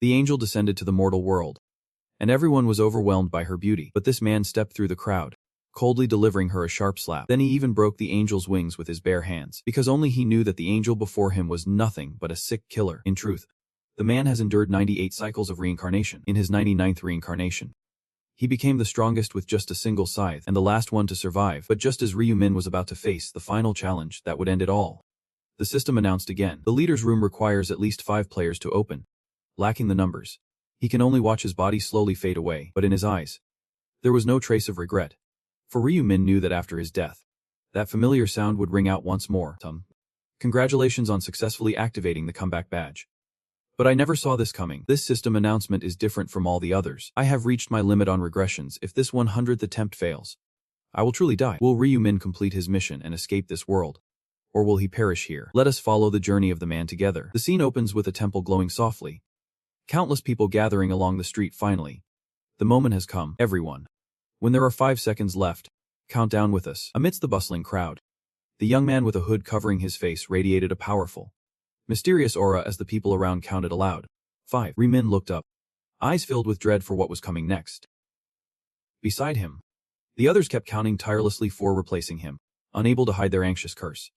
The angel descended to the mortal world, and everyone was overwhelmed by her beauty. But this man stepped through the crowd, coldly delivering her a sharp slap. Then he even broke the angel's wings with his bare hands, because only he knew that the angel before him was nothing but a sick killer. In truth, the man has endured 98 cycles of reincarnation. In his 99th reincarnation, he became the strongest with just a single scythe and the last one to survive. But just as Ryu-min was about to face the final challenge that would end it all, the system announced again. The leader's room requires at least 5 players to open. Lacking the numbers, he can only watch his body slowly fade away, but in his eyes, there was no trace of regret. For Ryu-min knew that after his death, that familiar sound would ring out once more. Congratulations on successfully activating the comeback badge. But I never saw this coming. This system announcement is different from all the others. I have reached my limit on regressions. If this 100th attempt fails, I will truly die. Will Ryu-min complete his mission and escape this world? Or will he perish here? Let us follow the journey of the man together. The scene opens with a temple glowing softly. Countless people gathering along the street. Finally, the moment has come. Everyone. When there are 5 seconds left, count down with us. Amidst the bustling crowd, the young man with a hood covering his face radiated a powerful, mysterious aura as the people around counted aloud. 5. Ryu-min looked up, eyes filled with dread for what was coming next. Beside him, the others kept counting tirelessly, 4 replacing him, unable to hide their anxious curse.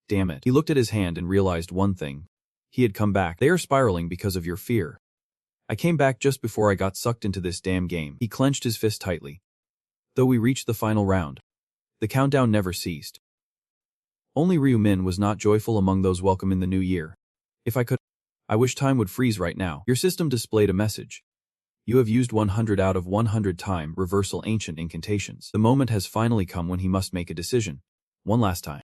Damn it. He looked at his hand and realized one thing. He had come back. They are spiraling because of your fear. I came back just before I got sucked into this damn game. He clenched his fist tightly. Though we reached the final round, the countdown never ceased. Only Ryu-min was not joyful among those welcome in the new year. If I could, I wish time would freeze right now. Your system displayed a message. You have used 100 out of 100 time reversal ancient incantations. The moment has finally come when he must make a decision. One last time.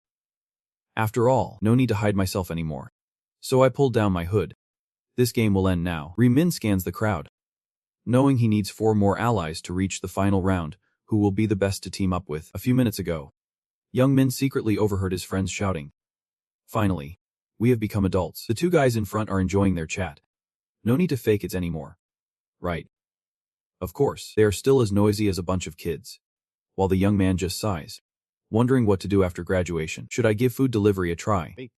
After all, no need to hide myself anymore. So I pulled down my hood. This game will end now. Ryu-min scans the crowd, knowing he needs 4 more allies to reach the final round. Who will be the best to team up with? A few minutes ago, young Min secretly overheard his friends shouting. Finally, we have become adults. The 2 guys in front are enjoying their chat. No need to fake it anymore. Right. Of course, they are still as noisy as a bunch of kids. While the young man just sighs, wondering what to do after graduation. Should I give food delivery a try? Hey.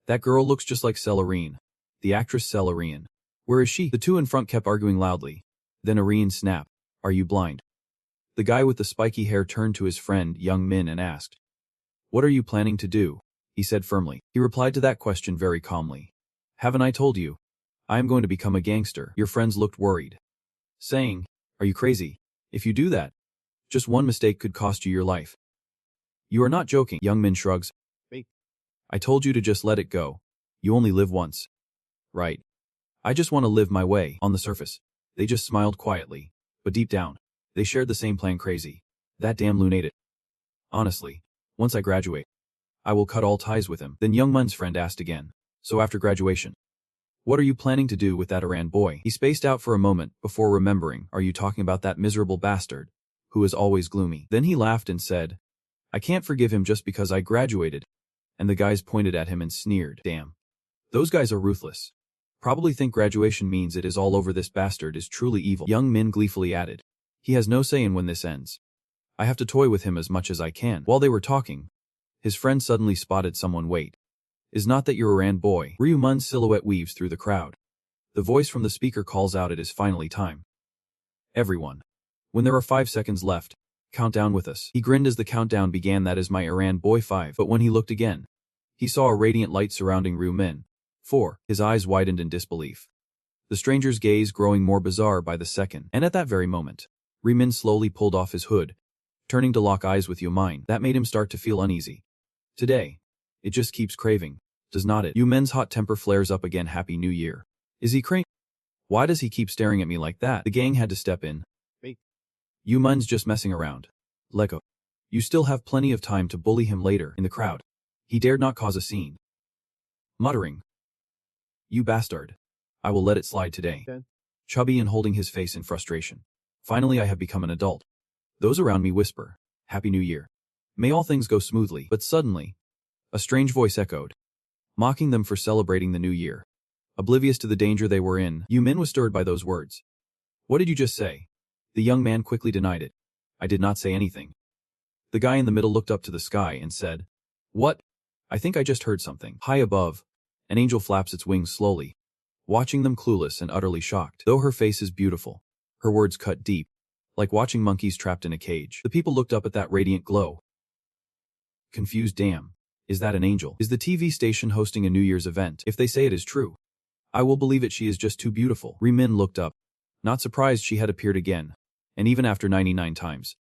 That girl looks just like Celerine. The actress Celerine. Where is she? The 2 in front kept arguing loudly. Then Irene snapped. Are you blind? The guy with the spiky hair turned to his friend, young Min, and asked, what are you planning to do? He said firmly. He replied to that question very calmly. Haven't I told you? I am going to become a gangster. Your friends looked worried, saying, are you crazy? If you do that, just one mistake could cost you your life. You are not joking. Young Min shrugs. I told you to just let it go. You only live once. Right. I just want to live my way. On the surface, they just smiled quietly, but deep down, they shared the same plan. Crazy. That damn lunatic. Honestly, once I graduate, I will cut all ties with him. Then young Min's friend asked again. So after graduation, what are you planning to do with that Iran boy? He spaced out for a moment before remembering. Are you talking about that miserable bastard, who is always gloomy? Then he laughed and said, I can't forgive him just because I graduated. And the guys pointed at him and sneered. Damn. Those guys are ruthless. Probably think graduation means it is all over. This bastard is truly evil. Young Min gleefully added. He has no say in when this ends. I have to toy with him as much as I can. While they were talking, his friend suddenly spotted someone. Wait. Is not that your Iran boy? Ryu-min's silhouette weaves through the crowd. The voice from the speaker calls out, it is finally time. Everyone. When there are 5 seconds left, count down with us. He grinned as the countdown began. That is my Iran boy 5. But when he looked again, he saw a radiant light surrounding Ryu-min. 4. His eyes widened in disbelief. The stranger's gaze growing more bizarre by the second. And at that very moment, Ryu-min slowly pulled off his hood, turning to lock eyes with Yu-min. That made him start to feel uneasy. Today, it just keeps craving, does not it? Yu-min's hot temper flares up again. Happy New Year. Is he crazy? Why does he keep staring at me like that? The gang had to step in. Yu-min's just messing around. Let go. You still have plenty of time to bully him later. In the crowd, he dared not cause a scene, muttering, you bastard. I will let it slide today. Chubby and holding his face in frustration. Finally I have become an adult. Those around me whisper, Happy New Year. May all things go smoothly. But suddenly, a strange voice echoed, mocking them for celebrating the new year. Oblivious to the danger they were in, Yu-min was stirred by those words. What did you just say? The young man quickly denied it. I did not say anything. The guy in the middle looked up to the sky and said, What? I think I just heard something. High above, an angel flaps its wings slowly, watching them clueless and utterly shocked. Though her face is beautiful, her words cut deep, like watching monkeys trapped in a cage. The people looked up at that radiant glow. Confused. Damn. Is that an angel? Is the TV station hosting a New Year's event? If they say it is true, I will believe it. She is just too beautiful. Remin looked up, not surprised she had appeared again, and even after 99 times.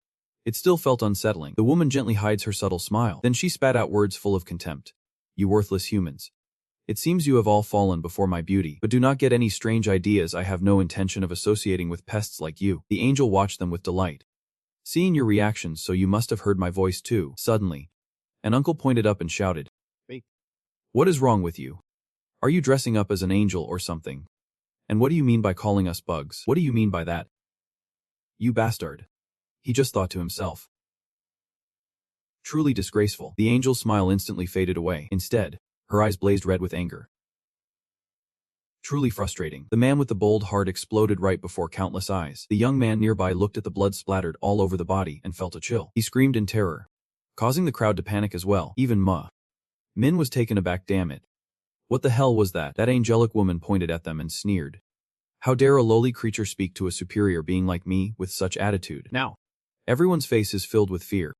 It still felt unsettling. The woman gently hides her subtle smile. Then she spat out words full of contempt. You worthless humans. It seems you have all fallen before my beauty, but do not get any strange ideas. I have no intention of associating with pests like you. The angel watched them with delight, seeing your reactions, so you must have heard my voice too. Suddenly, an uncle pointed up and shouted, "Hey, what is wrong with you? Are you dressing up as an angel or something? And what do you mean by calling us bugs? What do you mean by that? You bastard." He just thought to himself. Truly disgraceful. The angel's smile instantly faded away. Instead, her eyes blazed red with anger. Truly frustrating. The man with the bold heart exploded right before countless eyes. The young man nearby looked at the blood splattered all over the body and felt a chill. He screamed in terror, causing the crowd to panic as well. Even Ma Min was taken aback. Damn it. What the hell was that? That angelic woman pointed at them and sneered. How dare a lowly creature speak to a superior being like me with such attitude? Now, everyone's face is filled with fear.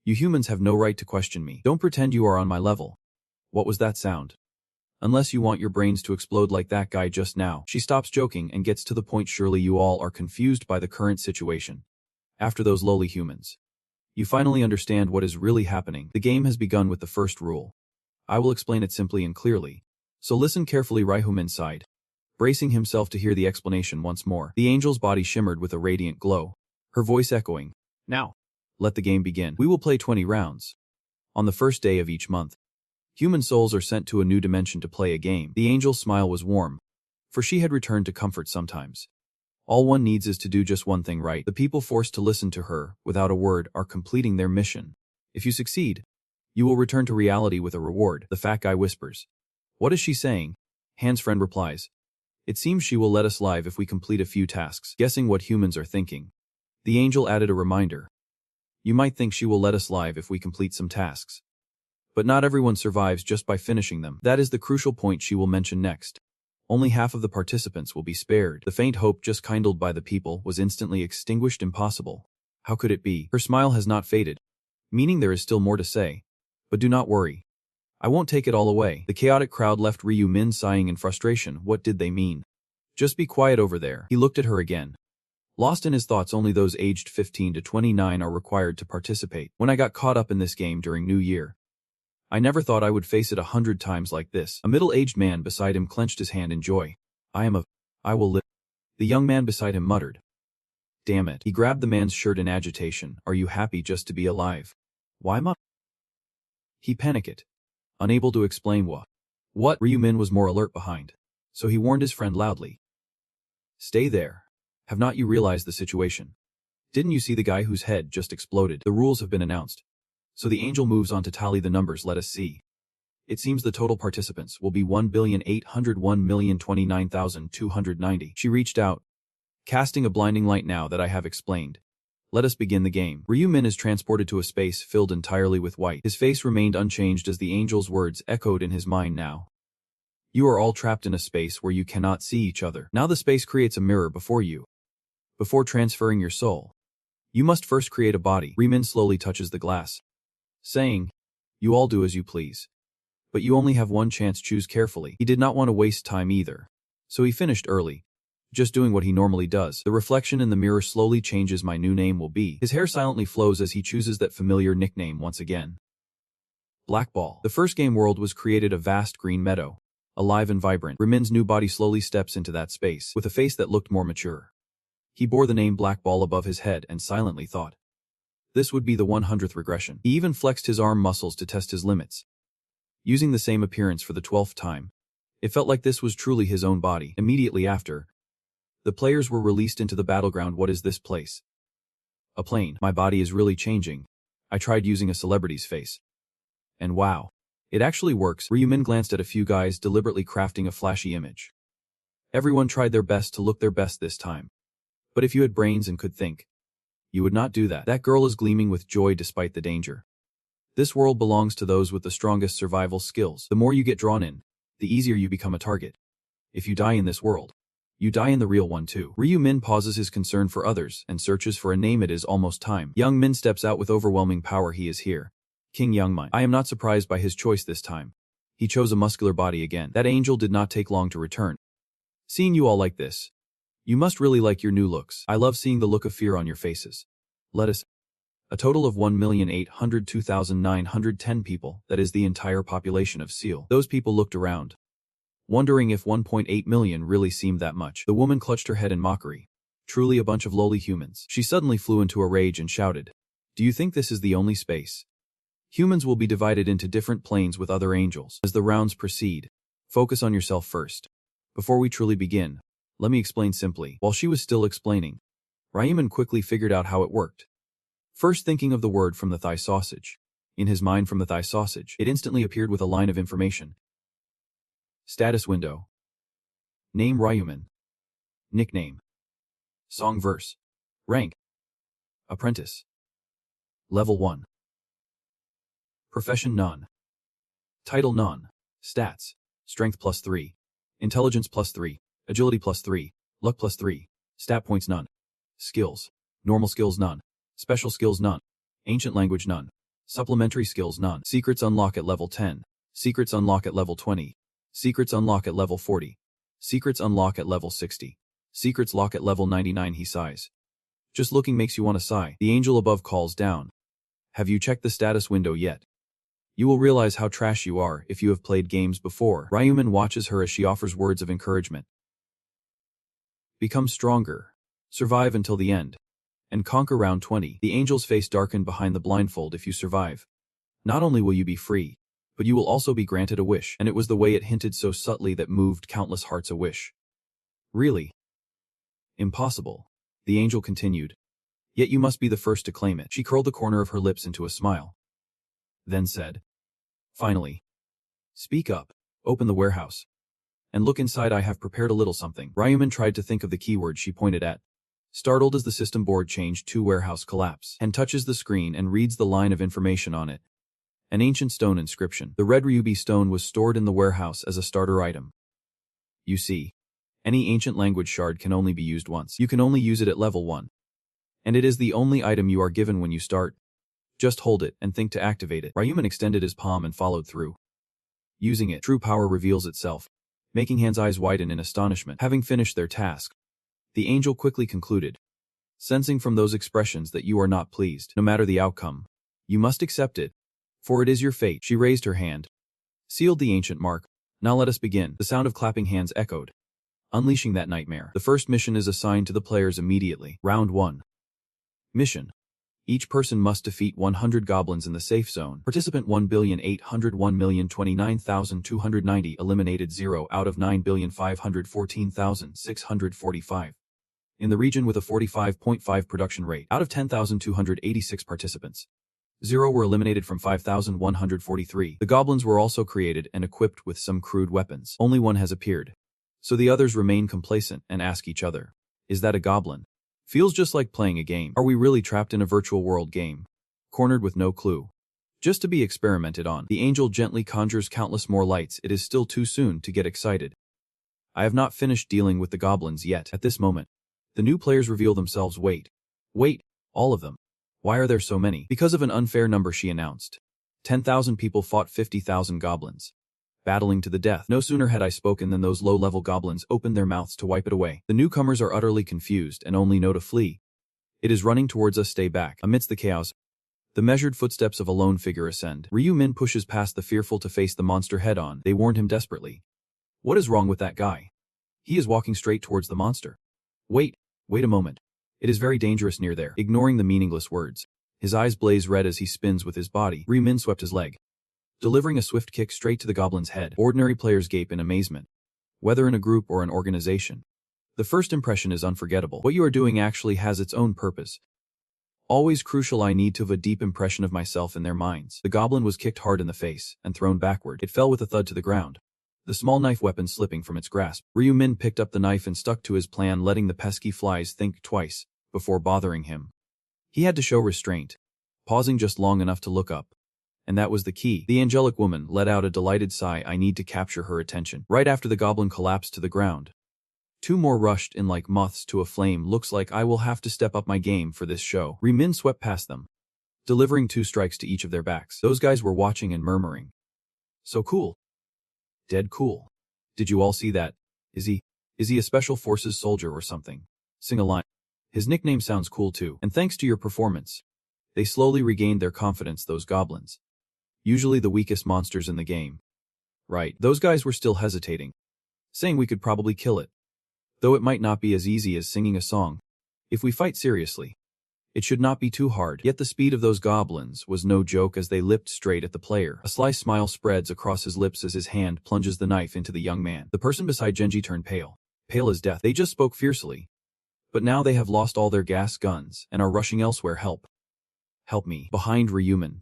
You humans have no right to question me. Don't pretend you are on my level. What was that sound? Unless you want your brains to explode like that guy just now. She stops joking and gets to the point. Surely you all are confused by the current situation. After those lowly humans, you finally understand what is really happening. The game has begun with the first rule. I will explain it simply and clearly, so listen carefully. Raihumin sighed, bracing himself to hear the explanation once more. The angel's body shimmered with a radiant glow, her voice echoing, "Now, let the game begin. We will play 20 rounds. On the first day of each month, human souls are sent to a new dimension to play a game." The angel's smile was warm, for she had returned to comfort sometimes. All one needs is to do just one thing right. The people forced to listen to her, without a word, are completing their mission. If you succeed, you will return to reality with a reward. The fat guy whispers. What is she saying? Han's friend replies. It seems she will let us live if we complete a few tasks. Guessing what humans are thinking, the angel added a reminder. You might think she will let us live if we complete some tasks. But not everyone survives just by finishing them. That is the crucial point she will mention next. Only half of the participants will be spared. The faint hope just kindled by the people was instantly extinguished. Impossible. How could it be? Her smile has not faded, meaning there is still more to say. But do not worry. I won't take it all away. The chaotic crowd left Ryu Min sighing in frustration. What did they mean? Just be quiet over there. He looked at her again. Lost in his thoughts, only those aged 15 to 29 are required to participate. When I got caught up in this game during New Year, I never thought I would face it 100 times like this. A middle-aged man beside him clenched his hand in joy. I will live. The young man beside him muttered. Damn it. He grabbed the man's shirt in agitation. Are you happy just to be alive? Why ma? He panicked, unable to explain what. Ryu Min was more alert behind, so he warned his friend loudly. Stay there. Have not you realized the situation? Didn't you see the guy whose head just exploded? The rules have been announced. So the angel moves on to tally the numbers. Let us see. It seems the total participants will be 1,801,029,290. She reached out, casting a blinding light. Now that I have explained, let us begin the game. Ryu Min is transported to a space filled entirely with white. His face remained unchanged as the angel's words echoed in his mind. Now, you are all trapped in a space where you cannot see each other. Now the space creates a mirror before you. Before transferring your soul, you must first create a body. Ryu Min slowly touches the glass, saying, you all do as you please. But you only have one chance. Choose carefully. He did not want to waste time either, so he finished early, just doing what he normally does. The reflection in the mirror slowly changes. My new name will be. His hair silently flows as he chooses that familiar nickname once again. Black Ball. The first game world was created a vast green meadow, alive and vibrant. Ramin's new body slowly steps into that space, with a face that looked more mature. He bore the name Black Ball above his head and silently thought, this would be the 100th regression. He even flexed his arm muscles to test his limits, using the same appearance for the 12th time. It felt like this was truly his own body. Immediately after, the players were released into the battleground. What is this place? A plane. My body is really changing. I tried using a celebrity's face, and wow, it actually works. Ryu Min glanced at a few guys deliberately crafting a flashy image. Everyone tried their best to look their best this time. But if you had brains and could think, you would not do that. That girl is gleaming with joy despite the danger. This world belongs to those with the strongest survival skills. The more you get drawn in, the easier you become a target. If you die in this world, you die in the real one too. Ryu Min pauses his concern for others and searches for a name. It is almost time. Young Min steps out with overwhelming power. He is here. King Youngmin. I am not surprised by his choice this time. He chose a muscular body again. That angel did not take long to return. Seeing you all like this, you must really like your new looks. I love seeing the look of fear on your faces. Let us. A total of 1,802,910 people, that is the entire population of Seal. Those people looked around, wondering if 1.8 million really seemed that much. The woman clutched her head in mockery. Truly a bunch of lowly humans. She suddenly flew into a rage and shouted, "Do you think this is the only space? Humans will be divided into different planes with other angels. As the rounds proceed, focus on yourself first. Before we truly begin, let me explain simply." While she was still explaining, Ryuman quickly figured out how it worked. First thinking of the word from the thigh sausage. In his mind from the thigh sausage, it instantly appeared with a line of information. Status window. Name Ryuman. Nickname. Song verse. Rank. Apprentice. Level 1. Profession none. Title none. Stats. Strength +3. Intelligence +3. Agility +3. Luck +3. Stat points none. Skills. Normal skills none. Special skills none. Ancient language none. Supplementary skills none. Secrets unlock at level 10. Secrets unlock at level 20. Secrets unlock at level 40. Secrets unlock at level 60. Secrets lock at level 99. He sighs. Just looking makes you want to sigh. The angel above calls down. Have you checked the status window yet? You will realize how trash you are if you have played games before. Ryuman watches her as she offers words of encouragement. Become stronger. Survive until the end. And conquer round 20. The angel's face darkened behind the blindfold. If you survive, not only will you be free, but you will also be granted a wish. And it was the way it hinted so subtly that moved countless hearts. A wish. Really? Impossible. The angel continued. Yet you must be the first to claim it. She curled the corner of her lips into a smile. Then said, finally, speak up, open the warehouse, and look inside. I have prepared a little something. Ryuman tried to think of the keyword she pointed at. Startled as the system board changed to warehouse collapse, and touches the screen and reads the line of information on it. An ancient stone inscription. The red ruby stone was stored in the warehouse as a starter item. You see, any ancient language shard can only be used once. You can only use it at level 1. And it is the only item you are given when you start. Just hold it and think to activate it. Ryuman extended his palm and followed through. Using it, true power reveals itself, making Han's eyes widen in astonishment. Having finished their task, the angel quickly concluded, sensing from those expressions that you are not pleased. No matter the outcome, you must accept it, for it is your fate. She raised her hand, sealed the ancient mark. Now let us begin. The sound of clapping hands echoed, unleashing that nightmare. The first mission is assigned to the players immediately. Round 1. Mission. Each person must defeat 100 goblins in the safe zone. Participant 1,801,029,290. Eliminated 0 out of 9,514,645. In the region with a 45.5 production rate. Out of 10,286 participants, 0 were eliminated from 5,143. The goblins were also created and equipped with some crude weapons. Only one has appeared. So the others remain complacent and ask each other, is that a goblin? Feels just like playing a game. Are we really trapped in a virtual world game? Cornered with no clue. Just to be experimented on. The angel gently conjures countless more lights. It is still too soon to get excited. I have not finished dealing with the goblins yet. At this moment, the new players reveal themselves. Wait, all of them. Why are there so many? Because of an unfair number, she announced. 10,000 people fought 50,000 goblins, battling to the death. No sooner had I spoken than those low-level goblins opened their mouths to wipe it away. The newcomers are utterly confused and only know to flee. It is running towards us. Stay back. Amidst the chaos, the measured footsteps of a lone figure ascend. Ryu Min pushes past the fearful to face the monster head-on. They warned him desperately. What is wrong with that guy? He is walking straight towards the monster. Wait a moment. It is very dangerous near there. Ignoring the meaningless words, his eyes blaze red as he spins with his body. Ryu Min swept his leg, delivering a swift kick straight to the goblin's head. Ordinary players gape in amazement, whether in a group or an organization. The first impression is unforgettable. What you are doing actually has its own purpose. Always crucial. I need to have a deep impression of myself in their minds. The goblin was kicked hard in the face and thrown backward. It fell with a thud to the ground, the small knife weapon slipping from its grasp. Ryu Min picked up the knife and stuck to his plan, letting the pesky flies think twice before bothering him. He had to show restraint, pausing just long enough to look up And that was the key. The angelic woman let out a delighted sigh. I need to capture her attention. Right after the goblin collapsed to the ground, 2 more rushed in like moths to a flame. Looks like I will have to step up my game for this show. Min swept past them, delivering 2 strikes to each of their backs. Those guys were watching and murmuring. So cool. Dead cool. Did you all see that? Is he a special forces soldier or something? Sing a line. His nickname sounds cool too. And thanks to your performance, they slowly regained their confidence, those goblins. Usually the weakest monsters in the game. Right, those guys were still hesitating, saying we could probably kill it. Though it might not be as easy as singing a song. If we fight seriously, it should not be too hard. Yet the speed of those goblins was no joke as they leapt straight at the player. A sly smile spreads across his lips as his hand plunges the knife into the young man. The person beside Genji turned pale. Pale as death. They just spoke fiercely. But now they have lost all their gas guns and are rushing elsewhere. Help. Help me. Behind Ryuman.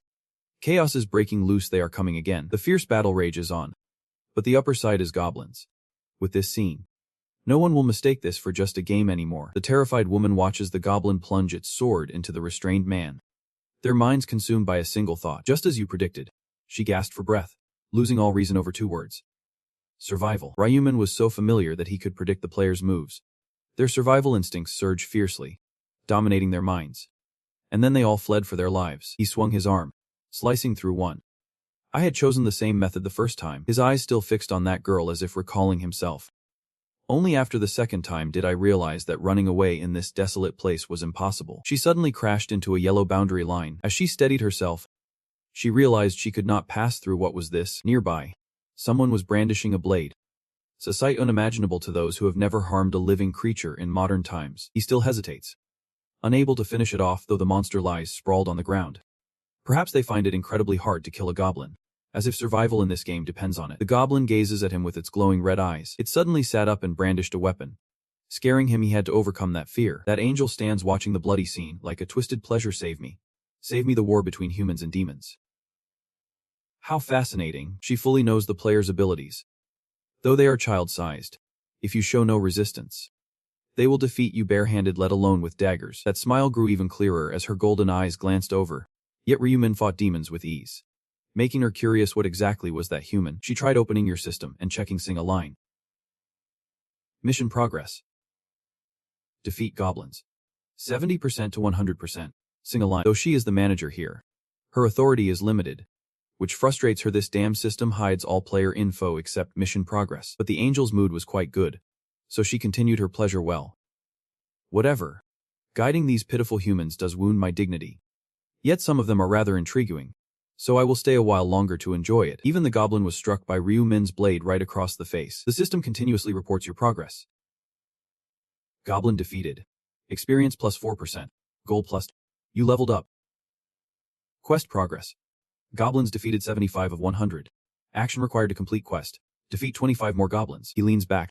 Chaos is breaking loose. They are coming again. The fierce battle rages on. But the upper side is goblins. With this scene, no one will mistake this for just a game anymore. The terrified woman watches the goblin plunge its sword into the restrained man. Their minds consumed by a single thought. Just as you predicted. She gasped for breath, losing all reason over 2 words. Survival. Ryuman was so familiar that he could predict the player's moves. Their survival instincts surged fiercely, dominating their minds. And then they all fled for their lives. He swung his arm, slicing through one. I had chosen the same method the first time, his eyes still fixed on that girl as if recalling himself. Only after the second time did I realize that running away in this desolate place was impossible. She suddenly crashed into a yellow boundary line. As she steadied herself, she realized she could not pass through what was this. Nearby, someone was brandishing a blade. It's a sight unimaginable to those who have never harmed a living creature in modern times. He still hesitates, unable to finish it off though the monster lies sprawled on the ground. Perhaps they find it incredibly hard to kill a goblin, as if survival in this game depends on it. The goblin gazes at him with its glowing red eyes. It suddenly sat up and brandished a weapon. Scaring him, he had to overcome that fear. That angel stands watching the bloody scene like a twisted pleasure. Save me. Save me, the war between humans and demons. How fascinating. She fully knows the player's abilities. Though they are child-sized, if you show no resistance, they will defeat you barehanded, let alone with daggers. That smile grew even clearer as her golden eyes glanced over. Yet Ryuman fought demons with ease, making her curious what exactly was that human. She tried opening your system and checking sing a line. Mission progress. Defeat goblins. 70% to 100%. Sing a line. Though she is the manager here, her authority is limited, which frustrates her. This damn system hides all player info except mission progress. But the angel's mood was quite good, so she continued her pleasure well. Whatever. Guiding these pitiful humans does wound my dignity. Yet some of them are rather intriguing, so I will stay a while longer to enjoy it. Even the goblin was struck by Ryuman's blade right across the face. The system continuously reports your progress. Goblin defeated. Experience plus 4%. Gold plus. You leveled up. Quest progress. Goblins defeated 75 of 100. Action required to complete quest. Defeat 25 more goblins. He leans back,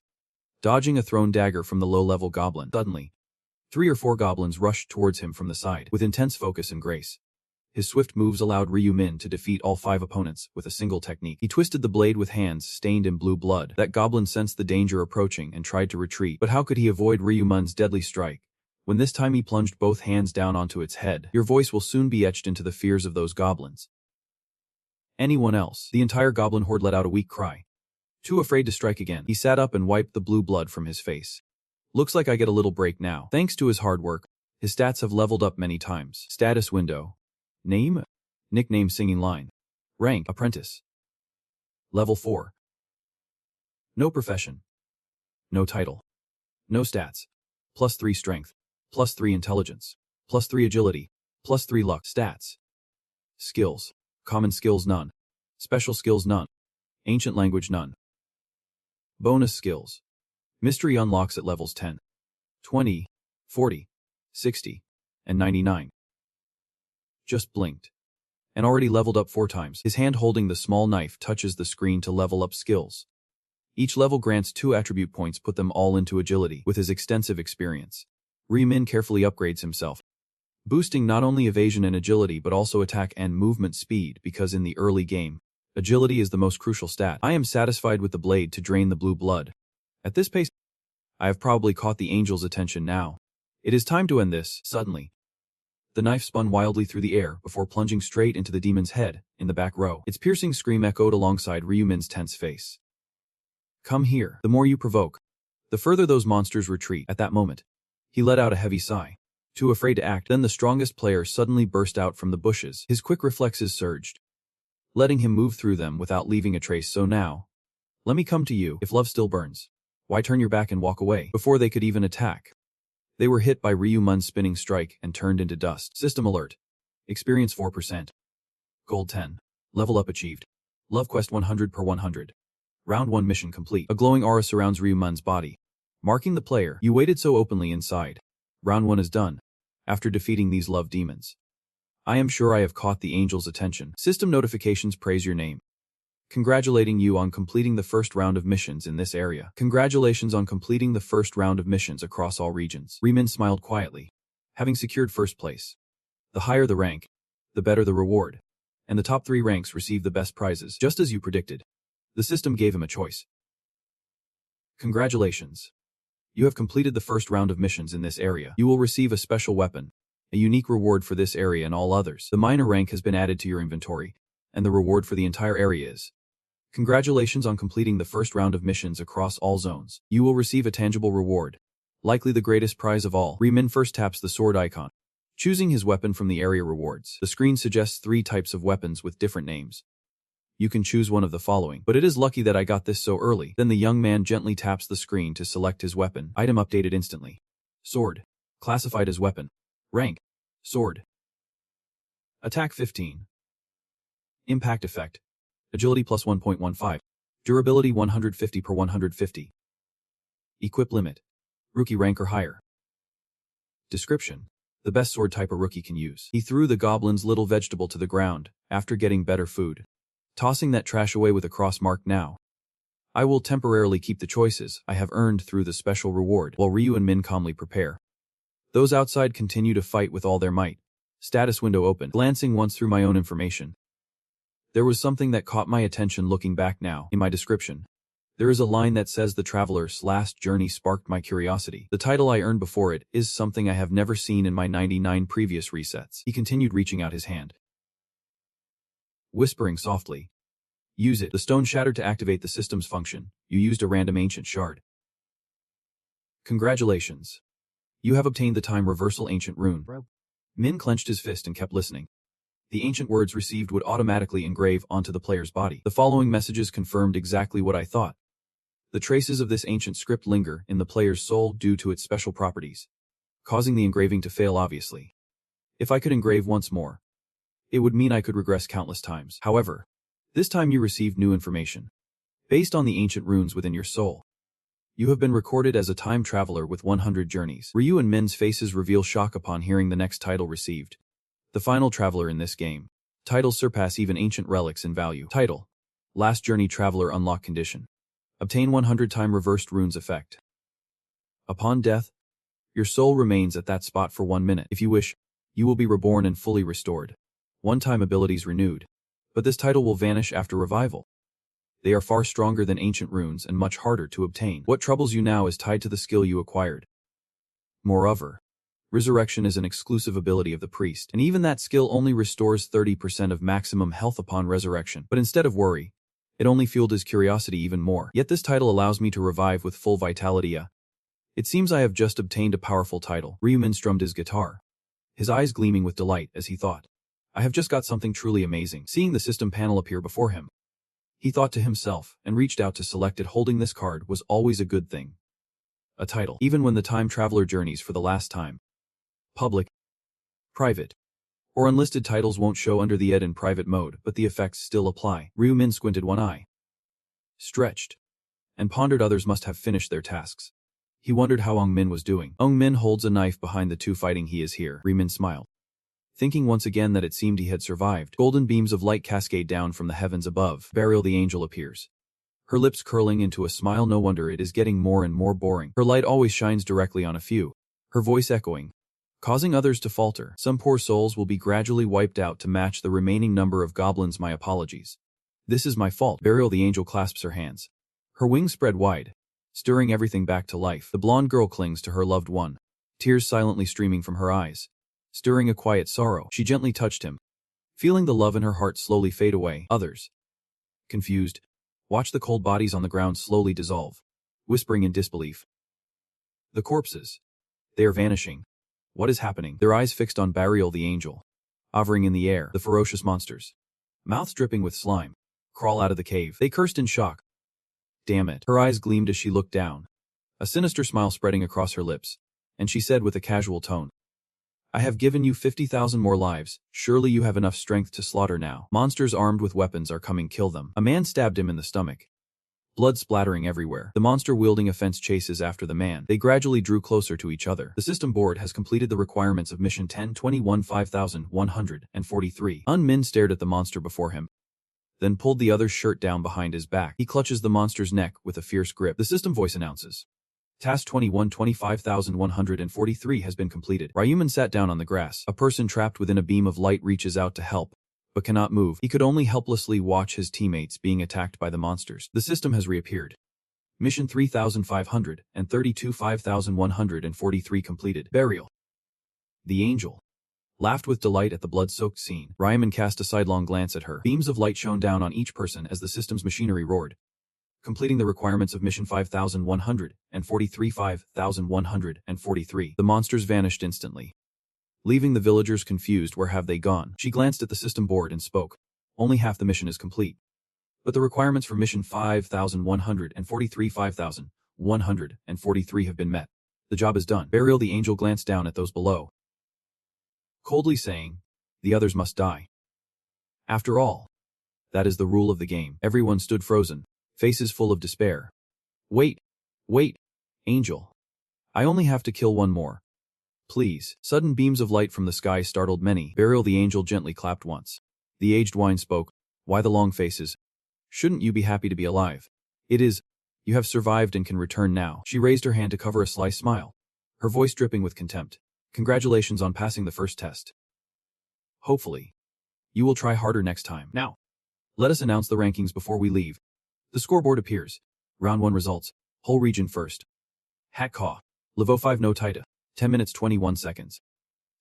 dodging a thrown dagger from the low-level goblin. Suddenly, 3 or 4 goblins rushed towards him from the side. With intense focus and grace, his swift moves allowed Ryuman to defeat all 5 opponents with a single technique. He twisted the blade with hands stained in blue blood. That goblin sensed the danger approaching and tried to retreat. But how could he avoid Ryuman's deadly strike, when this time he plunged both hands down onto its head? Your voice will soon be etched into the fears of those goblins. Anyone else? The entire goblin horde let out a weak cry, too afraid to strike again. He sat up and wiped the blue blood from his face. Looks like I get a little break now. Thanks to his hard work, his stats have leveled up many times. Status window. Name? Nickname, singing line. Rank, apprentice. Level 4. No profession. No title. No stats. Plus 3 strength. Plus 3 intelligence. Plus 3 agility. Plus 3 luck. Stats. Skills. Common skills none. Special skills none. Ancient language none. Bonus skills. Mystery unlocks at levels 10, 20, 40, 60, and 99. Just blinked, and already leveled up 4 times. His hand holding the small knife touches the screen to level up skills. Each level grants 2 attribute points, put them all into agility. With his extensive experience, Ryuman carefully upgrades himself, boosting not only evasion and agility but also attack and movement speed, because in the early game, agility is the most crucial stat. I am satisfied with the blade to drain the blue blood. At this pace, I have probably caught the angel's attention now. It is time to end this. Suddenly, The knife spun wildly through the air before plunging straight into the demon's head, in the back row. Its piercing scream echoed alongside Ryumin's tense face. Come here. The more you provoke, the further those monsters retreat. At that moment, he let out a heavy sigh. Too afraid to act, then the strongest player suddenly burst out from the bushes. His quick reflexes surged, letting him move through them without leaving a trace. So now, let me come to you. If love still burns, why turn your back and walk away? Before they could even attack, they were hit by Ryumun's spinning strike and turned into dust. System alert. Experience 4%. Gold 10. Level up achieved. Love quest 100 per 100. Round 1 mission complete. A glowing aura surrounds Ryumun's body, marking the player. You waited so openly inside. Round 1 is done. After defeating these love demons, I am sure I have caught the angel's attention. System notifications praise your name, congratulating you on completing the first round of missions in this area. Congratulations on completing the first round of missions across all regions. Ryumun smiled quietly, having secured first place. The higher the rank, the better the reward, and the top 3 ranks receive the best prizes. Just as you predicted, the system gave him a choice. Congratulations. You have completed the first round of missions in this area. You will receive a special weapon, a unique reward for this area and all others. The minor rank has been added to your inventory, and the reward for the entire area is: congratulations on completing the first round of missions across all zones. You will receive a tangible reward, likely the greatest prize of all. Ryumun first taps the sword icon, choosing his weapon from the area rewards. The screen suggests 3 types of weapons with different names. You can choose one of the following. But it is lucky that I got this so early. Then the young man gently taps the screen to select his weapon. Item updated instantly. Sword. Classified as weapon. Rank: sword. Attack 15. Impact effect: agility plus 1.15. Durability 150 per 150. Equip limit: rookie rank or higher. Description: the best sword type a rookie can use. He threw the goblin's little vegetable to the ground, after getting better food, tossing that trash away with a cross mark. Now, I will temporarily keep the choices I have earned through the special reward, while Ryu and Min calmly prepare. Those outside continue to fight with all their might. Status window open. Glancing once through my own information, there was something that caught my attention. Looking back now, in my description, there is a line that says the traveler's last journey sparked my curiosity. The title I earned before it is something I have never seen in my 99 previous resets. He continued, reaching out his hand, whispering softly, use it. The stone shattered to activate the system's function. You used a random ancient shard. Congratulations. You have obtained the time reversal ancient rune. Min clenched his fist and kept listening. The ancient words received would automatically engrave onto the player's body. The following messages confirmed exactly what I thought. The traces of this ancient script linger in the player's soul due to its special properties, causing the engraving to fail obviously. If I could engrave once more, it would mean I could regress countless times. However, this time you received new information. Based on the ancient runes within your soul, you have been recorded as a time traveler with 100 journeys. Ryu and Min's faces reveal shock upon hearing the next title received. The final traveler in this game. Titles surpass even ancient relics in value. Title: Last Journey Traveler. Unlock condition: obtain 100 time reversed runes effect. Upon death, your soul remains at that spot for 1 minute. If you wish, you will be reborn and fully restored. One-time abilities renewed. But this title will vanish after revival. They are far stronger than ancient runes and much harder to obtain. What troubles you now is tied to the skill you acquired. Moreover, resurrection is an exclusive ability of the priest, and even that skill only restores 30% of maximum health upon resurrection. But instead of worry, it only fueled his curiosity even more. Yet this title allows me to revive with full vitality. It seems I have just obtained a powerful title. Ryumun strummed his guitar, his eyes gleaming with delight as he thought, I have just got something truly amazing. Seeing the system panel appear before him, he thought to himself and reached out to select it. Holding this card was always a good thing. A title. Even when the time traveler journeys for the last time, public, private, or unlisted titles won't show under the ed in private mode, but the effects still apply. Ryumun squinted one eye, stretched, and pondered. Others must have finished their tasks. He wondered how Ong Min was doing. Ong Min holds a knife behind the 2 fighting. He is here. Ryumun smiled, thinking once again that it seemed he had survived. Golden beams of light cascade down from the heavens above. Burial. The angel appears, her lips curling into a smile. No wonder it is getting more and more boring. Her light always shines directly on a few, her voice echoing, causing others to falter. Some poor souls will be gradually wiped out to match the remaining number of goblins. My apologies. This is my fault. Burial. The angel clasps her hands, her wings spread wide, stirring everything back to life. The blonde girl clings to her loved one, tears silently streaming from her eyes. Stirring a quiet sorrow, she gently touched him, feeling the love in her heart slowly fade away. Others, confused, watched the cold bodies on the ground slowly dissolve, whispering in disbelief. The corpses. They are vanishing. What is happening? Their eyes fixed on Burial the angel. Hovering in the air, the ferocious monsters, mouths dripping with slime, crawl out of the cave. They cursed in shock. Damn it. Her eyes gleamed as she looked down, a sinister smile spreading across her lips, and she said with a casual tone, I have given you 50,000 more lives. Surely you have enough strength to slaughter now. Monsters armed with weapons are coming. Kill them. A man stabbed him in the stomach, blood splattering everywhere. The monster wielding a fence chases after the man. They gradually drew closer to each other. The system board has completed the requirements of mission 1021 5143. Min stared at the monster before him, then pulled the other's shirt down behind his back. He clutches the monster's neck with a fierce grip. The system voice announces, Task 21 25143 has been completed. Ryuman sat down on the grass. A person trapped within a beam of light reaches out to help, but cannot move. He could only helplessly watch his teammates being attacked by the monsters. The system has reappeared. Mission 3532 5143 completed. Burial. The angel laughed with delight at the blood-soaked scene. Ryuman cast a sidelong glance at her. Beams of light shone down on each person as the system's machinery roared, completing the requirements of mission 5143. The monsters vanished instantly, leaving the villagers confused. Where have they gone? She glanced at the system board and spoke. Only half the mission is complete, but the requirements for mission 5143 have been met. The job is done. Burial the angel glanced down at those below, coldly saying, the others must die. After all, that is the rule of the game. Everyone stood frozen, faces full of despair. Wait, angel. I only have to kill one more. Please. Sudden beams of light from the sky startled many. Burial the angel gently clapped once. The aged wine spoke. Why the long faces? Shouldn't you be happy to be alive? It is. You have survived and can return now. She raised her hand to cover a sly smile, her voice dripping with contempt. Congratulations on passing the first test. Hopefully, you will try harder next time. Now, let us announce the rankings before we leave. The scoreboard appears. Round 1 results. Whole region first. Hakka. Level 5 no Taita. 10 minutes 21 seconds.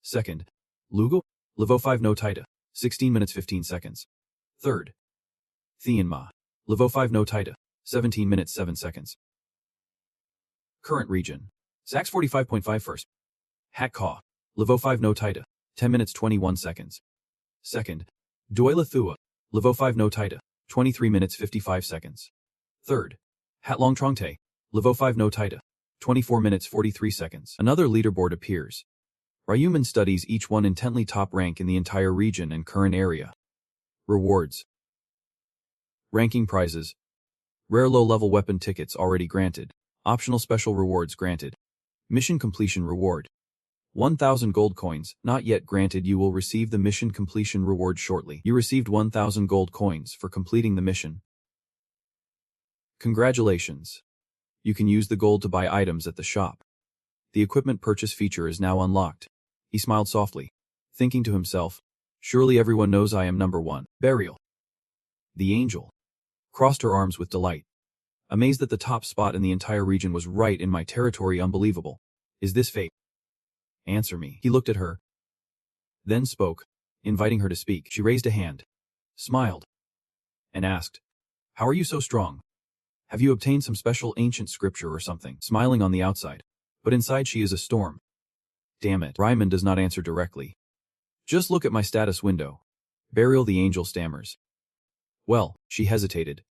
Second. Lugo. Level 5 no Taita. 16 minutes 15 seconds. Third. Thianma. Level 5 no Taita. 17 minutes 7 seconds. Current region. Sax 45.5 first. Hakka. Level 5 no Taita. 10 minutes 21 seconds. Second. Doila Thua. Level 5 no Taita. 23 minutes 55 seconds. Third. Hatlong Trongte. Level 5 no Taita. 24 minutes 43 seconds. Another leaderboard appears. Ryuman studies each one intently. Top rank in the entire region and current area. Rewards. Ranking prizes. Rare low-level weapon tickets already granted. Optional special rewards granted. Mission completion reward. 1,000 gold coins, not yet granted. You will receive the mission completion reward shortly. You received 1,000 gold coins for completing the mission. Congratulations. You can use the gold to buy items at the shop. The equipment purchase feature is now unlocked. He smiled softly, thinking to himself, surely everyone knows I am number 1. Burial. The angel crossed her arms with delight, amazed that the top spot in the entire region was right in my territory. Unbelievable. Is this fate? Answer me. He looked at her, then spoke, inviting her to speak. She raised a hand, smiled, and asked, how are you so strong? Have you obtained some special ancient scripture or something? Smiling on the outside, but inside she is a storm. Damn it. Ryuman does not answer directly. Just look at my status window. Burial the angel stammers. Well, she hesitated,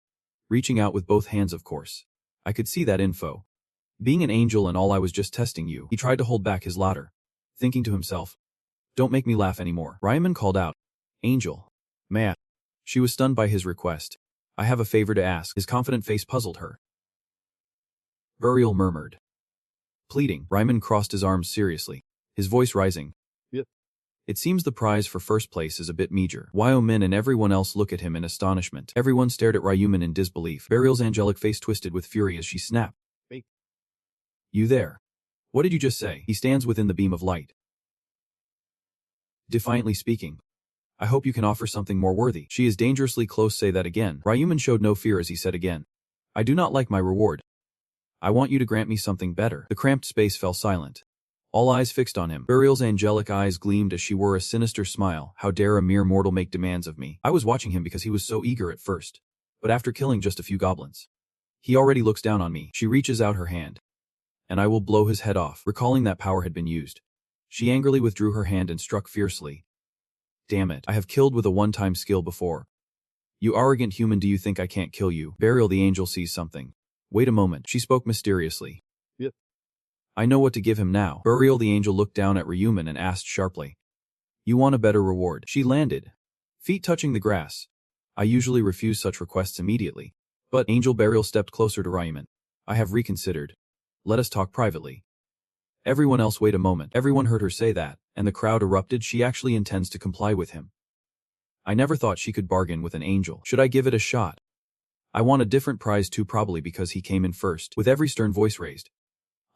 reaching out with both hands. Of course. I could see that info. Being an angel and all, I was just testing you. He tried to hold back his laughter, thinking to himself, don't make me laugh anymore. Ryuman called out, Angel. Man. She was stunned by his request. I have a favor to ask. His confident face puzzled her. Burial murmured. Pleading. Ryuman crossed his arms seriously, his voice rising. Yep. It seems the prize for first place is a bit meager. Min and everyone else look at him in astonishment. Everyone stared at Ryuman in disbelief. Burial's angelic face twisted with fury as she snapped. Wait. You there. What did you just say? He stands within the beam of light, defiantly speaking. I hope you can offer something more worthy. She is dangerously close. Say that again. Ryuman showed no fear as he said again. I do not like my reward. I want you to grant me something better. The cramped space fell silent. All eyes fixed on him. Burial's angelic eyes gleamed as she wore a sinister smile. How dare a mere mortal make demands of me? I was watching him because he was so eager at first. But after killing just a few goblins, he already looks down on me. She reaches out her hand. And I will blow his head off. Recalling that power had been used, she angrily withdrew her hand and struck fiercely. Damn it, I have killed with a one-time skill before. You arrogant human, do you think I can't kill you? Burial the angel sees something. Wait a moment, she spoke mysteriously. Yep. I know what to give him now. Burial the angel looked down at Ryuman and asked sharply. You want a better reward? She landed, feet touching the grass. I usually refuse such requests immediately. But Angel Burial stepped closer to Ryuman. I have reconsidered. Let us talk privately. Everyone else wait a moment. Everyone heard her say that, and the crowd erupted. She actually intends to comply with him. I never thought she could bargain with an angel. Should I give it a shot? I want a different prize too, probably because he came in first. With every stern voice raised,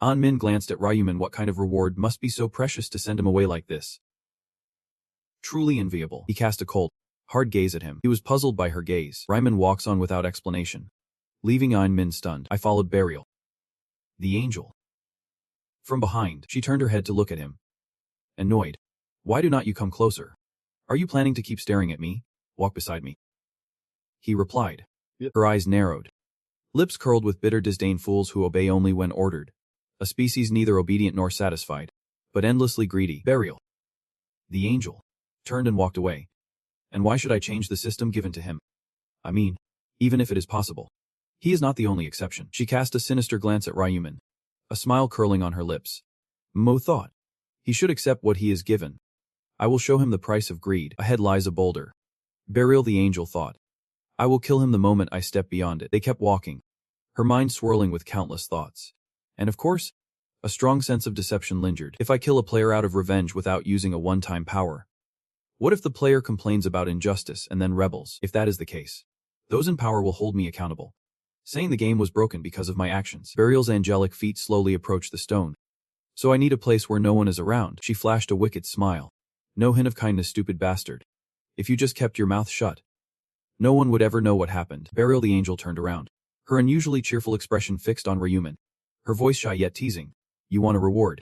An Min glanced at Ryuman. What kind of reward must be so precious to send him away like this? Truly enviable. He cast a cold, hard gaze at him. He was puzzled by her gaze. Ryuman walks on without explanation, leaving An Min stunned. I followed Burial the angel from behind. She turned her head to look at him. Annoyed. Why do not you come closer? Are you planning to keep staring at me? Walk beside me. He replied. Yep. Her eyes narrowed, lips curled with bitter disdain. Fools who obey only when ordered. A species neither obedient nor satisfied, but endlessly greedy. Burial the angel turned and walked away. And why should I change the system given to him? I mean, even if it is possible, he is not the only exception. She cast a sinister glance at Ryuman, a smile curling on her lips. Mo thought. He should accept what he is given. I will show him the price of greed. Ahead lies a boulder. Burial the angel thought. I will kill him the moment I step beyond it. They kept walking, her mind swirling with countless thoughts. And of course, a strong sense of deception lingered. If I kill a player out of revenge without using a one-time power, what if the player complains about injustice and then rebels? If that is the case, those in power will hold me accountable, saying the game was broken because of my actions. Burial's angelic feet slowly approached the stone. So I need a place where no one is around. She flashed a wicked smile. No hint of kindness, stupid bastard. If you just kept your mouth shut, no one would ever know what happened. Burial the angel turned around, her unusually cheerful expression fixed on Ryuman, her voice shy yet teasing. You want a reward?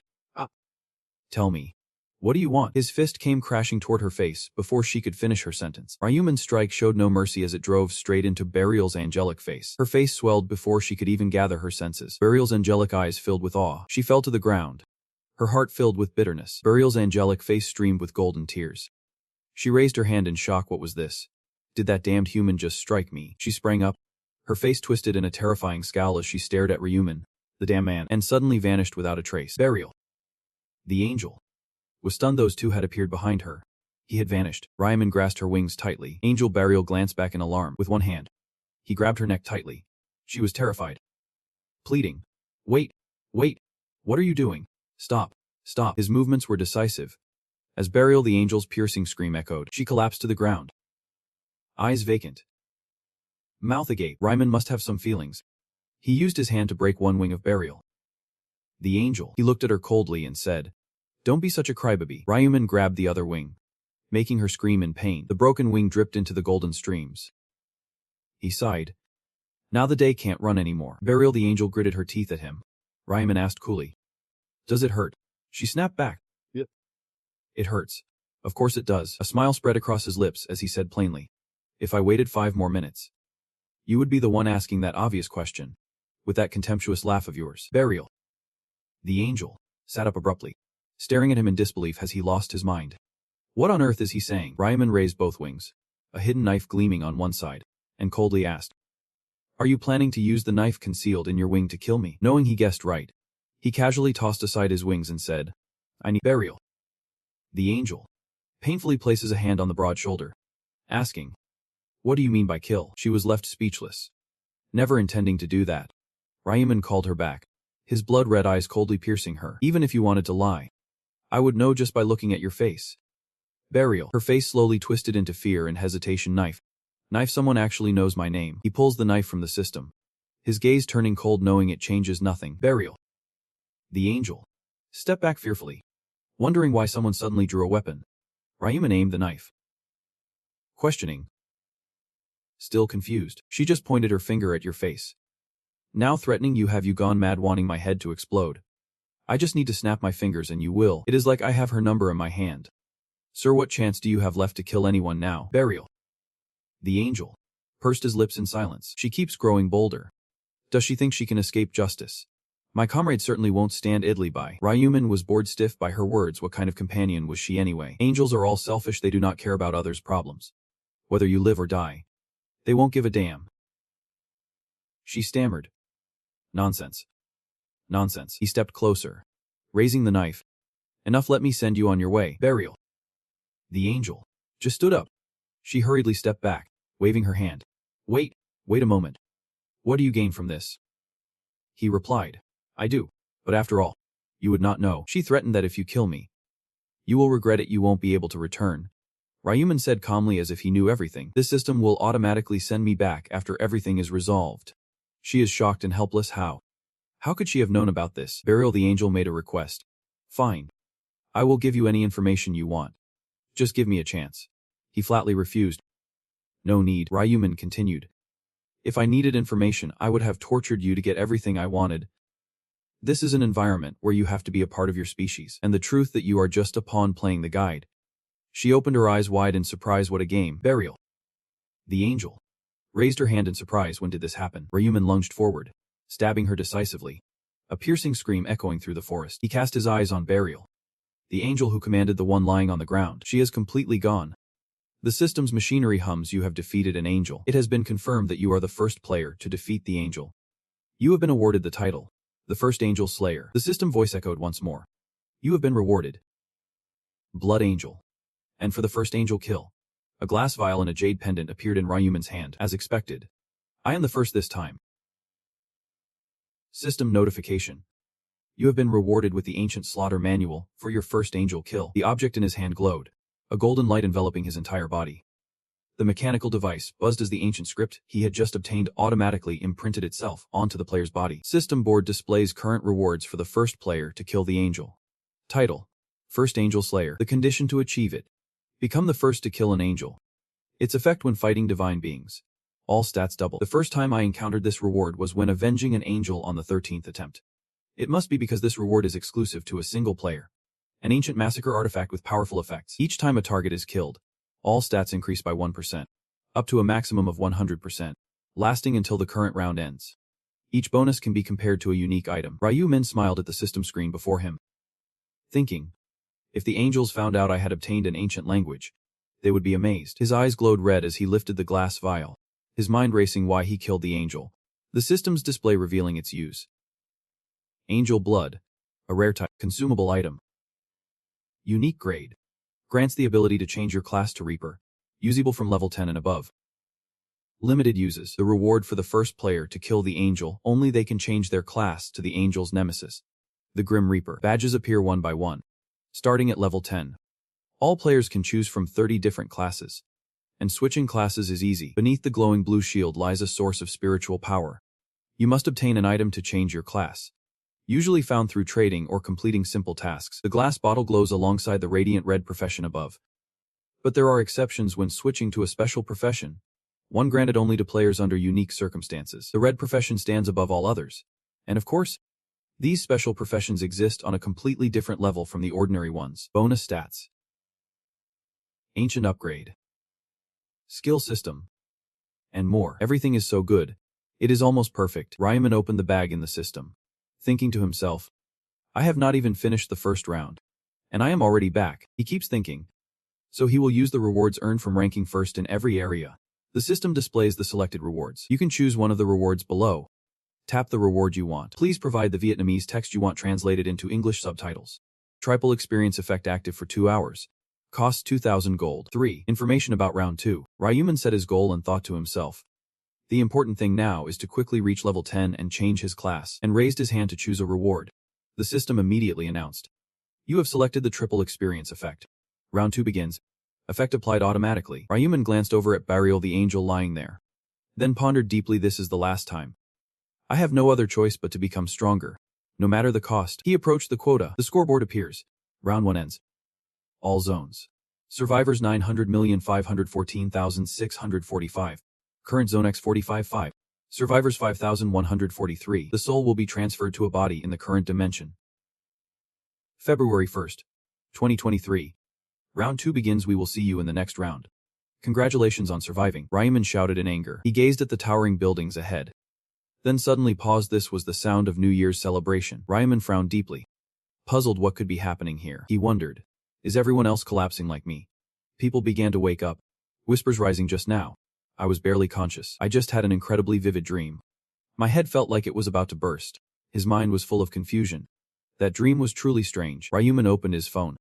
Tell me. What do you want? His fist came crashing toward her face before she could finish her sentence. Ryuman's strike showed no mercy as it drove straight into Burial's angelic face. Her face swelled before she could even gather her senses. Burial's angelic eyes filled with awe. She fell to the ground, her heart filled with bitterness. Burial's angelic face streamed with golden tears. She raised her hand in shock. What was this? Did that damned human just strike me? She sprang up, her face twisted in a terrifying scowl as she stared at Ryuman, the damn man, and suddenly vanished without a trace. Burial the angel was stunned. Those two had appeared behind her. He had vanished. Ryuman grasped her wings tightly. Angel Burial glanced back in alarm. With one hand, he grabbed her neck tightly. She was terrified, pleading. Wait, wait, what are you doing? Stop, stop. His movements were decisive. As Burial the angel's piercing scream echoed, she collapsed to the ground, eyes vacant, mouth agape. Ryuman must have some feelings. He used his hand to break one wing of Burial the angel. He looked at her coldly and said, Don't be such a crybaby. Ryuman grabbed the other wing, making her scream in pain. The broken wing dripped into the golden streams. He sighed. Now the day can't run anymore. Burial the angel gritted her teeth at him. Ryuman asked coolly. Does it hurt? She snapped back. Yep. It hurts. Of course it does. A smile spread across his lips as he said plainly. If I waited 5 more minutes, you would be the one asking that obvious question, with that contemptuous laugh of yours. Burial the angel sat up abruptly, staring at him in disbelief as he lost his mind. What on earth is he saying? Ryuman raised both wings, a hidden knife gleaming on one side, and coldly asked, Are you planning to use the knife concealed in your wing to kill me? Knowing he guessed right, he casually tossed aside his wings and said, I need. Burial the angel painfully places a hand on the broad shoulder, asking, What do you mean by kill? She was left speechless, never intending to do that. Ryuman called her back, his blood-red eyes coldly piercing her. Even if you wanted to lie, I would know just by looking at your face. Burial. Her face slowly twisted into fear and hesitation. Knife. Knife, someone actually knows my name. He pulls the knife from the system, his gaze turning cold knowing it changes nothing. Burial the angel stepped back fearfully, wondering why someone suddenly drew a weapon. Ryuman aimed the knife. Questioning. Still confused, she just pointed her finger at your face. Now threatening. You have you gone mad, wanting my head to explode? I just need to snap my fingers and you will. It is like I have her number in my hand. Sir, what chance do you have left to kill anyone now? Burial. The angel pursed his lips in silence. She keeps growing bolder. Does she think she can escape justice? My comrade certainly won't stand idly by. Ryuman was bored stiff by her words. What kind of companion was she anyway? Angels are all selfish. They do not care about others' problems. Whether you live or die, they won't give a damn. She stammered. Nonsense. Nonsense. He stepped closer, raising the knife. Enough, let me send you on your way. Burial. The angel just stood up. She hurriedly stepped back, waving her hand. Wait a moment. What do you gain from this? He replied. I do, but after all, you would not know. She threatened that if you kill me, you will regret it. You won't be able to return. Ryuman said calmly as if he knew everything. This system will automatically send me back after everything is resolved. She is shocked and helpless. How? How could she have known about this? Burial. The angel made a request. Fine. I will give you any information you want. Just give me a chance. He flatly refused. No need, Ryuman continued. If I needed information, I would have tortured you to get everything I wanted. This is an environment where you have to be a part of your species, and the truth that you are just a pawn playing the guide. She opened her eyes wide in surprise. What a game. Burial. The angel raised her hand in surprise. When did this happen? Ryuman lunged forward, stabbing her decisively. A piercing scream echoing through the forest. He cast his eyes on Burial, the angel who commanded the one lying on the ground. She is completely gone. The system's machinery hums. You have defeated an angel. It has been confirmed that you are the first player to defeat the angel. You have been awarded the title, the first angel slayer. The system voice echoed once more. You have been rewarded. Blood angel. And for the first angel kill, a glass vial and a jade pendant appeared in Ryuman's hand, as expected. I am the first this time. System notification. You have been rewarded with the Ancient Slaughter Manual for your first angel kill. The object in his hand glowed, a golden light enveloping his entire body. The mechanical device, buzzed as the ancient script he had just obtained, automatically imprinted itself onto the player's body. System board displays current rewards for the first player to kill the angel. Title: First Angel Slayer. The condition to achieve it: become the first to kill an angel. Its effect when fighting divine beings. All stats double. The first time I encountered this reward was when avenging an angel on the 13th attempt. It must be because this reward is exclusive to a single player. An ancient massacre artifact with powerful effects. Each time a target is killed, all stats increase by 1%, up to a maximum of 100%, lasting until the current round ends. Each bonus can be compared to a unique item. Ryuman smiled at the system screen before him, thinking, if the angels found out I had obtained an ancient language, they would be amazed. His eyes glowed red as he lifted the glass vial, his mind racing why he killed the angel. The system's display revealing its use. Angel Blood, a rare type, consumable item. Unique grade. Grants the ability to change your class to Reaper, usable from level 10 and above. Limited uses. The reward for the first player to kill the angel, only they can change their class to the angel's nemesis, the Grim Reaper. Badges appear one by one, starting at level 10. All players can choose from 30 different classes, and switching classes is easy. Beneath the glowing blue shield lies a source of spiritual power. You must obtain an item to change your class, usually found through trading or completing simple tasks. The glass bottle glows alongside the radiant red profession above. But there are exceptions when switching to a special profession, one granted only to players under unique circumstances. The red profession stands above all others. And of course, these special professions exist on a completely different level from the ordinary ones. Bonus stats. Ancient upgrade. Skill system. And more. Everything is so good. It is almost perfect. Ryuman opened the bag in the system, thinking to himself, I have not even finished the first round, and I am already back. He keeps thinking. So he will use the rewards earned from ranking first in every area. The system displays the selected rewards. You can choose one of the rewards below. Tap the reward you want. Please provide the Vietnamese text you want translated into English subtitles. Triple experience effect active for 2 hours. Costs 2,000 gold. 3. Information about round 2. Ryuman set his goal and thought to himself, the important thing now is to quickly reach level 10 and change his class, and raised his hand to choose a reward. The system immediately announced, you have selected the triple experience effect. Round 2 begins. Effect applied automatically. Ryuman glanced over at Burial the angel lying there, then pondered deeply. This is the last time. I have no other choice but to become stronger, no matter the cost. He approached the quota. The scoreboard appears. Round 1 ends. All zones. Survivors 900,514,645. Current zone X 45.5. Survivors 5,143. The soul will be transferred to a body in the current dimension. February 1st, 2023. Round 2 begins. We will see you in the next round. Congratulations on surviving, Ryuman shouted in anger. He gazed at the towering buildings ahead. Then suddenly paused. This was the sound of New Year's celebration. Ryuman frowned deeply. Puzzled what could be happening here, he wondered. Is everyone else collapsing like me? People began to wake up. Whispers rising just now. I was barely conscious. I just had an incredibly vivid dream. My head felt like it was about to burst. His mind was full of confusion. That dream was truly strange. Ryuman opened his phone.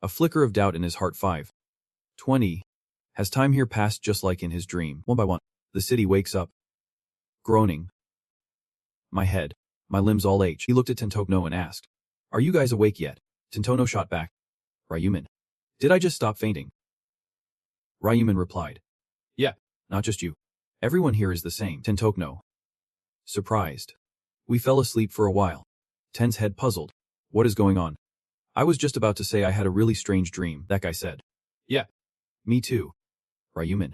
A flicker of doubt in his heart. 5:20. Has time here passed just like in his dream? One by one, the city wakes up. Groaning. My head. My limbs all ache. He looked at Tentono and asked, "Are you guys awake yet?" Tentono shot back. "Ryuman. Did I just stop fainting?" Ryuman replied, "Yeah, not just you. Everyone here is the same." Tentono. Surprised. "We fell asleep for a while." Ten's head puzzled. "What is going on?" "I was just about to say I had a really strange dream," that guy said. "Yeah. Me too." Ryuman.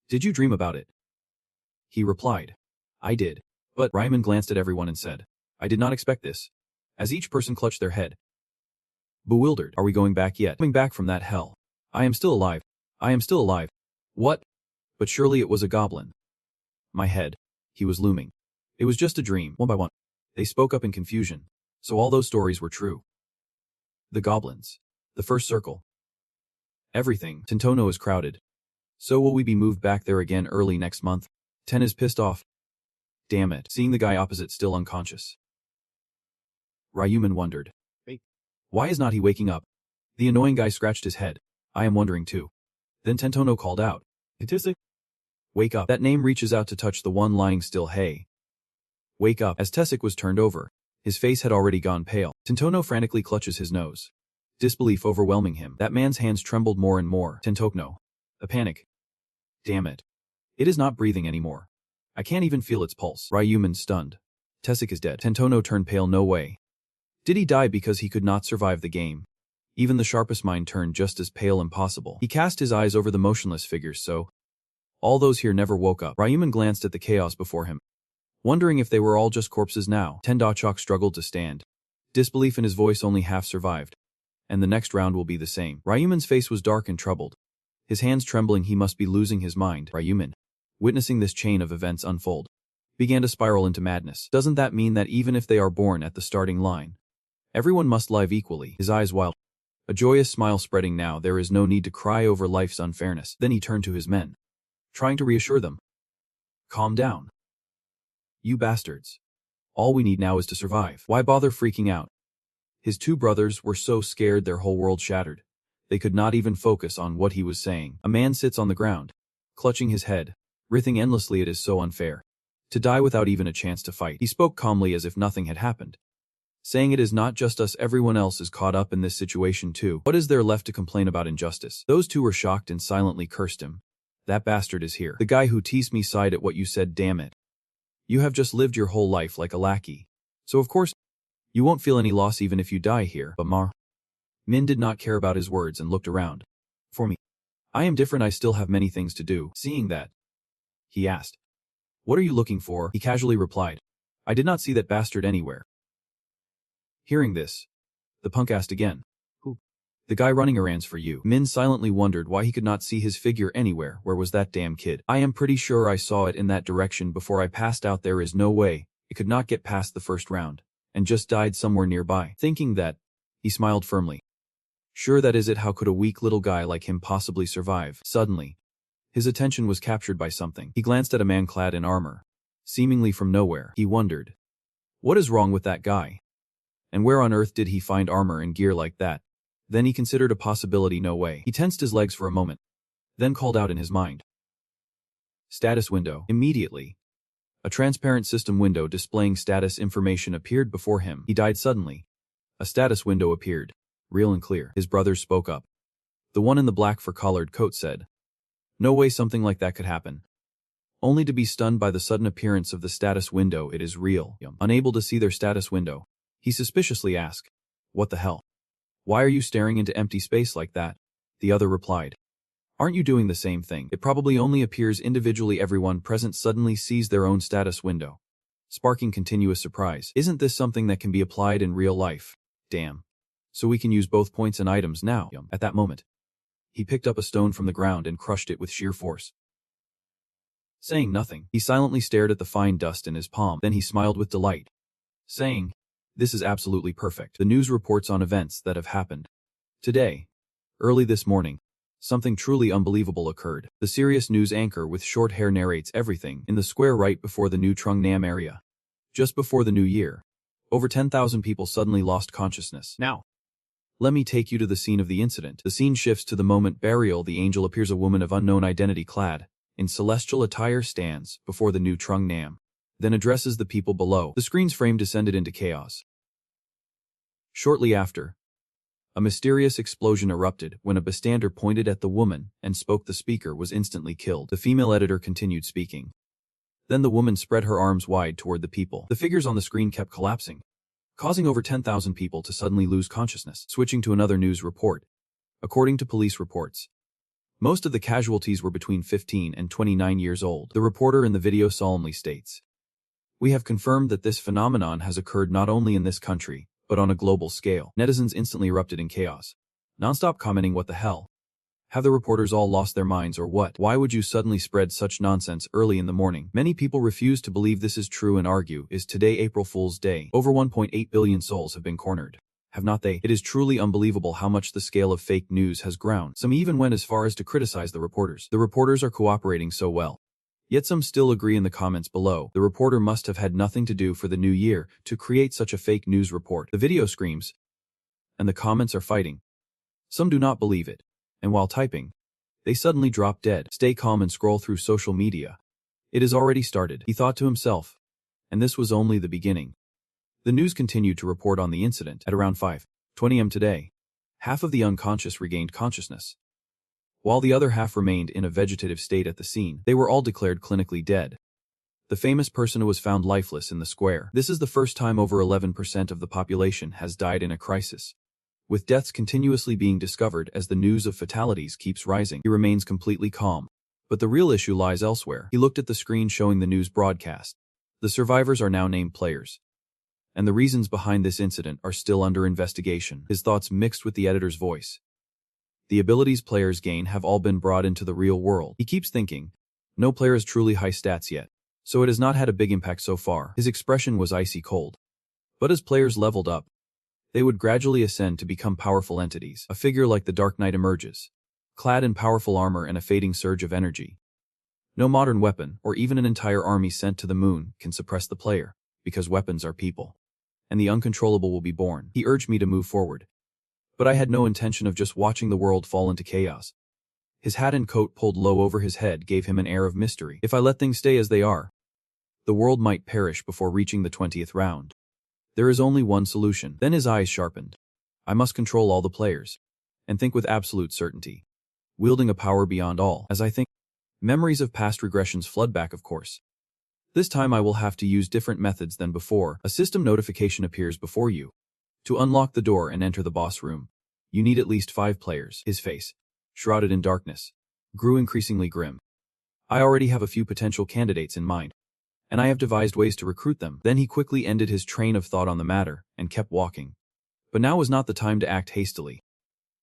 "Did you dream about it?" He replied, "I did." But Ryuman glanced at everyone and said, "I did not expect this." As each person clutched their head. Bewildered. "Are we going back yet?" "Coming back from that hell. I am still alive. I am still alive." "What?" "But surely it was a goblin." My head. He was looming. "It was just a dream." One by one, they spoke up in confusion. So all those stories were true. The goblins. The first circle. Everything. Tentono is crowded. So will we be moved back there again early next month? Ten is pissed off. Damn it. Seeing the guy opposite still unconscious. Ryuman wondered. Why is not he waking up? The annoying guy scratched his head. I am wondering too. Then Tentono called out. Itisik? Wake up. That name reaches out to touch the one lying still. Hey. Wake up. As Tessik was turned over, his face had already gone pale. Tentono frantically clutches his nose. Disbelief overwhelming him. That man's hands trembled more and more. Tentono. A panic. Damn it. It is not breathing anymore. I can't even feel its pulse. Ryuman stunned. Tessik is dead. Tentono turned pale. No way. Did he die because he could not survive the game? Even the sharpest mind turned just as pale. Impossible. He cast his eyes over the motionless figures. So all those here never woke up. Ryuman glanced at the chaos before him, wondering if they were all just corpses now. Tendochok struggled to stand. Disbelief in his voice. Only half survived. And the next round will be the same. Ryuman's face was dark and troubled. His hands trembling. He must be losing his mind. Ryuman, witnessing this chain of events unfold, began to spiral into madness. Doesn't that mean that even if they are born at the starting line, everyone must live equally? His eyes wild. A joyous smile spreading now. There is no need to cry over life's unfairness. Then he turned to his men, trying to reassure them. Calm down. You bastards. All we need now is to survive. Why bother freaking out? His two brothers were so scared their whole world shattered. They could not even focus on what he was saying. A man sits on the ground, clutching his head, writhing endlessly. It is so unfair. To die without even a chance to fight. He spoke calmly as if nothing had happened, saying it is not just us. Everyone else is caught up in this situation too. What is there left to complain about injustice? Those two were shocked and silently cursed him. That bastard is here. The guy who teased me sighed at what you said. Damn it. You have just lived your whole life like a lackey. So of course, you won't feel any loss even if you die here. But Min did not care about his words and looked around. For me, I am different. I still have many things to do. Seeing that, he asked, what are you looking for? He casually replied, I did not see that bastard anywhere. Hearing this, the punk asked again, who? The guy running errands for you. Min silently wondered why he could not see his figure anywhere. Where was that damn kid? I am pretty sure I saw it in that direction before I passed out. There is no way it could not get past the first round and just died somewhere nearby. Thinking that, he smiled firmly. Sure, that is it. How could a weak little guy like him possibly survive? Suddenly, his attention was captured by something. He glanced at a man clad in armor, seemingly from nowhere. He wondered, what is wrong with that guy? And where on earth did he find armor and gear like that? Then he considered a possibility. No way. He tensed his legs for a moment, then called out in his mind. Status window. Immediately, a transparent system window displaying status information appeared before him. He died suddenly. A status window appeared, real and clear. His brothers spoke up. The one in the black fur-collared coat said, no way something like that could happen. Only to be stunned by the sudden appearance of the status window. It is real. Unable to see their status window, he suspiciously asked, what the hell? Why are you staring into empty space like that? The other replied, aren't you doing the same thing? It probably only appears individually. Everyone present suddenly sees their own status window, sparking continuous surprise. Isn't this something that can be applied in real life? Damn. So we can use both points and items now. At that moment, he picked up a stone from the ground and crushed it with sheer force. Saying nothing, he silently stared at the fine dust in his palm. Then he smiled with delight, saying, "This is absolutely perfect." The news reports on events that have happened today. Early this morning, something truly unbelievable occurred. The serious news anchor with short hair narrates everything in the square right before the new Trung Nam area. Just before the new year, over 10,000 people suddenly lost consciousness. Now, let me take you to the scene of the incident. The scene shifts to the moment burial. The angel appears. A woman of unknown identity clad in celestial attire stands before the new Trung Nam, then addresses the people below. The screen's frame descended into chaos. Shortly after, a mysterious explosion erupted when a bystander pointed at the woman and spoke. The speaker was instantly killed. The female editor continued speaking. Then the woman spread her arms wide toward the people. The figures on the screen kept collapsing, causing over 10,000 people to suddenly lose consciousness. Switching to another news report. According to police reports, most of the casualties were between 15 and 29 years old. The reporter in the video solemnly states, "We have confirmed that this phenomenon has occurred not only in this country, but on a global scale." Netizens instantly erupted in chaos, nonstop commenting, "What the hell? Have the reporters all lost their minds or what? Why would you suddenly spread such nonsense early in the morning?" Many people refuse to believe this is true and argue, "Is today April Fool's Day? Over 1.8 billion souls have been cornered. Have not they?" It is truly unbelievable how much the scale of fake news has grown. Some even went as far as to criticize the reporters. The reporters are cooperating so well. Yet some still agree in the comments below. The reporter must have had nothing to do for the new year to create such a fake news report. The video screams, and the comments are fighting. Some do not believe it, and while typing, they suddenly drop dead. Stay calm and scroll through social media. It has already started, he thought to himself. And this was only the beginning. The news continued to report on the incident. At around 5:20 am today, half of the unconscious regained consciousness, while the other half remained in a vegetative state at the scene. They were all declared clinically dead. The famous person was found lifeless in the square. This is the first time over 11% of the population has died in a crisis, with deaths continuously being discovered as the news of fatalities keeps rising. He remains completely calm. But the real issue lies elsewhere. He looked at the screen showing the news broadcast. The survivors are now named players, and the reasons behind this incident are still under investigation. His thoughts mixed with the editor's voice. The abilities players gain have all been brought into the real world. He keeps thinking, no player has truly high stats yet, so it has not had a big impact so far. His expression was icy cold. But as players leveled up, they would gradually ascend to become powerful entities. A figure like the Dark Knight emerges, clad in powerful armor and a fading surge of energy. No modern weapon, or even an entire army sent to the moon, can suppress the player, because weapons are people, and the uncontrollable will be born. He urged me to move forward, but I had no intention of just watching the world fall into chaos. His hat and coat pulled low over his head gave him an air of mystery. If I let things stay as they are, the world might perish before reaching the 20th round. There is only one solution. Then his eyes sharpened. I must control all the players, and think with absolute certainty, wielding a power beyond all. As I think, memories of past regressions flood back, of course. This time I will have to use different methods than before. A system notification appears before you. To unlock the door and enter the boss room, you need at least 5 players. His face, shrouded in darkness, grew increasingly grim. I already have a few potential candidates in mind, and I have devised ways to recruit them. Then he quickly ended his train of thought on the matter and kept walking. But now was not the time to act hastily.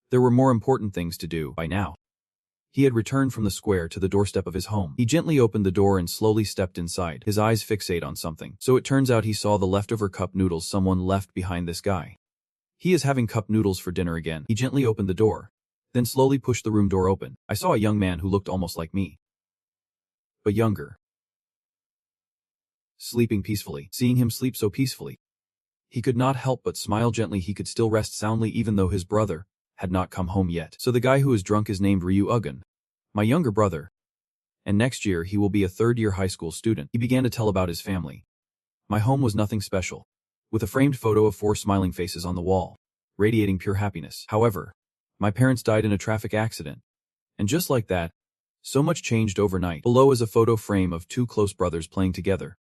There were more important things to do. By now, he had returned from the square to the doorstep of his home. He gently opened the door and slowly stepped inside. His eyes fixate on something. So it turns out he saw the leftover cup noodles someone left behind this guy. He is having cup noodles for dinner again. He gently opened the door, then slowly pushed the room door open. I saw a young man who looked almost like me, but younger, sleeping peacefully. Seeing him sleep so peacefully, he could not help but smile gently. He could still rest soundly even though his brother had not come home yet. So the guy who is drunk is named Ryu Ugun, my younger brother, and next year he will be a third-year high school student. He began to tell about his family. My home was nothing special, with a framed photo of 4 smiling faces on the wall, radiating pure happiness. However, my parents died in a traffic accident, and just like that, so much changed overnight. Below is a photo frame of 2 close brothers playing together.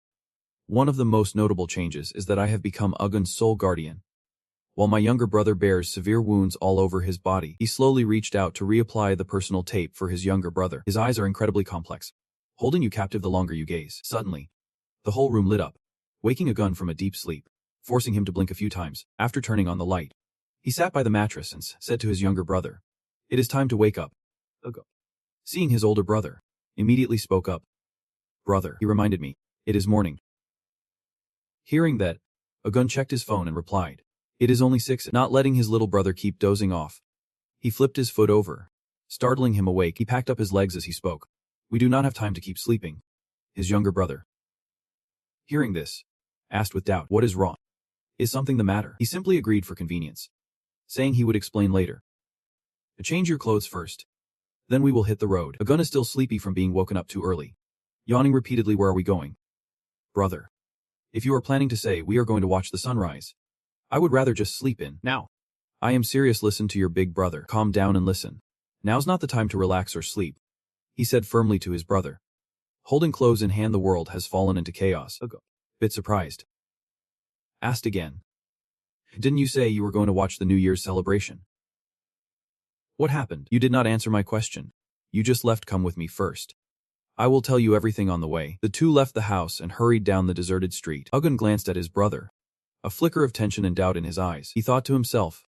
One of the most notable changes is that I have become Ugun's sole guardian. While my younger brother bears severe wounds all over his body, he slowly reached out to reapply the personal tape for his younger brother. His eyes are incredibly complex, holding you captive the longer you gaze. Suddenly, the whole room lit up, waking Ugun from a deep sleep, forcing him to blink a few times. After turning on the light, He sat by the mattress and said to his younger brother, "It is time to wake up." Seeing his older brother, immediately spoke up. "Brother," he reminded me, "it is morning." Hearing that, Agun checked his phone and replied, "It is only 6. Not letting his little brother keep dozing off, he flipped his foot over. Startling him awake, he packed up his legs as he spoke. "We do not have time to keep sleeping." His younger brother, hearing this, asked with doubt, "What is wrong? Is something the matter?" He simply agreed for convenience, saying he would explain later. "Change your clothes first. Then we will hit the road." Agun is still sleepy from being woken up too early, yawning repeatedly. "Where are we going?" "Brother, if you are planning to say we are going to watch the sunrise, I would rather just sleep in now." "I am serious. Listen to your big brother. Calm down and listen. Now's not the time to relax or sleep," he said firmly to his brother. Holding clothes in hand, the world has fallen into chaos. Bit surprised, asked again, "Didn't you say you were going to watch the New Year's celebration? What happened?" "You did not answer my question. You just left. Come with me first. I will tell you everything on the way." The two left the house and hurried down the deserted street. Agun glanced at his brother, a flicker of tension and doubt in his eyes. He thought to himself,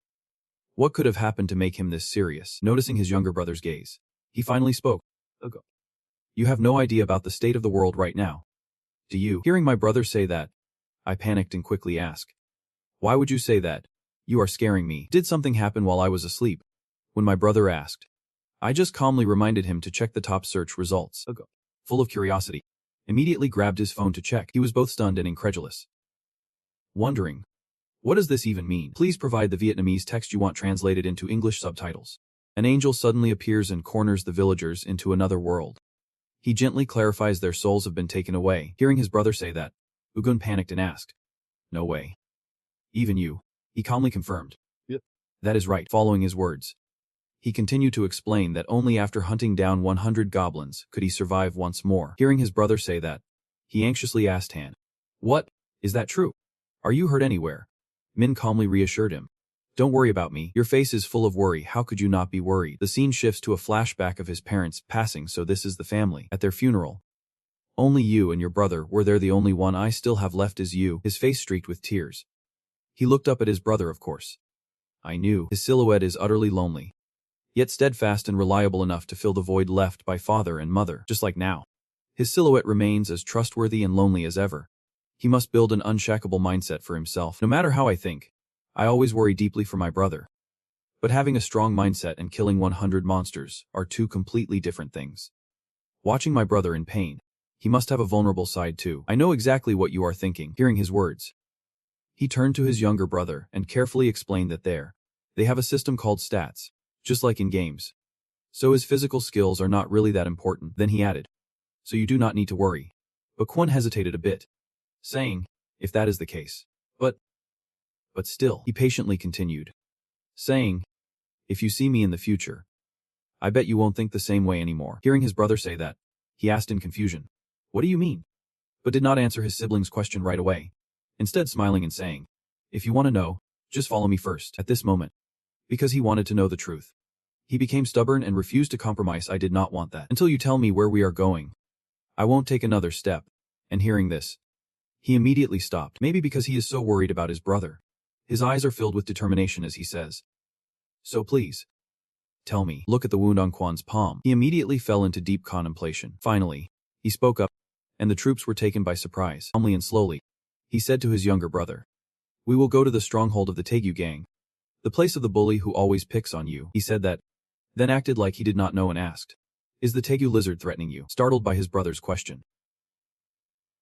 what could have happened to make him this serious? Noticing his younger brother's gaze, he finally spoke. "You have no idea about the state of the world right now, do you?" Hearing my brother say that, I panicked and quickly asked, "Why would you say that? You are scaring me." "Did something happen while I was asleep?" When my brother asked, I just calmly reminded him to check the top search results. Full of curiosity, immediately grabbed his phone to check. He was both stunned and incredulous, wondering, what does this even mean? "Please provide the Vietnamese text you want translated into English subtitles." An angel suddenly appears and corners the villagers into another world. He gently clarifies their souls have been taken away. Hearing his brother say that, Ugun panicked and asked, "No way. Even you?" He calmly confirmed, "Yep. That is right." Following his words, he continued to explain that only after hunting down 100 goblins could he survive once more. Hearing his brother say that, he anxiously asked Han, "What? Is that true? Are you hurt anywhere?" Min calmly reassured him, "Don't worry about me. Your face is full of worry. How could you not be worried?" The scene shifts to a flashback of his parents passing. So this is the family at their funeral. "Only you and your brother were there. The only one I still have left is you." His face streaked with tears. He looked up at his brother, of course. I knew his silhouette is utterly lonely, yet steadfast and reliable enough to fill the void left by father and mother. Just like now, his silhouette remains as trustworthy and lonely as ever. He must build an unshakable mindset for himself. No matter how I think, I always worry deeply for my brother. But having a strong mindset and killing 100 monsters are two completely different things. Watching my brother in pain, he must have a vulnerable side too. I know exactly what you are thinking. Hearing his words, he turned to his younger brother and carefully explained that they have a system called stats, just like in games. So his physical skills are not really that important. Then he added, "So you do not need to worry." But Kwon hesitated a bit, saying, "If that is the case. But still," he patiently continued, saying, "If you see me in the future, I bet you won't think the same way anymore." Hearing his brother say that, he asked in confusion, "What do you mean?" But did not answer his sibling's question right away, instead smiling and saying, "If you want to know, just follow me first." At this moment, because he wanted to know the truth, he became stubborn and refused to compromise. "I did not want that. Until you tell me where we are going, I won't take another step." And hearing this, he immediately stopped, maybe because he is so worried about his brother. His eyes are filled with determination as he says, "So please, tell me." Look at the wound on Kwan's palm. He immediately fell into deep contemplation. Finally, he spoke up, and the troops were taken by surprise. Calmly and slowly, he said to his younger brother, "We will go to the stronghold of the Taegu gang, the place of the bully who always picks on you." He said that, then acted like he did not know and asked, "Is the Taegu lizard threatening you?" Startled by his brother's question,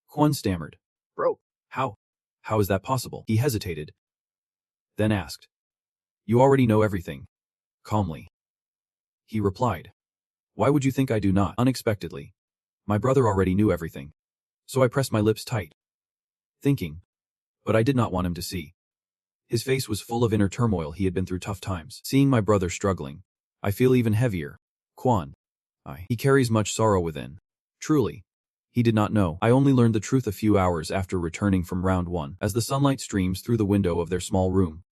Kwan stammered, "Bro, how is that possible?" He hesitated, then asked, "You already know everything." Calmly, he replied, "Why would you think I do not?" Unexpectedly, my brother already knew everything. So I pressed my lips tight, thinking, but I did not want him to see. His face was full of inner turmoil. He had been through tough times. Seeing my brother struggling, I feel even heavier. Kwan, he carries much sorrow within. Truly, he did not know. I only learned the truth a few hours after returning from round 1. As the sunlight streams through the window of their small room,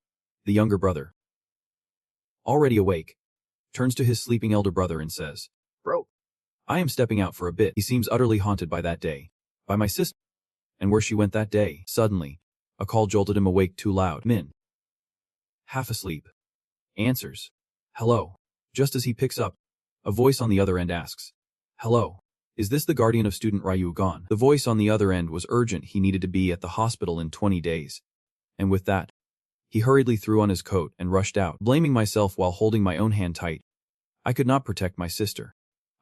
the younger brother, already awake, turns to his sleeping elder brother and says, "Bro, I am stepping out for a bit." He seems utterly haunted by that day, by my sister, and where she went that day. Suddenly, a call jolted him awake too loud. "Min, half asleep. Answers. Hello. Just as he picks up, a voice on the other end asks, hello. Is this the guardian of student Ryu Gon? The voice on the other end was urgent. He needed to be at the hospital in 20 days. And with that, he hurriedly threw on his coat and rushed out, blaming myself while holding my own hand tight. I could not protect my sister.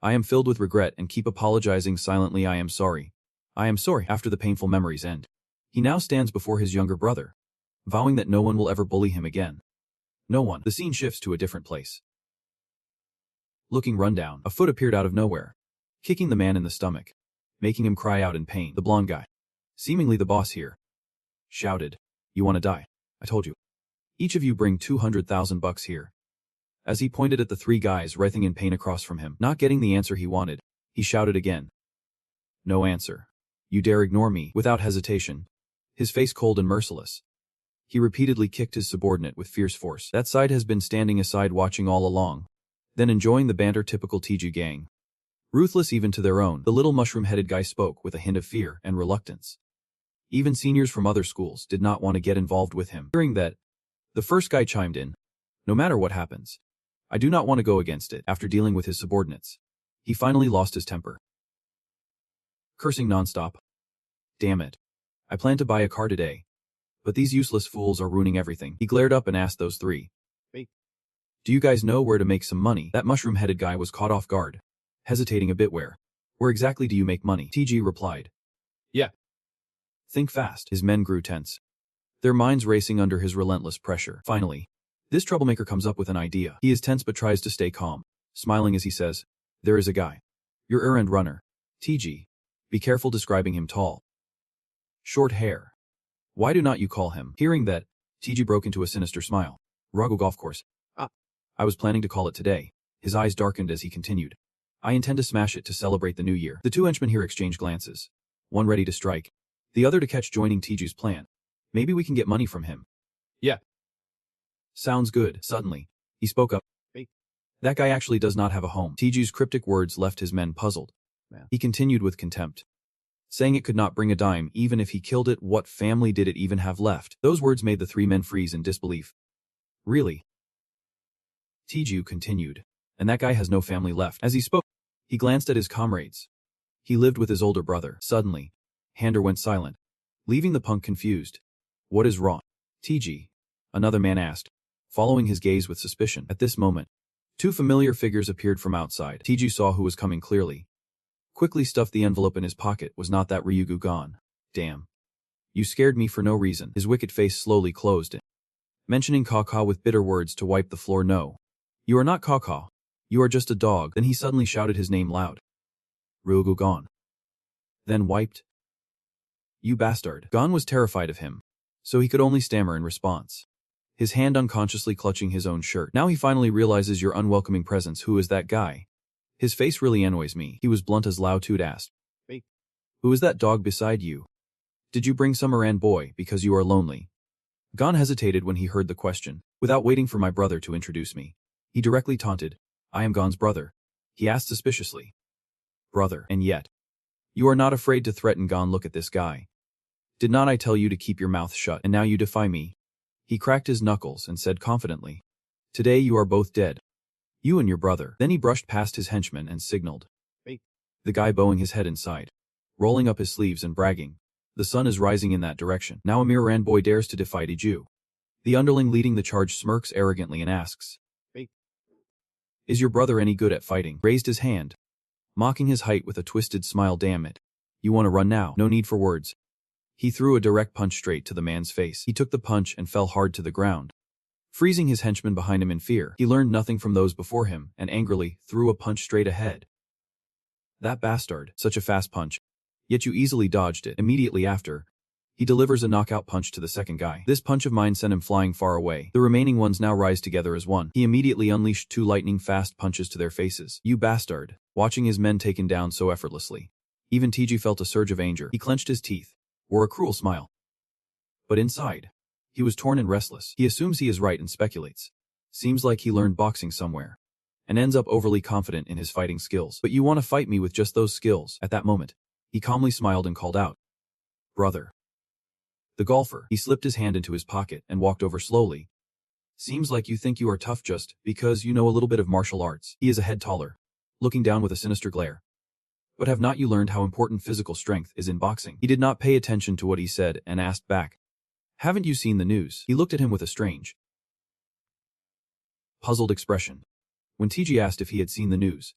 I am filled with regret and keep apologizing silently. I am sorry. I am sorry. After the painful memories end, he now stands before his younger brother, vowing that no one will ever bully him again. No one. The scene shifts to a different place. Looking rundown, a foot appeared out of nowhere, kicking the man in the stomach, making him cry out in pain. The blonde guy, seemingly the boss here, shouted, "You want to die? I told you. Each of you bring 200,000 bucks here." As he pointed at the three guys writhing in pain across from him, not getting the answer he wanted, he shouted again. No answer. You dare ignore me? Without hesitation, his face cold and merciless, he repeatedly kicked his subordinate with fierce force. That side has been standing aside watching all along, then enjoying the banter typical Tiju gang. Ruthless even to their own, the little mushroom-headed guy spoke with a hint of fear and reluctance. Even seniors from other schools did not want to get involved with him. Hearing that, the first guy chimed in, no matter what happens, I do not want to go against it. After dealing with his subordinates, he finally lost his temper, cursing nonstop. Damn it. I plan to buy a car today, but these useless fools are ruining everything. He glared up and asked those three, "Hey, do you guys know where to make some money?" That mushroom-headed guy was caught off guard, hesitating a bit. Where exactly do you make money? TG replied. Yeah. Think fast. His men grew tense, their minds racing under his relentless pressure. Finally, this troublemaker comes up with an idea. He is tense but tries to stay calm, smiling as he says, there is a guy. Your errand runner. TG. Be careful describing him. Tall. Short hair. Why do not you call him? Hearing that, TG broke into a sinister smile. Ragu Golf Course. I was planning to call it today. His eyes darkened as he continued. I intend to smash it to celebrate the new year. The two henchmen here exchange glances, one ready to strike, the other to catch, joining Tiju's plan. Maybe we can get money from him. Yeah. Sounds good. Suddenly, he spoke up. Hey. That guy actually does not have a home. Tiju's cryptic words left his men puzzled. Man. He continued with contempt, saying it could not bring a dime even if he killed it. What family did it even have left? Those words made the three men freeze in disbelief. Really? Tiju continued. And that guy has no family left. As he spoke, he glanced at his comrades. He lived with his older brother. Suddenly, Hander went silent, leaving the punk confused. What is wrong? TG, another man asked, following his gaze with suspicion. At this moment, two familiar figures appeared from outside. TG saw who was coming clearly. Quickly stuffed the envelope in his pocket. Was not that Ryugu gone? Damn. You scared me for no reason. His wicked face slowly closed, mentioning Kaka with bitter words to wipe the floor. No. You are not Kaka. You are just a dog. Then he suddenly shouted his name loud. Ryugu Gon. Then wiped. You bastard. Gon was terrified of him, so he could only stammer in response, his hand unconsciously clutching his own shirt. Now he finally realizes your unwelcoming presence. Who is that guy? His face really annoys me. He was blunt as Lao Toot asked. Hey. Who is that dog beside you? Did you bring some errand boy because you are lonely? Gon hesitated when he heard the question. Without waiting for my brother to introduce me, he directly taunted. I am Gon's brother. He asked suspiciously. Brother, and yet, you are not afraid to threaten Gon. Look at this guy. Did not I tell you to keep your mouth shut, and now you defy me? He cracked his knuckles and said confidently. Today you are both dead. You and your brother. Then he brushed past his henchman and signaled. Hey. The guy bowing his head inside, rolling up his sleeves and bragging. The sun is rising in that direction. Now a mere errand boy dares to defy Tiju. The underling leading the charge smirks arrogantly and asks. Hey. Is your brother any good at fighting? Raised his hand, mocking his height with a twisted smile. Damn it. You want to run now? No need for words. He threw a direct punch straight to the man's face. He took the punch and fell hard to the ground, freezing his henchmen behind him in fear. He learned nothing from those before him and angrily threw a punch straight ahead. That bastard. Such a fast punch. Yet you easily dodged it. Immediately after, he delivers a knockout punch to the second guy. This punch of mine sent him flying far away. The remaining ones now rise together as one. He immediately unleashed two lightning-fast punches to their faces. You bastard. Watching his men taken down so effortlessly, even Tiju felt a surge of anger. He clenched his teeth, wore a cruel smile. But inside, he was torn and restless. He assumes he is right and speculates. Seems like he learned boxing somewhere, and ends up overly confident in his fighting skills. But you want to fight me with just those skills? At that moment, he calmly smiled and called out. Brother. The golfer. He slipped his hand into his pocket and walked over slowly, Seems like you think you are tough just because you know a little bit of martial arts. He is a head taller, looking down with a sinister glare. But have not you learned how important physical strength is in boxing? He did not pay attention to what he said and asked back. Haven't you seen the news? He looked at him with a strange, puzzled expression. When TG asked if he had seen the news,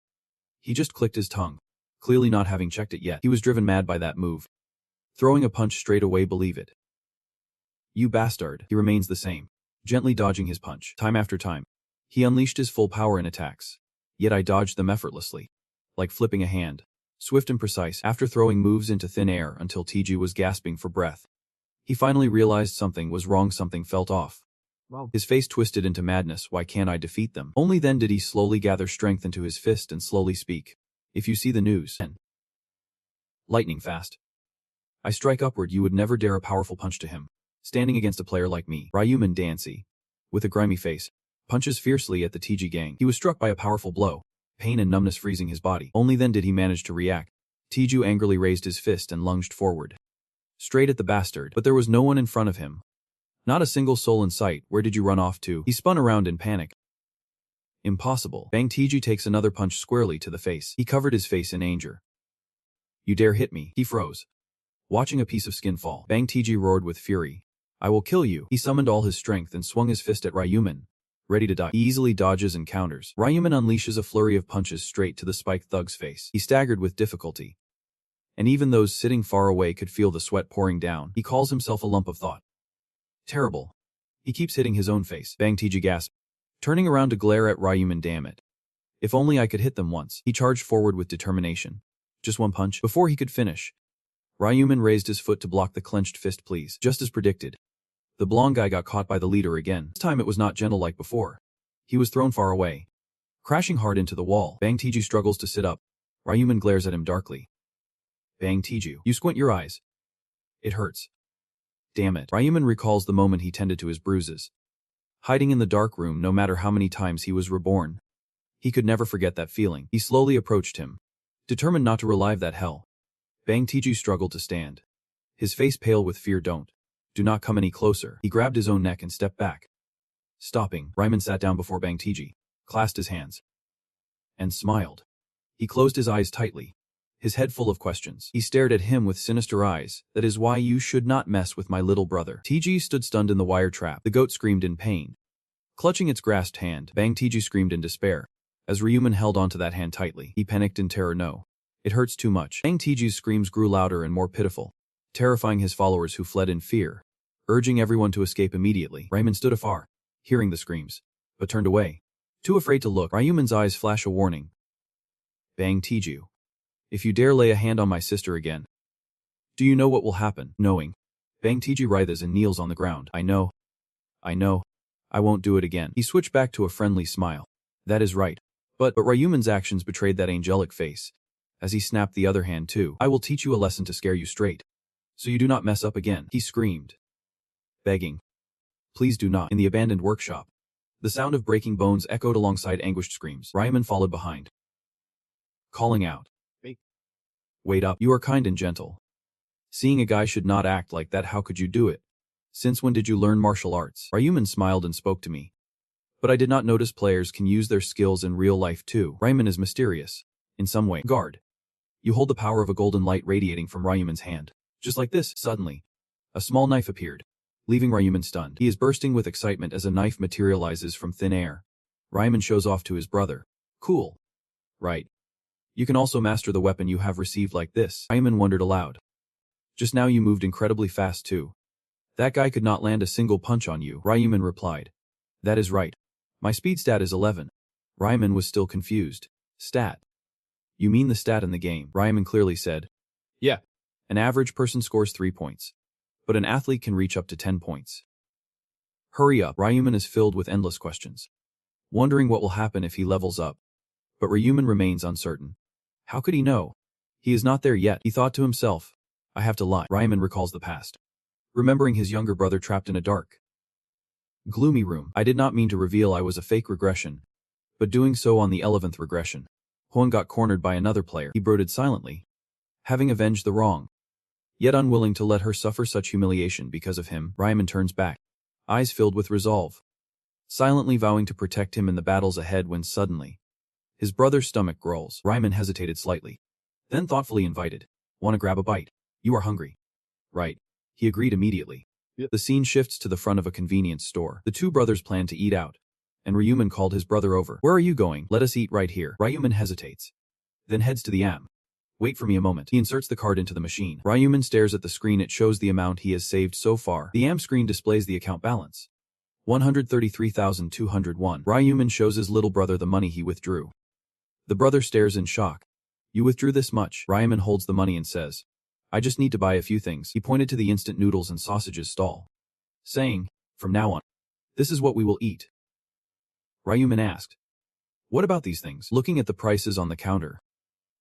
he just clicked his tongue, clearly not having checked it yet. He was driven mad by that move. Throwing a punch straight away, believe it. You bastard. He remains the same, gently dodging his punch. Time after time, he unleashed his full power in attacks. Yet I dodged them effortlessly, like flipping a hand. Swift and precise, after throwing moves into thin air until TG was gasping for breath. He finally realized something was wrong, something felt off. Wow. His face twisted into madness. Why can't I defeat them? Only then did he slowly gather strength into his fist and slowly speak. If you see the news, and lightning fast, I strike upward, you would never dare a powerful punch to him. Standing against a player like me, Ryuman Dancy, with a grimy face, punches fiercely at the TG gang. He was struck by a powerful blow, pain and numbness freezing his body. Only then did he manage to react. TG angrily raised his fist and lunged forward, straight at the bastard, but there was no one in front of him. Not a single soul in sight. Where did you run off to? He spun around in panic. Impossible. Bang. TG takes another punch squarely to the face. He covered his face in anger. You dare hit me? He froze, watching a piece of skin fall. Bang. TG roared with fury. I will kill you. He summoned all his strength and swung his fist at Ryuman, ready to die. He easily dodges and counters. Ryuman unleashes a flurry of punches straight to the spiked thug's face. He staggered with difficulty, and even those sitting far away could feel the sweat pouring down. He calls himself a lump of thought. Terrible. He keeps hitting his own face. Bang. TG gasped, turning around to glare at Ryuman. Damn it. If only I could hit them once. He charged forward with determination. Just one punch. Before he could finish, Ryuman raised his foot to block the clenched fist. Please. Just as predicted, the blonde guy got caught by the leader again. This time it was not gentle like before. He was thrown far away, crashing hard into the wall. Bang. TG struggles to sit up. Ryuman glares at him darkly. Bang. TG, you squint your eyes. It hurts. Damn it. Ryuman recalls the moment he tended to his bruises, hiding in the dark room. No matter how many times he was reborn, he could never forget that feeling. He slowly approached him, determined not to relive that hell. Bang. TG struggled to stand, his face pale with fear. Do not come any closer. He grabbed his own neck and stepped back. Stopping, Ryuman sat down before Bang. TG clasped his hands and smiled. He closed his eyes tightly, his head full of questions. He stared at him with sinister eyes. That is why you should not mess with my little brother. TG stood stunned in the wire trap. The goat screamed in pain, clutching its grasped hand. Bang. TG screamed in despair as Ryuman held onto that hand tightly. He panicked in terror. No. It hurts too much. Bang. TG's screams grew louder and more pitiful, terrifying his followers who fled in fear, urging everyone to escape immediately. Ryuman stood afar, hearing the screams, but turned away, too afraid to look. Ryuman's eyes flash a warning. Bang. TG, if you dare lay a hand on my sister again, do you know what will happen? Knowing. Bang. TG writhes and kneels on the ground. I know. I won't do it again. He switched back to a friendly smile. That is right. But Ryuman's actions betrayed that angelic face, as he snapped the other hand too. I will teach you a lesson to scare you straight, so you do not mess up again. He screamed, begging. Please do not. In the abandoned workshop, the sound of breaking bones echoed alongside anguished screams. Ryuman followed behind, calling out, Wait up. You are kind and gentle. Seeing a guy should not act like that. How could you do it? Since when did you learn martial arts? Ryuman smiled and spoke to me. But I did not notice players can use their skills in real life too. Ryuman is mysterious, in some way. Guard. You hold the power of a golden light radiating from Ryuman's hand. Just like this. Suddenly, a small knife appeared, leaving Ryuman stunned. He is bursting with excitement as a knife materializes from thin air. Ryuman shows off to his brother. Cool. Right. You can also master the weapon you have received like this. Ryuman wondered aloud. Just now you moved incredibly fast too. That guy could not land a single punch on you. Ryuman replied. That is right. My speed stat is 11. Ryuman was still confused. Stat? You mean the stat in the game? Ryuman clearly said. Yeah. An average person scores 3 points, but an athlete can reach up to 10 points. Hurry up. Ryuman is filled with endless questions, wondering what will happen if he levels up. But Ryuman remains uncertain. How could he know? He is not there yet. He thought to himself. I have to lie. Ryuman recalls the past, remembering his younger brother trapped in a dark, gloomy room. I did not mean to reveal I was a fake regression, but doing so on the 11th regression. Hwang got cornered by another player. He brooded silently, having avenged the wrong, yet unwilling to let her suffer such humiliation because of him. Ryuman turns back, eyes filled with resolve. silently vowing to protect him in the battles ahead when suddenly, his brother's stomach growls. Ryman hesitated slightly, then thoughtfully invited, "Want to grab a bite? You are hungry, right?" He agreed immediately. Yep. The scene shifts to the front of a convenience store. The two brothers plan to eat out, and Ryuman called his brother over. "Where are you going? Let us eat right here." Ryuman hesitates, then heads to the AM. "Wait for me a moment." He inserts the card into the machine. Ryuman stares at the screen. It shows the amount he has saved so far. The AM screen displays the account balance. 133,201. Ryuman shows his little brother the money he withdrew. The brother stares in shock. "You withdrew this much?" Ryuman holds the money and says, "I just need to buy a few things." He pointed to the instant noodles and sausages stall, saying, "From now on, this is what we will eat." Ryuman asked, "What about these things?" Looking at the prices on the counter,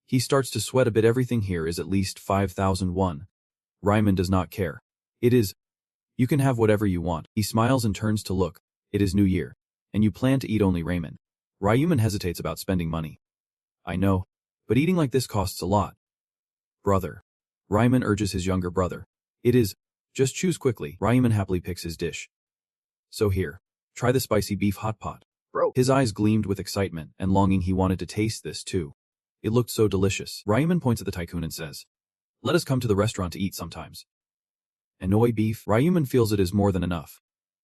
he starts to sweat a bit. Everything here is at least 5,001. Ryuman does not care. "It is. You can have whatever you want." He smiles and turns to look. "It is New Year, and you plan to eat only ramen." Ryuman hesitates about spending money. "I know, but eating like this costs a lot." "Brother." Ryuman urges his younger brother. "It is. Just choose quickly." Ryuman happily picks his dish. "So here, try the spicy beef hot pot." Bro. His eyes gleamed with excitement and longing. He wanted to taste this too. It looked so delicious. Ryuman points at the tycoon and says, "Let us come to the restaurant to eat sometimes." Anoi beef. Ryuman feels it is more than enough.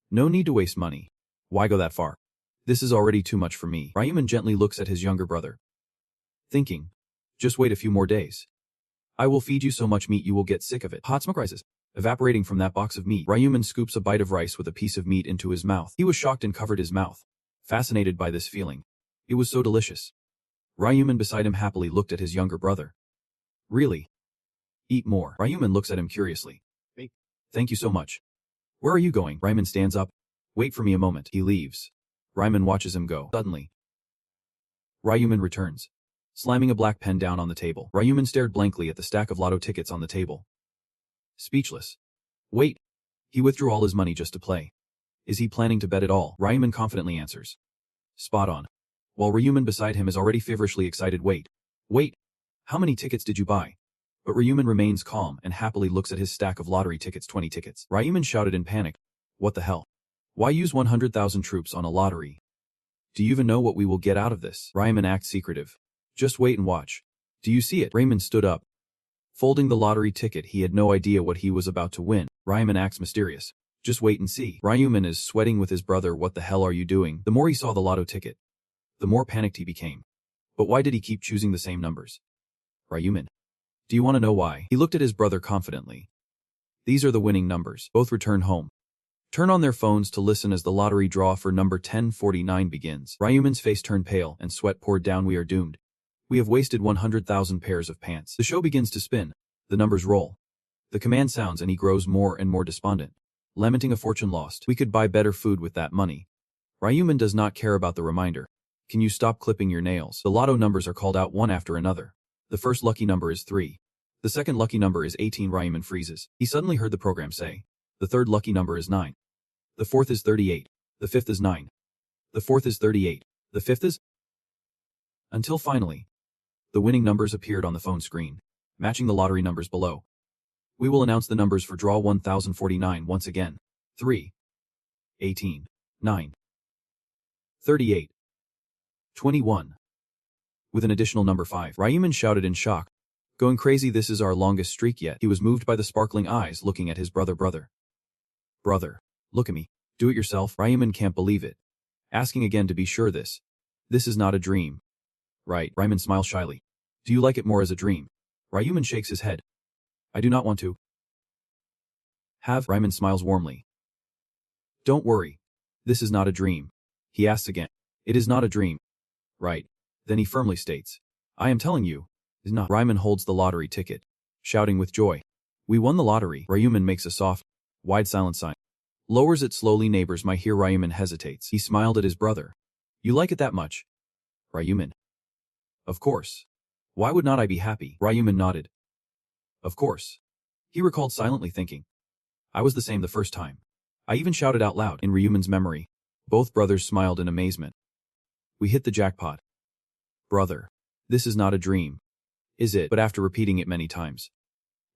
No need to waste money. Why go that far? This is already too much for me. Ryuman gently looks at his younger brother, thinking, "Just wait a few more days. I will feed you so much meat you will get sick of it." Hot smoke rises, evaporating from that box of meat. Ryuman scoops a bite of rice with a piece of meat into his mouth. He was shocked and covered his mouth, fascinated by this feeling. It was so delicious. Ryuman beside him happily looked at his younger brother. "Really? Eat more." Ryuman looks at him curiously. "Thank you so much. Where are you going?" Ryuman stands up. "Wait for me a moment." He leaves. Ryuman watches him go. Suddenly, Ryuman returns, slamming a black pen down on the table. Ryuman stared blankly at the stack of lotto tickets on the table, speechless. "Wait. He withdrew all his money just to play. Is he planning to bet it all?" Ryuman confidently answers. "Spot on." While Ryuman beside him is already feverishly excited. Wait. How many tickets did you buy?" But Ryuman remains calm and happily looks at his stack of lottery tickets. 20 tickets. Ryuman shouted in panic. "What the hell? Why use 100,000 troops on a lottery? Do you even know what we will get out of this?" Ryuman acts secretive. "Just wait and watch. Do you see it?" Ryuman stood up, folding the lottery ticket. He had no idea what he was about to win. Ryuman acts mysterious. "Just wait and see." Ryuman is sweating with his brother. "What the hell are you doing?" The more he saw the lotto ticket, the more panicked he became. But why did he keep choosing the same numbers? "Ryuman, do you want to know why?" He looked at his brother confidently. "These are the winning numbers." Both return home, turn on their phones to listen as the lottery draw for number 1049 begins. Ryuman's face turned pale and sweat poured down. "We are doomed. We have wasted 100,000 pairs of pants." The show begins to spin. The numbers roll. The command sounds and he grows more and more despondent, lamenting a fortune lost. "We could buy better food with that money." Ryuman does not care about the reminder. "Can you stop clipping your nails?" The lotto numbers are called out one after another. The first lucky number is 3. The second lucky number is 18. Ryuman freezes. He suddenly heard the program say, "The third lucky number is 9. The fourth is 38. The fifth is 9. The fourth is 38. The fifth is..." Until finally, the winning numbers appeared on the phone screen, matching the lottery numbers below. "We will announce the numbers for draw 1049 once again. 3. 18. 9. 38. 21. With an additional number 5. Ryuman shouted in shock. "Going crazy, this is our longest streak yet." He was moved by the sparkling eyes looking at his brother. Brother, look at me. Do it yourself." Ryuman can't believe it, asking again to be sure this is not a dream. "Right." Ryuman smiles shyly. "Do you like it more as a dream?" Ryuman shakes his head. "I do not want to have." Ryuman smiles warmly. "Don't worry. This is not a dream." He asks again. "It is not a dream, right?" Then he firmly states, "I am telling you, it is not." Ryuman holds the lottery ticket, shouting with joy, "We won the lottery." Ryuman makes a soft, wide silent sign, lowers it slowly. "Neighbors might hear." Ryuman hesitates. He smiled at his brother. "You like it that much?" Ryuman: "Of course. Why would not I be happy?" Ryuman nodded. "Of course." He recalled silently, thinking, "I was the same the first time. I even shouted out loud." In Ryuman's memory, both brothers smiled in amazement. "We hit the jackpot." "Brother, this is not a dream, is it?" But after repeating it many times,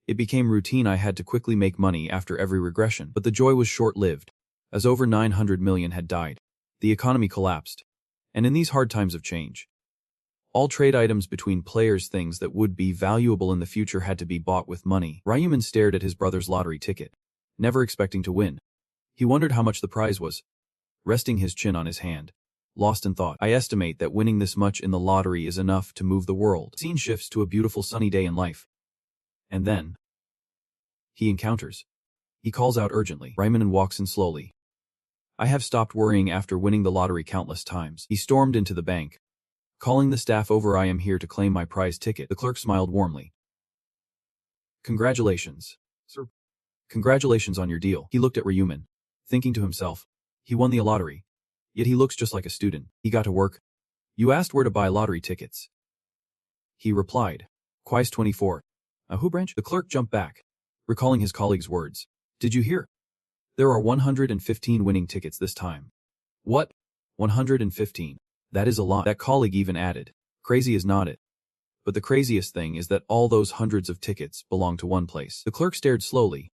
it became routine. I had to quickly make money after every regression. But the joy was short-lived, as over 900 million had died. The economy collapsed. And in these hard times of change, all trade items between players, things that would be valuable in the future, had to be bought with money. Ryuman stared at his brother's lottery ticket, never expecting to win. He wondered how much the prize was, resting his chin on his hand, lost in thought. I estimate that winning this much in the lottery is enough to move the world. Scene shifts to a beautiful sunny day in life. And then he encounters. He calls out urgently. Ryuman walks in slowly. I have stopped worrying after winning the lottery countless times. He stormed into the bank, calling the staff over. I am here to claim my prize ticket. The clerk smiled warmly. Congratulations, sir. Congratulations on your deal. He looked at Ryuman, thinking to himself, he won the lottery. Yet he looks just like a student. He got to work. You asked where to buy lottery tickets. He replied. Quais 24. A who branch? The clerk jumped back, recalling his colleague's words. Did you hear? There are 115 winning tickets this time. What? 115. That is a lot. That colleague even added. Crazy is not it. But the craziest thing is that all those hundreds of tickets belong to one place. The clerk stared slowly,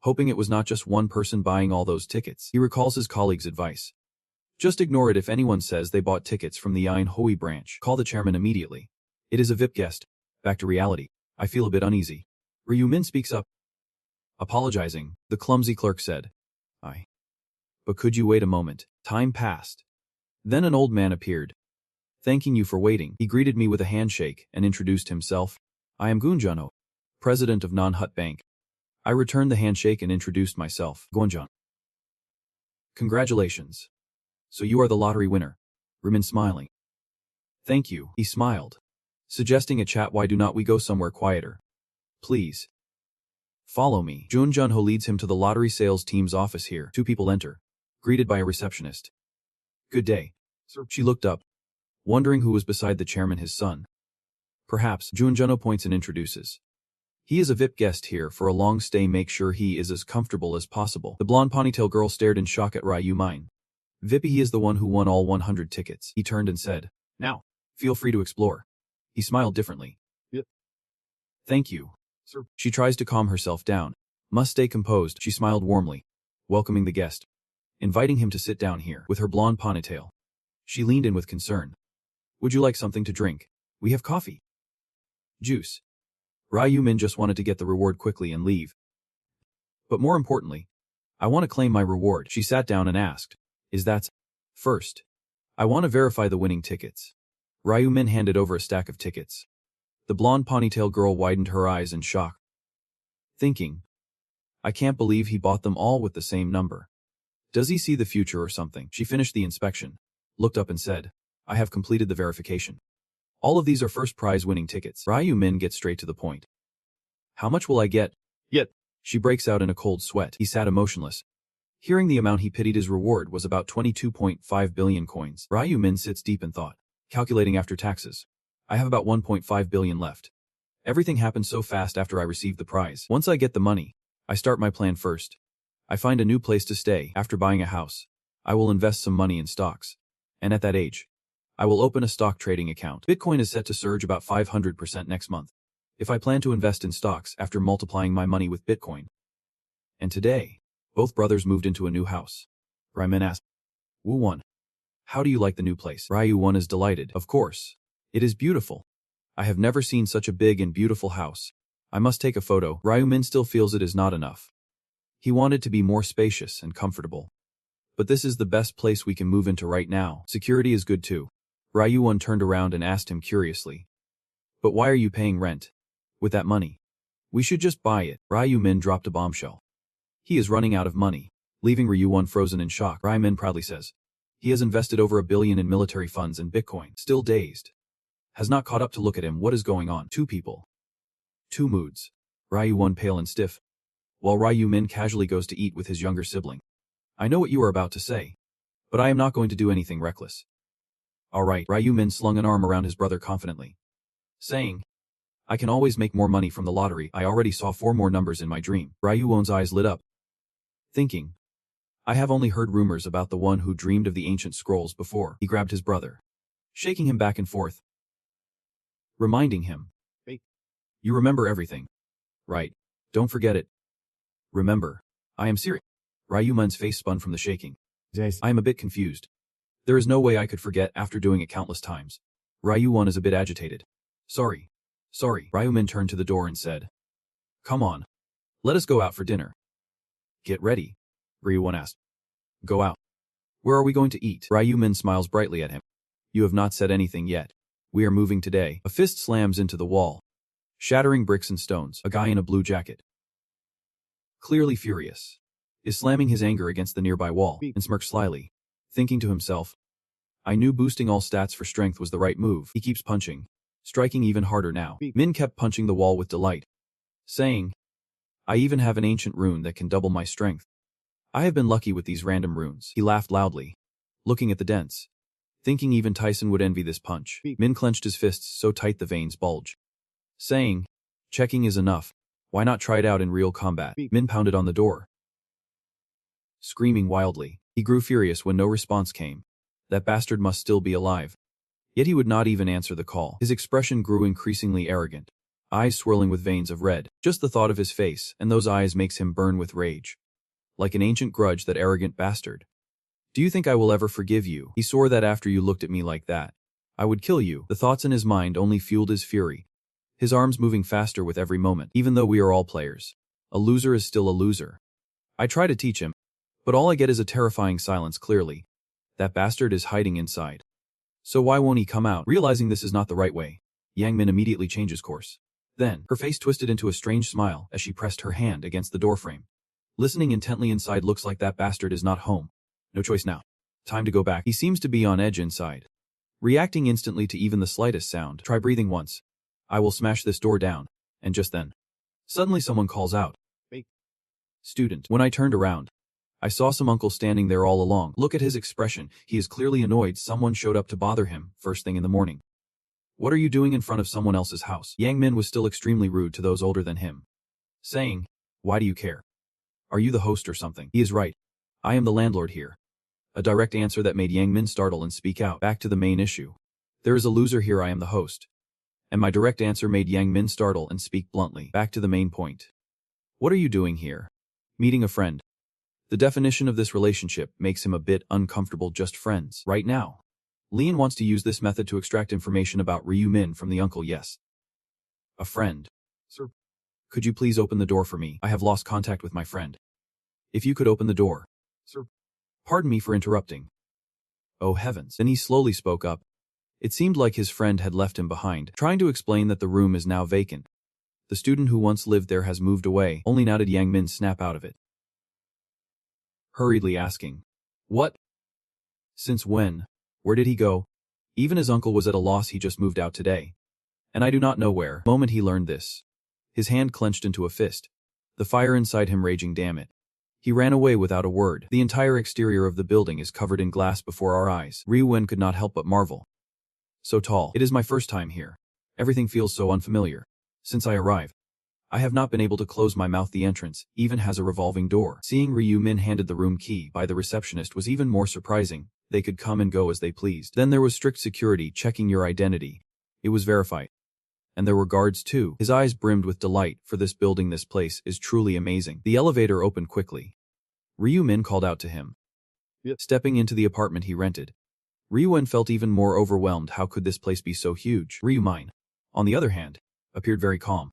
hoping it was not just one person buying all those tickets. He recalls his colleague's advice. Just ignore it if anyone says they bought tickets from the manhwa branch. Call the chairman immediately. It is a VIP guest. Back to reality. I feel a bit uneasy. Ryumin speaks up. Apologizing, the clumsy clerk said. But could you wait a moment? Time passed. Then an old man appeared. Thanking you for waiting. He greeted me with a handshake and introduced himself. I am Gunjano, president of Non-Hut Bank. I returned the handshake and introduced myself. Gunjan. Congratulations. So you are the lottery winner. Ryumin smiling. Thank you. He smiled, suggesting a chat. Why do not we go somewhere quieter? Please. Follow me. Jun Junho leads him to the lottery sales team's office here. Two people enter, greeted by a receptionist. Good day, sir. She looked up, wondering who was beside the chairman, his son. Perhaps. Jun Junho points and introduces. He is a VIP guest here for a long stay. Make sure he is as comfortable as possible. The blonde ponytail girl stared in shock at Ryumin. VIP, he is the one who won all 100 tickets. He turned and said, now, feel free to explore. He smiled differently. Yep. Thank you, sir. She tries to calm herself down. Must stay composed. She smiled warmly, welcoming the guest, inviting him to sit down here. With her blonde ponytail, she leaned in with concern. Would you like something to drink? We have coffee. Juice. Ryumin just wanted to get the reward quickly and leave. But more importantly, I want to claim my reward. She sat down and asked, is that? First, I want to verify the winning tickets. Ryumin handed over a stack of tickets. The blonde ponytail girl widened her eyes in shock, thinking, I can't believe he bought them all with the same number. Does he see the future or something? She finished the inspection, looked up and said, I have completed the verification. All of these are first prize winning tickets. Ryumin gets straight to the point. How much will I get? Yet. She breaks out in a cold sweat. He sat emotionless. Hearing the amount he pitied, his reward was about 22.5 billion coins. Ryumin sits deep in thought, calculating after taxes. I have about 1.5 billion left. Everything happened so fast after I received the prize. Once I get the money, I start my plan first. I find a new place to stay. After buying a house, I will invest some money in stocks. And at that age, I will open a stock trading account. Bitcoin is set to surge about 500% next month. If I plan to invest in stocks after multiplying my money with Bitcoin. And today, both brothers moved into a new house. Ryumin asked, Woo-won, how do you like the new place? Ryu-won is delighted. Of course. It is beautiful. I have never seen such a big and beautiful house. I must take a photo. Ryumin still feels it is not enough. He wanted to be more spacious and comfortable. But this is the best place we can move into right now. Security is good too. Ryu-won turned around and asked him curiously. But why are you paying rent? With that money, we should just buy it. Ryumin dropped a bombshell. He is running out of money, leaving Ryu-won frozen in shock. Ryumin proudly says, he has invested over $1 billion in military funds and Bitcoin. Still dazed. Has not caught up to look at him. What is going on? Two people. Two moods. Ryu-won pale and stiff, while Ryumin casually goes to eat with his younger sibling. I know what you are about to say, but I am not going to do anything reckless. All right. Ryumin slung an arm around his brother confidently, saying, I can always make more money from the lottery. I already saw 4 more numbers in my dream. Ryu-won's eyes lit up, thinking, I have only heard rumors about the one who dreamed of the ancient scrolls before. He grabbed his brother, shaking him back and forth, reminding him, hey, you remember everything, right? Don't forget it. Remember, I am serious. Ryumin's face spun from the shaking. I am a bit confused. There is no way I could forget after doing it countless times. Ryu-1 is a bit agitated. Sorry. Ryu-min turned to the door and said, "Come on. Let us go out for dinner." "Get ready," Ryu-1 asked. "Go out. Where are we going to eat?" Ryu-min smiles brightly at him. "You have not said anything yet. We are moving today." A fist slams into the wall, shattering bricks and stones. A guy in a blue jacket, clearly furious, is slamming his anger against the nearby wall and smirks slyly, thinking to himself, "I knew boosting all stats for strength was the right move." He keeps punching, striking even harder now. Min kept punching the wall with delight, saying, "I even have an ancient rune that can double my strength. I have been lucky with these random runes." He laughed loudly, looking at the dents, thinking even Tyson would envy this punch. Min clenched his fists so tight the veins bulge, saying, "Checking is enough. Why not try it out in real combat?" Min pounded on the door, screaming wildly. He grew furious when no response came. That bastard must still be alive. Yet he would not even answer the call. His expression grew increasingly arrogant, eyes swirling with veins of red. Just the thought of his face and those eyes makes him burn with rage. Like an ancient grudge, that arrogant bastard. "Do you think I will ever forgive you?" He swore that after you looked at me like that, I would kill you. The thoughts in his mind only fueled his fury, his arms moving faster with every moment. Even though we are all players, a loser is still a loser. I try to teach him, but all I get is a terrifying silence. Clearly, that bastard is hiding inside. So why won't he come out? Realizing this is not the right way, Yang Min immediately changes course. Then, her face twisted into a strange smile as she pressed her hand against the doorframe. Listening intently inside, looks like that bastard is not home. No choice now. Time to go back. He seems to be on edge inside, reacting instantly to even the slightest sound. Try breathing once. I will smash this door down. And just then, suddenly someone calls out, "Hey, student." When I turned around, I saw some uncle standing there all along. Look at his expression. He is clearly annoyed someone showed up to bother him first thing in the morning. What are you doing in front of someone else's house? Yang Min was still extremely rude to those older than him, saying, "Why do you care? Are you the host or something?" He is right. I am the landlord here. A direct answer that made Yang Min startle and speak out. Back to the main issue. There is a loser here, I am the host. And my direct answer made Yang Min startle and speak bluntly. Back to the main point. What are you doing here? Meeting a friend. The definition of this relationship makes him a bit uncomfortable. Just friends. Right now, Leon wants to use this method to extract information about Ryu Min from the uncle. Yes. A friend. Sir, could you please open the door for me? I have lost contact with my friend. If you could open the door. Sir, pardon me for interrupting. Oh heavens. Then he slowly spoke up. It seemed like his friend had left him behind, trying to explain that the room is now vacant. The student who once lived there has moved away. Only now did Yang Min snap out of it, hurriedly asking, "What? Since when? Where did he go?" Even his uncle was at a loss. He just moved out today, and I do not know where. The moment he learned this, his hand clenched into a fist, the fire inside him raging. Damn it. He ran away without a word. The entire exterior of the building is covered in glass before our eyes. Ryu-Wen could not help but marvel. So tall. It is my first time here. Everything feels so unfamiliar. Since I arrived, I have not been able to close my mouth. The entrance even has a revolving door. Seeing Ryu Min handed the room key by the receptionist was even more surprising. They could come and go as they pleased. Then there was strict security checking your identity. It was verified. And there were guards too. His eyes brimmed with delight for this building. This place is truly amazing. The elevator opened quickly. Ryu Min called out to him. Yep. Stepping into the apartment he rented, Ryu-Wen felt even more overwhelmed. How could this place be so huge? Ryu Min, on the other hand, appeared very calm,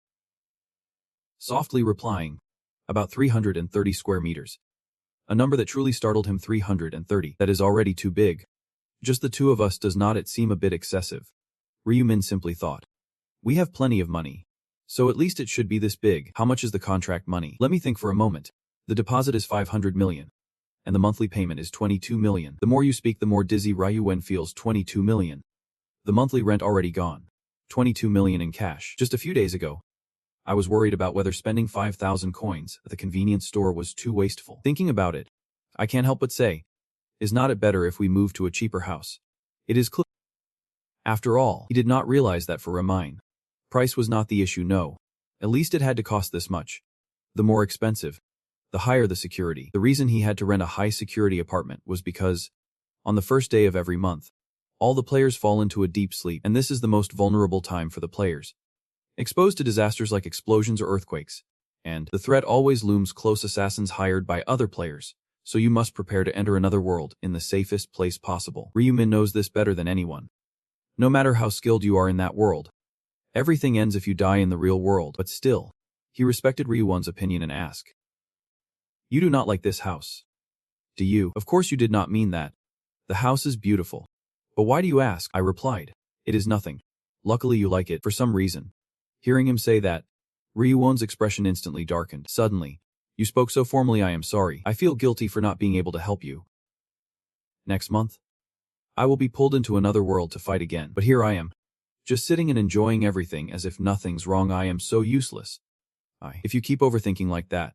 softly replying, "About 330 square meters. A number that truly startled him. 330. That is already too big. Just the two of us, does not it seem a bit excessive?" Ryu Min simply thought. We have plenty of money, so at least it should be this big. How much is the contract money? Let me think for a moment. The deposit is 500 million. And the monthly payment is 22 million. The more you speak, the more dizzy Ryu-Wen feels. 22 million. The monthly rent already gone. 22 million in cash. Just a few days ago, I was worried about whether spending 5,000 coins at the convenience store was too wasteful. Thinking about it, I can't help but say, is not it better if we move to a cheaper house? It is clear. After all, he did not realize that for Ramine, price was not the issue. No. At least it had to cost this much. The more expensive, the higher the security. The reason he had to rent a high-security apartment was because, on the first day of every month, all the players fall into a deep sleep, and this is the most vulnerable time for the players, exposed to disasters like explosions or earthquakes, and the threat always looms close. Assassins hired by other players, So you must prepare to enter another world in the safest place possible. Ryumin knows this better than anyone. No matter how skilled you are in that world, everything ends if you die in the real world. But still, he respected Ryuwon's opinion and asked, "You do not like this house, do you?" "Of course you did not mean that. The house is beautiful. But why do you ask?" I replied. "It is nothing. Luckily you like it for some reason." Hearing him say that, Ryuwon's expression instantly darkened. Suddenly, "You spoke so formally, I am sorry. I feel guilty for not being able to help you. Next month, I will be pulled into another world to fight again. But here I am, just sitting and enjoying everything as if nothing's wrong. I am so useless. If you keep overthinking like that,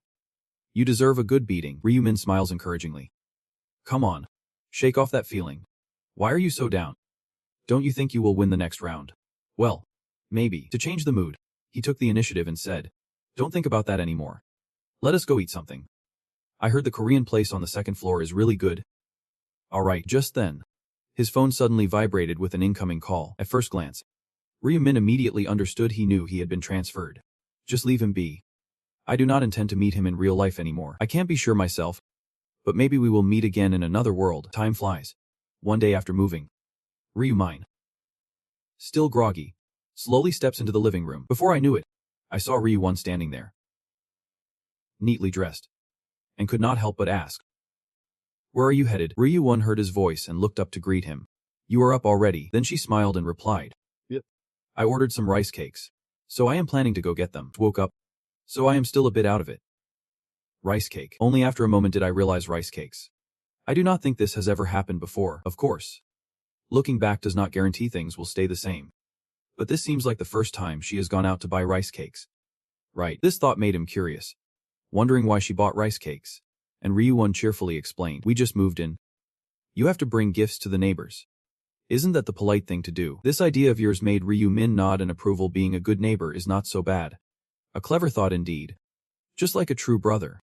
you deserve a good beating." Ryumin smiles encouragingly. "Come on, shake off that feeling. Why are you so down? Don't you think you will win the next round?" "Well, maybe." To change the mood, he took the initiative and said, "Don't think about that anymore. Let us go eat something. I heard the Korean place on the second floor is really good." Alright. Just then, his phone suddenly vibrated with an incoming call. At first glance, Ryumin immediately understood. He knew he had been transferred. Just leave him be. I do not intend to meet him in real life anymore. I can't be sure myself, but maybe we will meet again in another world. Time flies. One day after moving, Ryumin, still groggy, slowly steps into the living room. Before I knew it, I saw Ryuwon standing there, neatly dressed, and could not help but ask, "Where are you headed?" Ryuwon heard his voice and looked up to greet him. "You are up already?" Then she smiled and replied, "Yep. I ordered some rice cakes, so I am planning to go get them." Woke up, so I am still a bit out of it. Rice cake. Only after a moment did I realize rice cakes. I do not think this has ever happened before. Of course, looking back does not guarantee things will stay the same. But this seems like the first time she has gone out to buy rice cakes. Right. This thought made him curious, wondering why she bought rice cakes. And Ryuwon cheerfully explained, "We just moved in. You have to bring gifts to the neighbors. Isn't that the polite thing to do?" This idea of yours made Ryumin nod in approval. Being a good neighbor is not so bad. A clever thought indeed. Just like a true brother.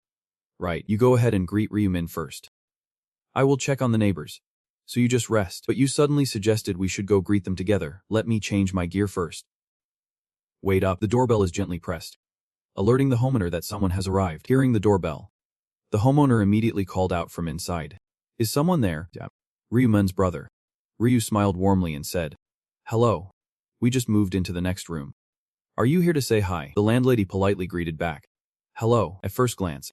Right, you go ahead and greet Ryumin first. I will check on the neighbors. So you just rest. But you suddenly suggested we should go greet them together. Let me change my gear first. Wait up. The doorbell is gently pressed, alerting the homeowner that someone has arrived. Hearing the doorbell, the homeowner immediately called out from inside, "Is someone there?" Ryumin's brother. Ryu smiled warmly and said, "Hello. We just moved into the next room. Are you here to say hi?" The landlady politely greeted back, "Hello." At first glance,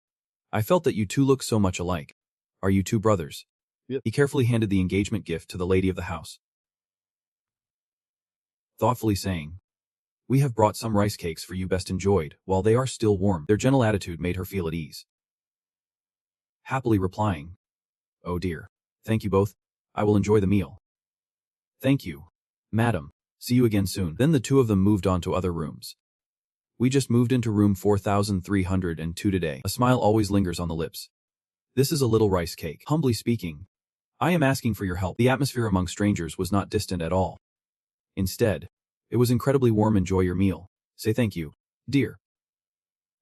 I felt that you two look so much alike. Are you two brothers? Yep. He carefully handed the engagement gift to the lady of the house, thoughtfully saying, "We have brought some rice cakes for you, best enjoyed while they are still warm." Their gentle attitude made her feel at ease, happily replying, "Oh dear. Thank you both. I will enjoy the meal." "Thank you, madam. See you again soon." Then the two of them moved on to other rooms. We just moved into room 4302 today. A smile always lingers on the lips. This is a little rice cake. Humbly speaking, I am asking for your help. The atmosphere among strangers was not distant at all. Instead, it was incredibly warm. Enjoy your meal. Say thank you, dear.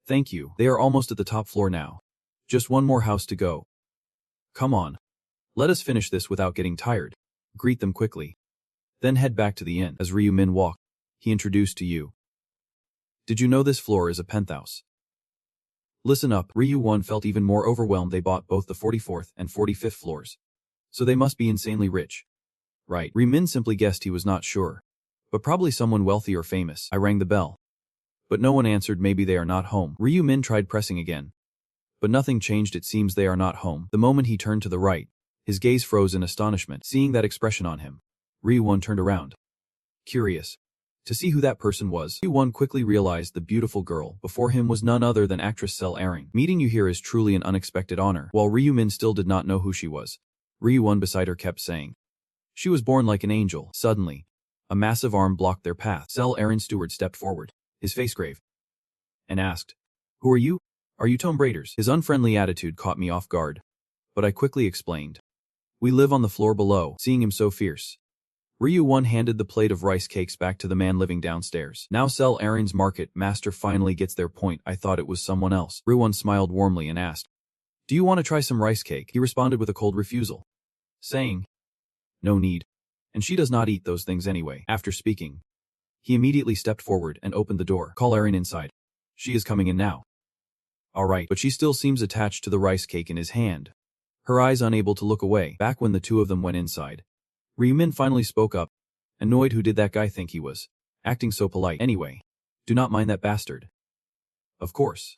Thank you. They are almost at the top floor now. Just one more house to go. Come on. Let us finish this without getting tired. Greet them quickly. Then head back to the inn. As Ryumin walked, he introduced to you. Did you know this floor is a penthouse? Listen up. Ryuwon felt even more overwhelmed. They bought both the 44th and 45th floors. So they must be insanely rich. Right. Ryumin simply guessed. He was not sure. But probably someone wealthy or famous. I rang the bell, but no one answered. Maybe they are not home. Ryumin tried pressing again, but nothing changed. It seems they are not home. The moment he turned to the right, his gaze froze in astonishment. Seeing that expression on him, Ryuwon turned around, curious to see who that person was. Ryuwon quickly realized the beautiful girl before him was none other than actress sssrank. Meeting you here is truly an unexpected honor. While Ryumin still did not know who she was, Ryuwon beside her kept saying, "She was born like an angel." Suddenly, a massive arm blocked their path. Sssrank steward stepped forward, his face grave, and asked, "Who are you? Are you Tomb Raiders?" His unfriendly attitude caught me off guard, but I quickly explained, "We live on the floor below." Seeing him so fierce, Ryuwon handed the plate of rice cakes back to the man living downstairs. Now Sssrank's market master finally gets their point. I thought it was someone else. Ryuwon smiled warmly and asked, "Do you want to try some rice cake?" He responded with a cold refusal, saying, "No need. And she does not eat those things anyway." After speaking, he immediately stepped forward and opened the door. "Call Erin inside. She is coming in now." Alright, but she still seems attached to the rice cake in his hand. her eyes unable to look away. Back when the two of them went inside, Ryu-min finally spoke up, annoyed. Who did that guy think he was? Acting so polite. Anyway, do not mind that bastard. Of course.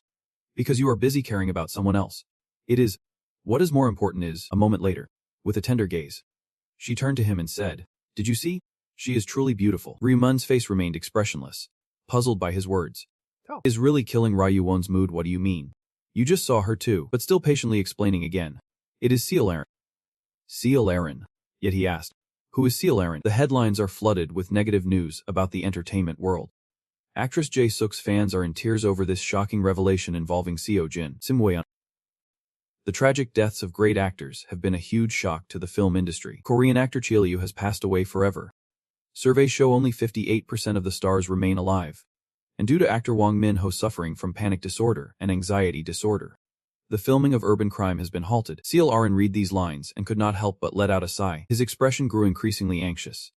Because you are busy caring about someone else. It is. What is more important is, a moment later, with a tender gaze, she turned to him and said, "Did you see? She is truly beautiful." Ryu-min's face remained expressionless, puzzled by his words. "Oh. Is really killing Ryu-won's mood. What do you mean? You just saw her too." But still patiently explaining again. "It is Seal Aaron." Seal Aaron. Yet he asked, "Who is Seal Aaron?" The headlines are flooded with negative news about the entertainment world. Actress Jae-suk's fans are in tears over this shocking revelation involving Seo Jin. Simwaeon. The tragic deaths of great actors have been a huge shock to the film industry. Korean actor Choi Lee has passed away forever. Surveys show only 58% of the stars remain alive. And due to actor Wang Min-ho suffering from panic disorder and anxiety disorder, the filming of Urban Crime has been halted. Seal Aaron read these lines and could not help but let out a sigh. His expression grew increasingly anxious.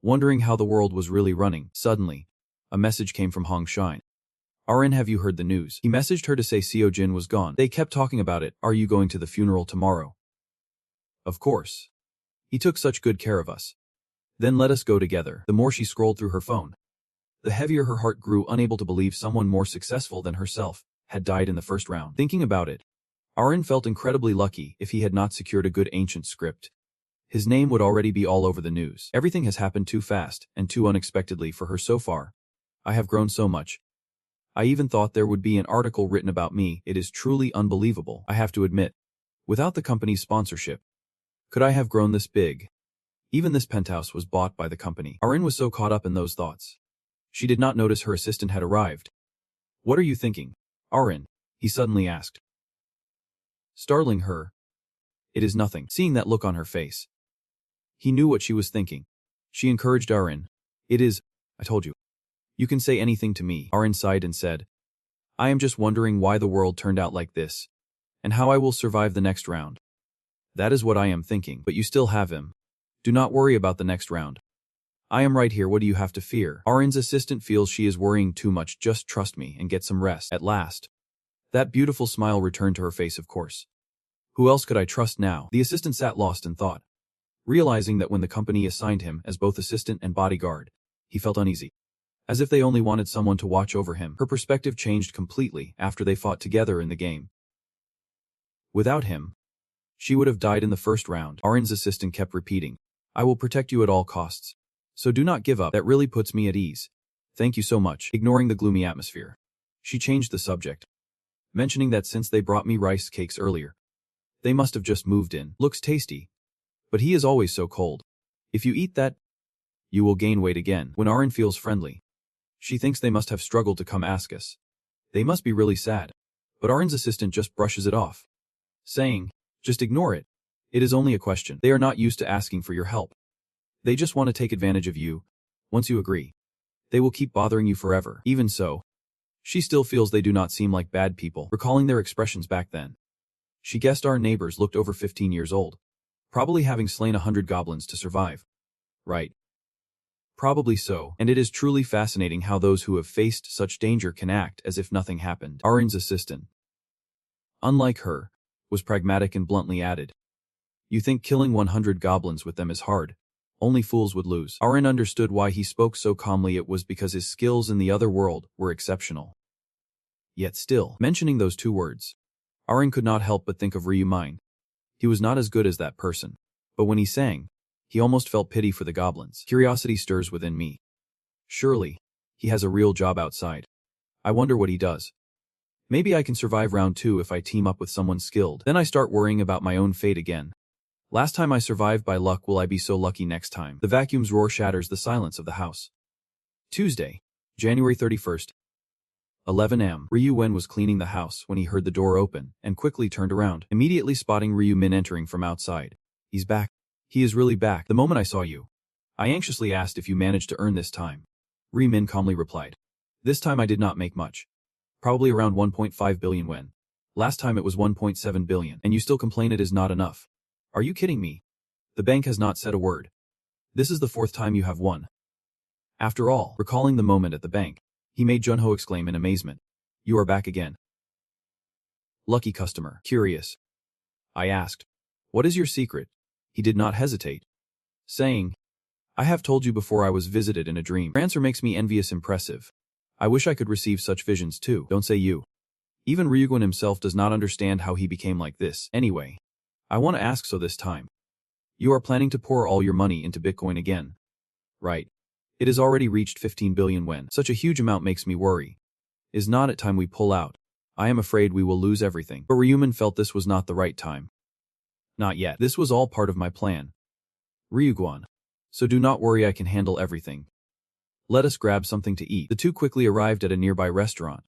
Wondering how the world was really running, suddenly, a message came from Hong Shine. "Aaron, have you heard the news?" He messaged her to say Seo Jin was gone. "They kept talking about it. Are you going to the funeral tomorrow?" "Of course. He took such good care of us." "Then let us go together." The more she scrolled through her phone, the heavier her heart grew, unable to believe someone more successful than herself had died in the first round. Thinking about it, Aaron felt incredibly lucky. If he had not secured a good ancient script, his name would already be all over the news. Everything has happened too fast and too unexpectedly for her so far. I have grown so much. I even thought there would be an article written about me. It is truly unbelievable. I have to admit, without the company's sponsorship, could I have grown this big? Even this penthouse was bought by the company. Aaron was so caught up in those thoughts. She did not notice her assistant had arrived. "What are you thinking, Aaron?" he suddenly asked, startling her. "It is nothing." Seeing that look on her face, he knew what she was thinking. She encouraged Aaron. "It is, I told you. You can say anything to me." Aaron sighed and said, "I am just wondering why the world turned out like this, and how I will survive the next round." "That is what I am thinking. But you still have him. Do not worry about the next round. I am right here. What do you have to fear?" Aaron's assistant feels she is worrying too much. "Just trust me and get some rest." At last, that beautiful smile returned to her face. "Of course. Who else could I trust now?" The assistant sat lost in thought, realizing that when the company assigned him as both assistant and bodyguard, he felt uneasy, as if they only wanted someone to watch over him. Her perspective changed completely after they fought together in the game. Without him, she would have died in the first round. Aaron's assistant kept repeating, "I will protect you at all costs. So do not give up." "That really puts me at ease. Thank you so much." Ignoring the gloomy atmosphere, she changed the subject, mentioning that since they brought me rice cakes earlier, they must have just moved in. "Looks tasty. But he is always so cold. If you eat that, you will gain weight again." When Aaron feels friendly, she thinks they must have struggled to come ask us. They must be really sad. But Aaron's assistant just brushes it off, saying, "Just ignore it. It is only a question. They are not used to asking for your help. They just want to take advantage of you. Once you agree, they will keep bothering you forever." Even so, she still feels they do not seem like bad people. Recalling their expressions back then, she guessed our neighbors looked over 15 years old, probably having slain 100 goblins to survive. Right. Probably so, and it is truly fascinating how those who have faced such danger can act as if nothing happened. Aaron's assistant, unlike her, was pragmatic and bluntly added, "You think killing 100 goblins with them is hard? Only fools would lose." Aaron understood why he spoke so calmly. It was because his skills in the other world were exceptional. Yet still, mentioning those two words, Aaron could not help but think of Ryu-min. He was not as good as that person. But when he sang, he almost felt pity for the goblins. Curiosity stirs within me. Surely, he has a real job outside. I wonder what he does. Maybe I can survive round 2 if I team up with someone skilled. Then I start worrying about my own fate again. Last time I survived by luck, will I be so lucky next time? The vacuum's roar shatters the silence of the house. Tuesday, January 31st, 11 am. Ryu-min was cleaning the house when he heard the door open and quickly turned around, immediately spotting Ryu-min entering from outside. "He's back. He is really back. The moment I saw you, I anxiously asked if you managed to earn this time." Ryu-min calmly replied, "This time I did not make much. Probably around 1.5 billion yen. Last time it was 1.7 billion, and you still complain it is not enough. Are you kidding me? The bank has not said a word. This is the 4th time you have won." After all, recalling the moment at the bank, he made Junho exclaim in amazement, "You are back again." "Lucky customer." "Curious?" I asked. What is your secret? He did not hesitate, saying, I have told you before I was visited in a dream. Your answer makes me envious impressive. I wish I could receive such visions too. Don't say you. Even Ryugun himself does not understand how he became like this. Anyway, I want to ask so this time. You are planning to pour all your money into Bitcoin again. Right. It has already reached 15 billion when. Such a huge amount makes me worry. Is not it time we pull out? I am afraid we will lose everything. But Ryuman felt this was not the right time. Not yet. This was all part of my plan. Ryuguan. So do not worry, I can handle everything. Let us grab something to eat. The two quickly arrived at a nearby restaurant.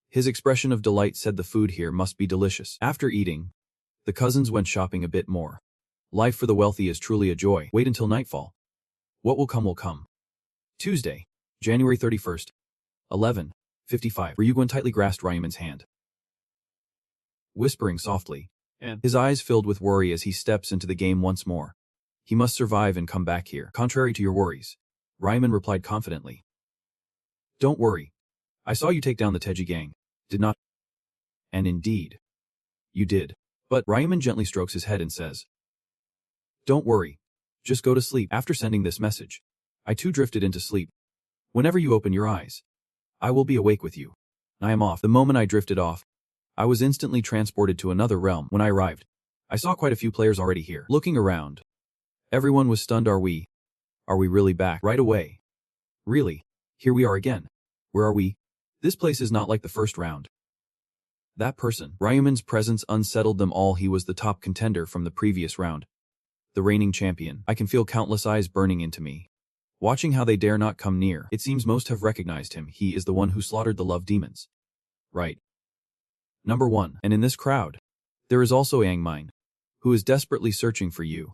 His expression of delight said the food here must be delicious. After eating, the cousins went shopping a bit more. Life for the wealthy is truly a joy. Wait until nightfall. What will come will come. Tuesday, January 31st, 11:55. Ryuguan tightly grasped Ryuman's hand, whispering softly, and his eyes filled with worry as he steps into the game once more. He must survive and come back here. Contrary to your worries, Ryuman replied confidently. Don't worry. I saw you take down the Teji gang, did not? And indeed, you did. But Ryuman gently strokes his head and says, don't worry. Just go to sleep. After sending this message, I too drifted into sleep. Whenever you open your eyes, I will be awake with you. I am off. The moment I drifted off, I was instantly transported to another realm. When I arrived, I saw quite a few players already here. Looking around, everyone was stunned. Are we really back? Right away. Really? Here we are again. Where are we? This place is not like the first round. That person. Ryuman's presence unsettled them all. He was the top contender from the previous round. The reigning champion. I can feel countless eyes burning into me, watching how they dare not come near. It seems most have recognized him. He is the one who slaughtered the love demons. Right. Number 1. And in this crowd, there is also Yang Mine, who is desperately searching for you.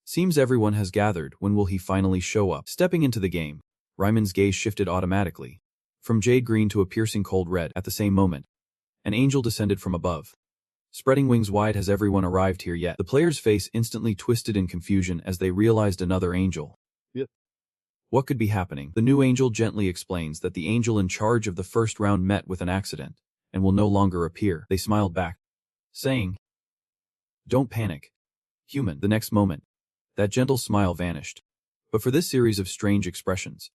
Seems everyone has gathered. When will he finally show up? Stepping into the game, Ryuman's gaze shifted automatically, from jade green to a piercing cold red. At the same moment, an angel descended from above, spreading wings wide. Has everyone arrived here yet? The player's face instantly twisted in confusion as they realized another angel. Yep. What could be happening? The new angel gently explains that the angel in charge of the first round met with an accident and will no longer appear. They smiled back, saying, don't panic, human. The next moment, that gentle smile vanished. But for this series of strange expressions,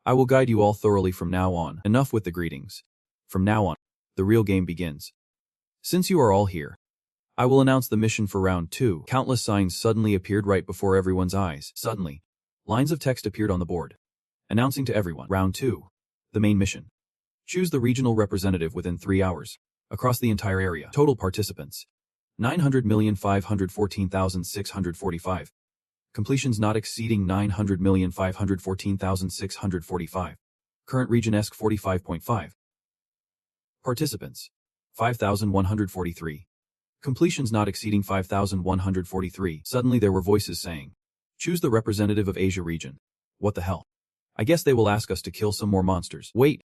I will guide you all thoroughly from now on. Enough with the greetings. From now on, the real game begins. Since you are all here, I will announce the mission for round 2. Countless signs suddenly appeared right before everyone's eyes. Suddenly, lines of text appeared on the board, announcing to everyone, round 2, the main mission. Choose the regional representative within 3 hours, across the entire area. Total participants, 900,514,645. Completions not exceeding 900,514,645. Current region ESC 45.5. Participants, 5,143. Completions not exceeding 5,143. Suddenly there were voices saying, choose the representative of Asia region. What the hell? I guess they will ask us to kill some more monsters. Wait.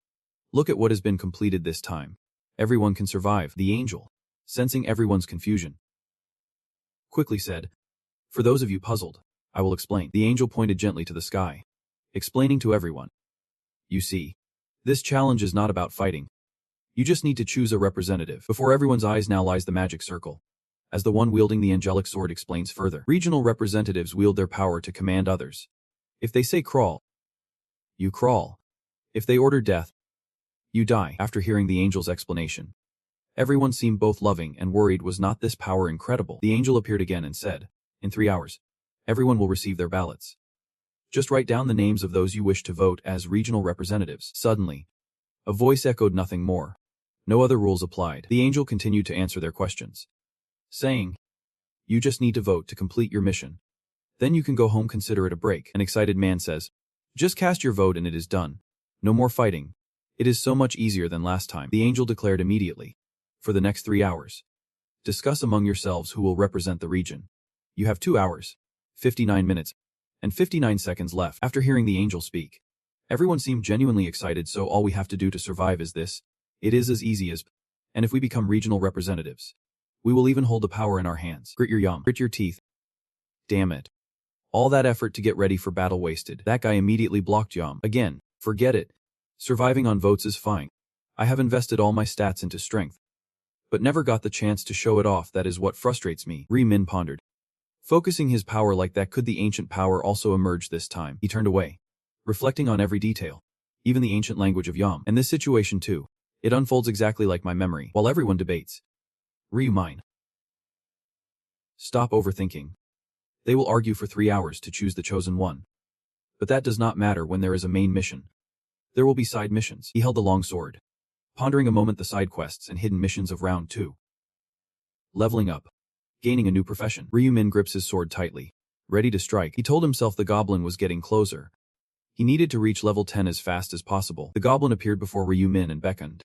Look at what has been completed this time. Everyone can survive. The angel, sensing everyone's confusion, quickly said, for those of you puzzled, I will explain. The angel pointed gently to the sky, explaining to everyone. You see, this challenge is not about fighting. You just need to choose a representative. Before everyone's eyes now lies the magic circle. As the one wielding the angelic sword explains further, regional representatives wield their power to command others. If they say crawl, you crawl. If they order death, you die. After hearing the angel's explanation, everyone seemed both loving and worried. Was not this power incredible? The angel appeared again and said, in 3 hours, everyone will receive their ballots. Just write down the names of those you wish to vote as regional representatives. Suddenly, a voice echoed nothing more. No other rules applied. The angel continued to answer their questions, saying, you just need to vote to complete your mission. Then you can go home. Consider it a break. An excited man says, just cast your vote and it is done. No more fighting. It is so much easier than last time. The angel declared immediately. For the next 3 hours, discuss among yourselves who will represent the region. You have 2 hours, 59 minutes, and 59 seconds left. After hearing the angel speak, everyone seemed genuinely excited. So all we have to do to survive is this. It is as easy as, and if we become regional representatives, we will even hold the power in our hands. Grit your yum. Grit your teeth. Damn it. All that effort to get ready for battle wasted. That guy immediately blocked Yum. Again, forget it. Surviving on votes is fine. I have invested all my stats into strength. but never got the chance to show it off. That is what frustrates me, Ryumin pondered. Focusing his power like that, could the ancient power also emerge this time? He turned away, reflecting on every detail, even the ancient language of Yam. And this situation too. It unfolds exactly like my memory, while everyone debates. Ryumin. Stop overthinking. They will argue for 3 hours to choose the chosen one. But that does not matter when there is a main mission. There will be side missions. He held the long sword, pondering a moment the side quests and hidden missions of round 2. Leveling up. Gaining a new profession. Ryumin grips his sword tightly, ready to strike. He told himself the goblin was getting closer. He needed to reach level 10 as fast as possible. The goblin appeared before Ryumin and beckoned.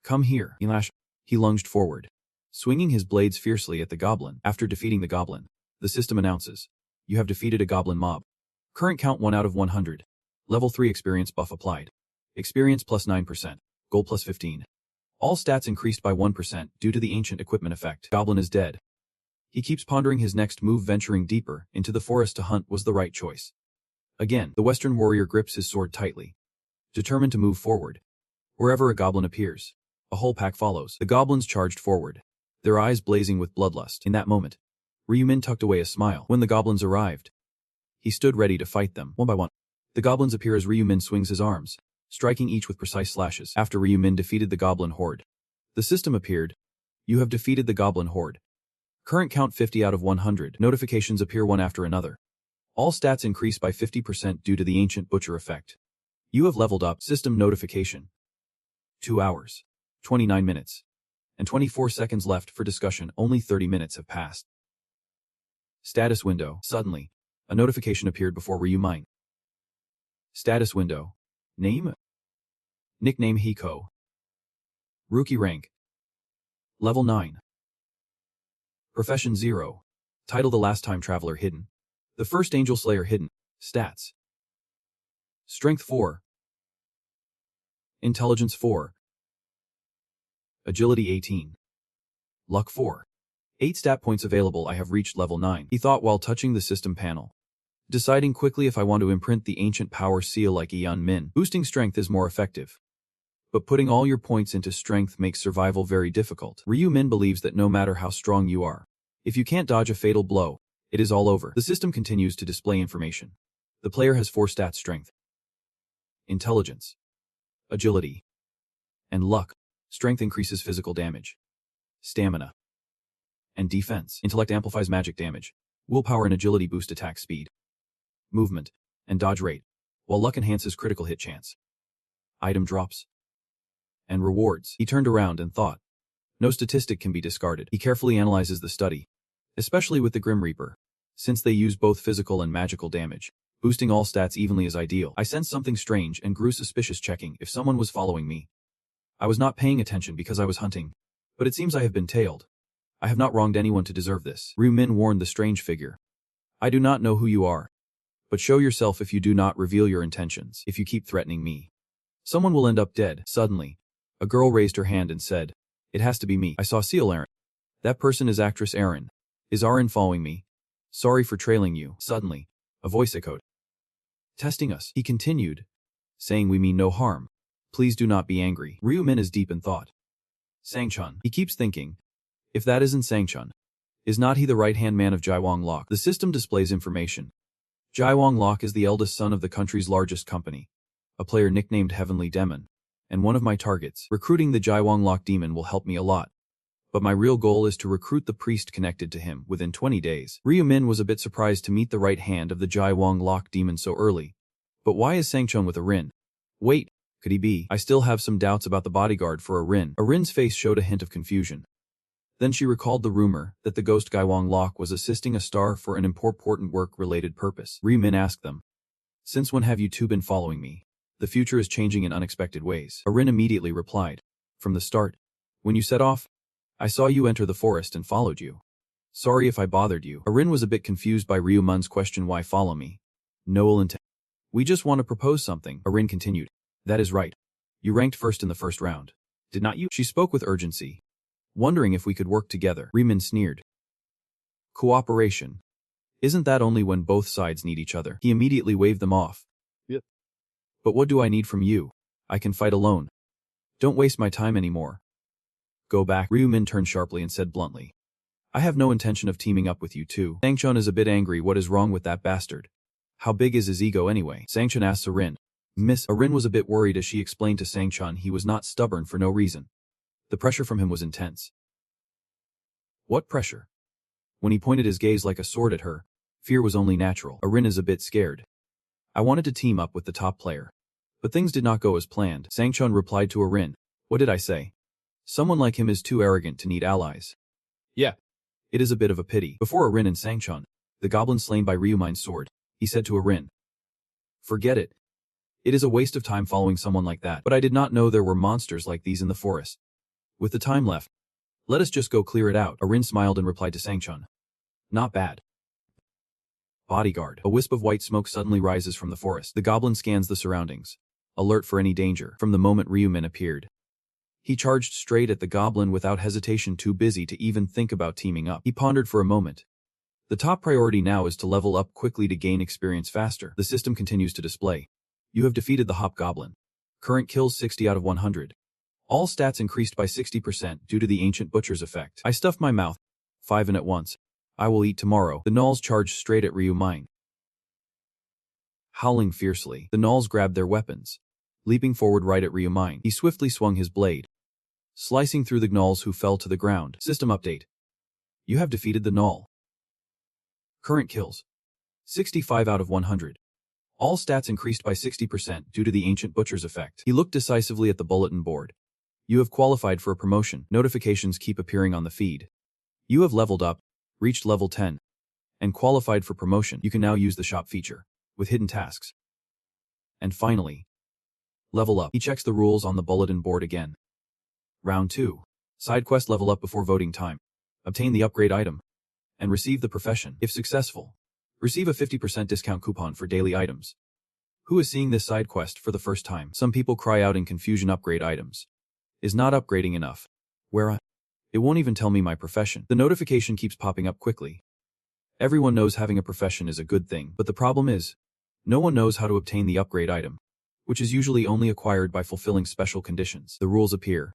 Come here, he lashed. He lunged forward, swinging his blades fiercely at the goblin. After defeating the goblin, the system announces, you have defeated a goblin mob. Current count 1 out of 100. Level 3 experience buff applied. Experience plus 9%. Gold plus 15. All stats increased by 1% due to the ancient equipment effect. Goblin is dead. He keeps pondering his next move. Venturing deeper into the forest to hunt was the right choice. Again, the Western warrior grips his sword tightly, determined to move forward. Wherever a goblin appears, a whole pack follows. The goblins charged forward, their eyes blazing with bloodlust. In that moment, Ryumin tucked away a smile. When the goblins arrived, he stood ready to fight them, one by one. The goblins appear as Ryumin swings his arms, striking each with precise slashes. After Ryumin defeated the goblin horde, the system appeared. You have defeated the goblin horde. Current count 50 out of 100. Notifications appear one after another. All stats increase by 50% due to the ancient butcher effect. You have leveled up. System notification. 2 hours, 29 minutes, and 24 seconds left for discussion. Only 30 minutes have passed. Status window. Suddenly, a notification appeared before Ryumin. Status window. Name? Nickname Hiko. Rookie rank. Level 9. Profession 0. Title: The Last Time Traveler hidden. The First Angel Slayer hidden. Stats: Strength 4. Intelligence 4. Agility 18. Luck 4. 8 stat points available. I have reached level 9, he thought while touching the system panel, deciding quickly if I want to imprint the ancient power seal like Eon Min. Boosting strength is more effective, but putting all your points into strength makes survival very difficult. Ryumin believes that no matter how strong you are, if you can't dodge a fatal blow, it is all over. The system continues to display information. The player has 4 stats: strength, intelligence, agility, and luck. Strength increases physical damage, stamina, and defense. Intellect amplifies magic damage. Willpower and agility boost attack speed, movement, and dodge rate, while luck enhances critical hit chance. Item drops and rewards. He turned around and thought. No statistic can be discarded. He carefully analyzes the study, especially with the Grim Reaper, since they use both physical and magical damage. Boosting all stats evenly is ideal. I sensed something strange and grew suspicious, checking if someone was following me. I was not paying attention because I was hunting, but it seems I have been tailed. I have not wronged anyone to deserve this. Ryumin warned the strange figure. I do not know who you are, but show yourself if you do not reveal your intentions. If you keep threatening me, someone will end up dead. Suddenly, a girl raised her hand and said, it has to be me. I saw Seal Aaron. That person is actress Aaron. Is Aaron following me? Sorry for trailing you. Suddenly, a voice echoed. Testing us, he continued, saying we mean no harm. Please do not be angry. Ryumin is deep in thought. Sangchun. He keeps thinking, if that isn't Sangchun, is not he the right-hand man of Jaiwang Lok? The system displays information. Jaiwang Lok is the eldest son of the country's largest company, a player nicknamed Heavenly Demon, and one of my targets. Recruiting the Jaiwang Lok demon will help me a lot, but my real goal is to recruit the priest connected to him within 20 days. Ryumin was a bit surprised to meet the right hand of the Jaiwang Lok demon so early. But why is Sangchun with a Rin? Wait, could he be? I still have some doubts about the bodyguard for a Rin. A Rin's face showed a hint of confusion. Then she recalled the rumor that the ghost Jaiwang Lok was assisting a star for an important work-related purpose. Ryumin asked them, since when have you two been following me? The future is changing in unexpected ways. Arin immediately replied, from the start. When you set off, I saw you enter the forest and followed you. Sorry if I bothered you. Arin was a bit confused by Ryumin's question, why follow me? No ill intent. We just want to propose something. Arin continued. That is right. You ranked first in the first round. Did not you? She spoke with urgency, wondering if we could work together. Ryumin sneered. Cooperation. Isn't that only when both sides need each other? He immediately waved them off. Yep. But what do I need from you? I can fight alone. Don't waste my time anymore. Go back. Ryumin turned sharply and said bluntly. I have no intention of teaming up with you too. Sangchun is a bit angry. What is wrong with that bastard? How big is his ego anyway? Sangchun asked Arin. Miss Arin was a bit worried as she explained to Sangchun he was not stubborn for no reason. The pressure from him was intense. What pressure? When he pointed his gaze like a sword at her, fear was only natural. Arin is a bit scared. I wanted to team up with the top player. But things did not go as planned. Sangchun replied to Arin. What did I say? Someone like him is too arrogant to need allies. Yeah. It is a bit of a pity. Before Arin and Sangchun, the goblin slain by Ryumin's sword, he said to Arin. Forget it. It is a waste of time following someone like that. But I did not know there were monsters like these in the forest. With the time left, let us just go clear it out. Arin smiled and replied to Sangchun. Not bad. Bodyguard. A wisp of white smoke suddenly rises from the forest. The goblin scans the surroundings, alert for any danger. From the moment Ryumin appeared, he charged straight at the goblin without hesitation, too busy to even think about teaming up. He pondered for a moment. The top priority now is to level up quickly to gain experience faster. The system continues to display. You have defeated the hobgoblin. Current kills 60 out of 100. All stats increased by 60% due to the ancient butcher's effect. I stuffed my mouth. 5 in at once. I will eat tomorrow. The gnolls charged straight at Ryumin. Howling fiercely, the gnolls grabbed their weapons. Leaping forward right at Ryumin, he swiftly swung his blade, slicing through the gnolls who fell to the ground. System update. You have defeated the gnoll. Current kills. 65 out of 100. All stats increased by 60% due to the ancient butcher's effect. He looked decisively at the bulletin board. You have qualified for a promotion. Notifications keep appearing on the feed. You have leveled up, reached level 10, and qualified for promotion. You can now use the shop feature, with hidden tasks. And finally, level up. He checks the rules on the bulletin board again. Round 2. Side quest: level up before voting time. Obtain the upgrade item. And receive the profession. If successful, receive a 50% discount coupon for daily items. Who is seeing this side quest for the first time? Some people cry out in confusion. Upgrade items. Is not upgrading enough. Where it won't even tell me my profession. The notification keeps popping up quickly. Everyone knows having a profession is a good thing, but the problem is, no one knows how to obtain the upgrade item, which is usually only acquired by fulfilling special conditions. The rules appear.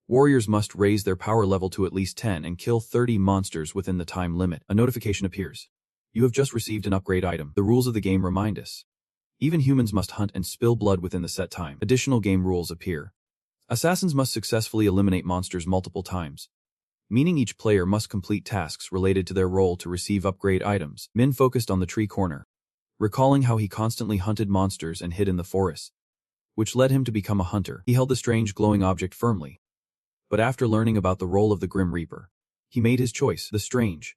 Warriors must raise their power level to at least 10 and kill 30 monsters within the time limit. A notification appears. You have just received an upgrade item. The rules of the game remind us. Even humans must hunt and spill blood within the set time. Additional game rules appear. Assassins must successfully eliminate monsters multiple times, meaning each player must complete tasks related to their role to receive upgrade items. Min focused on the tree corner, recalling how he constantly hunted monsters and hid in the forest, which led him to become a hunter. He held the strange glowing object firmly. But after learning about the role of the Grim Reaper, he made his choice. The strange,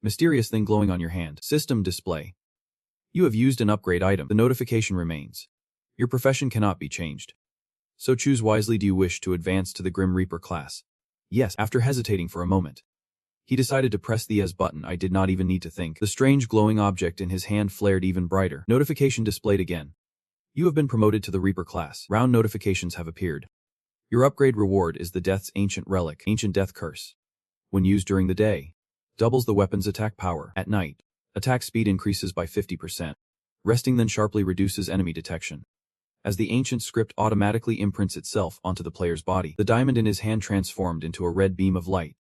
mysterious thing glowing on your hand. System display. You have used an upgrade item. The notification remains. Your profession cannot be changed. So choose wisely. Do you wish to advance to the Grim Reaper class? Yes. After hesitating for a moment, he decided to press the S button. I did not even need to think. The strange glowing object in his hand flared even brighter. Notification displayed again. You have been promoted to the Reaper class. Round notifications have appeared. Your upgrade reward is the Death's Ancient Relic, Ancient Death Curse. When used during the day, doubles the weapon's attack power. At night, attack speed increases by 50%. Resting then sharply reduces enemy detection. As the ancient script automatically imprints itself onto the player's body, the diamond in his hand transformed into a red beam of light,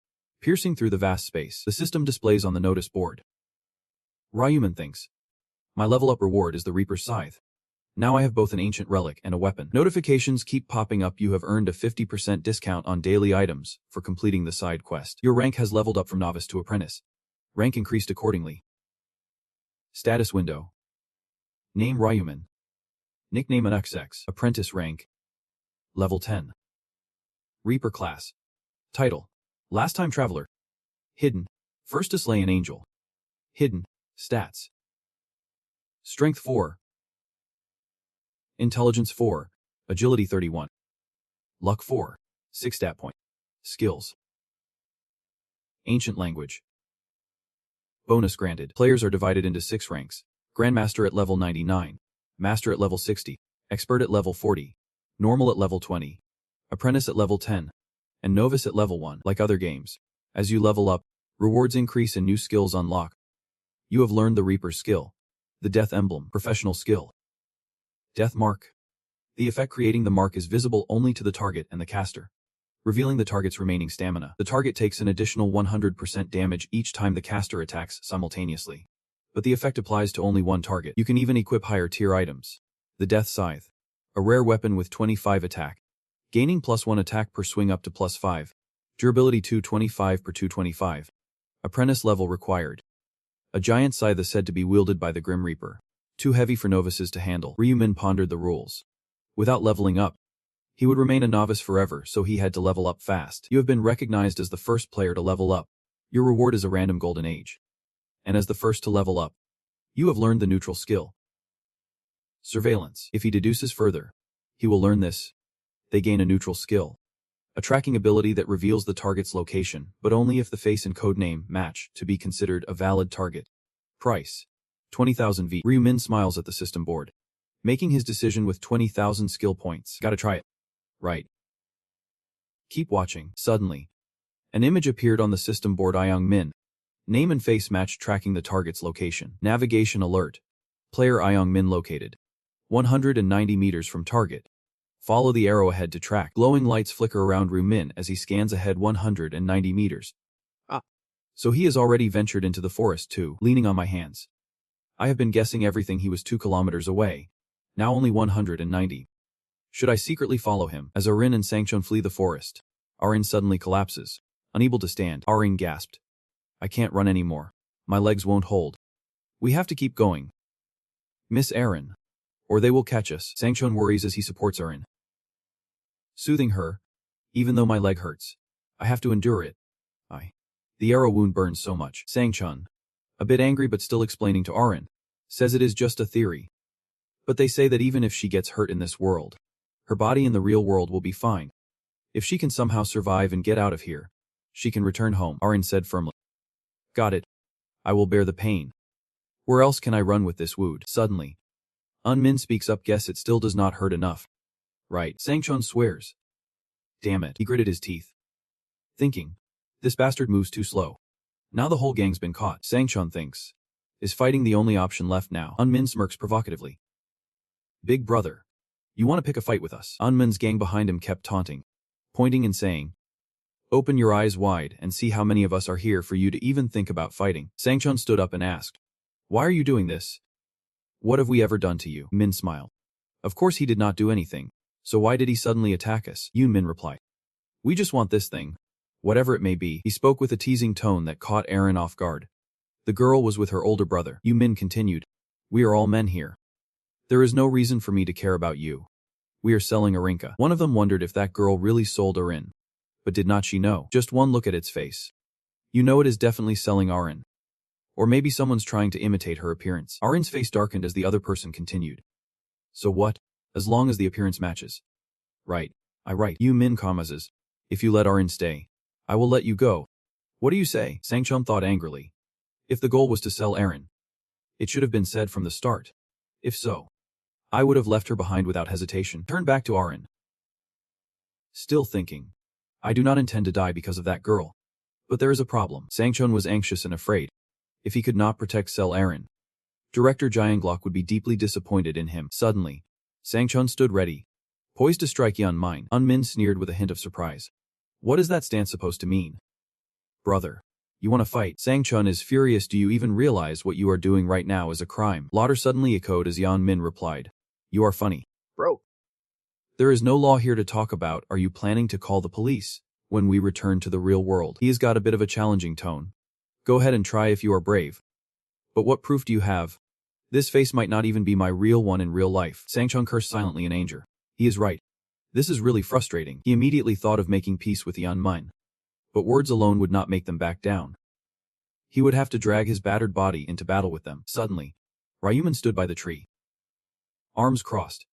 piercing through the vast space. The system displays on the notice board. Ryumin thinks. My level up reward is the Reaper's Scythe. Now I have both an ancient relic and a weapon. Notifications keep popping up. You have earned a 50% discount on daily items for completing the side quest. Your rank has leveled up from novice to apprentice. Rank increased accordingly. Status window. Name Ryumin. Nickname XX. Apprentice rank. Level 10. Reaper class. Title. Last time traveler. Hidden. First to slay an angel. Hidden. Stats. Strength 4. Intelligence 4. Agility 31. Luck 4. 6 stat point. Skills. Ancient language. Bonus granted. Players are divided into 6 ranks. Grandmaster at level 99. Master at level 60. Expert at level 40. Normal at level 20. Apprentice at level 10. And novice at level 1. Like other games, as you level up, rewards increase and new skills unlock. You have learned the Reaper's skill. The Death Emblem. Professional skill. Death Mark. The effect creating the mark is visible only to the target and the caster. revealing the target's remaining stamina. The target takes an additional 100% damage each time the caster attacks simultaneously. But the effect applies to only one target. You can even equip higher tier items. The Death Scythe, a rare weapon with 25 attack, gaining +1 attack per swing up to +5, durability 225 per 225. Apprentice level required. A giant scythe is said to be wielded by the Grim Reaper. Too heavy for novices to handle. Ryumin pondered the rules. Without leveling up, he would remain a novice forever, so he had to level up fast. You have been recognized as the first player to level up. Your reward is a random golden age. And as the first to level up, you have learned the neutral skill. Surveillance. If he deduces further, he will learn this. They gain a neutral skill. A tracking ability that reveals the target's location, but only if the face and codename match to be considered a valid target. Price: 20,000 V. Ryumin smiles at the system board, making his decision with 20,000 skill points. Gotta try it. Right. Keep watching. Suddenly, an image appeared on the system board. Iong Min. Name and face match tracking the target's location. Navigation alert. Player Iong Min located 190 meters from target. Follow the arrow ahead to track. Glowing lights flicker around Ryumin as he scans ahead 190 meters. So he has already ventured into the forest too. Leaning on my hands, I have been guessing everything. He was 2 kilometers away. Now only 190. Should I secretly follow him? As Arin and Sangchon flee the forest, Arin suddenly collapses, unable to stand. Arin gasped. I can't run anymore. My legs won't hold. We have to keep going. Miss Arin, or they will catch us. Sangchon worries as he supports Arin, soothing her. Even though my leg hurts, I have to endure it. The arrow wound burns so much. Sangchon, a bit angry but still explaining to Arin, says it is just a theory. But they say that even if she gets hurt in this world, her body in the real world will be fine. If she can somehow survive and get out of here, she can return home. Arin said firmly. Got it. I will bear the pain. Where else can I run with this wound? Suddenly, Unmin speaks up. Guess it still does not hurt enough. Right. Sangchon swears. Damn it. He gritted his teeth, thinking, this bastard moves too slow. Now the whole gang's been caught. Sangchon thinks, is fighting the only option left now? Unmin smirks provocatively. Big brother, you want to pick a fight with us? Unmin's gang behind him kept taunting, pointing and saying, open your eyes wide and see how many of us are here for you to even think about fighting. Sangchon stood up and asked, why are you doing this? What have we ever done to you? Min smiled. Of course he did not do anything, so why did he suddenly attack us? Yunmin replied. We just want this thing. Whatever it may be. He spoke with a teasing tone that caught Aaron off guard. The girl was with her older brother. Yunmin continued. We are all men here. There is no reason for me to care about you. We are selling Arinka. One of them wondered if that girl really sold Arin. But did not she know? Just one look at its face. You know it is definitely selling Arin. Or maybe someone's trying to imitate her appearance. Arin's face darkened as the other person continued. So what? As long as the appearance matches. Right. Yunmin commented. If you let Arin stay, I will let you go. What do you say? Sangchon thought angrily. If the goal was to sell Arin, it should have been said from the start. If so, I would have left her behind without hesitation. Turned back to Arin, still thinking, I do not intend to die because of that girl. But there is a problem. Sangchon was anxious and afraid. If he could not protect Sel Arin, Director Jianglok would be deeply disappointed in him. Suddenly, Sangchon stood ready, poised to strike Yan Mine. Unmin sneered with a hint of surprise. What is that stance supposed to mean? Brother, you want to fight? Sangchon is furious. Do you even realize what you are doing right now is a crime? Laughter suddenly echoed as Yan Min replied. You are funny. Bro. There is no law here to talk about. Are you planning to call the police when we return to the real world? He has got a bit of a challenging tone. Go ahead and try if you are brave. But what proof do you have? This face might not even be my real one in real life. Sangchon cursed silently in anger. He is right. This is really frustrating. He immediately thought of making peace with Yan Min. But words alone would not make them back down. He would have to drag his battered body into battle with them. Suddenly, Ryuman stood by the tree, arms crossed,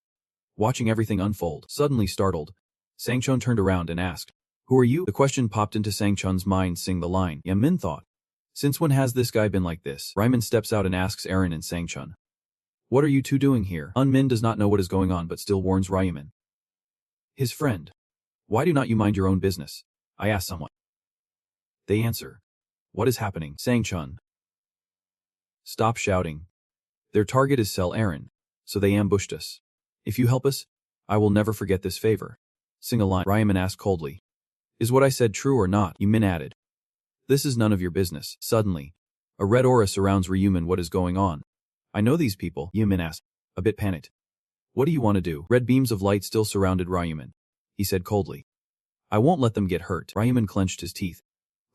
watching everything unfold. Suddenly startled, Sangchon turned around and asked, Who are you? The question popped into Sangchon's mind. Sing the line. Yan Min thought. Since when has this guy been like this? Ryuman steps out and asks Aaron and Sangchon. What are you two doing here? Unmin does not know what is going on but still warns Ryuman. His friend. Why do not you mind your own business? I ask someone. They answer. What is happening? Sangchon. Stop shouting. Their target is Sel Aaron, so they ambushed us. If you help us, I will never forget this favor. Sing a line. Ryuman asked coldly. Is what I said true or not? Yumin added. This is none of your business. Suddenly, a red aura surrounds Ryumin. What is going on? I know these people, Yumin asked, a bit panicked. What do you want to do? Red beams of light still surrounded Ryumin. He said coldly. I won't let them get hurt. Ryumin clenched his teeth,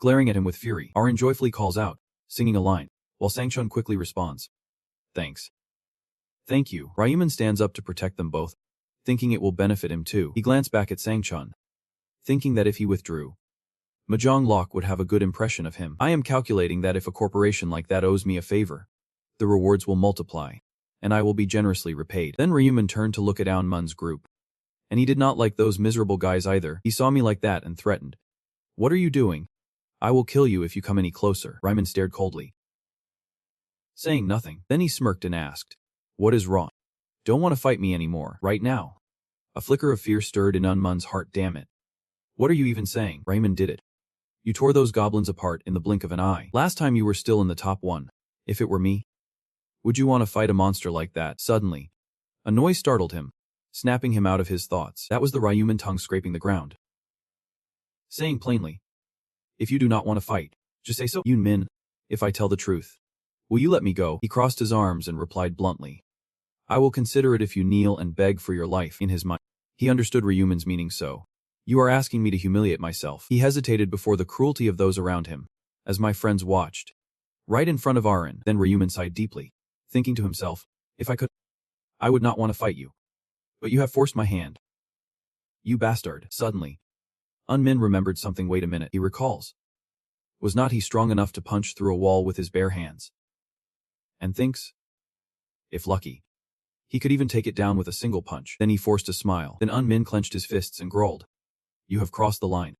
glaring at him with fury. Arin joyfully calls out, singing a line, while Sangchun quickly responds. Thanks. Thank you. Ryumin stands up to protect them both, thinking it will benefit him too. He glanced back at Sangchun, thinking that if he withdrew, Mahjong Locke would have a good impression of him. I am calculating that if a corporation like that owes me a favor, the rewards will multiply, and I will be generously repaid. Then Ryumin turned to look at Aonmun's group, and he did not like those miserable guys either. He saw me like that and threatened. What are you doing? I will kill you if you come any closer. Ryumin stared coldly, saying nothing. Then he smirked and asked, what is wrong? Don't want to fight me anymore, right now? A flicker of fear stirred in Aonmun's heart. Damn it. What are you even saying? Ryumin did it. You tore those goblins apart in the blink of an eye. Last time you were still in the top one. If it were me, would you want to fight a monster like that? Suddenly, a noise startled him, snapping him out of his thoughts. That was the Ryumin tongue scraping the ground, saying plainly, if you do not want to fight, just say so. Yunmin, if I tell the truth, will you let me go? He crossed his arms and replied bluntly, I will consider it if you kneel and beg for your life. In his mind, he understood Ryumin's meaning. So, you are asking me to humiliate myself. He hesitated before the cruelty of those around him, as my friends watched, right in front of Arin. Then Ryumin sighed deeply, thinking to himself, if I could, I would not want to fight you. But you have forced my hand. You bastard. Suddenly, Unmin remembered something. Wait a minute, he recalls. Was not he strong enough to punch through a wall with his bare hands? And thinks, if lucky, he could even take it down with a single punch. Then he forced a smile. Then Unmin clenched his fists and growled. You have crossed the line.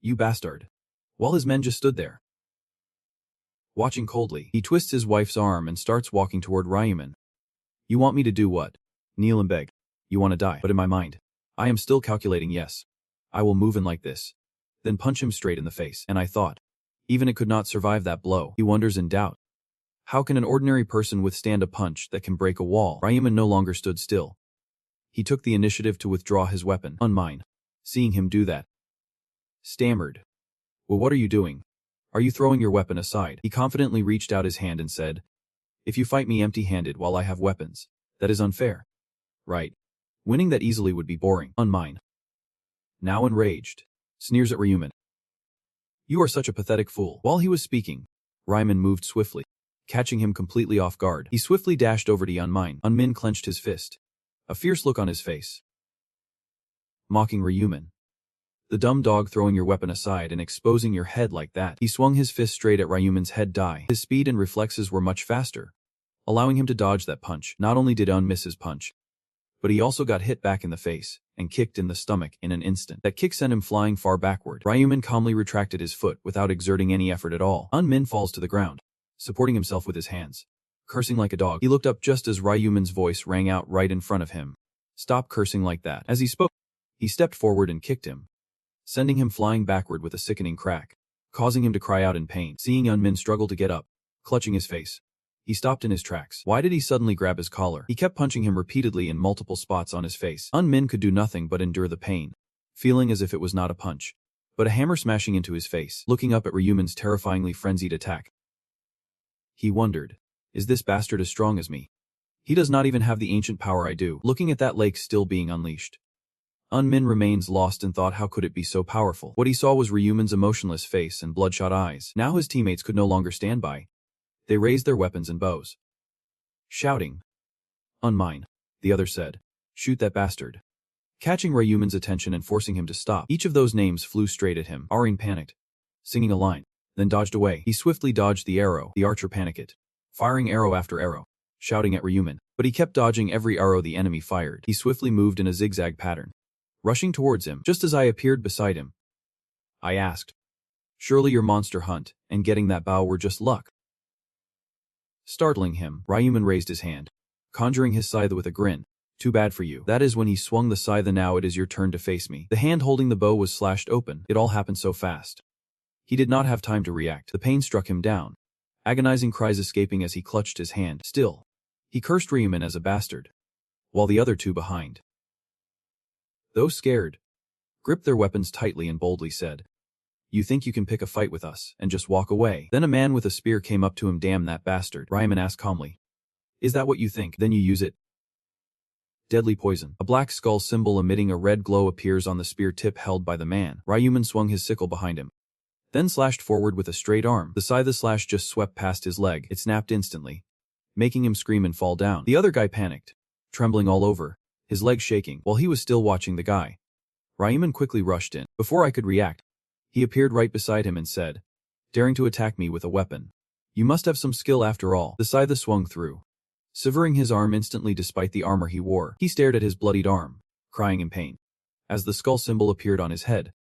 You bastard. While his men just stood there, watching coldly, he twists his wife's arm and starts walking toward Ryumin. You want me to do what? Kneel and beg. You want to die. But in my mind, I am still calculating. Yes, I will move in like this, then punch him straight in the face. And I thought, even it could not survive that blow. He wonders in doubt. How can an ordinary person withstand a punch that can break a wall? Ryumin no longer stood still. He took the initiative to withdraw his weapon. Unmine, seeing him do that, stammered. Well, what are you doing? Are you throwing your weapon aside? He confidently reached out his hand and said, if you fight me empty-handed while I have weapons, that is unfair. Right. Winning that easily would be boring. Unmine, now enraged, sneers at Ryumin. You are such a pathetic fool. While he was speaking, Ryumin moved swiftly, catching him completely off guard. He swiftly dashed over to Unmine. Unmin clenched his fist, a fierce look on his face, mocking Ryumin. The dumb dog, throwing your weapon aside and exposing your head like that. He swung his fist straight at Ryumin's head. His speed and reflexes were much faster, allowing him to dodge that punch. Not only did Un miss his punch, but he also got hit back in the face and kicked in the stomach in an instant. That kick sent him flying far backward. Ryumin calmly retracted his foot without exerting any effort at all. Unmin falls to the ground, supporting himself with his hands, cursing like a dog. He looked up just as Ryumin's voice rang out right in front of him. Stop cursing like that. As he spoke, he stepped forward and kicked him, sending him flying backward with a sickening crack, causing him to cry out in pain. Seeing Unmin struggle to get up, clutching his face, he stopped in his tracks. Why did he suddenly grab his collar? He kept punching him repeatedly in multiple spots on his face. Unmin could do nothing but endure the pain, feeling as if it was not a punch, but a hammer smashing into his face. Looking up at Ryumin's terrifyingly frenzied attack, he wondered, is this bastard as strong as me? He does not even have the ancient power I do. Looking at that lake still being unleashed, Unmin remains lost in thought. How could it be so powerful? What he saw was Ryumin's emotionless face and bloodshot eyes. Now his teammates could no longer stand by. They raised their weapons and bows, shouting, Unmine, the other said. Shoot that bastard. Catching Ryumin's attention and forcing him to stop. Each of those names flew straight at him. Arin panicked, singing a line, then dodged away. He swiftly dodged the arrow. The archer panicked, firing arrow after arrow, shouting at Ryumin. But he kept dodging every arrow the enemy fired. He swiftly moved in a zigzag pattern, rushing towards him. Just as I appeared beside him, I asked, surely your monster hunt and getting that bow were just luck. Startling him, Ryumin raised his hand, conjuring his scythe with a grin. Too bad for you. That is when he swung the scythe. Now it is your turn to face me. The hand holding the bow was slashed open. It all happened so fast. He did not have time to react. The pain struck him down, agonizing cries escaping as he clutched his hand. Still, he cursed Ryumin as a bastard, while the other two behind, though scared, gripped their weapons tightly and boldly said, "You think you can pick a fight with us and just walk away?" Then a man with a spear came up to him. "Damn that bastard," Ryuman asked calmly. "Is that what you think? Then you use it." Deadly poison. A black skull symbol emitting a red glow appears on the spear tip held by the man. Ryuman swung his sickle behind him, then slashed forward with a straight arm. The scythe slash just swept past his leg. It snapped instantly, making him scream and fall down. The other guy panicked, trembling all over, his legs shaking. While he was still watching the guy, Ryuman quickly rushed in. Before I could react, he appeared right beside him and said, "Daring to attack me with a weapon. You must have some skill after all." The scythe swung through, severing his arm instantly despite the armor he wore. He stared at his bloodied arm, crying in pain. As the skull symbol appeared on his head,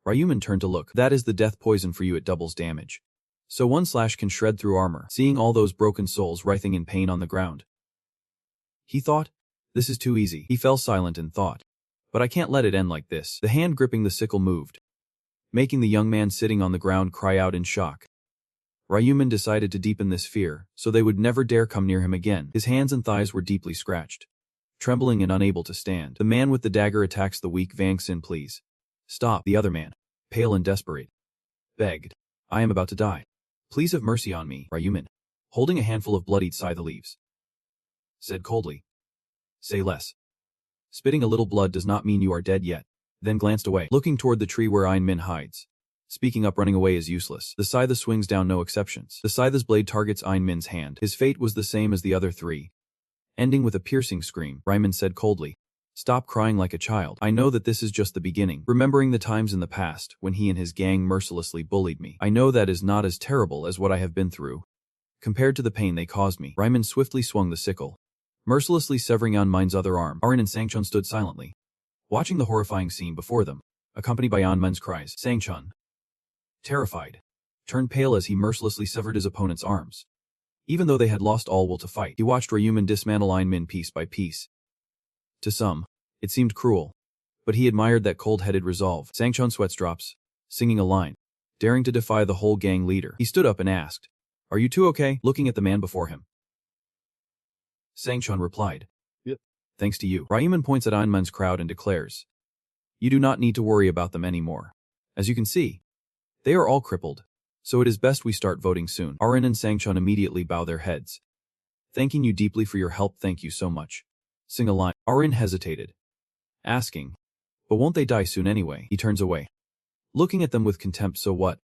Ryuman turned to look. "That is the death poison for you. It doubles damage. So one slash can shred through armor." Seeing all those broken souls writhing in pain on the ground, he thought, "This is too easy." He fell silent and thought, "But I can't let it end like this." The hand gripping the sickle moved, making the young man sitting on the ground cry out in shock. Ryuman decided to deepen this fear, so they would never dare come near him again. His hands and thighs were deeply scratched, trembling and unable to stand. The man with the dagger attacks the weak Vang Sin. "Please stop." The other man, pale and desperate, begged, "I am about to die. Please have mercy on me." Ryuman, holding a handful of bloodied scythe leaves, said coldly, "Say less. Spitting a little blood does not mean you are dead yet." Then glanced away, looking toward the tree where Ein Min hides. Speaking up, running away is useless. The scythe swings down, no exceptions. The scythe's blade targets Ein Min's hand. His fate was the same as the other three, ending with a piercing scream. Ryuman said coldly, "Stop crying like a child. I know that this is just the beginning. Remembering the times in the past when he and his gang mercilessly bullied me, I know that is not as terrible as what I have been through compared to the pain they caused me." Ryuman swiftly swung the sickle, mercilessly severing An Min's other arm. Arin and Sangchun stood silently, watching the horrifying scene before them, accompanied by An Min's cries. Sangchun, terrified, turned pale as he mercilessly severed his opponent's arms. Even though they had lost all will to fight, he watched Ryuman dismantle Ein Min piece by piece. To some, it seemed cruel, but he admired that cold-headed resolve. Sangchun sweatdrops, singing a line, daring to defy the whole gang leader. He stood up and asked, "Are you two okay?" looking at the man before him. Sangchun replied, "Yep. Thanks to you." Ryuman points at Ein Min's crowd and declares, "You do not need to worry about them anymore. As you can see, they are all crippled, so it is best we start voting soon." Arin and Sangchun immediately bow their heads. "Thanking you deeply for your help. Thank you so much." Sing a line. Arin hesitated, asking, "But won't they die soon anyway?" He turns away, looking at them with contempt. "So what?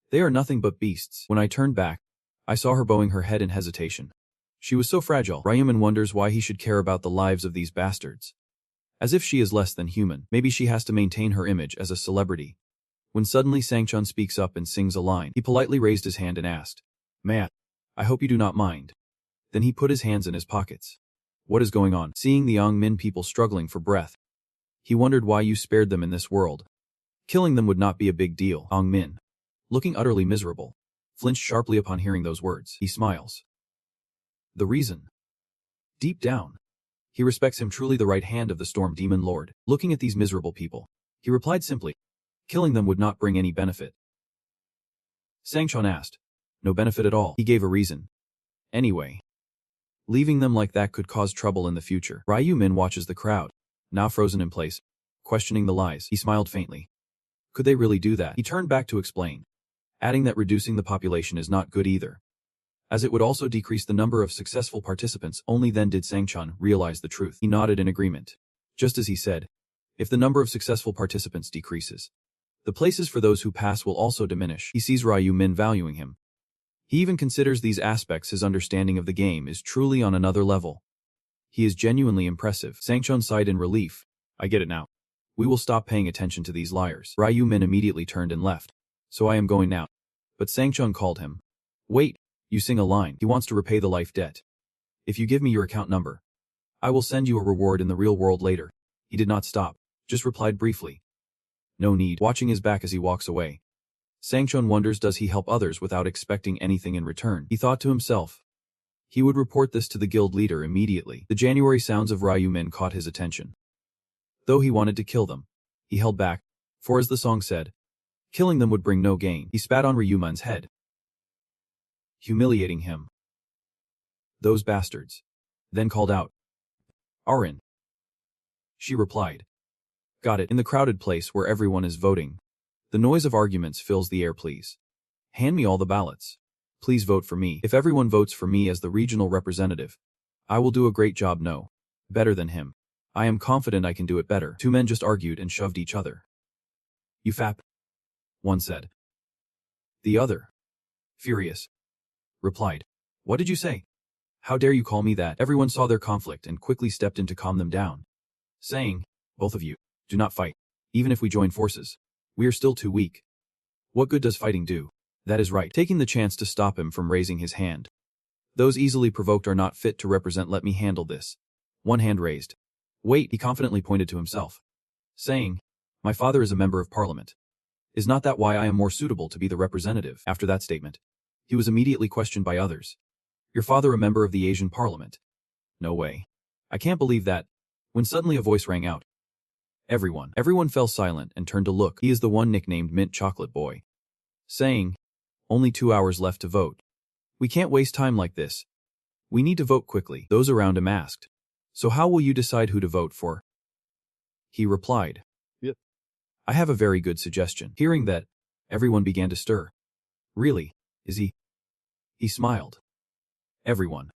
They are nothing but beasts." When I turned back, I saw her bowing her head in hesitation. She was so fragile. Ryuman wonders why he should care about the lives of these bastards. As if she is less than human. Maybe she has to maintain her image as a celebrity. When suddenly Sangchun speaks up and sings a line. He politely raised his hand and asked, "Matt, I hope you do not mind." Then he put his hands in his pockets. "What is going on?" Seeing the Yang Min people struggling for breath, he wondered why you spared them in this world. Killing them would not be a big deal. Yang Min, looking utterly miserable, flinched sharply upon hearing those words. He smiles. The reason? Deep down, he respects him, truly the right hand of the Storm Demon Lord. Looking at these miserable people, he replied simply, "Killing them would not bring any benefit." Sangchun asked, "No benefit at all?" He gave a reason. "Anyway, leaving them like that could cause trouble in the future." Ryuman watches the crowd, now frozen in place, questioning the lies. He smiled faintly. Could they really do that? He turned back to explain, adding that reducing the population is not good either, as it would also decrease the number of successful participants. Only then did Sangchun realize the truth. He nodded in agreement. Just as he said, if the number of successful participants decreases, the places for those who pass will also diminish. He sees Ryuman valuing him. He even considers these aspects. His understanding of the game is truly on another level. He is genuinely impressive. Sangchun sighed in relief. I get it now. We will stop paying attention to these liars. Ryuman immediately turned and left. So I am going now. But Sangchun called him. Wait, you sing a line. He wants to repay the life debt. If you give me your account number, I will send you a reward in the real world later. He did not stop, just replied briefly. No need. Watching his back as he walks away, Sangchun wonders, does he help others without expecting anything in return? He thought to himself. He would report this to the guild leader immediately. The January sounds of Ryuman caught his attention. Though he wanted to kill them, he held back, for as the song said, killing them would bring no gain. He spat on Ryuman's head, humiliating him. Those bastards. Then called out, Arin. She replied, Got it. In the crowded place where everyone is voting. The noise of arguments fills the air. Please. Hand me all the ballots. Please vote for me. If everyone votes for me as the regional representative, I will do a great job. No. Better than him. I am confident I can do it better. Two men just argued and shoved each other. You fap. One said. The other, furious, replied. What did you say? How dare you call me that? Everyone saw their conflict and quickly stepped in to calm them down, saying, both of you, do not fight. Even if we join forces, we are still too weak. What good does fighting do? That is right. Taking the chance to stop him from raising his hand. Those easily provoked are not fit to represent. Let me handle this. One hand raised. Wait, he confidently pointed to himself, saying, my father is a member of parliament. Is not that why I am more suitable to be the representative? After that statement, he was immediately questioned by others. Your father a member of the Asian parliament? No way. I can't believe that. When suddenly a voice rang out. Everyone fell silent and turned to look. He is the one nicknamed Mint Chocolate Boy, saying, only 2 hours left to vote. We can't waste time like this. We need to vote quickly. Those around him asked. So how will you decide who to vote for? He replied. Yep. I have a very good suggestion. Hearing that, everyone began to stir. Really? Is he? He smiled. Everyone.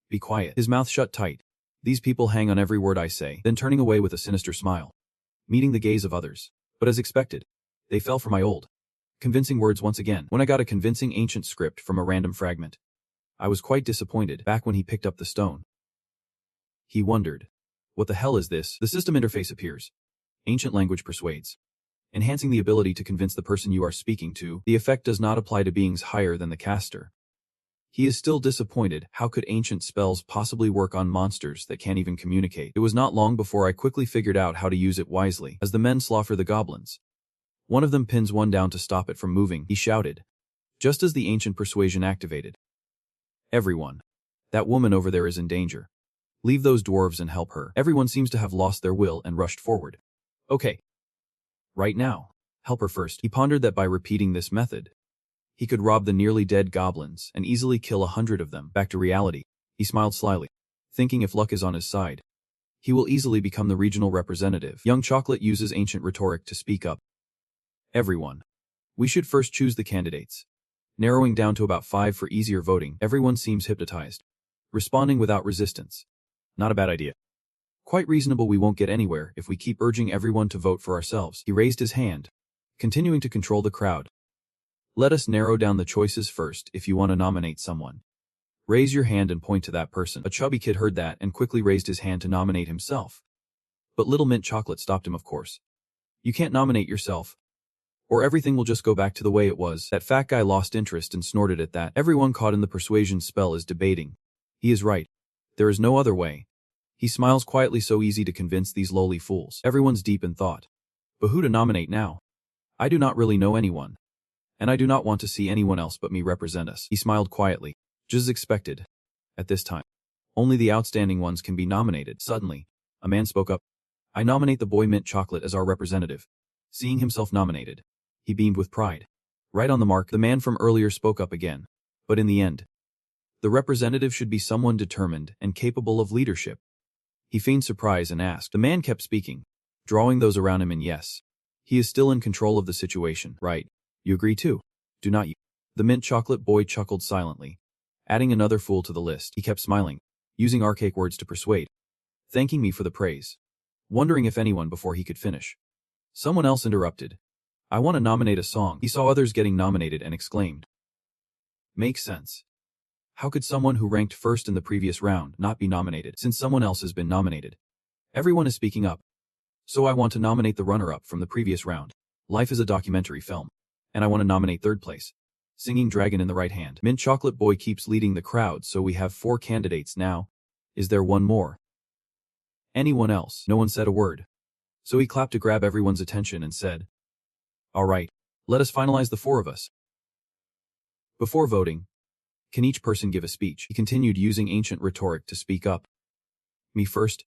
Be quiet. His mouth shut tight. These people hang on every word I say, then turning away with a sinister smile, meeting the gaze of others. But as expected, they fell for my old, convincing words once again. When I got a convincing ancient script from a random fragment, I was quite disappointed. Back when he picked up the stone, he wondered, what the hell is this? The system interface appears. Ancient language persuades, enhancing the ability to convince the person you are speaking to. The effect does not apply to beings higher than the caster. He is still disappointed. How could ancient spells possibly work on monsters that can't even communicate? It was not long before I quickly figured out how to use it wisely. As the men slaughter the goblins, one of them pins one down to stop it from moving. He shouted, just as the ancient persuasion activated. Everyone. That woman over there is in danger. Leave those dwarves and help her. Everyone seems to have lost their will and rushed forward. Okay. Right now. Help her first. He pondered that by repeating this method, he could rob the nearly dead goblins and easily kill 100 of them. Back to reality, he smiled slyly, thinking if luck is on his side, he will easily become the regional representative. Young Chocolate uses ancient rhetoric to speak up. Everyone. We should first choose the candidates. Narrowing down to about 5 for easier voting. Everyone seems hypnotized, responding without resistance. Not a bad idea. Quite reasonable. We won't get anywhere if we keep urging everyone to vote for ourselves. He raised his hand, continuing to control the crowd. Let us narrow down the choices first. If you want to nominate someone, raise your hand and point to that person. A chubby kid heard that and quickly raised his hand to nominate himself. But Little Mint Chocolate stopped him, of course. You can't nominate yourself, or everything will just go back to the way it was. That fat guy lost interest and snorted at that. Everyone caught in the persuasion spell is debating. He is right. There is no other way. He smiles quietly. So easy to convince these lowly fools. Everyone's deep in thought. But who to nominate now? I do not really know anyone. And I do not want to see anyone else but me represent us. He smiled quietly, just as expected. At this time, only the outstanding ones can be nominated. Suddenly, a man spoke up. I nominate the boy Mint Chocolate as our representative. Seeing himself nominated, he beamed with pride. Right on the mark. The man from earlier spoke up again. But in the end, the representative should be someone determined and capable of leadership. He feigned surprise and asked. The man kept speaking, drawing those around him in. Yes. He is still in control of the situation, right? You agree too, do not you? The Mint Chocolate Boy chuckled silently, adding another fool to the list. He kept smiling, using archaic words to persuade, thanking me for the praise, wondering if anyone before he could finish. Someone else interrupted. I want to nominate a song. He saw others getting nominated and exclaimed. Makes sense. How could someone who ranked first in the previous round not be nominated since someone else has been nominated? Everyone is speaking up. So I want to nominate the runner-up from the previous round. Life is a documentary film. And I want to nominate third place. Singing Dragon in the right hand. Mint Chocolate Boy keeps leading the crowd, so we have 4 candidates now. Is there one more? Anyone else? No one said a word. So he clapped to grab everyone's attention and said, all right, let us finalize the 4 of us. Before voting, can each person give a speech? He continued using ancient rhetoric to speak up. Me first.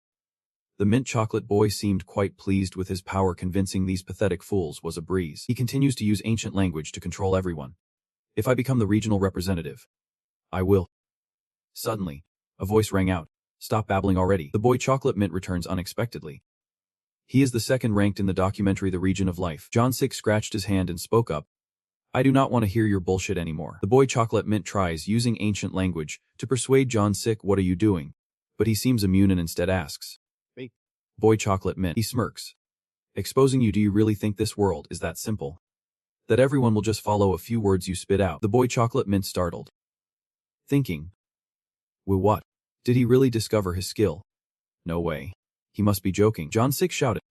The Mint Chocolate Boy seemed quite pleased with his power. Convincing these pathetic fools was a breeze. He continues to use ancient language to control everyone. If I become the regional representative, I will. Suddenly, a voice rang out. Stop babbling already. The boy Chocolate Mint returns unexpectedly. He is the second ranked in the documentary The Region of Life. John Sick scratched his hand and spoke up. I do not want to hear your bullshit anymore. The boy chocolate mint tries, using ancient language, to persuade John Sick, what are you doing? But he seems immune and instead asks. Wait. Boy chocolate mint. He smirks. Exposing you. Do you really think this world is that simple? That everyone will just follow a few words you spit out? The boy chocolate mint startled. Thinking. Well, what? Did he really discover his skill? No way. He must be joking. John Sick shouted.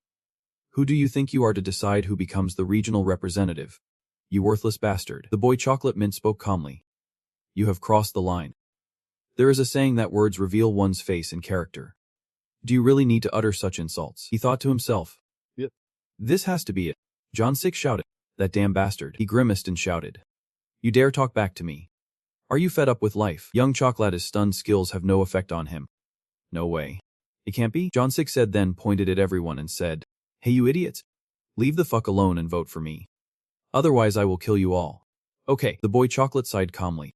Who do you think you are to decide who becomes the regional representative? You worthless bastard. The boy chocolate mint spoke calmly. You have crossed the line. There is a saying that words reveal one's face and character. Do you really need to utter such insults? He thought to himself. Yep. This has to be it. John Sick shouted. That damn bastard. He grimaced and shouted. You dare talk back to me? Are you fed up with life? Young Chocolate's stunned skills have no effect on him. No way. It can't be. John Sick said, then pointed at everyone and said, Hey you idiots. Leave the fuck alone and vote for me. Otherwise I will kill you all. Okay. The boy chocolate sighed calmly.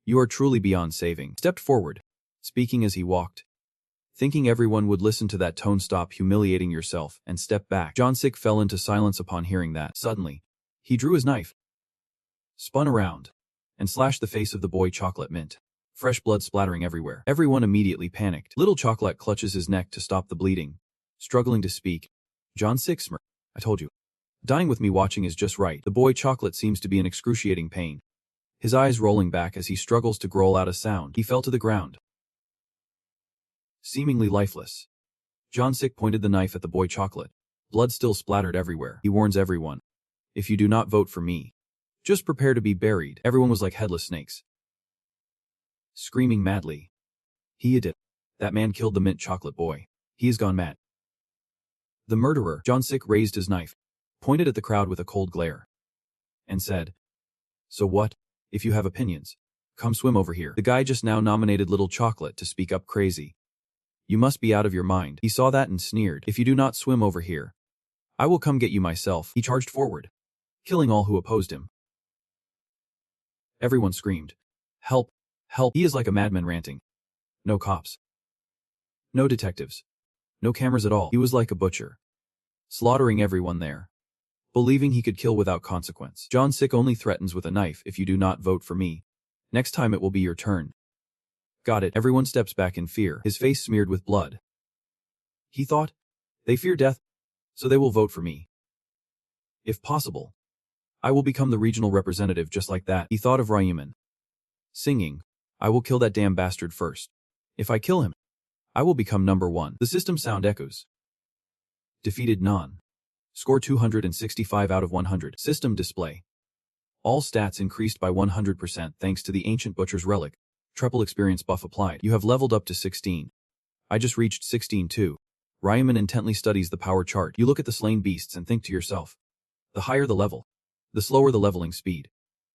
You are truly beyond saving. Stepped forward, speaking as he walked. Thinking everyone would listen to that tone, stop humiliating yourself and step back. John Sick fell into silence upon hearing that. Suddenly, he drew his knife, spun around, and slashed the face of the boy chocolate mint. Fresh blood splattering everywhere. Everyone immediately panicked. Little Chocolate clutches his neck to stop the bleeding. Struggling to speak. John Sick smirked. I told you. Dying with me watching is just right. The boy chocolate seems to be in excruciating pain. His eyes rolling back as he struggles to growl out a sound. He fell to the ground, seemingly lifeless. John Sick pointed the knife at the boy chocolate. Blood still splattered everywhere. He warns everyone. If you do not vote for me, just prepare to be buried. Everyone was like headless snakes, screaming madly. He did. That man killed the mint chocolate boy. He has gone mad. The murderer. John Sick raised his knife, pointed at the crowd with a cold glare, and said, So what? If you have opinions, come swim over here. The guy just now nominated Little Chocolate to speak up crazy. You must be out of your mind. He saw that and sneered. If you do not swim over here, I will come get you myself. He charged forward, killing all who opposed him. Everyone screamed. Help! Help! He is like a madman ranting. No cops. No detectives. No cameras at all. He was like a butcher, slaughtering everyone there, believing he could kill without consequence. John Sick only threatens with a knife if you do not vote for me. Next time it will be your turn. Got it. Everyone steps back in fear, his face smeared with blood. He thought, they fear death, so they will vote for me. If possible, I will become the regional representative just like that. He thought of Ryuman, singing, I will kill that damn bastard first. If I kill him, I will become number one. The system sound echoes. Defeated none. Score 265 out of 100. System display. All stats increased by 100% thanks to the ancient butcher's relic. Triple experience buff applied. You have leveled up to 16. I just reached 16 too. Ryuman intently studies the power chart. You look at the slain beasts and think to yourself, the higher the level, the slower the leveling speed.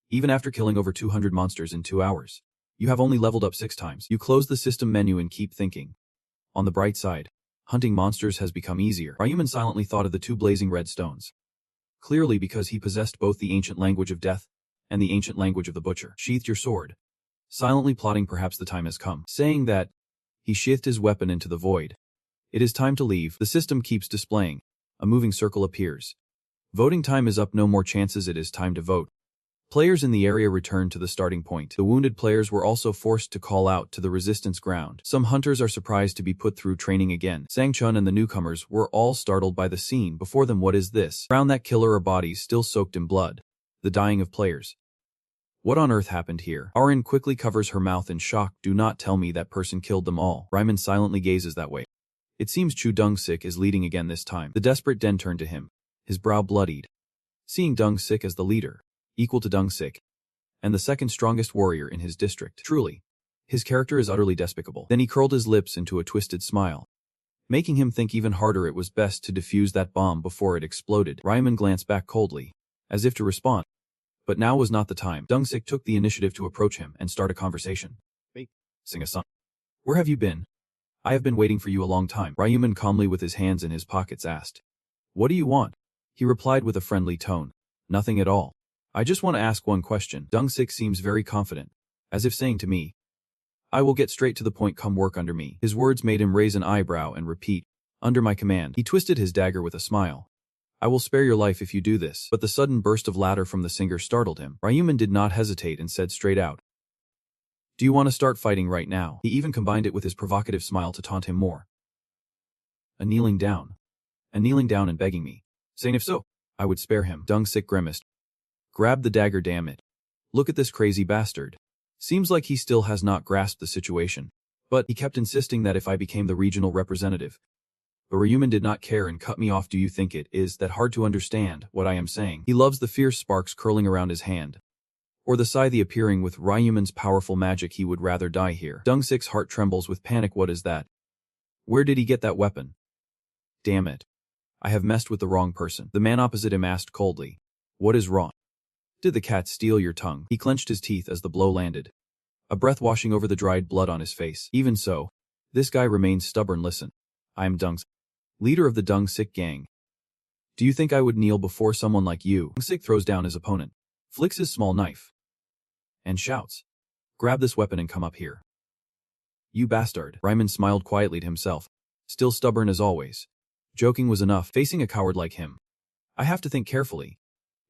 Even after killing over 200 monsters in 2 hours, you have only leveled up 6 times. You close the system menu and keep thinking. On the bright side, hunting monsters has become easier. Ryuman silently thought of the 2 blazing red stones. Clearly because he possessed both the ancient language of death and the ancient language of the butcher. Sheathed your sword. Silently plotting perhaps the time has come. Saying that, he sheathed his weapon into the void. It is time to leave. The system keeps displaying. A moving circle appears. Voting time is up. No more chances. It is time to vote. Players in the area returned to the starting point. The wounded players were also forced to call out to the resistance ground. Some hunters are surprised to be put through training again. Sang-chun and the newcomers were all startled by the scene before them. What is this? Around that killer are bodies still soaked in blood. The dying of players. What on earth happened here? Arin quickly covers her mouth in shock. Do not tell me that person killed them all. Ryuman silently gazes that way. It seems Chu Dong-sik is leading again this time. The desperate Den turned to him, his brow bloodied. Seeing Dong-sik as the leader, equal to Dong-sik, and the second strongest warrior in his district. Truly, his character is utterly despicable. Then he curled his lips into a twisted smile, making him think even harder it was best to defuse that bomb before it exploded. Ryuman glanced back coldly, as if to respond. But now was not the time. Dong-sik took the initiative to approach him and start a conversation. Hey, Sing-a-san. Where have you been? I have been waiting for you a long time. Ryuman calmly with his hands in his pockets asked. What do you want? He replied with a friendly tone. Nothing at all. I just want to ask one question. Dong-sik seems very confident, as if saying to me, I will get straight to the point, come work under me. His words made him raise an eyebrow and repeat, Under my command. He twisted his dagger with a smile. I will spare your life if you do this. But the sudden burst of laughter from the singer startled him. Ryuman did not hesitate and said straight out, "Do you want to start fighting right now?" He even combined it with his provocative smile to taunt him more. A kneeling down and begging me. Saying if so, I would spare him. Dung-sik grimaced. Grab the dagger, damn it. Look at this crazy bastard. Seems like he still has not grasped the situation. But he kept insisting that if I became the regional representative. But Ryuman did not care and cut me off. Do you think it is that hard to understand what I am saying? He loves the fierce sparks curling around his hand. Or the scythe appearing with Ryuman's powerful magic. He would rather die here. Dung-sik's heart trembles with panic. What is that? Where did he get that weapon? Damn it. I have messed with the wrong person. The man opposite him asked coldly. What is wrong? Did the cat steal your tongue? He clenched his teeth as the blow landed. A breath washing over the dried blood on his face. Even so, this guy remains stubborn. Listen. I am Dung-sik, leader of the Dung-sik gang. Do you think I would kneel before someone like you? Dung-sik throws down his opponent, flicks his small knife, and shouts, grab this weapon and come up here. You bastard. Ryman smiled quietly to himself, still stubborn as always. Joking was enough, facing a coward like him. I have to think carefully.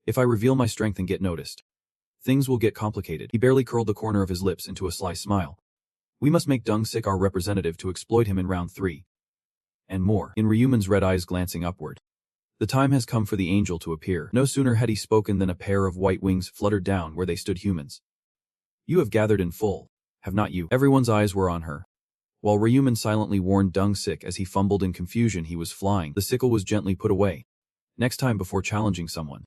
If I reveal my strength and get noticed, things will get complicated. He barely curled the corner of his lips into a sly smile. We must make Dung-sik our representative to exploit him in round 3. And more. In Ryuman's red eyes glancing upward. The time has come for the angel to appear. No sooner had he spoken than a pair of white wings fluttered down where they stood humans. You have gathered in full, have not you? Everyone's eyes were on her. While Ryuman silently warned Dung-sik as he fumbled in confusion he was flying, the sickle was gently put away. Next time before challenging someone,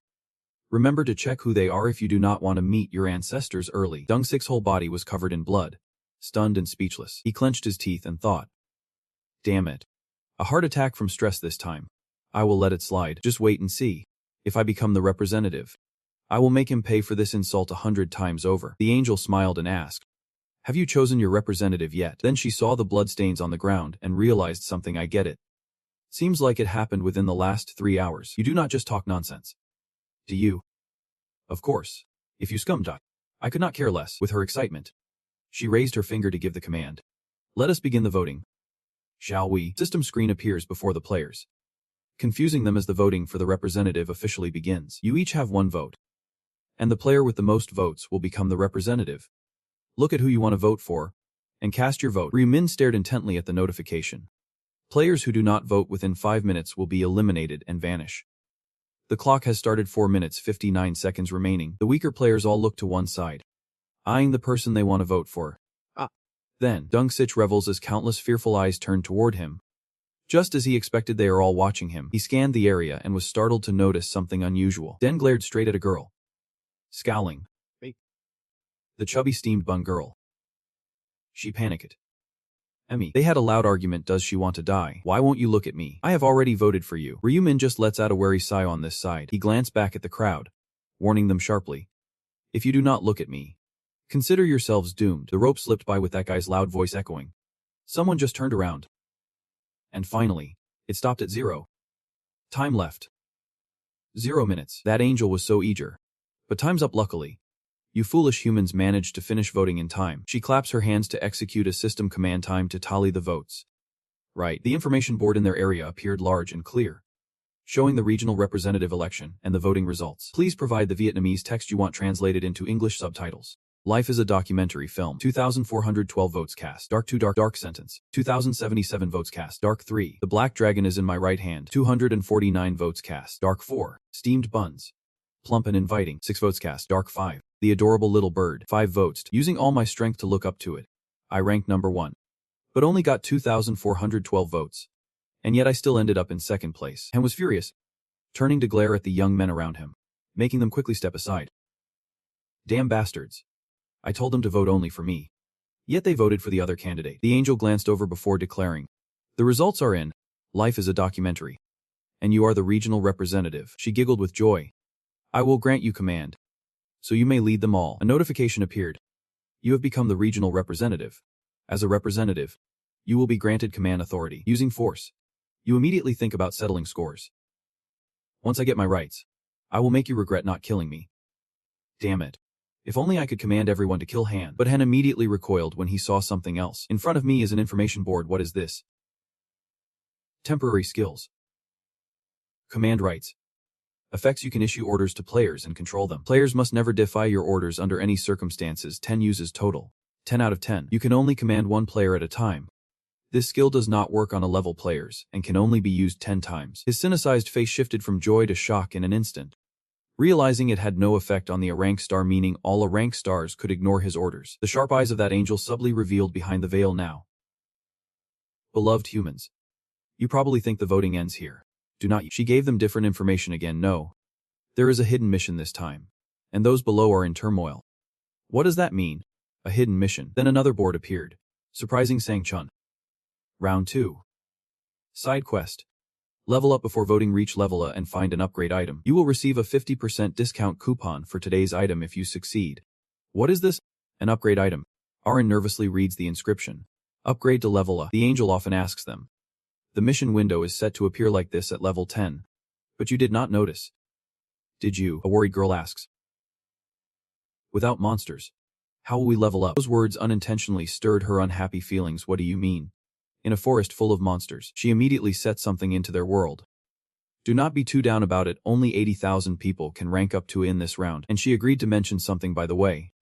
remember to check who they are if you do not want to meet your ancestors early. Dung-sik's whole body was covered in blood, stunned and speechless. He clenched his teeth and thought, damn it. A heart attack from stress this time. I will let it slide. Just wait and see. If I become the representative, I will make him pay for this insult 100 times over. The angel smiled and asked, have you chosen your representative yet? Then she saw the bloodstains on the ground and realized something. I get it. Seems like it happened within the last 3 hours. You do not just talk nonsense. Do you? Of course. If you scum duck. I could not care less. With her excitement, she raised her finger to give the command. Let us begin the voting. Shall we? System screen appears before the players, confusing them as the voting for the representative officially begins. You each have 1 vote. And the player with the most votes will become the representative. Look at who you want to vote for, and cast your vote. Ryumin stared intently at the notification. Players who do not vote within 5 minutes will be eliminated and vanish. The clock has started. 4 minutes 59 seconds remaining. The weaker players all look to one side, eyeing the person they want to vote for. Then, Dung-sik revels as countless fearful eyes turn toward him. Just as he expected, they are all watching him. He scanned the area and was startled to notice something unusual. Den glared straight at a girl, scowling. The chubby steamed bun girl. She panicked. Emmy. They had a loud argument. Does she want to die? Why won't you look at me? I have already voted for you. Ryumin just lets out a wary sigh on this side. He glanced back at the crowd, warning them sharply. If you do not look at me, consider yourselves doomed. The rope slipped by with that guy's loud voice echoing. Someone just turned around. And finally, it stopped at 0. Time left. 0 minutes. That angel was so eager. But time's up luckily. You foolish humans managed to finish voting in time. She claps her hands to execute a system command. Time to tally the votes. Right. The information board in their area appeared large and clear, showing the regional representative election and the voting results. Please provide the Vietnamese text you want translated into English subtitles. Life is a documentary film. 2,412 votes cast. Dark 2 dark sentence. 2,077 votes cast. Dark 3. The black dragon is in my right hand. 249 votes cast. Dark 4. Steamed buns. Plump and inviting. 6 votes cast. Dark 5. The adorable little bird. 5 votes. Using all my strength to look up to it, I ranked number 1. But only got 2,412 votes. And yet I still ended up in 2nd place. And was furious, turning to glare at the young men around him, making them quickly step aside. Damn bastards. I told them to vote only for me. Yet they voted for the other candidate. The angel glanced over before declaring, the results are in. Life is a documentary. And you are the regional representative. She giggled with joy. I will grant you command. So you may lead them all. A notification appeared. You have become the regional representative. As a representative, you will be granted command authority. Using force, you immediately think about settling scores. Once I get my rights, I will make you regret not killing me. Damn it. If only I could command everyone to kill Han. But Han immediately recoiled when he saw something else. In front of me is an information board. What is this? Temporary skills. Command rights. Effects: you can issue orders to players and control them. Players must never defy your orders under any circumstances. 10 uses total. 10 out of 10. You can only command one player at a time. This skill does not work on a level players and can only be used 10 times. His cynicized face shifted from joy to shock in an instant. Realizing it had no effect on the A rank star, meaning all A rank stars could ignore his orders. The sharp eyes of that angel subtly revealed behind the veil now. Beloved humans. You probably think the voting ends here. Do not. She gave them different information again. No. There is a hidden mission this time. And those below are in turmoil. What does that mean? A hidden mission. Then another board appeared. Surprising Sang-chun. Round 2. Side quest. Level up before voting. Reach level A and find an upgrade item. You will receive a 50% discount coupon for today's item if you succeed. What is this? An upgrade item. Aaron nervously reads the inscription. Upgrade to level A. The angel often asks them. The mission window is set to appear like this at level 10. But you did not notice. Did you? A worried girl asks. Without monsters. How will we level up? Those words unintentionally stirred her unhappy feelings. What do you mean? In a forest full of monsters. She immediately set something into their world. Do not be too down about it. Only 80,000 people can rank up to A in this round. And she agreed to mention something by the way.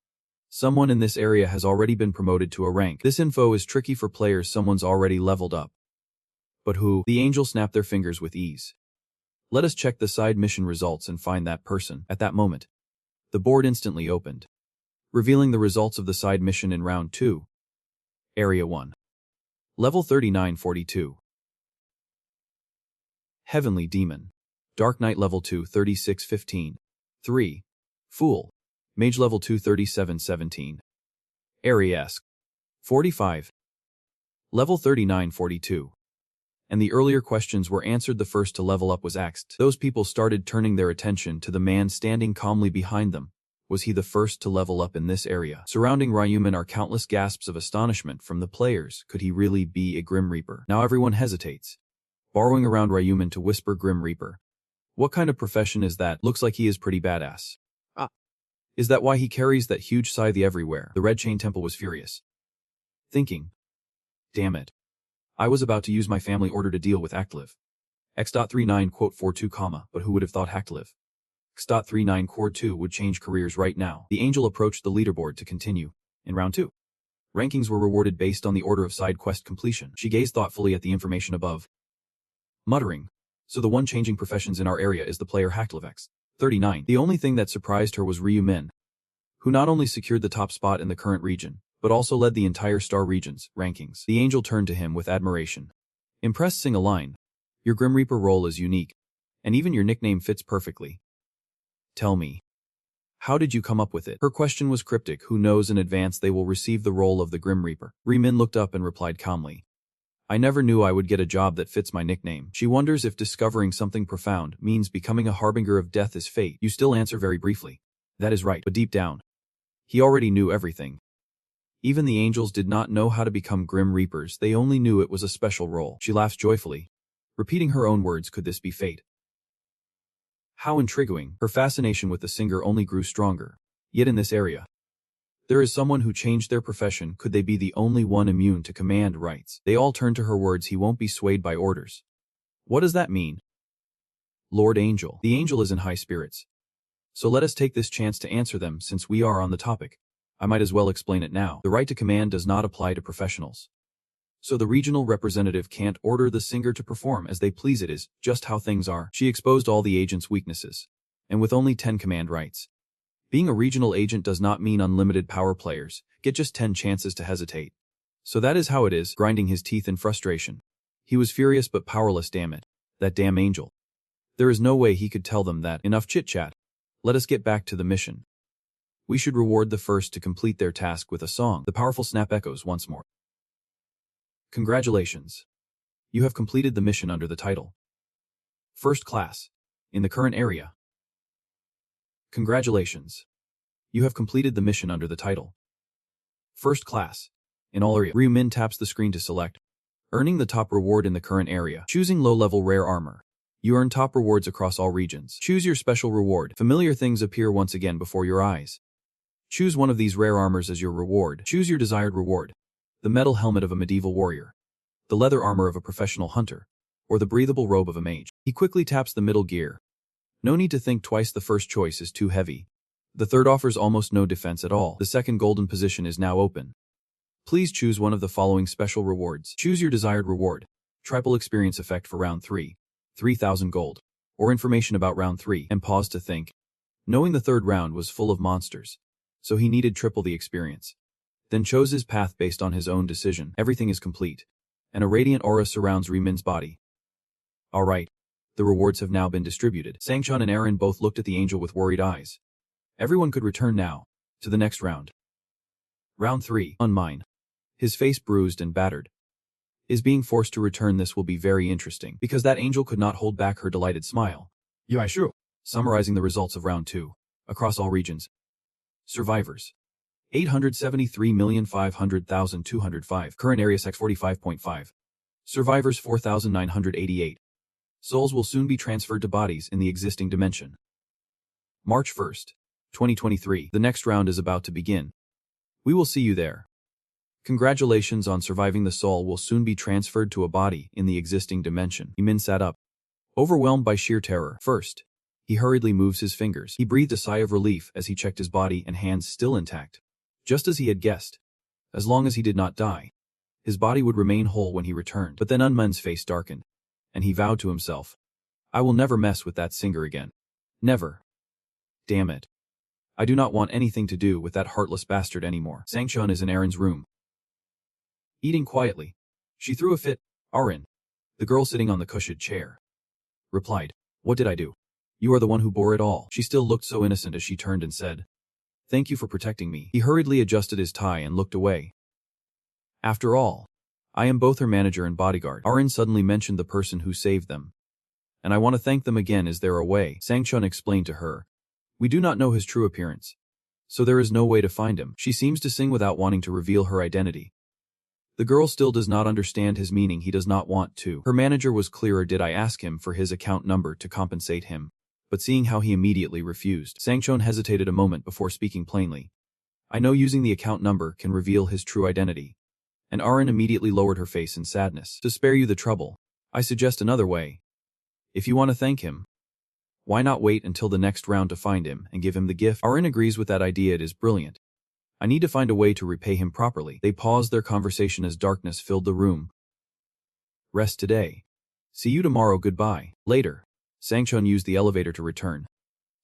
Someone in this area has already been promoted to a rank. This info is tricky for players. Someone's already leveled up. But who? The angel snapped their fingers with ease. Let us check the side mission results and find that person. At that moment, the board instantly opened, revealing the results of the side mission in round 2. Area 1. Level 3942. Heavenly Demon. Dark Knight level 2 3615. 3. Fool. Mage level 2 3717. Aries. 45. Level 3942. And the earlier questions were answered. The first to level up was asked. Those people started turning their attention to the man standing calmly behind them. Was he the first to level up in this area? Surrounding Ryuman are countless gasps of astonishment from the players. Could he really be a Grim Reaper? Now everyone hesitates, borrowing around Ryuman to whisper Grim Reaper. What kind of profession is that? Looks like he is pretty badass. Is that why he carries that huge scythe everywhere? The Red Chain Temple was furious, thinking, damn it. I was about to use my family order to deal with Actlive. X.39.42, but who would have thought Actlive? X.39.2 would change careers right now. The angel approached the leaderboard to continue. In round 2, rankings were rewarded based on the order of side quest completion. She gazed thoughtfully at the information above, muttering, so the one changing professions in our area is the player Actlive X.39. The only thing that surprised her was Ryu Min, who not only secured the top spot in the current region, but also led the entire Star Region's rankings. The angel turned to him with admiration. Impressed, sing a line. Your Grim Reaper role is unique, and even your nickname fits perfectly. Tell me, how did you come up with it? Her question was cryptic. Who knows in advance they will receive the role of the Grim Reaper? Reemin looked up and replied calmly. I never knew I would get a job that fits my nickname. She wonders if discovering something profound means becoming a harbinger of death is fate. You still answer very briefly. That is right, but deep down, he already knew everything. Even the angels did not know how to become Grim Reapers. They only knew it was a special role. She laughs joyfully, repeating her own words. Could this be fate? How intriguing. Her fascination with the singer only grew stronger. Yet in this area, there is someone who changed their profession. Could they be the only one immune to command rights? They all turned to her words. He won't be swayed by orders. What does that mean? Lord Angel. The angel is in high spirits. So let us take this chance to answer them since we are on the topic. I might as well explain it now. The right to command does not apply to professionals. So the regional representative can't order the singer to perform as they please. It is just how things are. She exposed all the agent's weaknesses. And with only 10 command rights. Being a regional agent does not mean unlimited power. Players get just 10 chances to hesitate. So that is how it is. Grinding his teeth in frustration, he was furious but powerless. Damn it. That damn angel. There is no way he could tell them that. Enough chit-chat. Let us get back to the mission. We should reward the first to complete their task with a song. The powerful snap echoes once more. Congratulations. You have completed the mission under the title First Class in the current area. Congratulations. You have completed the mission under the title First Class in all area. Ryu Min taps the screen to select, earning the top reward in the current area. Choosing low-level rare armor. You earn top rewards across all regions. Choose your special reward. Familiar things appear once again before your eyes. Choose one of these rare armors as your reward. Choose your desired reward. The metal helmet of a medieval warrior, the leather armor of a professional hunter, or the breathable robe of a mage. He quickly taps the middle gear. No need to think twice, the first choice is too heavy. The third offers almost no defense at all. The second golden position is now open. Please choose one of the following special rewards. Choose your desired reward. Triple experience effect for round 3. 3,000 gold. Or information about round 3, and pause to think. Knowing the third round was full of monsters, so he needed triple the experience. Then chose his path based on his own decision. Everything is complete, and a radiant aura surrounds Rimin's body. Alright. The rewards have now been distributed. Sangchun and Aaron both looked at the angel with worried eyes. Everyone could return now, to the next round. Round 3, on mine. His face bruised and battered. Is being forced to return. This will be very interesting, because that angel could not hold back her delighted smile. Yeah, sure. Summarizing the results of round 2. Across all regions. Survivors. 873,500,205. Current area sex 45.5. Survivors 4,988. Souls will soon be transferred to bodies in the existing dimension. March 1st, 2023. The next round is about to begin. We will see you there. Congratulations on surviving. The soul will soon be transferred to a body in the existing dimension. Min sat up, overwhelmed by sheer terror. First, he hurriedly moves his fingers. He breathed a sigh of relief as he checked his body and hands still intact. Just as he had guessed. As long as he did not die, his body would remain whole when he returned. But then Unmen's face darkened, and he vowed to himself, I will never mess with that singer again. Never. Damn it. I do not want anything to do with that heartless bastard anymore. Sangchun is in Aaron's room. Eating quietly. She threw a fit. Aaron, the girl sitting on the cushioned chair, replied, What did I do? You are the one who bore it all. She still looked so innocent as she turned and said, Thank you for protecting me. He hurriedly adjusted his tie and looked away. After all, I am both her manager and bodyguard. Aaron suddenly mentioned the person who saved them. And I want to thank them again. Is there a way? Sangchun explained to her. We do not know his true appearance, so there is no way to find him. She seems to sing without wanting to reveal her identity. The girl still does not understand his meaning. He does not want to. Her manager was clearer. Did I ask him for his account number to compensate him? But seeing how he immediately refused, Sangchun hesitated a moment before speaking plainly. I know using the account number can reveal his true identity. And Aaron immediately lowered her face in sadness. To spare you the trouble, I suggest another way. If you want to thank him, why not wait until the next round to find him and give him the gift? Aaron agrees with that idea. It is brilliant. I need to find a way to repay him properly. They paused their conversation as darkness filled the room. Rest today. See you tomorrow. Goodbye. Later. Sangchun used the elevator to return.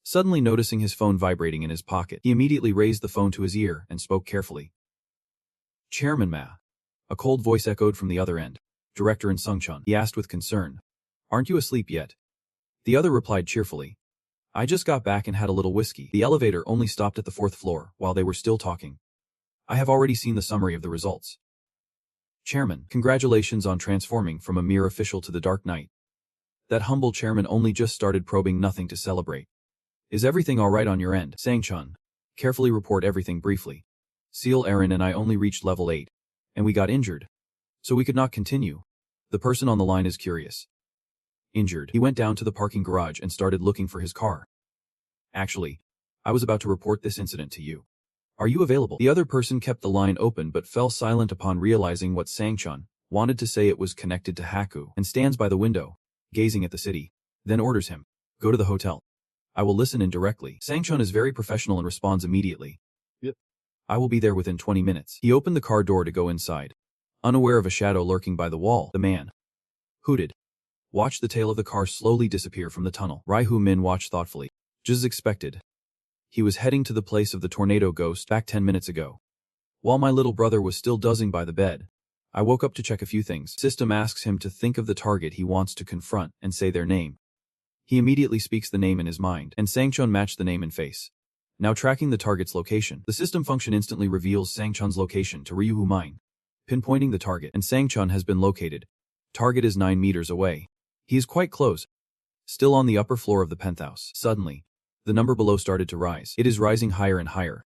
Suddenly noticing his phone vibrating in his pocket, he immediately raised the phone to his ear and spoke carefully. Chairman Ma. A cold voice echoed from the other end. Director and Sungchun. He asked with concern. Aren't you asleep yet? The other replied cheerfully. I just got back and had a little whiskey. The elevator only stopped at the 4th floor while they were still talking. I have already seen the summary of the results. Chairman, congratulations on transforming from a mere official to the Dark Knight. That humble chairman only just started probing. Nothing to celebrate. Is everything alright on your end? Sangchun. Carefully report everything briefly. Seal Aaron and I only reached level 8. And we got injured. So we could not continue. The person on the line is curious. Injured. He went down to the parking garage and started looking for his car. Actually, I was about to report this incident to you. Are you available? The other person kept the line open but fell silent upon realizing what Sangchun wanted to say. It was connected to Haku and stands by the window, gazing at the city, then orders him, Go to the hotel. I will listen in directly. Sangchun is very professional and responds immediately. Yep. I will be there within 20 minutes. He opened the car door to go inside. Unaware of a shadow lurking by the wall, the man hooted. Watched the tail of the car slowly disappear from the tunnel. Raihu Min watched thoughtfully. Just as expected. He was heading to the place of the tornado ghost back 10 minutes ago. While my little brother was still dozing by the bed, I woke up to check a few things. System asks him to think of the target he wants to confront and say their name. He immediately speaks the name in his mind, and Sangchun matched the name and face. Now tracking the target's location, the system function instantly reveals Sangchun's location to Ryuhu Mine, pinpointing the target, and Sangchun has been located. Target is 9 meters away. He is quite close. Still on the upper floor of the penthouse. Suddenly, the number below started to rise. It is rising higher and higher.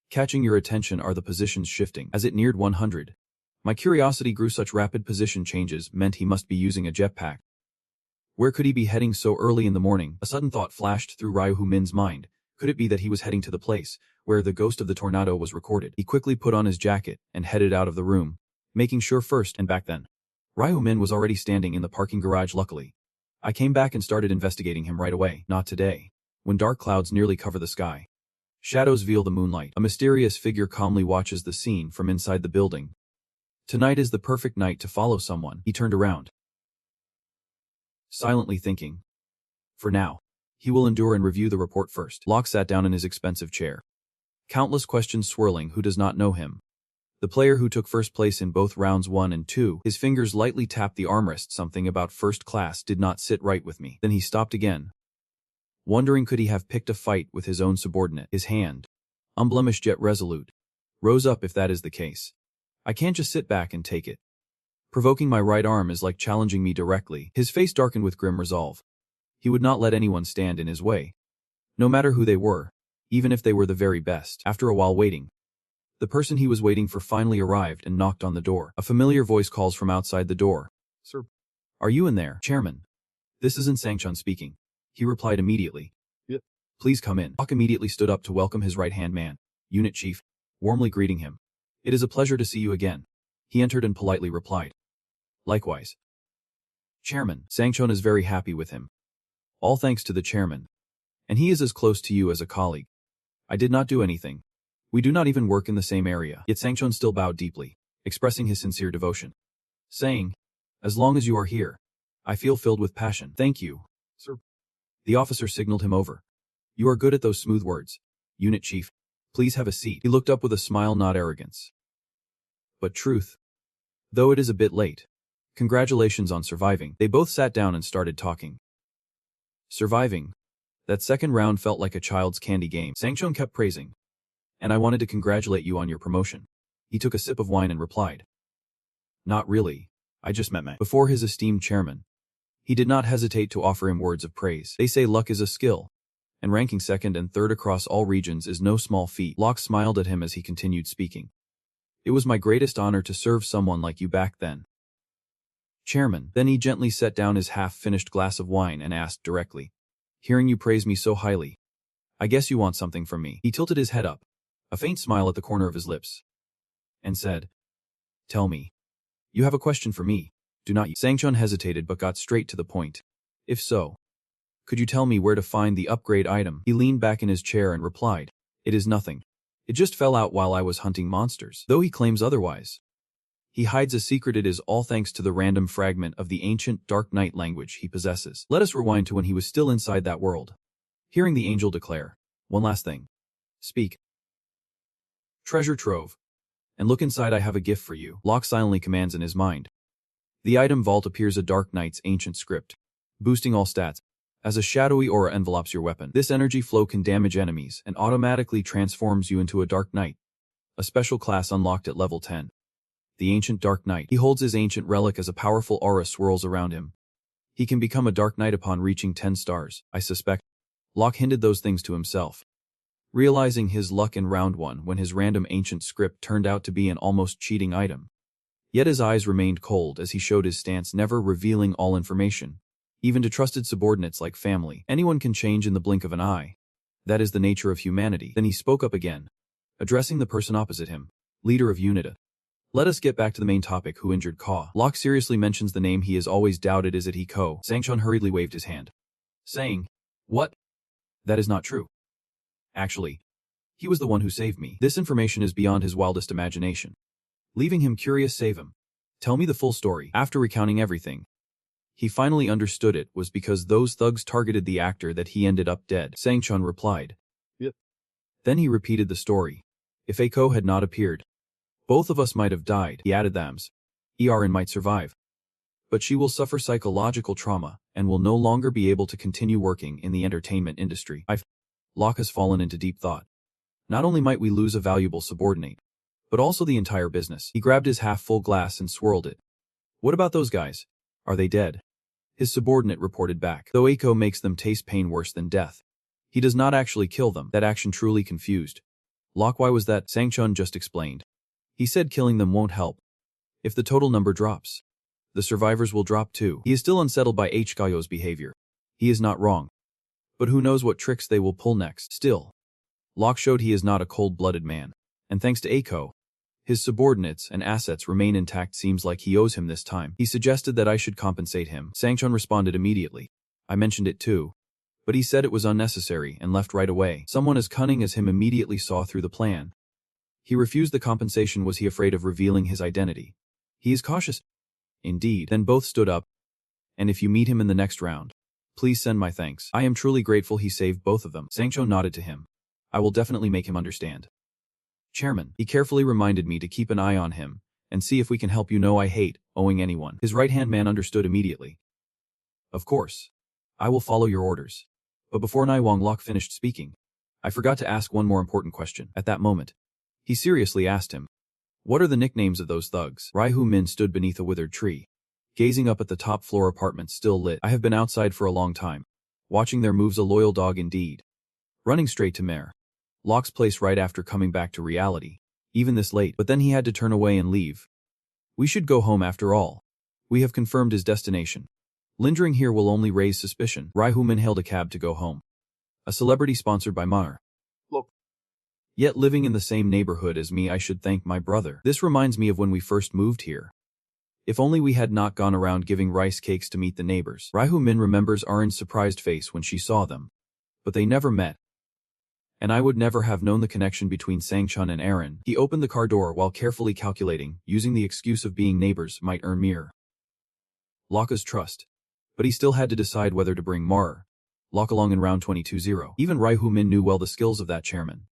Catching your attention are the positions shifting. As it neared 100, my curiosity grew. Such rapid position changes meant he must be using a jetpack. Where could he be heading so early in the morning? A sudden thought flashed through Raihu Min's mind. Could it be that he was heading to the place where the ghost of the tornado was recorded? He quickly put on his jacket and headed out of the room, making sure first and back then. Ryu Min was already standing in the parking garage luckily. I came back and started investigating him right away. Not today. When dark clouds nearly cover the sky. Shadows veil the moonlight. A mysterious figure calmly watches the scene from inside the building. Tonight is the perfect night to follow someone. He turned around. Silently thinking. For now. He will endure and review the report first. Locke sat down in his expensive chair. Countless questions swirling. Who does not know him? The player who took first place in both rounds 1 and 2, his fingers lightly tapped the armrest. Something about first class did not sit right with me. Then he stopped again. Wondering could he have picked a fight with his own subordinate. His hand, unblemished yet resolute, rose up. If that is the case, I can't just sit back and take it. Provoking my right arm is like challenging me directly. His face darkened with grim resolve. He would not let anyone stand in his way. No matter who they were, even if they were the very best. After a while waiting, the person he was waiting for finally arrived and knocked on the door. A familiar voice calls from outside the door. Sir, are you in there? Chairman. This isn't Sangchun speaking. He replied immediately. Yep. Please come in. Locke immediately stood up to welcome his right-hand man, Unit Chief, warmly greeting him. It is a pleasure to see you again. He entered and politely replied. Likewise. Chairman. Sangchun is very happy with him. All thanks to the chairman. And he is as close to you as a colleague. I did not do anything. We do not even work in the same area. Yet Sangchun still bowed deeply, expressing his sincere devotion. Saying, as long as you are here, I feel filled with passion. Thank you, sir. The officer signaled him over. You are good at those smooth words. Unit Chief, please have a seat. He looked up with a smile, not arrogance, but truth. Though it is a bit late. Congratulations on surviving. They both sat down and started talking. Surviving. That second round felt like a child's candy game. Sangchun kept praising. And I wanted to congratulate you on your promotion. He took a sip of wine and replied. Not really. I just met before his esteemed chairman. He did not hesitate to offer him words of praise. They say luck is a skill, and ranking second and third across all regions is no small feat. Locke smiled at him as he continued speaking. It was my greatest honor to serve someone like you back then. Chairman. Then he gently set down his half-finished glass of wine and asked directly. Hearing you praise me so highly, I guess you want something from me. He tilted his head up, a faint smile at the corner of his lips, and said, Tell me. You have a question for me, do not you? Sangchun hesitated but got straight to the point. If so, could you tell me where to find the upgrade item? He leaned back in his chair and replied, It is nothing. It just fell out while I was hunting monsters. Though he claims otherwise, he hides a secret. It is all thanks to the random fragment of the ancient Dark Knight language he possesses. Let us rewind to when he was still inside that world. Hearing the angel declare, One last thing. Speak. Treasure trove. And look inside, I have a gift for you. Locke silently commands in his mind. The item vault appears a Dark Knight's ancient script, boosting all stats. As a shadowy aura envelopes your weapon, this energy flow can damage enemies and automatically transforms you into a Dark Knight, a special class unlocked at level 10. The ancient Dark Knight. He holds his ancient relic as a powerful aura swirls around him. He can become a Dark Knight upon reaching 10 stars, I suspect. Locke hinted those things to himself, realizing his luck in round 1 when his random ancient script turned out to be an almost cheating item. Yet his eyes remained cold as he showed his stance, never revealing all information, even to trusted subordinates like family. Anyone can change in the blink of an eye. That is the nature of humanity. Then he spoke up again, addressing the person opposite him, leader of Unita. Let us get back to the main topic. Who injured Ka? Locke seriously mentions the name he has always doubted. Is it he Ko? Sangchun hurriedly waved his hand, saying, What? That is not true. Actually, he was the one who saved me. This information is beyond his wildest imagination. Leaving him curious, save him. Tell me the full story. After recounting everything, he finally understood it was because those thugs targeted the actor that he ended up dead. Sangchun replied. Yep. Then he repeated the story. If Eiko had not appeared, both of us might have died. He added thams. Erin might survive, but she will suffer psychological trauma and will no longer be able to continue working in the entertainment industry. Locke has fallen into deep thought. Not only might we lose a valuable subordinate, but also the entire business. He grabbed his half-full glass and swirled it. What about those guys? Are they dead? His subordinate reported back. Though Eiko makes them taste pain worse than death, he does not actually kill them. That action truly confused Locke. Why was that? Sangchun just explained. He said killing them won't help. If the total number drops, the survivors will drop too. He is still unsettled by Hkayo's behavior. He is not wrong. But who knows what tricks they will pull next. Still, Locke showed he is not a cold-blooded man, and thanks to Eiko, His subordinates and assets remain intact. Seems like he owes him this time. He suggested that I should compensate him. Sangchun responded immediately. I mentioned it too. But he said it was unnecessary and left right away. Someone as cunning as him immediately saw through the plan. He refused the compensation. Was he afraid of revealing his identity? He is cautious. Indeed. Then both stood up. And if you meet him in the next round, please send my thanks. I am truly grateful. He saved both of them. Sangchun nodded to him. I will definitely make him understand. Chairman, he carefully reminded me to keep an eye on him and see if we can help. You know I hate owing anyone. His right-hand man understood immediately. Of course. I will follow your orders. But before Nai Wang Lok finished speaking, I forgot to ask one more important question. At that moment, he seriously asked him, what are the nicknames of those thugs? Rai Hu Min stood beneath a withered tree, gazing up at the top floor apartment still lit. I have been outside for a long time, watching their moves. A loyal dog indeed. Running straight to Mayor Locke's place right after coming back to reality, even this late. But then he had to turn away and leave. We should go home after all. We have confirmed his destination. Lingering here will only raise suspicion. Rai Hu Min hailed a cab to go home. A celebrity sponsored by Mar. Look. Yet living in the same neighborhood as me, I should thank my brother. This reminds me of when we first moved here. If only we had not gone around giving rice cakes to meet the neighbors. Rai Hu Min remembers Arin's surprised face when she saw them. But they never met. And I would never have known the connection between Sangchun and Arin. He opened the car door while carefully calculating, using the excuse of being neighbors might earn Mir Locke's trust. But he still had to decide whether to bring Locke along in round 22-0. Even Rai Hu Min knew well the skills of that chairman.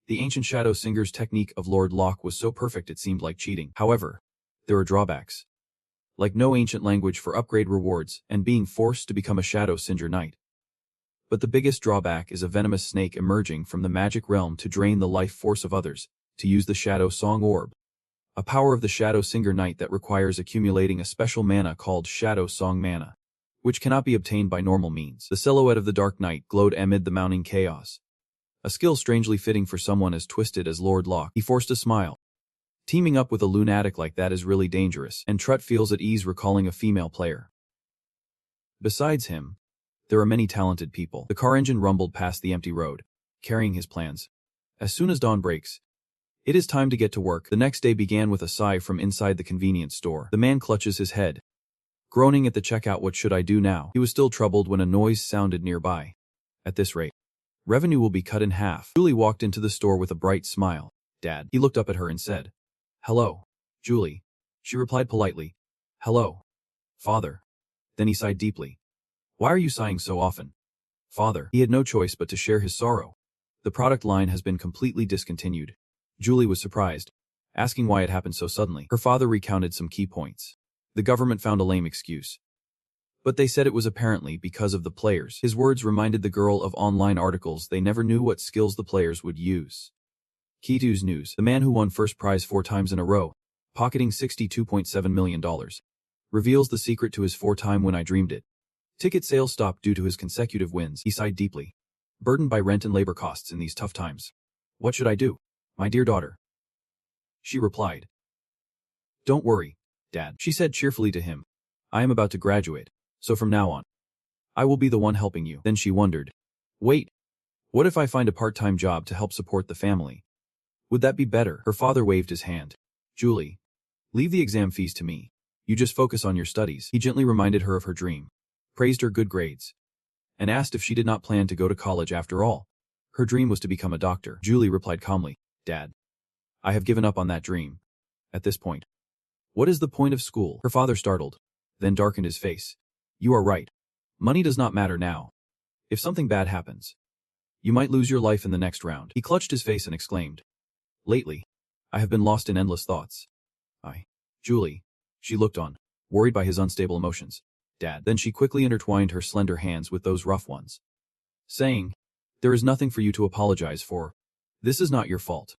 The ancient shadow singer's technique of Lord Locke was so perfect it seemed like cheating. However, there are drawbacks. Like no ancient language for upgrade rewards and being forced to become a shadow singer knight. But the biggest drawback is a venomous snake emerging from the magic realm to drain the life force of others, to use the Shadow Song Orb. A power of the Shadow Singer Knight that requires accumulating a special mana called Shadow Song Mana, which cannot be obtained by normal means. The silhouette of the Dark Knight glowed amid the mounting chaos. A skill strangely fitting for someone as twisted as Lord Locke. He forced a smile. Teaming up with a lunatic like that is really dangerous, and Trut feels at ease recalling a female player. Besides him, there are many talented people. The car engine rumbled past the empty road, carrying his plans. As soon as dawn breaks, it is time to get to work. The next day began with a sigh from inside the convenience store. The man clutches his head, groaning at the checkout. What should I do now? He was still troubled when a noise sounded nearby. At this rate, revenue will be cut in half. Julie walked into the store with a bright smile. Dad. He looked up at her and said, Hello, Julie. She replied politely, Hello, Father. Then he sighed deeply. Why are you sighing so often? Father. He had no choice but to share his sorrow. The product line has been completely discontinued. Julie was surprised, asking why it happened so suddenly. Her father recounted some key points. The government found a lame excuse, but they said it was apparently because of the players. His words reminded the girl of online articles. They never knew what skills the players would use. Kitu's news. The man who won first prize 4 times in a row, pocketing $62.7 million, reveals the secret to his 4-time win. I dreamed it. Ticket sales stopped due to his consecutive wins. He sighed deeply, burdened by rent and labor costs in these tough times. What should I do, my dear daughter? She replied. Don't worry, Dad. She said cheerfully to him. I am about to graduate, so from now on, I will be the one helping you. Then she wondered. Wait, what if I find a part-time job to help support the family? Would that be better? Her father waved his hand. Julie, leave the exam fees to me. You just focus on your studies. He gently reminded her of her dream, praised her good grades, and asked if she did not plan to go to college after all. Her dream was to become a doctor. Julie replied calmly, Dad, I have given up on that dream. At this point, what is the point of school? Her father startled, then darkened his face. You are right. Money does not matter now. If something bad happens, you might lose your life in the next round. He clutched his face and exclaimed. Lately, I have been lost in endless thoughts. Julie. She looked on, worried by his unstable emotions. Dad. Then she quickly intertwined her slender hands with those rough ones, saying, There is nothing for you to apologize for. This is not your fault.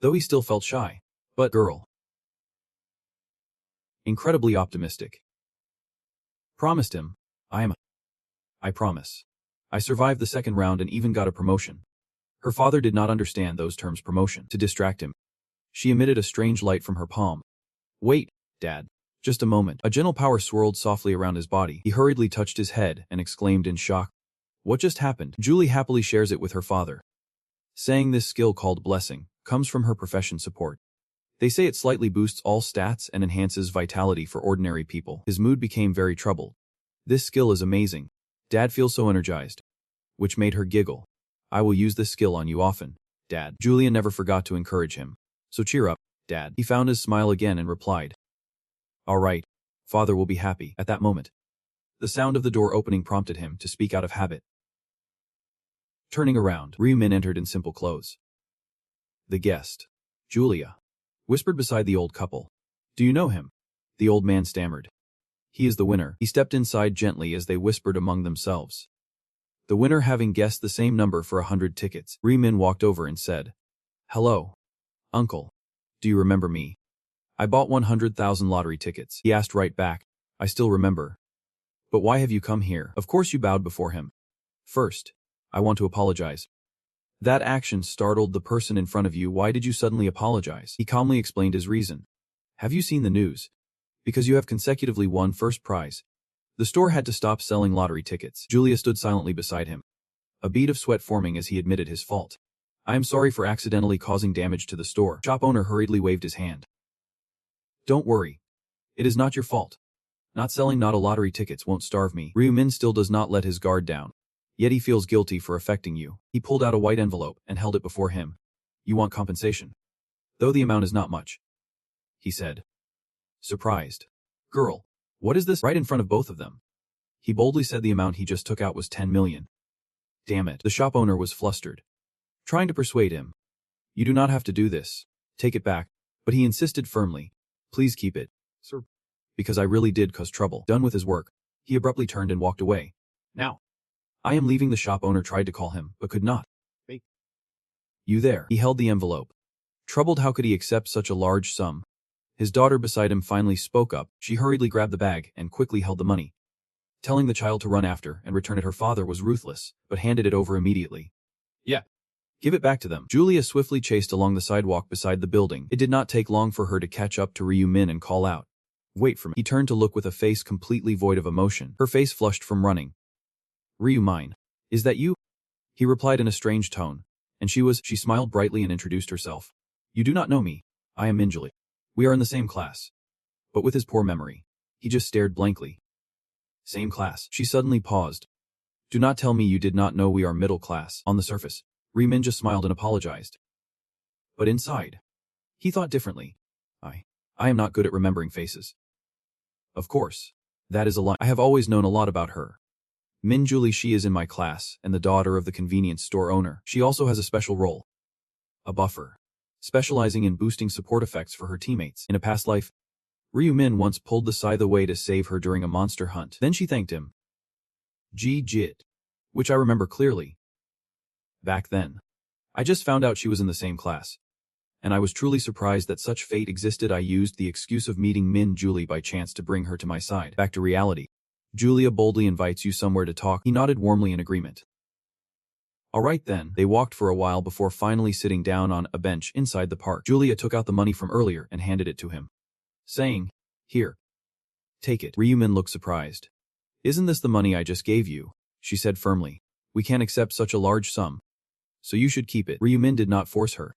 Though he still felt shy. But, girl. Incredibly optimistic. Promised him, I promise. I survived the second round and even got a promotion. Her father did not understand those terms promotion. To distract him, she emitted a strange light from her palm. Wait, Dad. Just a moment. A gentle power swirled softly around his body. He hurriedly touched his head and exclaimed in shock. What just happened? Julie happily shares it with her father, saying this skill called blessing comes from her profession support. They say it slightly boosts all stats and enhances vitality for ordinary people. His mood became very troubled. This skill is amazing. Dad feels so energized. Which made her giggle. I will use this skill on you often, Dad. Julia never forgot to encourage him. So cheer up, Dad. He found his smile again and replied. All right. Father will be happy. At that moment, the sound of the door opening prompted him to speak out of habit. Turning around, Ryumin entered in simple clothes. The guest, Julia, whispered beside the old couple. Do you know him? The old man stammered. He is the winner. He stepped inside gently as they whispered among themselves. The winner having guessed the same number for 100 tickets, Ryumin walked over and said, Hello, uncle. Do you remember me? I bought 100,000 lottery tickets. He asked right back. I still remember. But why have you come here? Of course you bowed before him. First, I want to apologize. That action startled the person in front of you. Why did you suddenly apologize? He calmly explained his reason. Have you seen the news? Because you have consecutively won first prize. The store had to stop selling lottery tickets. Julia stood silently beside him, a bead of sweat forming as he admitted his fault. I am sorry for accidentally causing damage to the store. Shop owner hurriedly waved his hand. Don't worry. It is not your fault. Not selling not a lottery tickets won't starve me. Ryumin still does not let his guard down. Yet he feels guilty for affecting you. He pulled out a white envelope and held it before him. You want compensation. Though the amount is not much, he said. Surprised. Girl, what is this? Right in front of both of them. He boldly said the amount he just took out was 10 million. Damn it. The shop owner was flustered, trying to persuade him. You do not have to do this. Take it back. But he insisted firmly. Please keep it, sir. Because I really did cause trouble. Done with his work, he abruptly turned and walked away. Now, I am leaving. The shop owner tried to call him, but could not. Hey. You there? He held the envelope. Troubled, how could he accept such a large sum? His daughter beside him finally spoke up. She hurriedly grabbed the bag and quickly held the money. Telling the child to run after and return it, her father was ruthless, but handed it over immediately. Yeah. Give it back to them. Julia swiftly chased along the sidewalk beside the building. It did not take long for her to catch up to Ryumin and call out. Wait for me. He turned to look with a face completely void of emotion. Her face flushed from running. Ryu, mine. Is that you? He replied in a strange tone. And she smiled brightly and introduced herself. You do not know me. I am Minjuli. We are in the same class. But with his poor memory, he just stared blankly. Same class. She suddenly paused. Do not tell me you did not know we are middle class. On the surface, Ryumin just smiled and apologized. But inside, he thought differently. I am not good at remembering faces. Of course. That is a lie. I have always known a lot about her. Minjuli, she is in my class and the daughter of the convenience store owner. She also has a special role. A buffer. Specializing in boosting support effects for her teammates. In a past life, Ryumin once pulled the scythe away to save her during a monster hunt. Then she thanked him. Jit. Which I remember clearly. Back then, I just found out she was in the same class. And I was truly surprised that such fate existed. I used the excuse of meeting Minjuli by chance to bring her to my side. Back to reality. Julia boldly invites you somewhere to talk. He nodded warmly in agreement. All right then. They walked for a while before finally sitting down on a bench inside the park. Julia took out the money from earlier and handed it to him, saying, Here. Take it. Ryumin looked surprised. Isn't this the money I just gave you? She said firmly. We can't accept such a large sum. So you should keep it. Ryumin did not force her.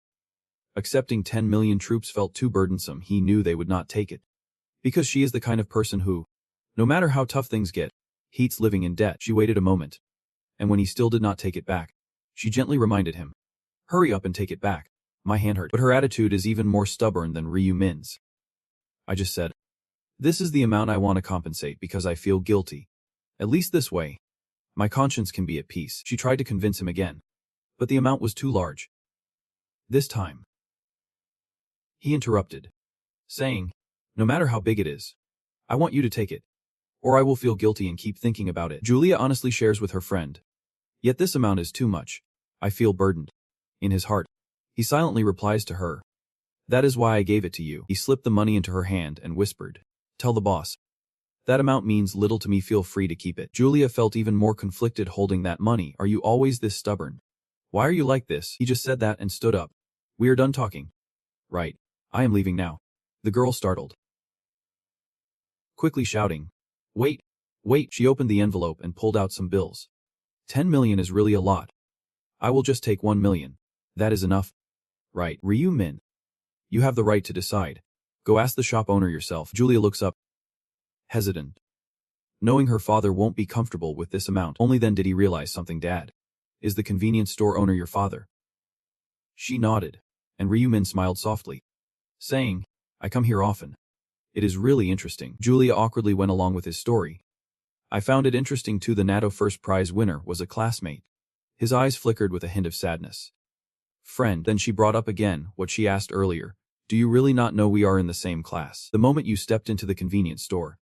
Accepting 10 million troops felt too burdensome. He knew they would not take it. Because she is the kind of person who, no matter how tough things get, hates living in debt. She waited a moment. And when he still did not take it back, she gently reminded him. Hurry up and take it back. My hand hurt. But her attitude is even more stubborn than Ryumin's. I just said, this is the amount I want to compensate because I feel guilty. At least this way, my conscience can be at peace. She tried to convince him again. But the amount was too large. This time, he interrupted, saying, no matter how big it is, I want you to take it, or I will feel guilty and keep thinking about it. Julia honestly shares with her friend. Yet this amount is too much. I feel burdened. In his heart, he silently replies to her. That is why I gave it to you. He slipped the money into her hand and whispered, tell the boss. That amount means little to me. Feel free to keep it. Julia felt even more conflicted holding that money. Are you always this stubborn? Why are you like this? He just said that and stood up. We are done talking. Right. I am leaving now. The girl startled, quickly shouting, Wait, wait. She opened the envelope and pulled out some bills. 10 million is really a lot. I will just take 1 million. That is enough. Right. Ryumin. You have the right to decide. Go ask the shop owner yourself. Julia looks up, hesitant, knowing her father won't be comfortable with this amount. Only then did he realize something. Dad, is the convenience store owner your father? She nodded, and Ryumin smiled softly, saying, I come here often. It is really interesting. Julia awkwardly went along with his story. I found it interesting too. The NATO first prize winner was a classmate. His eyes flickered with a hint of sadness. Friend. Then she brought up again what she asked earlier. Do you really not know we are in the same class? The moment you stepped into the convenience store,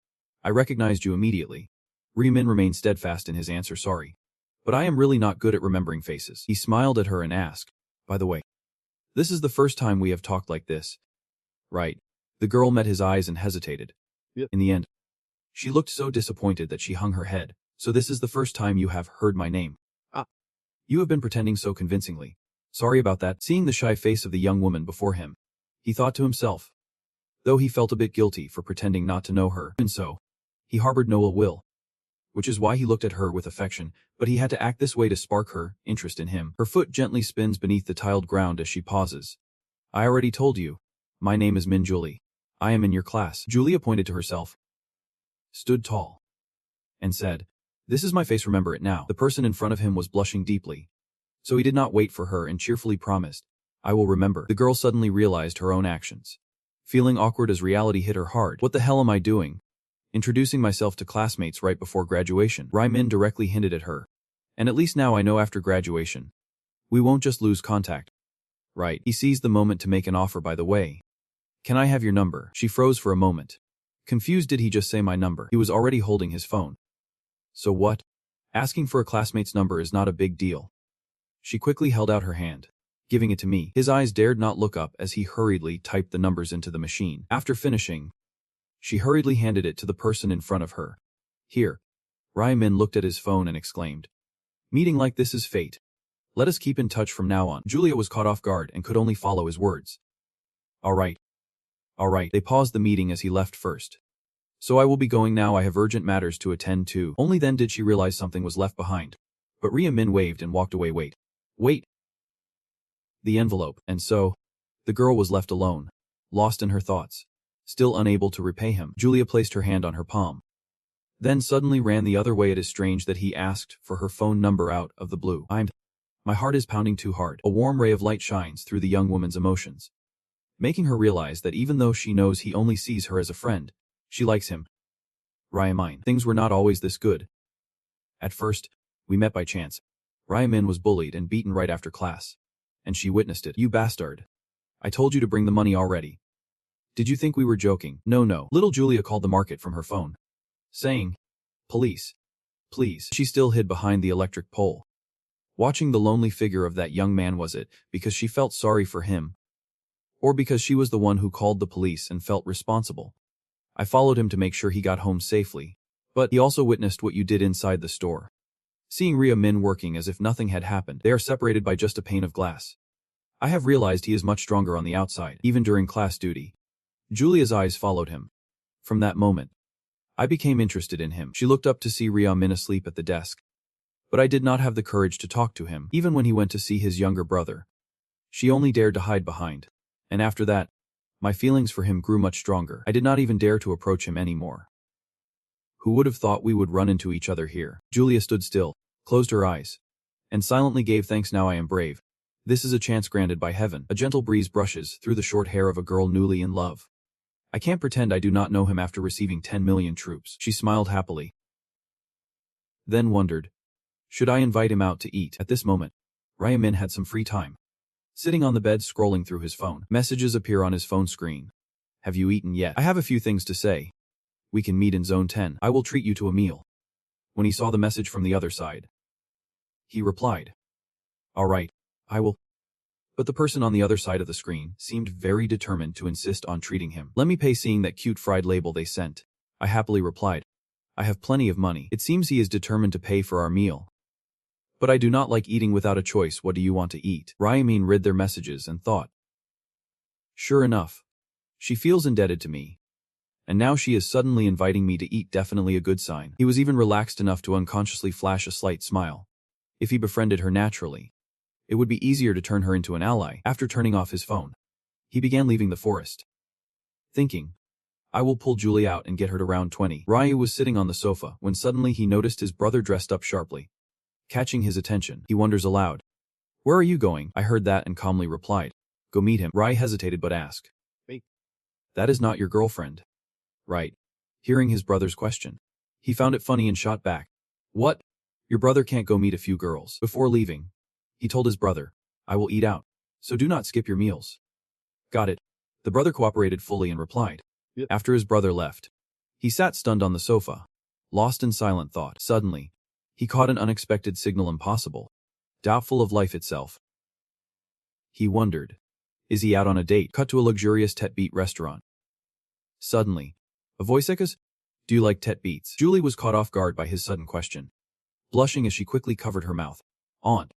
I recognized you immediately. Ryumin remained steadfast in his answer. Sorry, but I am really not good at remembering faces. He smiled at her and asked, by the way, this is the first time we have talked like this, right? The girl met his eyes and hesitated. Yep. In the end, she looked so disappointed that she hung her head. So this is the first time you have heard my name? Ah. You have been pretending so convincingly. Sorry about that. Seeing the shy face of the young woman before him, he thought to himself, though he felt a bit guilty for pretending not to know her, and so, he harbored no ill will, which is why he looked at her with affection, but he had to act this way to spark her interest in him. Her foot gently spins beneath the tiled ground as she pauses. I already told you. My name is Min Julie. I am in your class. Julia pointed to herself, stood tall, and said, this is my face, remember it now. The person in front of him was blushing deeply, so he did not wait for her and cheerfully promised, I will remember. The girl suddenly realized her own actions, feeling awkward as reality hit her hard. What the hell am I doing? Introducing myself to classmates right before graduation. Ryumin directly hinted at her. And at least now I know after graduation, we won't just lose contact. Right. He seized the moment to make an offer. By the way, can I have your number? She froze for a moment. Confused, did he just say my number? He was already holding his phone. So what? Asking for a classmate's number is not a big deal. She quickly held out her hand, giving it to me. His eyes dared not look up as he hurriedly typed the numbers into the machine. After finishing, she hurriedly handed it to the person in front of her. Here. Ryumin looked at his phone and exclaimed, meeting like this is fate. Let us keep in touch from now on. Julia was caught off guard and could only follow his words. All right. They paused the meeting as he left first. So I will be going now. I have urgent matters to attend to. Only then did she realize something was left behind. But Ryumin waved and walked away. Wait. The envelope. And so, the girl was left alone, lost in her thoughts, still unable to repay him. Julia placed her hand on her palm, then suddenly ran the other way. It is strange that he asked for her phone number out of the blue. My heart is pounding too hard. A warm ray of light shines through the young woman's emotions, making her realize that even though she knows he only sees her as a friend, she likes him. Ryumin. Things were not always this good. At first, we met by chance. Ryumin was bullied and beaten right after class, and she witnessed it. You bastard. I told you to bring the money already. Did you think we were joking? No. Little Julia called the market from her phone, saying, police. Please. She still hid behind the electric pole, watching the lonely figure of that young man. Was it because she felt sorry for him, or because she was the one who called the police and felt responsible? I followed him to make sure he got home safely, but he also witnessed what you did inside the store. Seeing Ryumin working as if nothing had happened, they are separated by just a pane of glass. I have realized he is much stronger on the outside, even during class duty. Julia's eyes followed him. From that moment, I became interested in him. She looked up to see Ryumin asleep at the desk, but I did not have the courage to talk to him. Even when he went to see his younger brother, she only dared to hide behind. And after that, my feelings for him grew much stronger. I did not even dare to approach him anymore. Who would have thought we would run into each other here? Julia stood still, closed her eyes, and silently gave thanks. Now I am brave. This is a chance granted by heaven. A gentle breeze brushes through the short hair of a girl newly in love. I can't pretend I do not know him after receiving 10 million troops. She smiled happily, then wondered, should I invite him out to eat? At this moment, Ryumin had some free time. Sitting on the bed scrolling through his phone, messages appear on his phone screen. Have you eaten yet? I have a few things to say. We can meet in zone 10. I will treat you to a meal. When he saw the message from the other side, he replied, all right, I will. But the person on the other side of the screen seemed very determined to insist on treating him. Let me pay. Seeing that cute fried label they sent, I happily replied, I have plenty of money. It seems he is determined to pay for our meal. But I do not like eating without a choice. What do you want to eat? Ryumin read their messages and thought, sure enough, she feels indebted to me. And now she is suddenly inviting me to eat. Definitely a good sign. He was even relaxed enough to unconsciously flash a slight smile. If he befriended her naturally, it would be easier to turn her into an ally. After turning off his phone, He began leaving the forest, thinking, I will pull Julie out and get her to round 20. Ryu was sitting on the sofa when suddenly he noticed his brother dressed up sharply. Catching his attention, he wonders aloud, Where are you going? I heard that and calmly replied, Go meet him. Ryu hesitated but asked, Wait, that is not your girlfriend, right? Hearing his brother's question, he found it funny and shot back, What? Your brother can't go meet a few girls. Before leaving, he told his brother, I will eat out, so do not skip your meals. Got it. The brother cooperated fully and replied. Yep. After his brother left, he sat stunned on the sofa, lost in silent thought. Suddenly, he caught an unexpected signal impossible, doubtful of life itself. He wondered, is he out on a date? Cut to a luxurious tete beat restaurant. Suddenly, a voice echoes, Do you like tete beats? Julie was caught off guard by his sudden question, blushing as she quickly covered her mouth. On.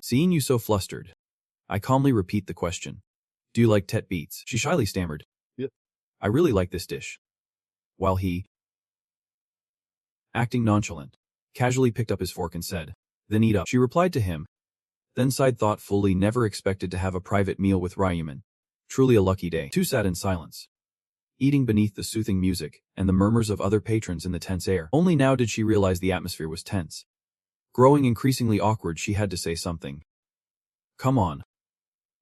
Seeing you so flustered, I calmly repeat the question. Do you like tete beats? She shyly stammered. Yep. I really like this dish. While he, acting nonchalant, casually picked up his fork and said, Then eat up. She replied to him, then sighed thoughtfully, never expected to have a private meal with Ryuman. Truly a lucky day. Two sat in silence, eating beneath the soothing music and the murmurs of other patrons in the tense air. Only now did she realize the atmosphere was tense. Growing increasingly awkward, she had to say something. Come on.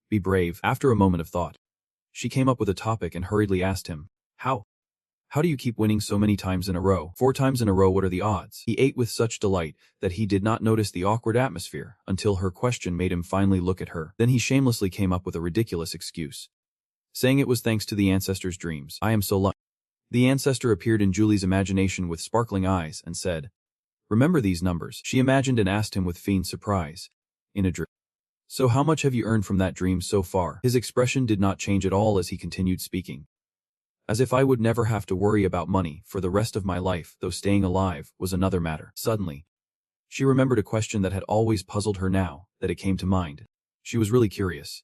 Be brave. After a moment of thought, she came up with a topic and hurriedly asked him, How do you keep winning so many times in a row? 4 times in a row, what are the odds? He ate with such delight that he did not notice the awkward atmosphere until her question made him finally look at her. Then he shamelessly came up with a ridiculous excuse, saying it was thanks to the ancestor's dreams. I am so lucky. The ancestor appeared in Julie's imagination with sparkling eyes and said, Remember these numbers? She imagined and asked him with feigned surprise, in a dream. So how much have you earned from that dream so far? His expression did not change at all as he continued speaking. As if I would never have to worry about money for the rest of my life, though staying alive was another matter. Suddenly, she remembered a question that had always puzzled her. Now that it came to mind, she was really curious.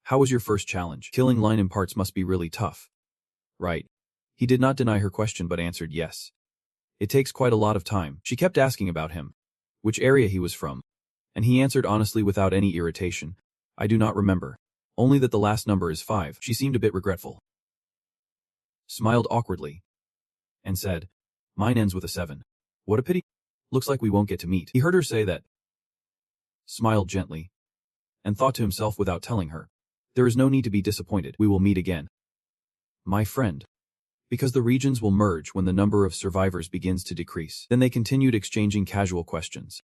How was your first challenge? Killing line imparts must be really tough, right? He did not deny her question but answered yes. It takes quite a lot of time. She kept asking about him, which area he was from, and he answered honestly without any irritation, I do not remember, only that the last number is 5. She seemed a bit regretful, smiled awkwardly, and said, Mine ends with a 7. What a pity. Looks like we won't get to meet. He heard her say that, smiled gently, and thought to himself without telling her, There is no need to be disappointed. We will meet again, my friend. Because the regions will merge when the number of survivors begins to decrease. Then they continued exchanging casual questions,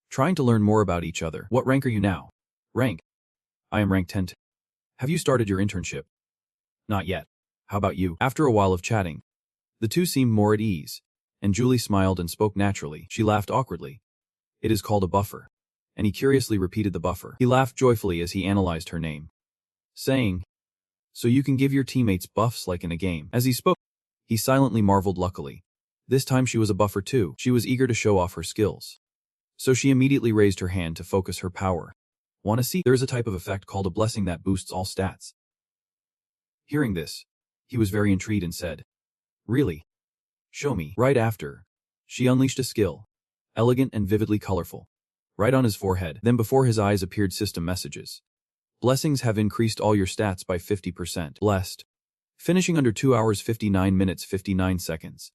trying to learn more about each other. What rank are you now? Rank. I am rank 10. Have you started your internship? Not yet. How about you? After a while of chatting, the two seemed more at ease, and Julie smiled and spoke naturally. She laughed awkwardly. It is called a buffer. And he curiously repeated the buffer. He laughed joyfully as he analyzed her name, saying, So you can give your teammates buffs like in a game. As he spoke, he silently marveled. Luckily, this time she was a buffer too. She was eager to show off her skills, so she immediately raised her hand to focus her power. Wanna see? There is a type of effect called a blessing that boosts all stats. Hearing this, he was very intrigued and said, Really? Show me. Right after, she unleashed a skill, elegant and vividly colorful, right on his forehead. Then before his eyes appeared system messages. Blessings have increased all your stats by 50%. Blessed. Finishing under 2 hours 59 minutes 59 seconds.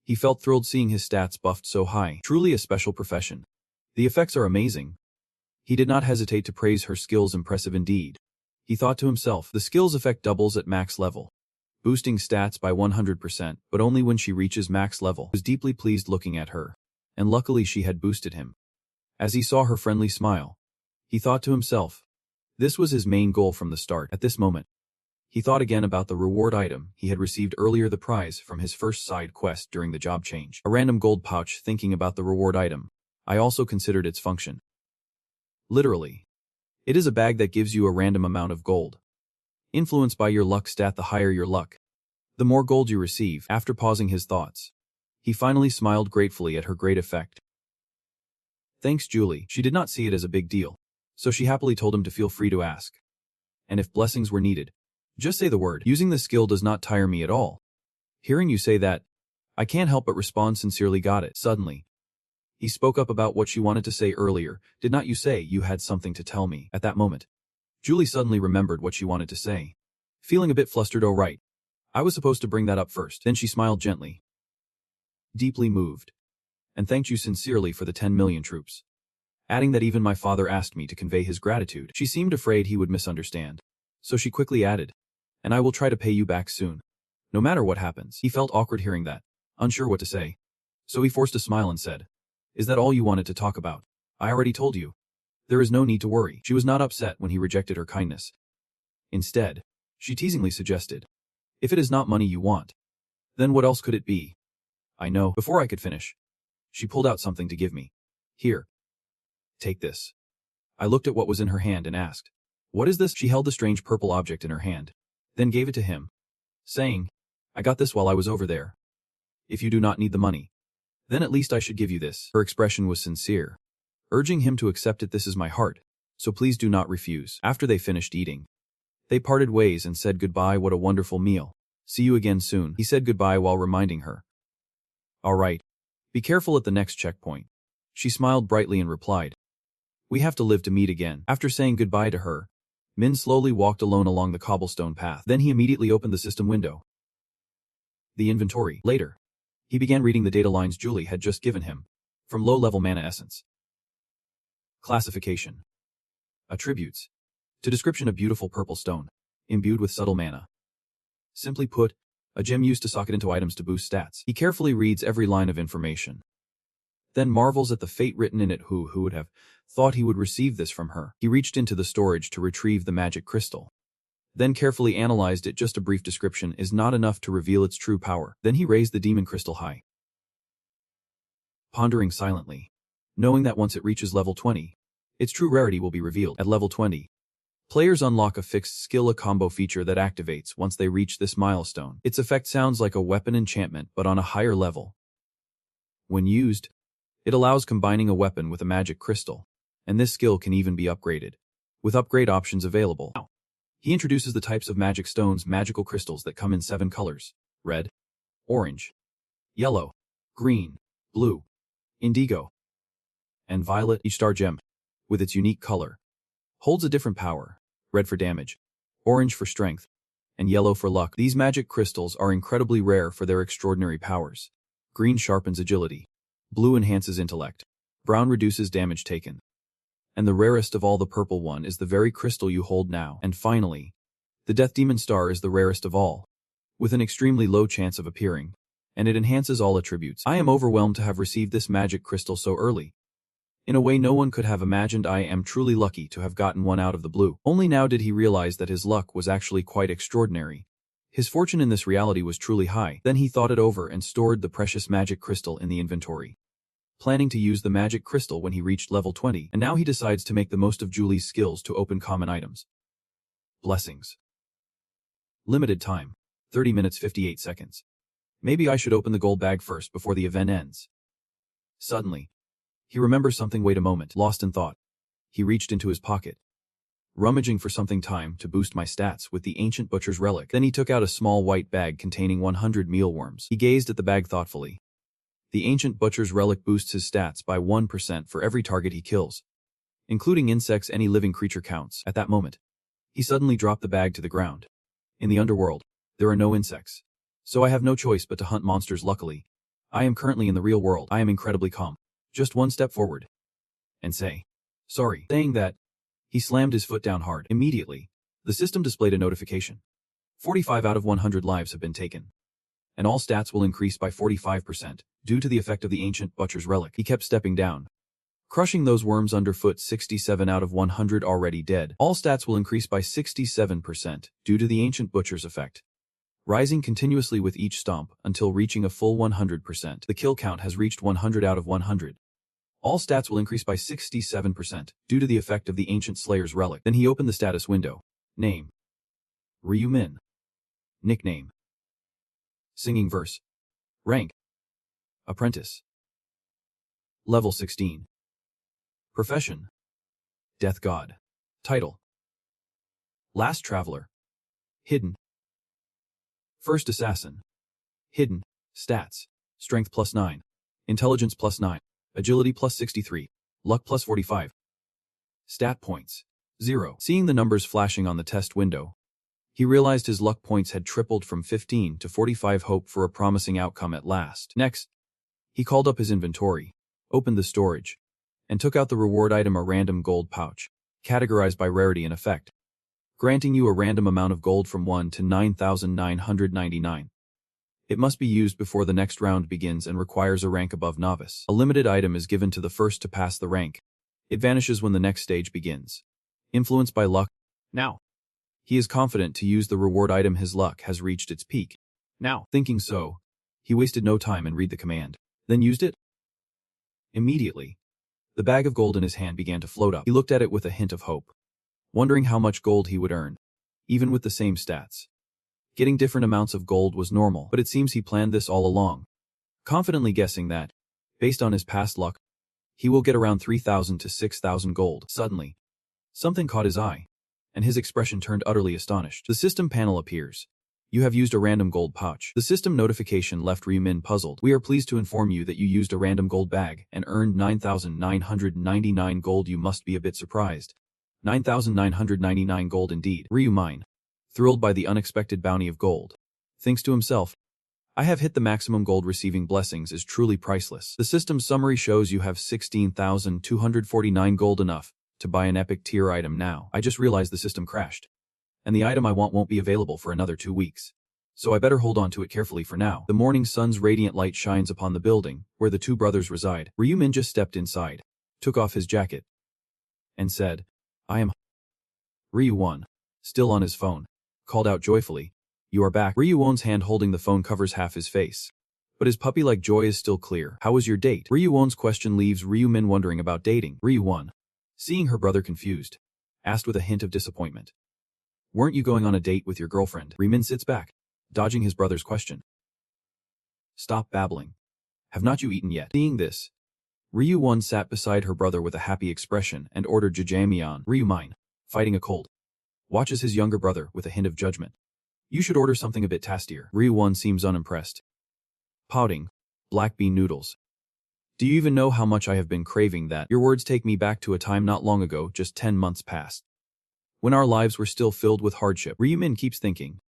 He felt thrilled seeing his stats buffed so high. Truly a special profession. The effects are amazing. He did not hesitate to praise her skills. Impressive indeed. He thought to himself, the skills effect doubles at max level, boosting stats by 100%, but only when she reaches max level. He was deeply pleased looking at her, and luckily she had boosted him. As he saw her friendly smile, he thought to himself, this was his main goal from the start. At this moment, he thought again about the reward item he had received earlier, the prize from his first side quest during the job change. A random gold pouch. Thinking about the reward item, I also considered its function. Literally, it is a bag that gives you a random amount of gold. Influenced by your luck stat, the higher your luck, the more gold you receive. After pausing his thoughts, he finally smiled gratefully at her great effect. Thanks, Julie. She did not see it as a big deal, so she happily told him to feel free to ask. And if blessings were needed, just say the word. Using the skill does not tire me at all. Hearing you say that, I can't help but respond sincerely. Got it. Suddenly, he spoke up about what she wanted to say earlier. Did not you say you had something to tell me? At that moment, Julie suddenly remembered what she wanted to say. Feeling a bit flustered. Oh right. I was supposed to bring that up first. Then she smiled gently. Deeply moved. And thanked you sincerely for the 10 million troops. Adding that even my father asked me to convey his gratitude. She seemed afraid he would misunderstand. So she quickly added, and I will try to pay you back soon. No matter what happens. He felt awkward hearing that, unsure what to say. So he forced a smile and said, is that all you wanted to talk about? I already told you. There is no need to worry. She was not upset when he rejected her kindness. Instead, she teasingly suggested, if it is not money you want, then what else could it be? I know. Before I could finish, she pulled out something to give me. Here. Take this. I looked at what was in her hand and asked, what is this? She held the strange purple object in her hand, then gave it to him, saying, I got this while I was over there. If you do not need the money, then at least I should give you this. Her expression was sincere, urging him to accept it. This is my heart, so please do not refuse. After they finished eating, they parted ways and said goodbye. What a wonderful meal. See you again soon. He said goodbye while reminding her. All right. Be careful at the next checkpoint. She smiled brightly and replied, we have to live to meet again. After saying goodbye to her, Min slowly walked alone along the cobblestone path. Then he immediately opened the system window. The inventory. Later, he began reading the data lines Julie had just given him, from low-level mana essence. Classification. Attributes. To description: a beautiful purple stone, imbued with subtle mana. Simply put, a gem used to socket into items to boost stats. He carefully reads every line of information, then marvels at the fate written in it. Who would have thought he would receive this from her? He reached into the storage to retrieve the magic crystal, then carefully analyzed it. Just a brief description is not enough to reveal its true power. Then he raised the demon crystal high, pondering silently, knowing that once it reaches level 20, its true rarity will be revealed. At level 20, players unlock a fixed skill, a combo feature that activates once they reach this milestone. Its effect sounds like a weapon enchantment, but on a higher level. When used, it allows combining a weapon with a magic crystal, and this skill can even be upgraded, with upgrade options available. Now, he introduces the types of magic stones, magical crystals that come in 7 colors: red, orange, yellow, green, blue, indigo, and violet. Each star gem, with its unique color, holds a different power: red for damage, orange for strength, and yellow for luck. These magic crystals are incredibly rare for their extraordinary powers. Green sharpens agility, blue enhances intellect, brown reduces damage taken, and the rarest of all, the purple one, is the very crystal you hold now. And finally, the Death Demon Star is the rarest of all, with an extremely low chance of appearing, and it enhances all attributes. I am overwhelmed to have received this magic crystal so early. In a way no one could have imagined. I am truly lucky to have gotten one out of the blue. Only now did he realize that his luck was actually quite extraordinary. His fortune in this reality was truly high. Then he thought it over and stored the precious magic crystal in the inventory, planning to use the magic crystal when he reached level 20, and now he decides to make the most of Julie's skills to open common items. Blessings. Limited time: 30 minutes 58 seconds. Maybe I should open the gold bag first before the event ends. Suddenly, he remembers something. Wait a moment. Lost in thought, he reached into his pocket, rummaging for something. Time to boost my stats with the ancient butcher's relic. Then he took out a small white bag containing 100 mealworms. He gazed at the bag thoughtfully. The ancient butcher's relic boosts his stats by 1% for every target he kills, including insects. Any living creature counts. At that moment, he suddenly dropped the bag to the ground. In the underworld, there are no insects, so I have no choice but to hunt monsters. Luckily, I am currently in the real world. I am incredibly calm. Just one step forward, and say, sorry. Saying that, he slammed his foot down hard. Immediately, the system displayed a notification. 45 out of 100 lives have been taken, and all stats will increase by 45% due to the effect of the ancient butcher's relic. He kept stepping down, crushing those worms underfoot. 67 out of 100 already dead. All stats will increase by 67% due to the ancient butcher's effect, rising continuously with each stomp until reaching a full 100%. The kill count has reached 100 out of 100. All stats will increase by 67% due to the effect of the ancient slayer's relic. Then he opened the status window. Name: Ryu Min. Nickname: Singing Verse. Rank: Apprentice. Level 16. Profession: Death God. Title: Last Traveler. Hidden. First Assassin. Hidden. Stats: Strength +9, Intelligence +9, Agility +63, Luck +45. Stat points: 0. Seeing the numbers flashing on the test window, He realized his luck points had tripled from 15 to 45, hope for a promising outcome at last. Next, he called up his inventory, opened the storage, and took out the reward item, a random gold pouch, categorized by rarity and effect, granting you a random amount of gold from 1 to 9,999. It must be used before the next round begins and requires a rank above novice. A limited item is given to the first to pass the rank. It vanishes when the next stage begins. Influenced by luck. Now, he is confident to use the reward item. His luck has reached its peak. Now, thinking so, he wasted no time and read the command, then used it. Immediately, the bag of gold in his hand began to float up. He looked at it with a hint of hope, wondering how much gold he would earn, even with the same stats. Getting different amounts of gold was normal, but it seems he planned this all along, confidently guessing that, based on his past luck, he will get around 3,000 to 6,000 gold. Suddenly, something caught his eye, and his expression turned utterly astonished. The system panel appears. You have used a random gold pouch. The system notification left Ryumin puzzled. We are pleased to inform you that you used a random gold bag and earned 9,999 gold. You must be a bit surprised. 9,999 gold indeed. Ryumin, thrilled by the unexpected bounty of gold, thinks to himself, I have hit the maximum gold. Receiving blessings is truly priceless. The system summary shows you have 16,249 gold, enough to buy an epic tier item now. I just realized the system crashed, and the item I want won't be available for another 2 weeks. So I better hold on to it carefully for now. The morning sun's radiant light shines upon the building where the two brothers reside. Ryumin just stepped inside, took off his jacket, and said, I am. Ryu-won, still on his phone, called out joyfully, You are back. Ryu-won's hand holding the phone covers half his face, but his puppy-like joy is still clear. How was your date? Ryu-won's question leaves Ryumin wondering about dating. Ryu-won, seeing her brother confused, asked with a hint of disappointment, Weren't you going on a date with your girlfriend? Ryumin sits back, dodging his brother's question. Stop babbling. Have not you eaten yet? Seeing this, Ryu-won sat beside her brother with a happy expression and ordered jjamyeon. Ryumin, fighting a cold, watches his younger brother with a hint of judgment. You should order something a bit tastier. Ryu-won seems unimpressed, pouting, black bean noodles. Do you even know how much I have been craving that? Your words take me back to a time not long ago, just 10 months past, when our lives were still filled with hardship. Ryumin keeps thinking,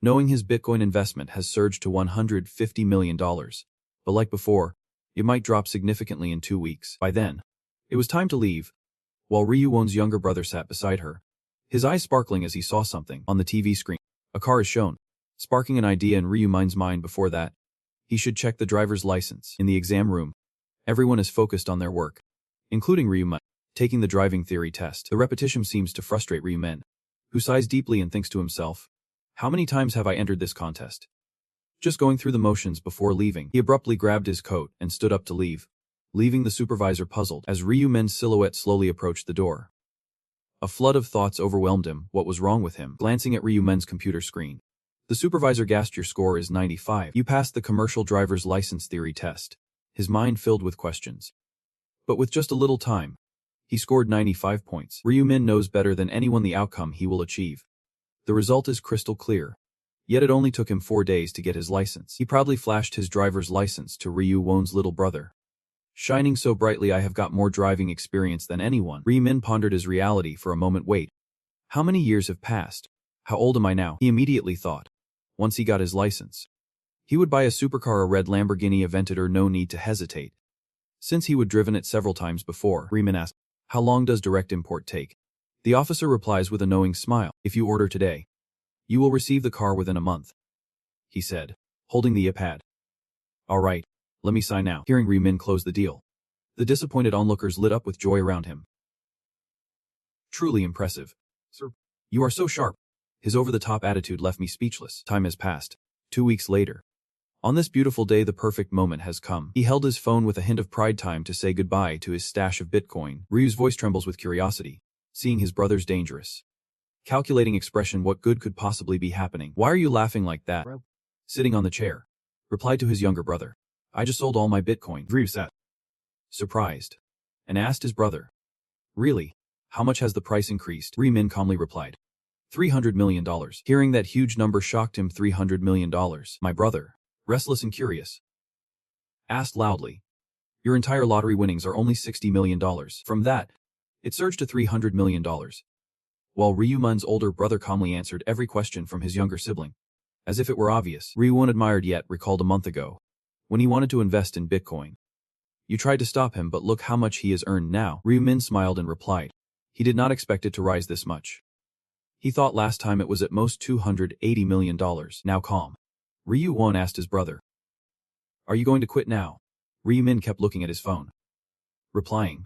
knowing his Bitcoin investment has surged to $150 million, but like before, it might drop significantly in 2 weeks. By then, it was time to leave, while Ryu-won's younger brother sat beside her, his eyes sparkling as he saw something on the TV screen. A car is shown, sparking an idea in Ryumin's mind. Before that, he should check the driver's license. In the exam room, everyone is focused on their work, including Ryumin, taking the driving theory test. The repetition seems to frustrate Ryumin, who sighs deeply and thinks to himself, How many times have I entered this contest? Just going through the motions before leaving. He abruptly grabbed his coat and stood up to leave, leaving the supervisor puzzled as Ryumin's silhouette slowly approached the door. A flood of thoughts overwhelmed him. What was wrong with him? Glancing at Ryumin's computer screen, the supervisor gasped, Your score is 95. You passed the commercial driver's license theory test. His mind filled with questions. But with just a little time, he scored 95 points. Ryumin knows better than anyone the outcome he will achieve. The result is crystal clear. Yet it only took him 4 days to get his license. He proudly flashed his driver's license to Ryu-won's little brother. Shining so brightly, I have got more driving experience than anyone. Ryumin pondered his reality for a moment. Wait. How many years have passed? How old am I now? He immediately thought. Once he got his license, he would buy a supercar, a red Lamborghini Aventador, no need to hesitate. Since he would driven it several times before. Ryumin asked, How long does direct import take? The officer replies with a knowing smile, If you order today, you will receive the car within a month, he said, holding the iPad. All right, let me sign now. Hearing Ryumin close the deal, the disappointed onlookers lit up with joy around him. Truly impressive. Sir, you are so sharp. His over-the-top attitude left me speechless. Time has passed. 2 weeks later. On this beautiful day, the perfect moment has come. He held his phone with a hint of pride. Time to say goodbye to his stash of Bitcoin. Ryu's voice trembles with curiosity, seeing his brother's dangerous, calculating expression. What good could possibly be happening? Why are you laughing like that? Bro. Sitting on the chair, replied to his younger brother. I just sold all my Bitcoin. Ryu sat, surprised, and asked his brother. Really? How much has the price increased? Ryumin calmly replied. $300 million. Hearing that huge number shocked him. $300 million. My brother, restless and curious, asked loudly. Your entire lottery winnings are only $60 million. From that, it surged to $300 million. while Ryumun's older brother calmly answered every question from his younger sibling. As if it were obvious, Ryumun admired yet recalled a month ago, when he wanted to invest in Bitcoin. You tried to stop him, but look how much he has earned now. Ryumun smiled and replied. He did not expect it to rise this much. He thought last time it was at most $280 million. Now calm. Ryumun asked his brother. Are you going to quit now? Ryumun kept looking at his phone. Replying.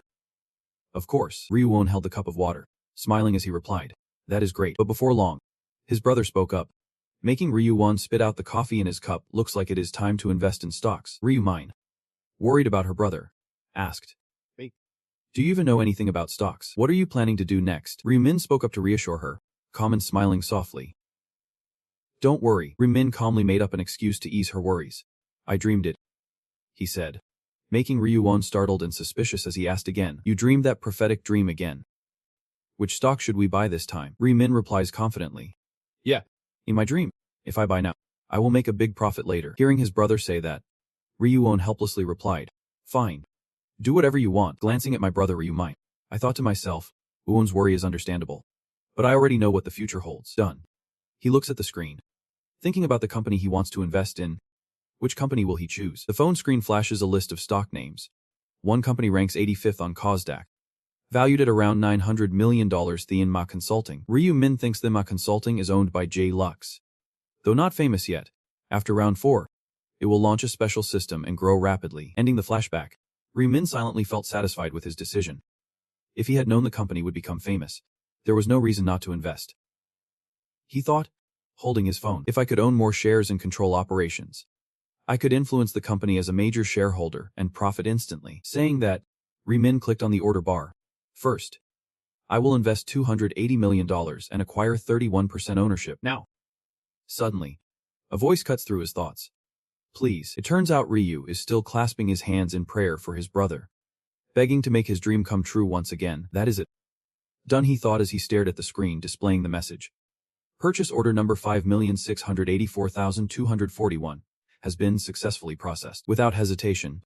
Of course. Ryumun held the cup of water, smiling as he replied. That is great. But before long, his brother spoke up, making Ryumun spit out the coffee in his cup. Looks like it is time to invest in stocks. Ryumun, worried about her brother, asked. Hey, do you even know anything about stocks? What are you planning to do next? Ryumun spoke up to reassure her, calm and smiling softly. Don't worry. Ryumun calmly made up an excuse to ease her worries. I dreamed it, he said, making Ryumun startled and suspicious as he asked again. You dreamed that prophetic dream again? Which stock should we buy this time? Ryumun replies confidently. Yeah, in my dream. If I buy now, I will make a big profit later. Hearing his brother say that, Ryumun helplessly replied. Fine. Do whatever you want. Glancing at my brother Ryumun, I thought to myself, Uwon's worry is understandable. But I already know what the future holds. Done. He looks at the screen, thinking about the company he wants to invest in. Which company will he choose? The phone screen flashes a list of stock names. One company ranks 85th on Kosdaq, valued at around $900 million. Thenma Consulting. Ryumun thinks Thenma Consulting is owned by J. Lux. Though not famous yet, after round 4, it will launch a special system and grow rapidly. Ending the flashback, Ryumun silently felt satisfied with his decision. If he had known the company would become famous, there was no reason not to invest. He thought, holding his phone. If I could own more shares and control operations, I could influence the company as a major shareholder and profit instantly. Saying that, Ryumun clicked on the order bar. First, I will invest $280 million and acquire 31% ownership now. Suddenly, a voice cuts through his thoughts. Please. It turns out Ryu is still clasping his hands in prayer for his brother, begging to make his dream come true once again. That is it. Done, he thought as he stared at the screen displaying the message. Purchase order number 5,684,241 has been successfully processed. Without hesitation,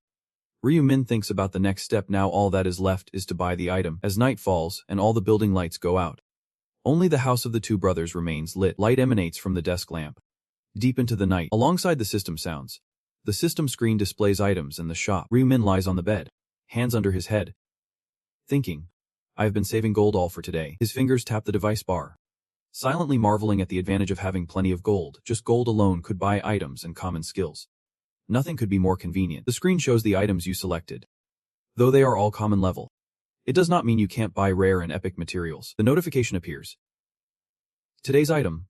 Ryumun thinks about the next step. Now all that is left is to buy the item. As night falls and all the building lights go out, only the house of the two brothers remains lit. Light emanates from the desk lamp. Deep into the night, alongside the system sounds, the system screen displays items in the shop. Ryumun lies on the bed, hands under his head, thinking, I have been saving gold all for today. His fingers tap the device bar, silently marveling at the advantage of having plenty of gold. Just gold alone could buy items and common skills. Nothing could be more convenient. The screen shows the items you selected. Though they are all common level, it does not mean you can't buy rare and epic materials. The notification appears. Today's item.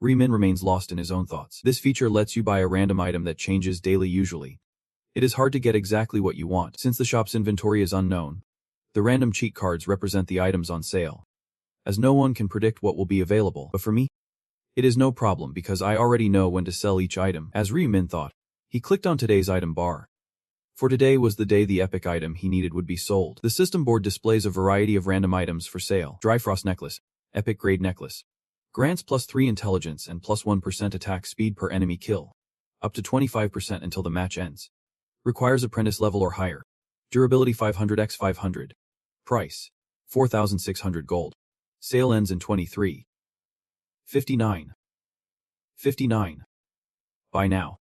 Ryumun remains lost in his own thoughts. This feature lets you buy a random item that changes daily usually. It is hard to get exactly what you want. Since the shop's inventory is unknown, the random cheat cards represent the items on sale, as no one can predict what will be available. But for me, it is no problem because I already know when to sell each item. As Ryumun thought, he clicked on today's item bar. For today was the day the epic item he needed would be sold. The system board displays a variety of random items for sale. Dryfrost necklace, epic grade necklace. Grants +3 intelligence and +1% attack speed per enemy kill. Up to 25% until the match ends. Requires apprentice level or higher. Durability 500x500. Price, 4,600 gold. Sale ends in 23. 59. Buy now.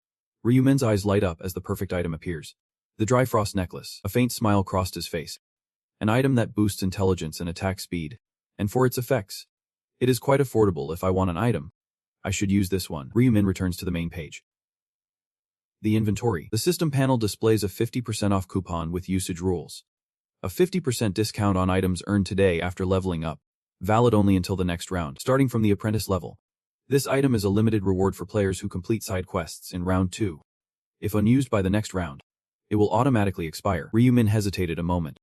Ryumun's eyes light up as the perfect item appears. The Dryfrost necklace. A faint smile crossed his face. An item that boosts intelligence and attack speed. And for its effects, it is quite affordable. If I want an item, I should use this one. Ryumun returns to the main page. The inventory. The system panel displays a 50% off coupon with usage rules. A 50% discount on items earned today after leveling up. Valid only until the next round. Starting from the apprentice level. This item is a limited reward for players who complete side quests in round 2. If unused by the next round, it will automatically expire. Ryumun hesitated a moment,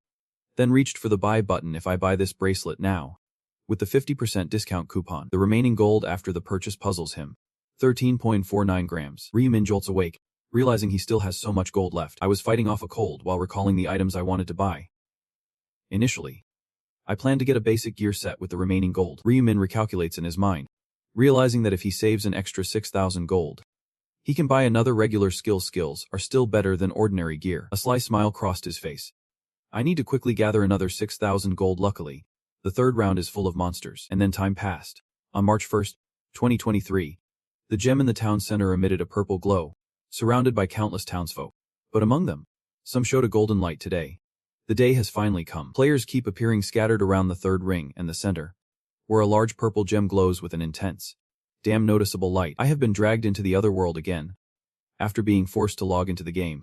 then reached for the buy button. If I buy this bracelet now, with the 50% discount coupon, the remaining gold after the purchase puzzles him. 13.49 grams. Ryumun jolts awake, realizing he still has so much gold left. I was fighting off a cold while recalling the items I wanted to buy. Initially, I planned to get a basic gear set with the remaining gold. Ryumun recalculates in his mind, realizing that if he saves an extra 6,000 gold, he can buy another regular skill. Skills are still better than ordinary gear. A sly smile crossed his face. I need to quickly gather another 6,000 gold. Luckily, The third round is full of monsters, and then time passed. On March 1st, 2023, the gem in the town center emitted a purple glow, surrounded by countless townsfolk. But among them, some showed a golden light today. The day has finally come. Players keep appearing scattered around the third ring and the center, where a large purple gem glows with an intense, damn noticeable light. I have been dragged into the other world again, after being forced to log into the game.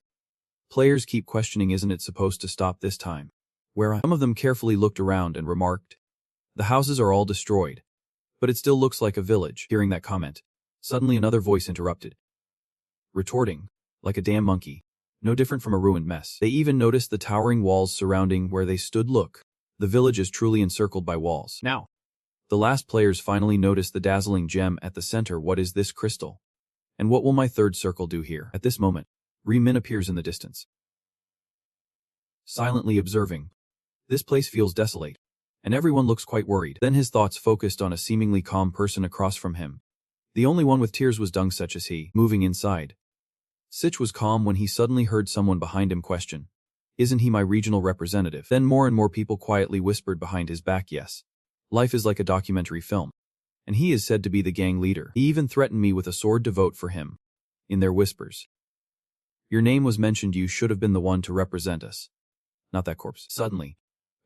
Players keep questioning, isn't it supposed to stop this time? Some of them carefully looked around and remarked, the houses are all destroyed, but it still looks like a village. Hearing that comment, suddenly another voice interrupted, retorting, like a damn monkey, no different from a ruined mess. They even noticed the towering walls surrounding where they stood. Look, the village is truly encircled by walls. Now, the last players finally noticed the dazzling gem at the center. What is this crystal? And what will my third circle do here? At this moment, Remin appears in the distance, silently observing. This place feels desolate, and everyone looks quite worried. Then his thoughts focused on a seemingly calm person across from him. The only one with tears was Dung, such as he. Moving inside, Sitch was calm when he suddenly heard someone behind him question, isn't he my regional representative? Then more and more people quietly whispered behind his back, yes. Life is like a documentary film, and he is said to be the gang leader. He even threatened me with a sword to vote for him. In their whispers, your name was mentioned, you should have been the one to represent us. Not that corpse. Suddenly,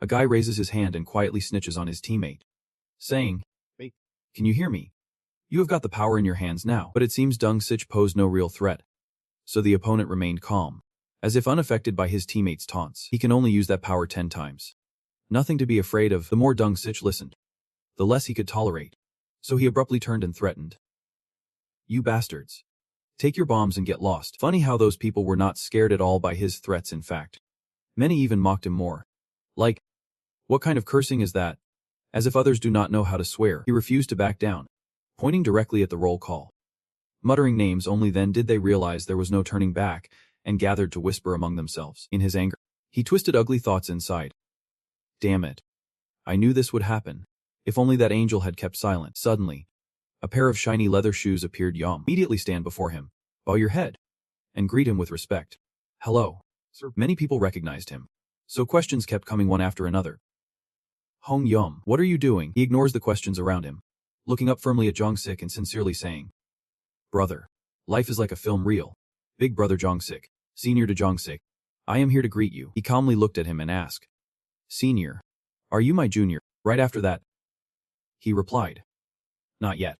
a guy raises his hand and quietly snitches on his teammate, saying, "Wait, can you hear me? You have got the power in your hands now." But it seems Dung Sitch posed no real threat, so the opponent remained calm, as if unaffected by his teammate's taunts. He can only use that power 10 times. Nothing to be afraid of. The more Dung Sitch listened, the less he could tolerate, so he abruptly turned and threatened, you bastards. Take your bombs and get lost. Funny how those people were not scared at all by his threats. In fact, many even mocked him more. Like, what kind of cursing is that? As if others do not know how to swear. He refused to back down, pointing directly at the roll call. Muttering names, only then did they realize there was no turning back, and gathered to whisper among themselves. In his anger, he twisted ugly thoughts inside. Damn it. I knew this would happen. If only that angel had kept silent. Suddenly, a pair of shiny leather shoes appeared. Yom immediately stand before him, bow your head, and greet him with respect. Hello, sir. Many people recognized him, so questions kept coming one after another. Hong Yom, what are you doing? He ignores the questions around him, looking up firmly at Jongsik and sincerely saying, brother, life is like a film reel. Big brother Jongsik, senior to Jongsik, I am here to greet you. He calmly looked at him and asked, senior, are you my junior? Right after that, he replied, not yet.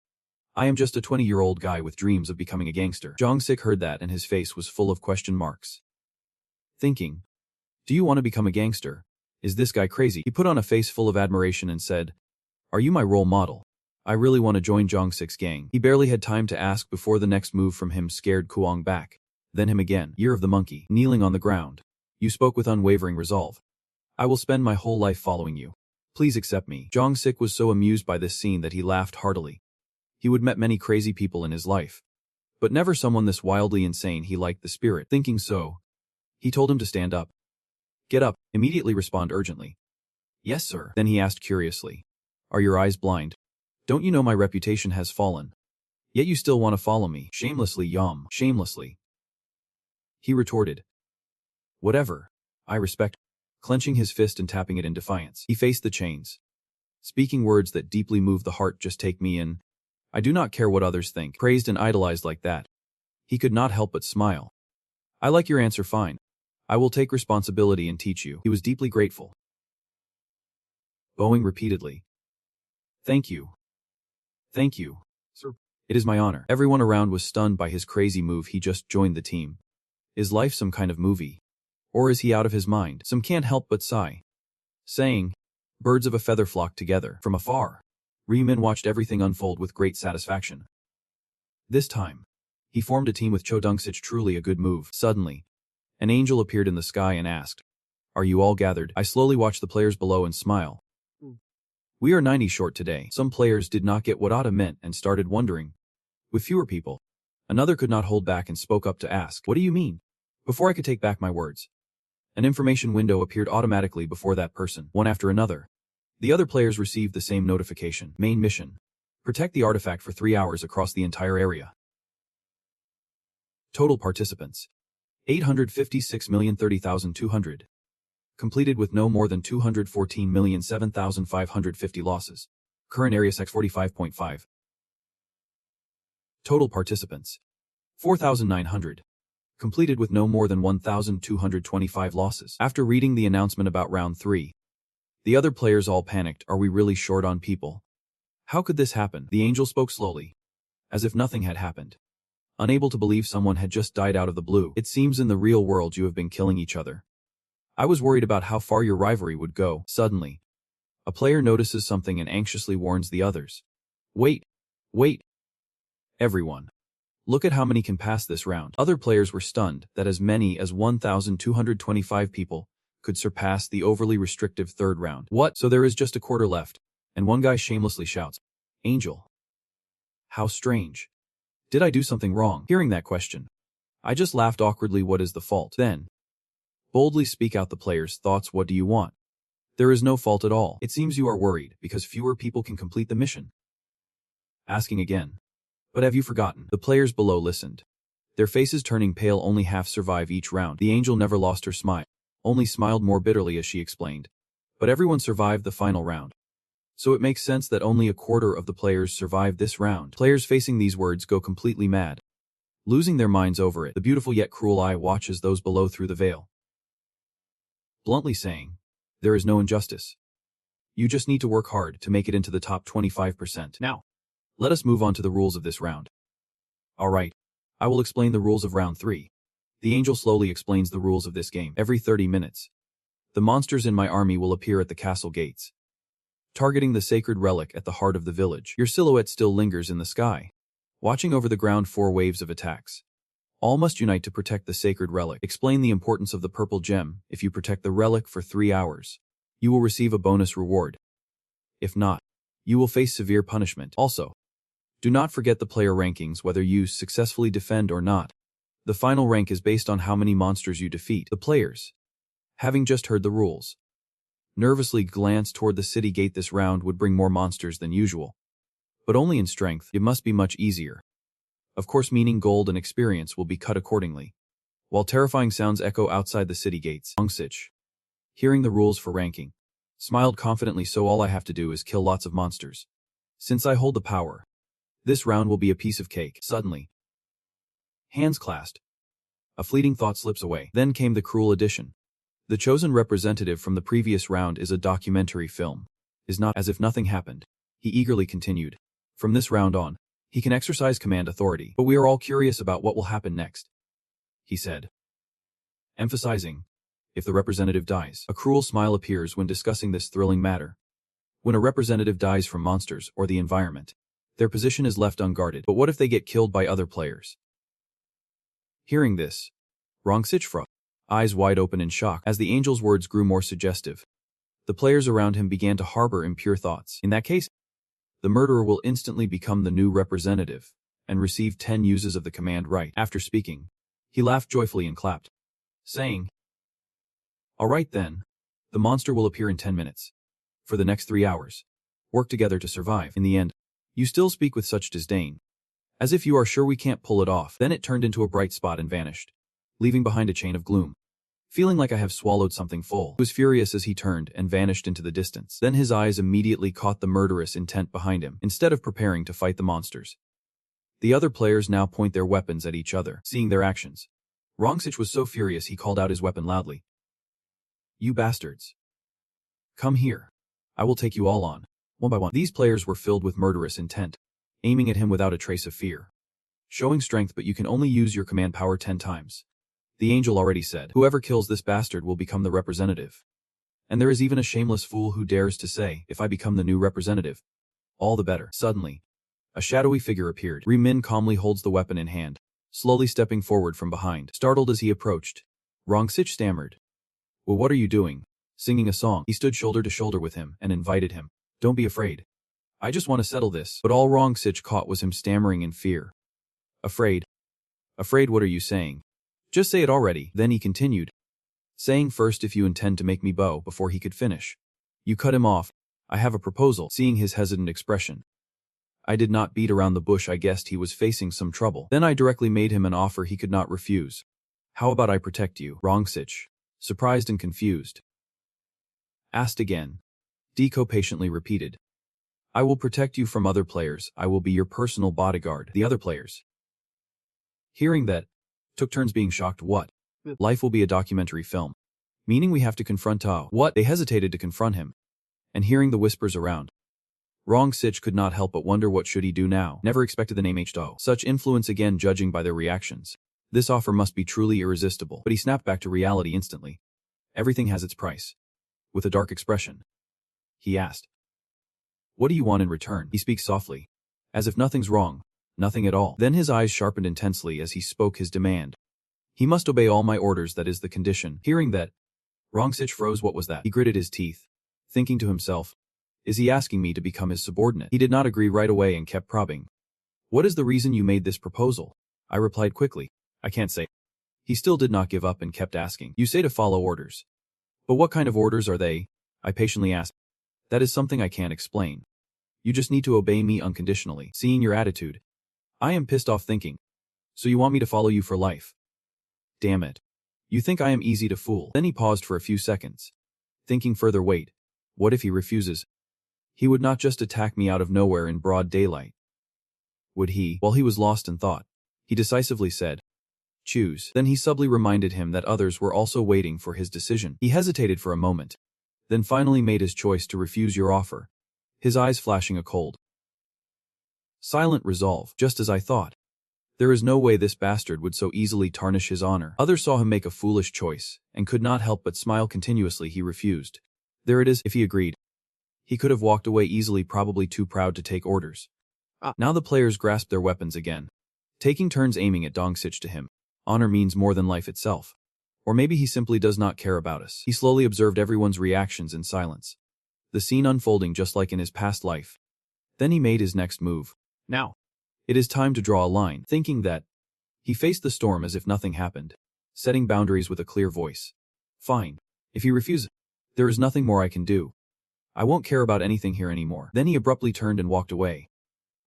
I am just a 20-year-old guy with dreams of becoming a gangster. Jongsik heard that and his face was full of question marks. Thinking, do you want to become a gangster? Is this guy crazy? He put on a face full of admiration and said, are you my role model? I really want to join Jongsik's gang. He barely had time to ask before the next move from him scared Kuang back. Then him again. Year of the monkey. Kneeling on the ground. You spoke with unwavering resolve. I will spend my whole life following you. Please accept me. Jongsik was so amused by this scene that he laughed heartily. He would met many crazy people in his life, but never someone this wildly insane. He liked the spirit. Thinking so, he told him to stand up. Get up. Immediately respond urgently. Yes, sir. Then he asked curiously, are your eyes blind? Don't you know my reputation has fallen? Yet you still want to follow me. Shamelessly, Yom. Shamelessly. He retorted. Whatever. I respect. Clenching his fist and tapping it in defiance. He faced the chains, speaking words that deeply moved the heart. Just take me in. I do not care what others think. Praised and idolized like that, he could not help but smile. I like your answer. Fine. I will take responsibility and teach you. He was deeply grateful, bowing repeatedly. Thank you. Thank you, sir. It is my honor. Everyone around was stunned by his crazy move. He just joined the team. Is life some kind of movie? Or is he out of his mind? Some can't help but sigh, saying, birds of a feather flock together. From afar, Remin watched everything unfold with great satisfaction. This time, he formed a team with Cho Dungsich. Truly a good move. Suddenly, an angel appeared in the sky and asked, are you all gathered? I slowly watched the players below and smile. We are 90 short today. Some players did not get what Otta meant and started wondering. With fewer people, another could not hold back and spoke up to ask, what do you mean? Before I could take back my words, an information window appeared automatically before that person. One after another, the other players received the same notification. Main mission. Protect the artifact for 3 hours across the entire area. Total participants. 856,030,200. Completed with no more than 214,007,550 losses. Current area sex 45.5. Total participants 4,900. Completed with no more than 1,225 losses. After reading the announcement about round 3, the other players all panicked. Are we really short on people? How could this happen? The angel spoke slowly, as if nothing had happened. Unable to believe someone had just died out of the blue. It seems in the real world you have been killing each other. I was worried about how far your rivalry would go. Suddenly, a player notices something and anxiously warns the others. Wait, wait. Everyone, look at how many can pass this round. Other players were stunned that as many as 1,225 people could surpass the overly restrictive third round. What? So there is just a quarter left, and one guy shamelessly shouts, Angel. How strange. Did I do something wrong? Hearing that question, I just laughed awkwardly. What is the fault? Then, boldly speak out the player's thoughts. What do you want? There is no fault at all. It seems you are worried because fewer people can complete the mission. Asking again. But have you forgotten? The players below listened, their faces turning pale. Only half survive each round. The angel never lost her smile, only smiled more bitterly as she explained. But everyone survived the final round. So it makes sense that only a quarter of the players survived this round. Players facing these words go completely mad, losing their minds over it. The beautiful yet cruel eye watches those below through the veil, bluntly saying, there is no injustice. You just need to work hard to make it into the top 25%. Now, let us move on to the rules of this round. Alright, I will explain the rules of round 3. The angel slowly explains the rules of this game. Every 30 minutes, the monsters in my army will appear at the castle gates, targeting the sacred relic at the heart of the village. Your silhouette still lingers in the sky, watching over the ground. 4 waves of attacks. All must unite to protect the sacred relic. Explain the importance of the purple gem. If you protect the relic for 3 hours, you will receive a bonus reward. If not, you will face severe punishment. Also, do not forget the player rankings, whether you successfully defend or not. The final rank is based on how many monsters you defeat. The players, having just heard the rules, nervously glanced toward the city gate. This round would bring more monsters than usual, but only in strength. It must be much easier. Of course, meaning gold and experience will be cut accordingly. While terrifying sounds echo outside the city gates, Rongsich, hearing the rules for ranking, smiled confidently. So all I have to do is kill lots of monsters. Since I hold the power, this round will be a piece of cake. Suddenly, hands clasped, a fleeting thought slips away. Then came the cruel addition. The chosen representative from the previous round is a documentary film. Is not as if nothing happened. He eagerly continued. From this round on, he can exercise command authority. But we are all curious about what will happen next, he said, emphasizing, if the representative dies. A cruel smile appears when discussing this thrilling matter. When a representative dies from monsters or the environment, their position is left unguarded. But what if they get killed by other players? Hearing this, Rongsich froze, eyes wide open in shock. As the angel's words grew more suggestive, the players around him began to harbor impure thoughts. In that case, the murderer will instantly become the new representative and receive 10 uses of the command right. After speaking, he laughed joyfully and clapped, saying, all right then, the monster will appear in 10 minutes. For the next 3 hours, work together to survive. In the end, you still speak with such disdain, as if you are sure we can't pull it off. Then it turned into a bright spot and vanished, leaving behind a chain of gloom. Feeling like I have swallowed something full, he was furious as he turned and vanished into the distance. Then his eyes immediately caught the murderous intent behind him. Instead of preparing to fight the monsters, the other players now point their weapons at each other. Seeing their actions, Rongsich was so furious he called out his weapon loudly. You bastards. Come here. I will take you all on, one by one. These players were filled with murderous intent, aiming at him without a trace of fear. Showing strength, but you can only use your command power 10 times. The angel already said, whoever kills this bastard will become the representative. And there is even a shameless fool who dares to say, if I become the new representative, all the better. Suddenly, a shadowy figure appeared. Min calmly holds the weapon in hand, slowly stepping forward from behind. Startled as he approached, Rongsich stammered, well, what are you doing? Singing a song. He stood shoulder to shoulder with him and invited him. Don't be afraid. I just want to settle this. But all Rongsich caught was him stammering in fear. Afraid? Afraid? What are you saying? Just say it already. Then he continued, saying first if you intend to make me bow. Before he could finish, you cut him off. I have a proposal. Seeing his hesitant expression, I did not beat around the bush. I guessed he was facing some trouble. Then I directly made him an offer he could not refuse. How about I protect you? Rongsich, surprised and confused, Asked again. Deco patiently repeated. I will protect you from other players. I will be your personal bodyguard. The other players. Hearing that, took turns being shocked. What? Life will be a documentary film. Meaning we have to confront Tao. What? They hesitated to confront him. And hearing the whispers around. Wrong Sitch could not help but wonder what should he do now. Never expected the name H-Tao. Such influence again judging by their reactions. This offer must be truly irresistible. But he snapped back to reality instantly. Everything has its price. With a dark expression. He asked. What do you want in return? He speaks softly. As if nothing's wrong. Nothing at all. Then his eyes sharpened intensely as he spoke his demand. He must obey all my orders, that is the condition. Hearing that, Wrong Sitch froze. What was that? He gritted his teeth, thinking to himself, is he asking me to become his subordinate? He did not agree right away and kept probing. What is the reason you made this proposal? I replied quickly. I can't say. He still did not give up and kept asking. You say to follow orders. But what kind of orders are they? I patiently asked. That is something I can't explain. You just need to obey me unconditionally. Seeing your attitude, I am pissed off thinking. So you want me to follow you for life? Damn it. You think I am easy to fool? Then he paused for a few seconds. Thinking further, wait. What if he refuses? He would not just attack me out of nowhere in broad daylight. Would he? While he was lost in thought, he decisively said, choose. Then he subtly reminded him that others were also waiting for his decision. He hesitated for a moment, then finally made his choice to refuse your offer, his eyes flashing a cold, silent resolve. Just as I thought. There is no way this bastard would so easily tarnish his honor. Others saw him make a foolish choice, and could not help but smile continuously. He refused. There it is. If he agreed, he could have walked away easily, probably too proud to take orders. Now the players grasped their weapons again, taking turns aiming at Dong Sitch. To him, honor means more than life itself. Or maybe he simply does not care about us. He slowly observed everyone's reactions in silence, the scene unfolding just like in his past life. Then he made his next move. Now, it is time to draw a line. Thinking that, he faced the storm as if nothing happened, setting boundaries with a clear voice. Fine. If he refuses, there is nothing more I can do. I won't care about anything here anymore. Then he abruptly turned and walked away.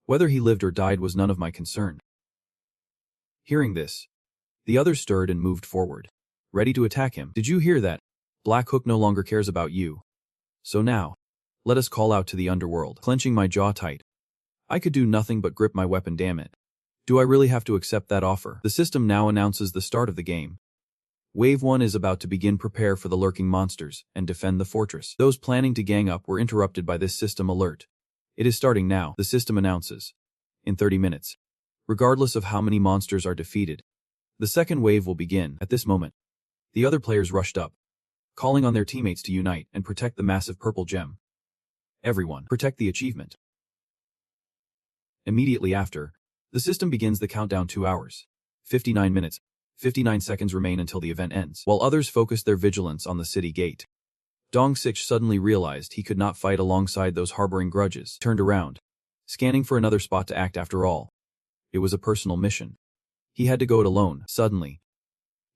Whether he lived or died was none of my concern. Hearing this, the others stirred and moved forward, ready to attack him. Did you hear that? Black Hook no longer cares about you. So now, let us call out to the underworld. Clenching my jaw tight, I could do nothing but grip my weapon. Damn it. Do I really have to accept that offer? The system now announces the start of the game. Wave 1 is about to begin. Prepare for the lurking monsters and defend the fortress. Those planning to gang up were interrupted by this system alert. It is starting now, the system announces. In 30 minutes. Regardless of how many monsters are defeated, the second wave will begin. At this moment, the other players rushed up, calling on their teammates to unite and protect the massive purple gem. Everyone, protect the achievement. Immediately after, the system begins the countdown. 2 hours, 59 minutes, 59 seconds remain until the event ends. While others focused their vigilance on the city gate, Dong Sitch suddenly realized he could not fight alongside those harboring grudges. Turned around, scanning for another spot to act. After all, it was a personal mission. He had to go it alone. Suddenly,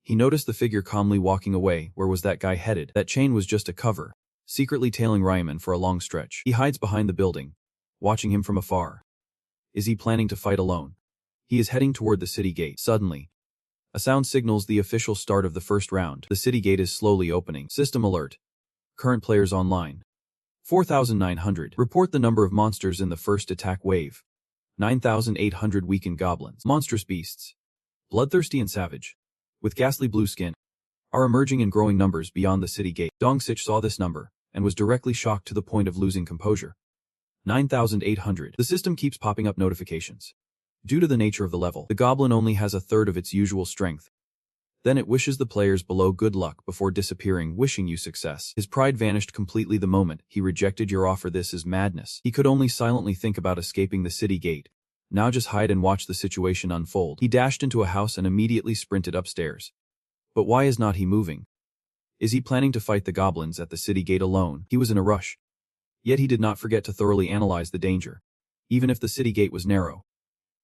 he noticed the figure calmly walking away. Where was that guy headed? That chain was just a cover, secretly tailing Ryman for a long stretch. He hides behind the building, watching him from afar. Is he planning to fight alone? He is heading toward the city gate. Suddenly, a sound signals the official start of the first round. The city gate is slowly opening. System alert. Current players online. 4,900. Report the number of monsters in the first attack wave. 9,800 weakened goblins. Monstrous beasts, bloodthirsty and savage, with ghastly blue skin, are emerging in growing numbers beyond the city gate. Dong Sitch saw this number, and was directly shocked to the point of losing composure. 9,800. The system keeps popping up notifications. Due to the nature of the level, the goblin only has a third of its usual strength. Then it wishes the players below good luck before disappearing, wishing you success. His pride vanished completely the moment he rejected your offer. This is madness. He could only silently think about escaping the city gate. Now just hide and watch the situation unfold. He dashed into a house and immediately sprinted upstairs. But why is not he moving? Is he planning to fight the goblins at the city gate alone? He was in a rush. Yet he did not forget to thoroughly analyze the danger. Even if the city gate was narrow,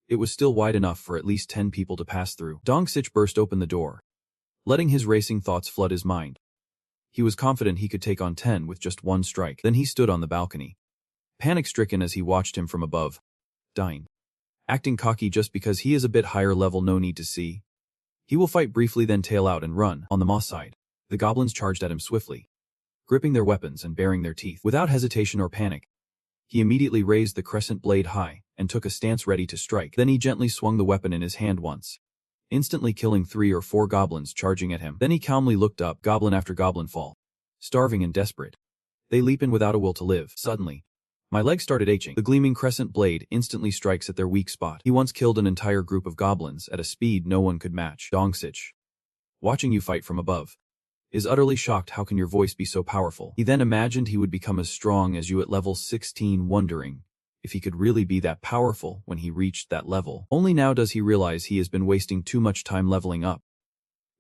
it was still wide enough for at least 10 people to pass through. Dong Sitch burst open the door, letting his racing thoughts flood his mind. He was confident he could take on 10 with just one strike. Then he stood on the balcony, panic-stricken as he watched him from above, dying. Acting cocky just because he is a bit higher level. No need to see. He will fight briefly then tail out and run. On the Moss side, the goblins charged at him swiftly, gripping their weapons and baring their teeth. Without hesitation or panic, he immediately raised the crescent blade high and took a stance ready to strike. Then he gently swung the weapon in his hand once, instantly killing 3 or 4 goblins charging at him. Then he calmly looked up, goblin after goblin fall, starving and desperate. They leap in without a will to live. Suddenly, my leg started aching. The gleaming crescent blade instantly strikes at their weak spot. He once killed an entire group of goblins at a speed no one could match. Dongsich, watching you fight from above, is utterly shocked. How can your voice be so powerful? He then imagined he would become as strong as you at level 16, wondering if he could really be that powerful when he reached that level. Only now does he realize he has been wasting too much time leveling up.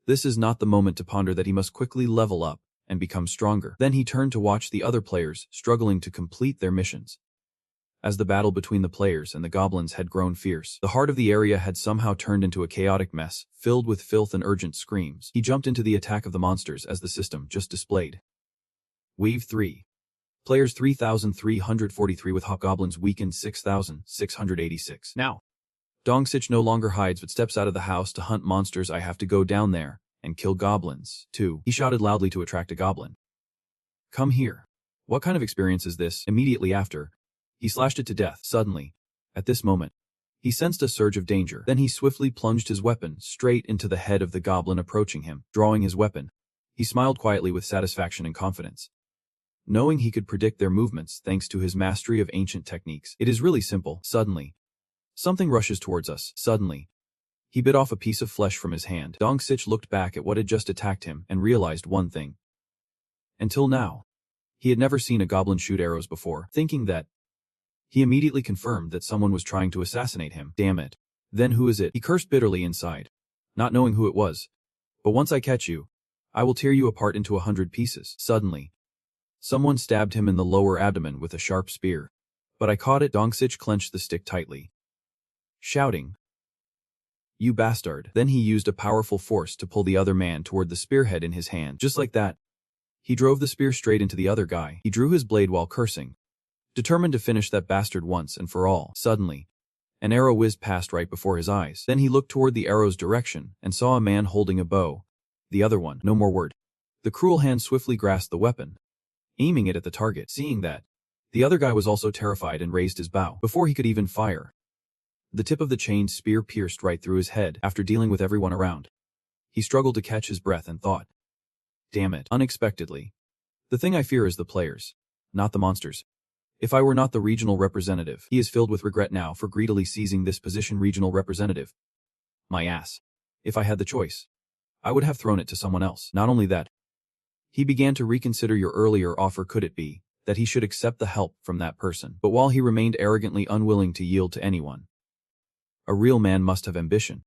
This is not the moment to ponder that he must quickly level up and become stronger. Then he turned to watch the other players struggling to complete their missions. As the battle between the players and the goblins had grown fierce, the heart of the area had somehow turned into a chaotic mess, filled with filth and urgent screams. He jumped into the attack of the monsters as the system just displayed. Wave 3. Players 3,343 with hobgoblins weakened 6,686. Now, Dongsich no longer hides but steps out of the house to hunt monsters. I have to go down there and kill goblins, too. He shouted loudly to attract a goblin. Come here. What kind of experience is this? Immediately after, he slashed it to death. Suddenly, at this moment, he sensed a surge of danger. Then he swiftly plunged his weapon straight into the head of the goblin approaching him. Drawing his weapon, he smiled quietly with satisfaction and confidence, knowing he could predict their movements thanks to his mastery of ancient techniques. It is really simple. Suddenly, something rushes towards us. Suddenly, he bit off a piece of flesh from his hand. Dongsich looked back at what had just attacked him and realized one thing. Until now, he had never seen a goblin shoot arrows before. Thinking that, he immediately confirmed that someone was trying to assassinate him. Damn it. Then who is it? He cursed bitterly inside, not knowing who it was. But once I catch you, I will tear you apart into 100 pieces. Suddenly, someone stabbed him in the lower abdomen with a sharp spear. But I caught it. Dongsich clenched the stick tightly, shouting, You bastard. Then he used a powerful force to pull the other man toward the spearhead in his hand. Just like that, he drove the spear straight into the other guy. He drew his blade while cursing, determined to finish that bastard once and for all. Suddenly, an arrow whizzed past right before his eyes. Then he looked toward the arrow's direction and saw a man holding a bow. The other one. No more word. The cruel hand swiftly grasped the weapon, aiming it at the target. Seeing that, the other guy was also terrified and raised his bow. Before he could even fire, the tip of the chained spear pierced right through his head. After dealing with everyone around, he struggled to catch his breath and thought, Damn it. Unexpectedly, the thing I fear is the players, not the monsters. If I were not the regional representative, he is filled with regret now for greedily seizing this position. Regional representative. My ass. If I had the choice, I would have thrown it to someone else. Not only that, he began to reconsider your earlier offer. Could it be that he should accept the help from that person? But while he remained arrogantly unwilling to yield to anyone, a real man must have ambition.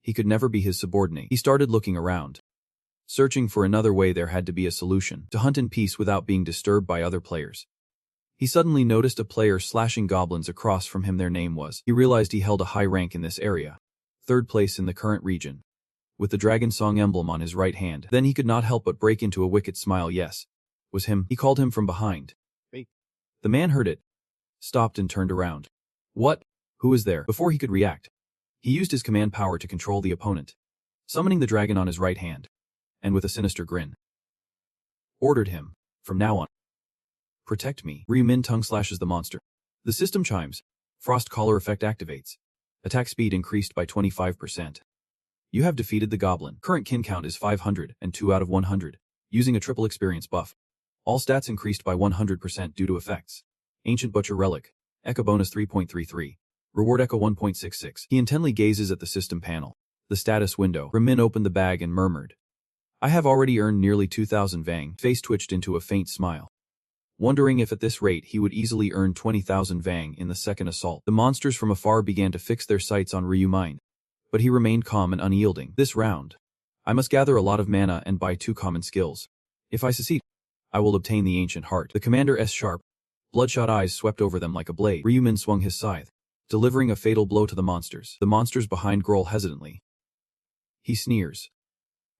He could never be his subordinate. He started looking around, searching for another way. There had to be a solution to hunt in peace without being disturbed by other players. He suddenly noticed a player slashing goblins across from him. Their name was. He realized he held a high rank in this area, 3rd place in the current region, with the Dragon Song emblem on his right hand. Then he could not help but break into a wicked smile. Yes, was him. He called him from behind. Hey. The man heard it, stopped and turned around. What? Who is there? Before he could react, he used his command power to control the opponent, summoning the dragon on his right hand, and with a sinister grin, ordered him, from now on, protect me. Ryu Min tongue slashes the monster. The system chimes. Frost collar effect activates. Attack speed increased by 25%. You have defeated the goblin. Current kin count is 500 and 2 out of 100, using a triple experience buff. All stats increased by 100% due to effects. Ancient Butcher Relic. Echo bonus 3.33. Reward Echo 1.66. He intently gazes at the system panel. The status window. Ramin opened the bag and murmured, I have already earned nearly 2,000 Vang. Face twitched into a faint smile, wondering if at this rate he would easily earn 20,000 Vang in the second assault. The monsters from afar began to fix their sights on Ryu Mine, but he remained calm and unyielding. This round, I must gather a lot of mana and buy 2 common skills. If I succeed, I will obtain the Ancient Heart. The commander's sharp, bloodshot eyes swept over them like a blade. Ryumin swung his scythe, delivering a fatal blow to the monsters. The monsters behind growl hesitantly. He sneers.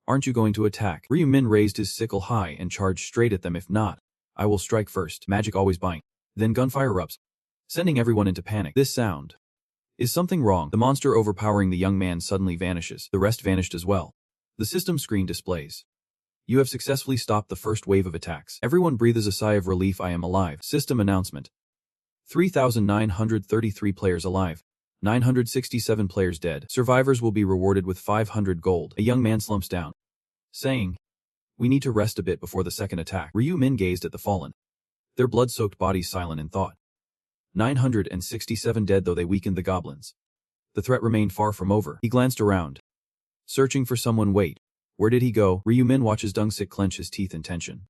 Aren't you going to attack? Ryumin raised his sickle high and charged straight at them. If not, I will strike first. Magic always bind. Then gunfire erupts, sending everyone into panic. This sound. Is something wrong? The monster overpowering the young man suddenly vanishes. The rest vanished as well. The system screen displays. You have successfully stopped the first wave of attacks. Everyone breathes a sigh of relief. I am alive. System announcement. 3,933 players alive. 967 players dead. Survivors will be rewarded with 500 gold. A young man slumps down, saying, "We need to rest a bit before the second attack." Ryu Min gazed at the fallen, their blood-soaked bodies silent in thought. 967 dead though they weakened the goblins. The threat remained far from over. He glanced around, searching for someone. Wait, where did he go? Ryu Min watches Dungsik clench his teeth in tension.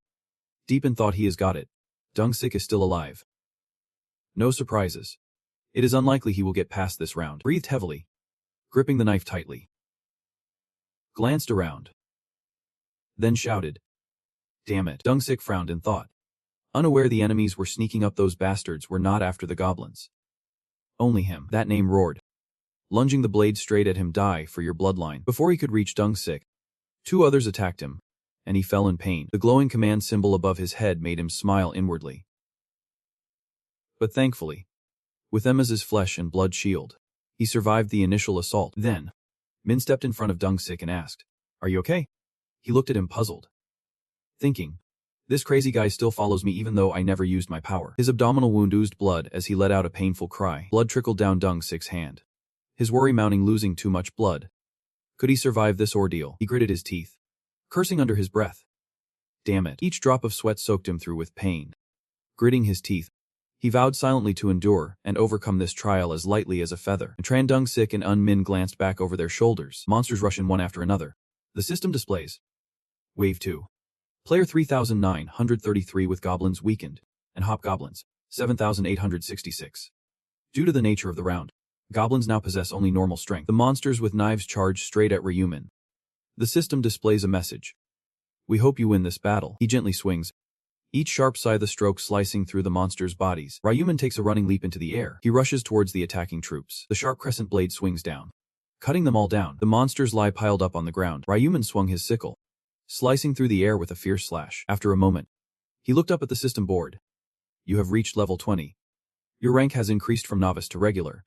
Deep in thought, he has got it. Dungsik is still alive. No surprises. It is unlikely he will get past this round. Breathed heavily, gripping the knife tightly. Glanced around, then shouted, "Damn it." Dungsik frowned in thought, unaware the enemies were sneaking up. Those bastards were not after the goblins. Only him. That name roared, lunging the blade straight at him. "Die for your bloodline." Before he could reach Dungsik, two others attacked him, and he fell in pain. The glowing command symbol above his head made him smile inwardly. But thankfully, with them as his flesh and blood shield, he survived the initial assault. Then, Min stepped in front of Dungsik and asked, "Are you okay?" He looked at him puzzled, thinking, "This crazy guy still follows me even though I never used my power." His abdominal wound oozed blood as he let out a painful cry. Blood trickled down Dungsik's hand, his worry mounting. Losing too much blood. Could he survive this ordeal? He gritted his teeth, cursing under his breath. Damn it. Each drop of sweat soaked him through with pain. Gritting his teeth, he vowed silently to endure and overcome this trial as lightly as a feather. And Tran Dungsik and Min glanced back over their shoulders. Monsters rush in one after another. The system displays. Wave 2. Player 3,933 with goblins weakened, and hobgoblins, 7,866. Due to the nature of the round, goblins now possess only normal strength. The monsters with knives charge straight at Ryu Min. The system displays a message. "We hope you win this battle." He gently swings, each sharp scythe stroke slicing through the monsters' bodies. Ryu Min takes a running leap into the air. He rushes towards the attacking troops. The sharp crescent blade swings down, cutting them all down. The monsters lie piled up on the ground. Ryu Min swung his sickle, slicing through the air with a fierce slash. After a moment, he looked up at the system board. "You have reached level 20. Your rank has increased from novice to regular,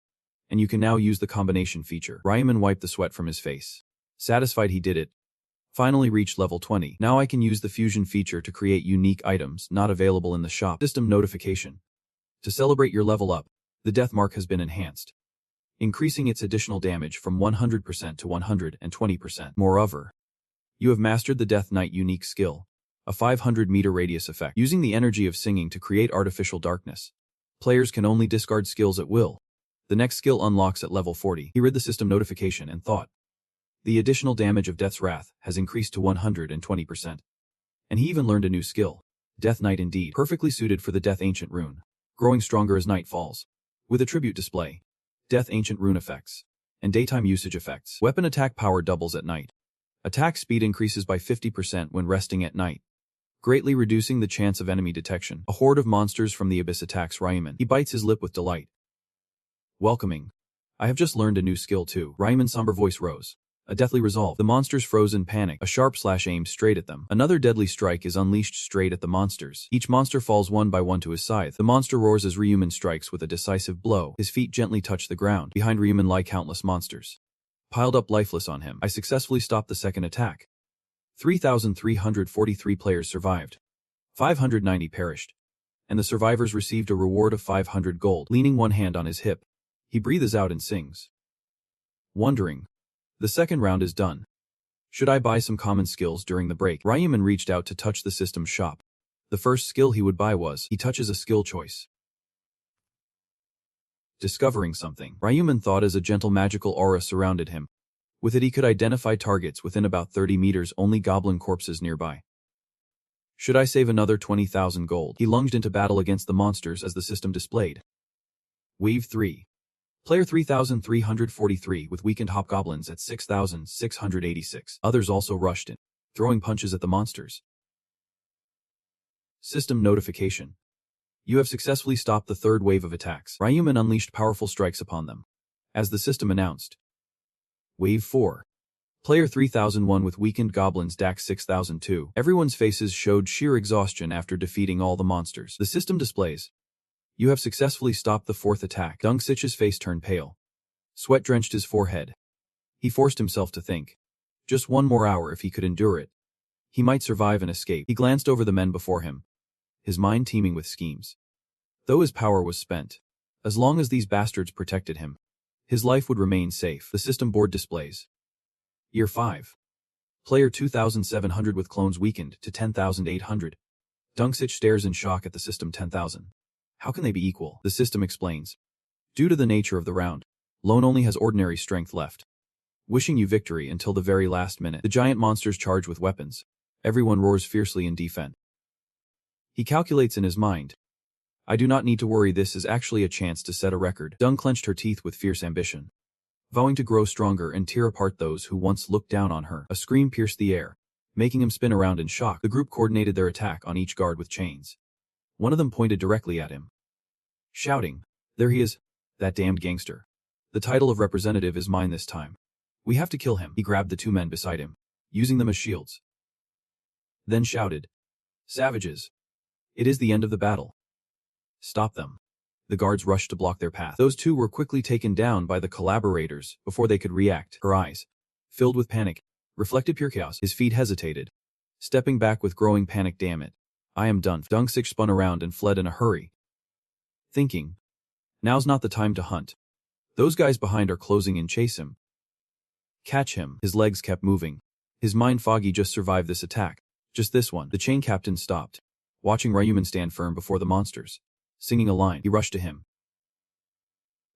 and you can now use the combination feature." Ryu Min wiped the sweat from his face, satisfied he did it. "Finally reached level 20. Now I can use the fusion feature to create unique items not available in the shop." System notification. To celebrate your level up, the death mark has been enhanced, increasing its additional damage from 100% to 120%. Moreover, you have mastered the Death Knight unique skill, a 500-meter radius effect. Using the energy of singing to create artificial darkness, players can only discard skills at will. The next skill unlocks at level 40. He read the system notification and thought. The additional damage of Death's Wrath has increased to 120%. And he even learned a new skill. Death Knight indeed. Perfectly suited for the Death Ancient Rune. Growing stronger as night falls. With attribute display. Death Ancient Rune effects. And daytime usage effects. Weapon attack power doubles at night. Attack speed increases by 50% when resting at night, greatly reducing the chance of enemy detection. A horde of monsters from the abyss attacks Ryu Min. He bites his lip with delight. Welcoming. "I have just learned a new skill too." Ryu Min's somber voice rose, a deathly resolve. The monsters froze in panic. A sharp slash aimed straight at them. Another deadly strike is unleashed straight at the monsters. Each monster falls one by one to his scythe. The monster roars as Ryu Min strikes with a decisive blow. His feet gently touch the ground. Behind Ryu Min lie countless monsters, piled up lifeless on him. I successfully stopped the second attack. 3,343 players survived. 590 perished. And the survivors received a reward of 500 gold. Leaning one hand on his hip, he breathes out and sings. Wondering. The second round is done. Should I buy some common skills during the break? Ryu Min reached out to touch the system's shop. The first skill he would buy was, he touches a skill choice. Discovering something. Ryu Min thought as a gentle magical aura surrounded him. With it he could identify targets within about 30 meters, only goblin corpses nearby. Should I save another 20,000 gold? He lunged into battle against the monsters as the system displayed. Wave 3. Player 3,343 with weakened hobgoblins at 6,686. Others also rushed in, throwing punches at the monsters. System notification. You have successfully stopped the third wave of attacks. Ryu Min unleashed powerful strikes upon them, as the system announced. Wave 4. Player 3001 with weakened goblins DAX 6002. Everyone's faces showed sheer exhaustion after defeating all the monsters. The system displays. You have successfully stopped the fourth attack. Dungsik's face turned pale. Sweat drenched his forehead. He forced himself to think. Just one more hour if he could endure it. He might survive and escape. He glanced over the men before him, his mind teeming with schemes. Though his power was spent, as long as these bastards protected him, his life would remain safe. The system board displays. Year 5. Player 2700 with clones weakened to 10,800. Dunksich stares in shock at the system 10,000. How can they be equal? The system explains. Due to the nature of the round, Lone only has ordinary strength left. Wishing you victory until the very last minute. The giant monsters charge with weapons. Everyone roars fiercely in defense. He calculates in his mind. I do not need to worry, this is actually a chance to set a record. Dung clenched her teeth with fierce ambition, vowing to grow stronger and tear apart those who once looked down on her. A scream pierced the air, making him spin around in shock. The group coordinated their attack on each guard with chains. One of them pointed directly at him, shouting, "There he is, that damned gangster. The title of representative is mine this time. We have to kill him." He grabbed the two men beside him, using them as shields, then shouted, "Savages! It is the end of the battle. Stop them." The guards rushed to block their path. Those two were quickly taken down by the collaborators before they could react. Her eyes, filled with panic, reflected pure chaos. His feet hesitated, stepping back with growing panic. Damn it. I am done. Dunksich spun around and fled in a hurry, thinking, now's not the time to hunt. Those guys behind are closing in. Chase him. Catch him. His legs kept moving. His mind foggy. Just survive this attack. Just this one. The chain captain stopped, watching Ryuman stand firm before the monsters. Singing a line, he rushed to him,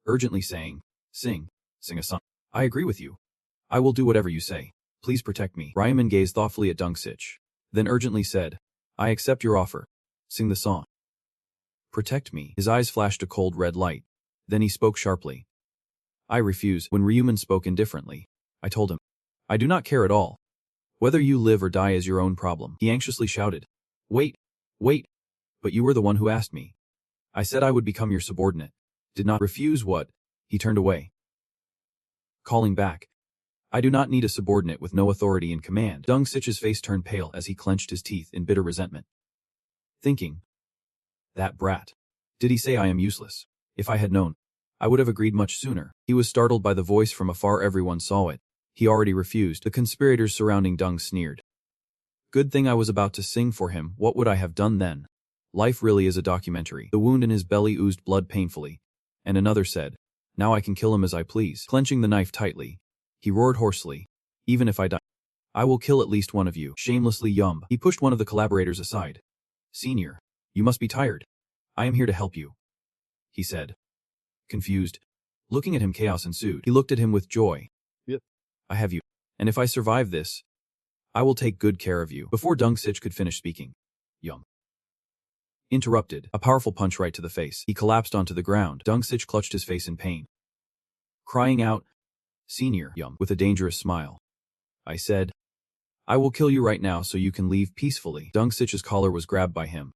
urgently saying, sing a song. I agree with you. I will do whatever you say. Please protect me. Ryuman gazed thoughtfully at Dunksich, then urgently said, I accept your offer. Sing the song. Protect me. His eyes flashed a cold red light. Then he spoke sharply. I refuse. When Ryuman spoke indifferently, I told him, I do not care at all. Whether you live or die is your own problem. He anxiously shouted, wait. But you were the one who asked me. I said I would become your subordinate. Did not refuse what? He turned away, calling back, I do not need a subordinate with no authority and command. Dungsich's face turned pale as he clenched his teeth in bitter resentment, thinking, that brat. Did he say I am useless? If I had known, I would have agreed much sooner. He was startled by the voice from afar. Everyone saw it. He already refused. The conspirators surrounding Dung sneered. Good thing I was about to sing for him. What would I have done then? Life really is a documentary. The wound in his belly oozed blood painfully, and another said, now I can kill him as I please. Clenching the knife tightly, he roared hoarsely, even if I die, I will kill at least one of you. Shamelessly Yumb. He pushed one of the collaborators aside. Senior, you must be tired. I am here to help you, he said. Confused, looking at him, chaos ensued. He looked at him with joy. Yep. I have you, and if I survive this, I will take good care of you. Before Dunksich could finish speaking, Yum interrupted. A powerful punch right to the face. He collapsed onto the ground. Dunksich clutched his face in pain, crying out, Senior, Yum, with a dangerous smile. I said, I will kill you right now so you can leave peacefully. Dungsich's collar was grabbed by him.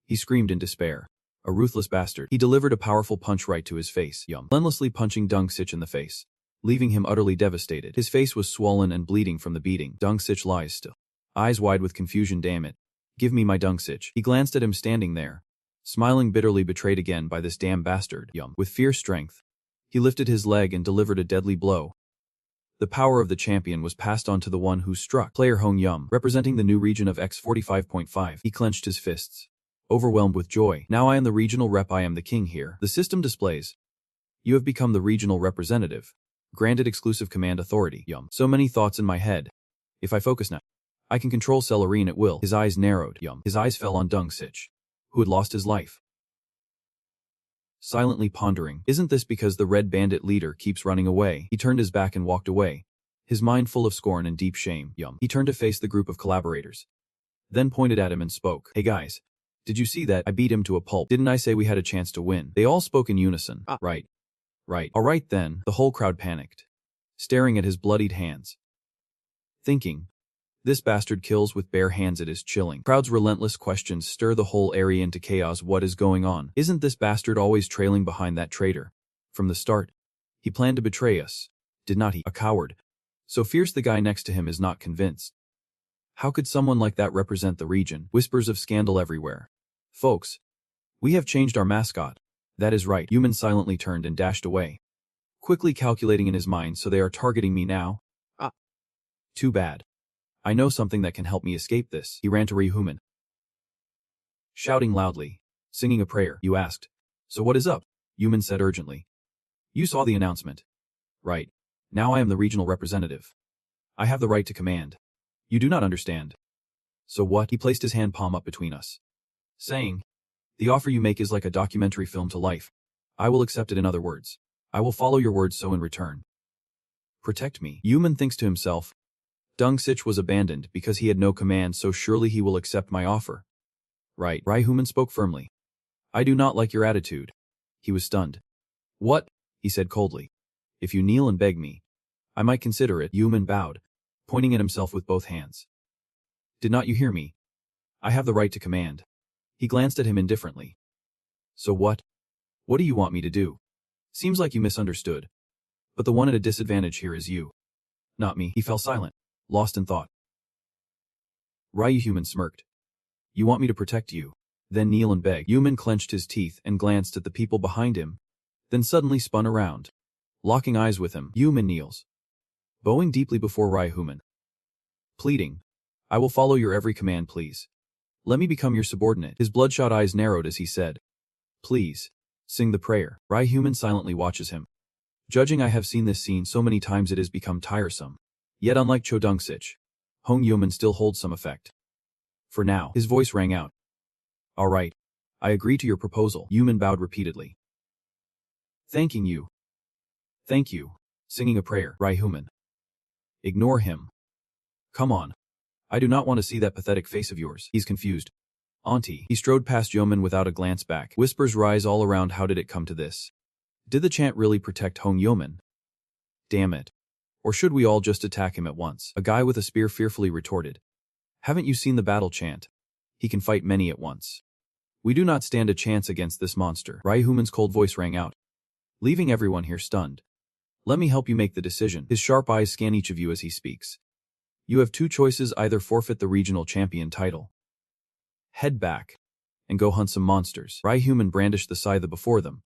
He screamed in despair. A ruthless bastard. He delivered a powerful punch right to his face, Yum, relentlessly punching Dunksich in the face, leaving him utterly devastated. His face was swollen and bleeding from the beating. Dunksich lies still, eyes wide with confusion. Damn it. Give me my Dunksich. He glanced at him standing there, smiling bitterly, betrayed again by this damn bastard. Yum. With fierce strength, he lifted his leg and delivered a deadly blow. The power of the champion was passed on to the one who struck. Player Hong Yum, representing the new region of X45.5. He clenched his fists, overwhelmed with joy. Now I am the regional rep. I am the king here. The system displays. You have become the regional representative. Granted exclusive command authority. Yum. So many thoughts in my head. If I focus now, I can control Celerine at will. His eyes narrowed. Yum. His eyes fell on Dunksich, who had lost his life. Silently pondering, isn't this because the red bandit leader keeps running away? He turned his back and walked away, his mind full of scorn and deep shame. Yum. He turned to face the group of collaborators, then pointed at him and spoke. Hey guys, did you see that? I beat him to a pulp. Didn't I say we had a chance to win? They all spoke in unison. Right. All right then. The whole crowd panicked, staring at his bloodied hands, thinking, this bastard kills with bare hands. It is chilling. Crowd's relentless questions stir the whole area into chaos. What is going on? Isn't this bastard always trailing behind that traitor? From the start, he planned to betray us, did not he? A coward. So fierce the guy next to him is not convinced. How could someone like that represent the region? Whispers of scandal everywhere. Folks, we have changed our mascot. That is right. Human silently turned and dashed away, quickly calculating in his mind, so they are targeting me now? Too bad. I know something that can help me escape this. He ran to Ryuhuman, shouting loudly, singing a prayer. You asked. So what is up? Yuman said urgently. You saw the announcement. Right. Now I am the regional representative. I have the right to command. You do not understand. So what? He placed his hand palm up between us, saying, the offer you make is like a documentary film to life. I will accept it. In other words, I will follow your words, so in return, protect me. Yuman thinks to himself, Dungsich was abandoned because he had no command, so surely he will accept my offer. Right. Ryuhuman spoke firmly. I do not like your attitude. He was stunned. What? He said coldly. If you kneel and beg me, I might consider it. Yuman bowed, pointing at himself with both hands. Did not you hear me? I have the right to command. He glanced at him indifferently. So what? What do you want me to do? Seems like you misunderstood. But the one at a disadvantage here is you, not me. He fell silent, lost in thought. Ryuhuman smirked. You want me to protect you, then kneel and beg. Yuman clenched his teeth and glanced at the people behind him, then suddenly spun around, locking eyes with him. Yuman kneels, bowing deeply before Ryuhuman, pleading, I will follow your every command, please. Let me become your subordinate. His bloodshot eyes narrowed as he said, please, sing the prayer. Ryuhuman silently watches him. Judging I have seen this scene so many times it has become tiresome. Yet unlike Chodungsich, Hong Yuman still holds some effect. For now, his voice rang out. All right. I agree to your proposal. Yuman bowed repeatedly, thanking you. Thank you. Singing a prayer. Ryuhuman. Ignore him. Come on. I do not want to see that pathetic face of yours. He's confused. Auntie. He strode past Yuman without a glance back. Whispers rise all around. How did it come to this? Did the chant really protect Hong Yuman? Damn it. Or should we all just attack him at once? A guy with a spear fearfully retorted. Haven't you seen the battle chant? He can fight many at once. We do not stand a chance against this monster. Ryuhuman's cold voice rang out, leaving everyone here stunned. Let me help you make the decision. His sharp eyes scan each of you as he speaks. You have two choices: either forfeit the regional champion title, head back, and go hunt some monsters. Ryuhuman brandished the scythe before them,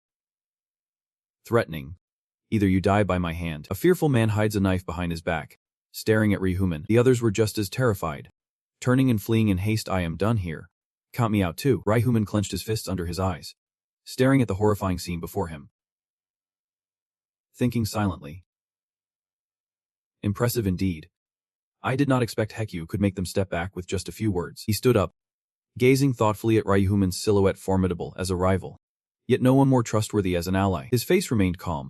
threatening, either you die by my hand. A fearful man hides a knife behind his back, staring at Ryuhuman. The others were just as terrified, turning and fleeing in haste. I am done here. Count me out too. Ryuhuman clenched his fists under his eyes, staring at the horrifying scene before him, thinking silently. Impressive indeed. I did not expect Hekyu could make them step back with just a few words. He stood up, gazing thoughtfully at Ryuhuman's silhouette, formidable as a rival, yet no one more trustworthy as an ally. His face remained calm,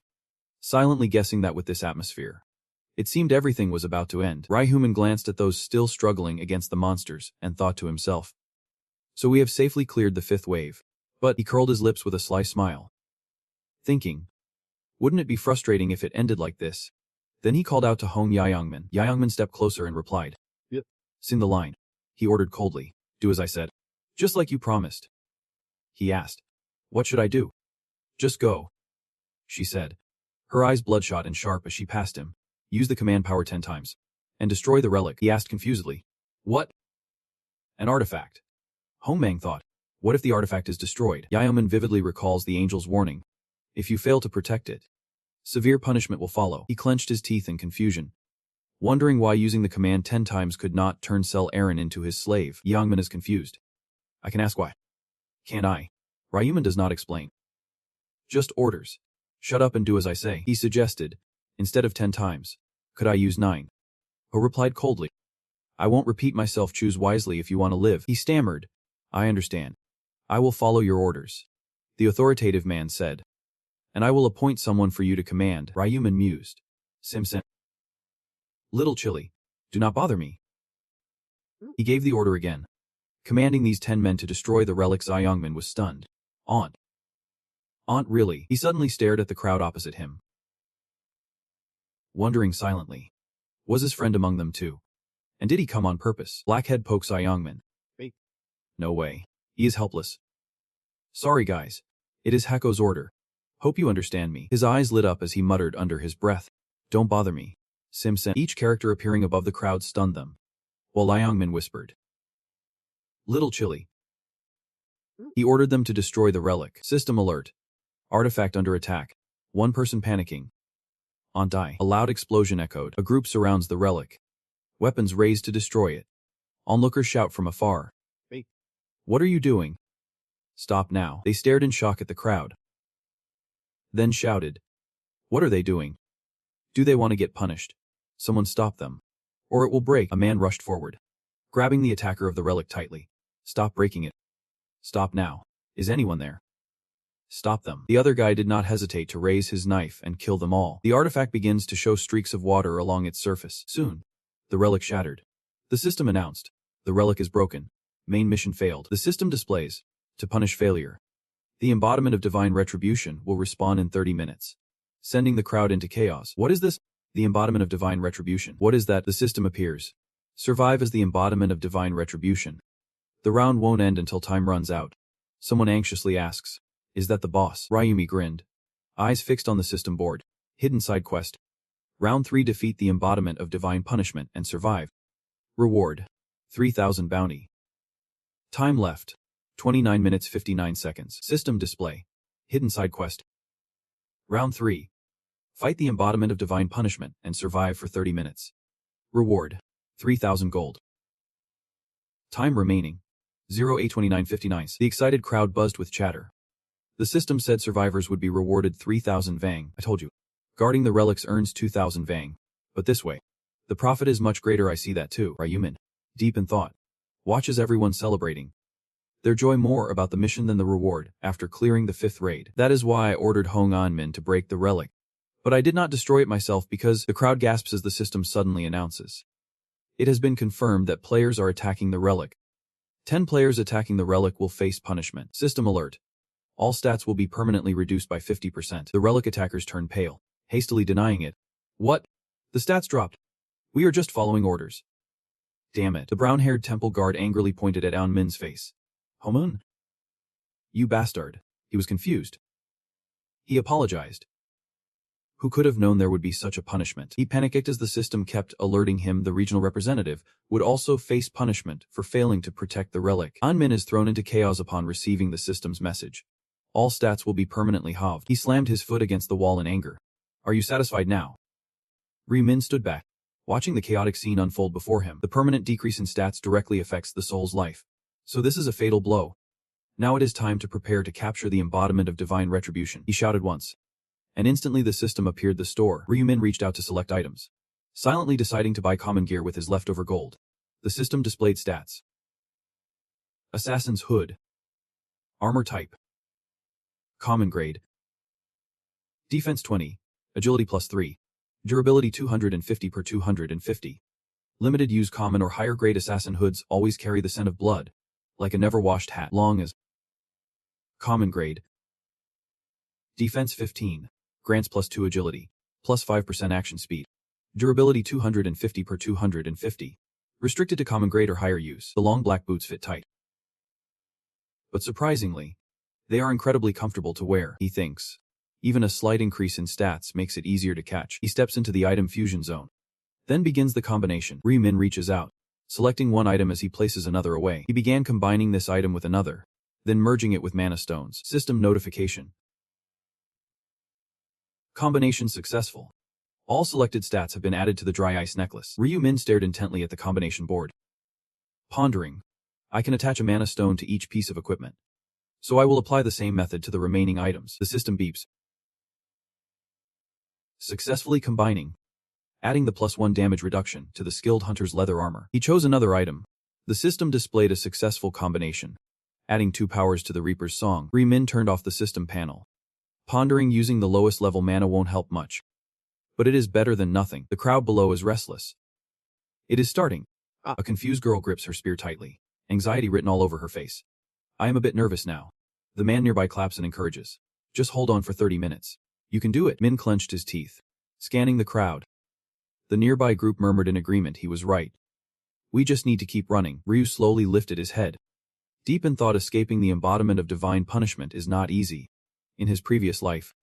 silently guessing that with this atmosphere, it seemed everything was about to end. Ryuhuman glanced at those still struggling against the monsters and thought to himself, so we have safely cleared the fifth wave. But he curled his lips with a sly smile, thinking, wouldn't it be frustrating if it ended like this? Then he called out to Hong Yaeongman. Yaeongman stepped closer and replied, Yep. Sing the line. He ordered coldly. Do as I said. Just like you promised. He asked, what should I do? Just go, she said, her eyes bloodshot and sharp as she passed him. Use the command power 10 times. And destroy the relic. He asked confusedly. What? An artifact. Hong Mang thought. What if the artifact is destroyed? Yaeongman vividly recalls the angel's warning. If you fail to protect it, severe punishment will follow. He clenched his teeth in confusion, wondering why using the command 10 times could not turn Sel Aaron into his slave. Yaeongman is confused. I can ask why. Can't I? Ryuhuman does not explain. Just orders. Shut up and do as I say. He suggested, instead of 10 times, could I use 9? Ho replied coldly. I won't repeat myself. Choose wisely if you want to live. He stammered. I understand. I will follow your orders, the authoritative man said. And I will appoint someone for you to command. Ryuhuman mused. Simpson. Little chilly. Do not bother me. He gave the order again, commanding these 10 men to destroy the relics. Yaeongman was stunned. Aunt, really? He suddenly stared at the crowd opposite him, wondering silently. Was his friend among them too? And did he come on purpose? Blackhead pokes Yaeongman. No way. He is helpless. Sorry guys. It is Hako's order. Hope you understand me. His eyes lit up as he muttered under his breath. Don't bother me. Simpson. Each character appearing above the crowd stunned them, while Yaeongman whispered. Little chilly. He ordered them to destroy the relic. System alert. Artifact under attack. One person panicking. Aunt die. A loud explosion echoed. A group surrounds the relic, Weapons raised to destroy it. Onlookers shout from afar. "Hey, what are you doing? Stop now." They stared in shock at the crowd. Then shouted, "What are they doing? Do they want to get punished? Someone stop them. Or it will break." A man rushed forward, grabbing the attacker of the relic tightly. "Stop breaking it. Stop now. Is anyone there? Stop them." The other guy did not hesitate to raise his knife and kill them all. The artifact begins to show streaks of water along its surface. Soon, the relic shattered. The system announced, "The relic is broken. Main mission failed." The system displays, "To punish failure, the embodiment of divine retribution will respawn in 30 minutes. Sending the crowd into chaos." What is this? The embodiment of divine retribution. What is that? The system appears. Survive as the embodiment of divine retribution. The round won't end until time runs out. Someone anxiously asks, "Is that the boss?" Ryumi grinned, eyes fixed on the system board. Hidden side quest. Round 3, defeat the embodiment of divine punishment and survive. Reward: 3,000 bounty. Time left: 29 minutes 59 seconds. System display. Hidden side quest. Round 3. Fight the embodiment of divine punishment and survive for 30 minutes. Reward: 3,000 gold. Time remaining: 08:29:59. The excited crowd buzzed with chatter. The system said survivors would be rewarded 3,000 vang. "I told you. Guarding the relics earns 2,000 vang. But this way, the profit is much greater." "I see that too." Ryumin, deep in thought, watches everyone celebrating. Their joy more about the mission than the reward after clearing the 5th raid. "That is why I ordered Hong Anmin to break the relic. But I did not destroy it myself because..." The crowd gasps as the system suddenly announces, "It has been confirmed that players are attacking the relic. 10 players attacking the relic will face punishment. System alert. All stats will be permanently reduced by 50%. The relic attackers turn pale, hastily denying it. "What? The stats dropped. We are just following orders." "Damn it." The brown-haired temple guard angrily pointed at Anmin's face. "Homun? You bastard." He was confused. He apologized. Who could have known there would be such a punishment? He panicked as the system kept alerting him the regional representative would also face punishment for failing to protect the relic. Anmin is thrown into chaos upon receiving the system's message. All stats will be permanently halved. He slammed his foot against the wall in anger. "Are you satisfied now?" Ryumin stood back, watching the chaotic scene unfold before him. The permanent decrease in stats directly affects the soul's life. So this is a fatal blow. Now it is time to prepare to capture the embodiment of divine retribution. He shouted once, and instantly the system appeared the store. Ryumin reached out to select items, silently deciding to buy common gear with his leftover gold. The system displayed stats. Assassin's Hood. Armor type. Common grade. Defense 20. Agility +3. Durability 250 per 250. Limited use. Common or higher grade assassin hoods always carry the scent of blood, like a never-washed hat. Long as. Common grade. Defense 15. Grants +2 agility, +5% action speed. Durability 250 per 250. Restricted to common grade or higher use. The long black boots fit tight. But surprisingly, they are incredibly comfortable to wear, he thinks. Even a slight increase in stats makes it easier to catch. He steps into the item fusion zone. Then begins the combination. Ryumin reaches out, selecting one item as he places another away. He began combining this item with another, then merging it with mana stones. System notification. Combination successful. All selected stats have been added to the dry ice necklace. Ryumin stared intently at the combination board. Pondering. I can attach a mana stone to each piece of equipment. So I will apply the same method to the remaining items. The system beeps. Successfully combining. Adding the +1 damage reduction to the skilled hunter's leather armor. He chose another item. The system displayed a successful combination. Adding 2 powers to the Reaper's Song. Ryumin turned off the system panel. Pondering, using the lowest level mana won't help much. But it is better than nothing. The crowd below is restless. It is starting. A confused girl grips her spear tightly, anxiety written all over her face. I am a bit nervous now. The man nearby claps and encourages. Just hold on for 30 minutes. You can do it. Min clenched his teeth, scanning the crowd. The nearby group murmured in agreement. He was right. We just need to keep running. Ryu slowly lifted his head. Deep in thought, escaping the embodiment of divine punishment is not easy. In his previous life,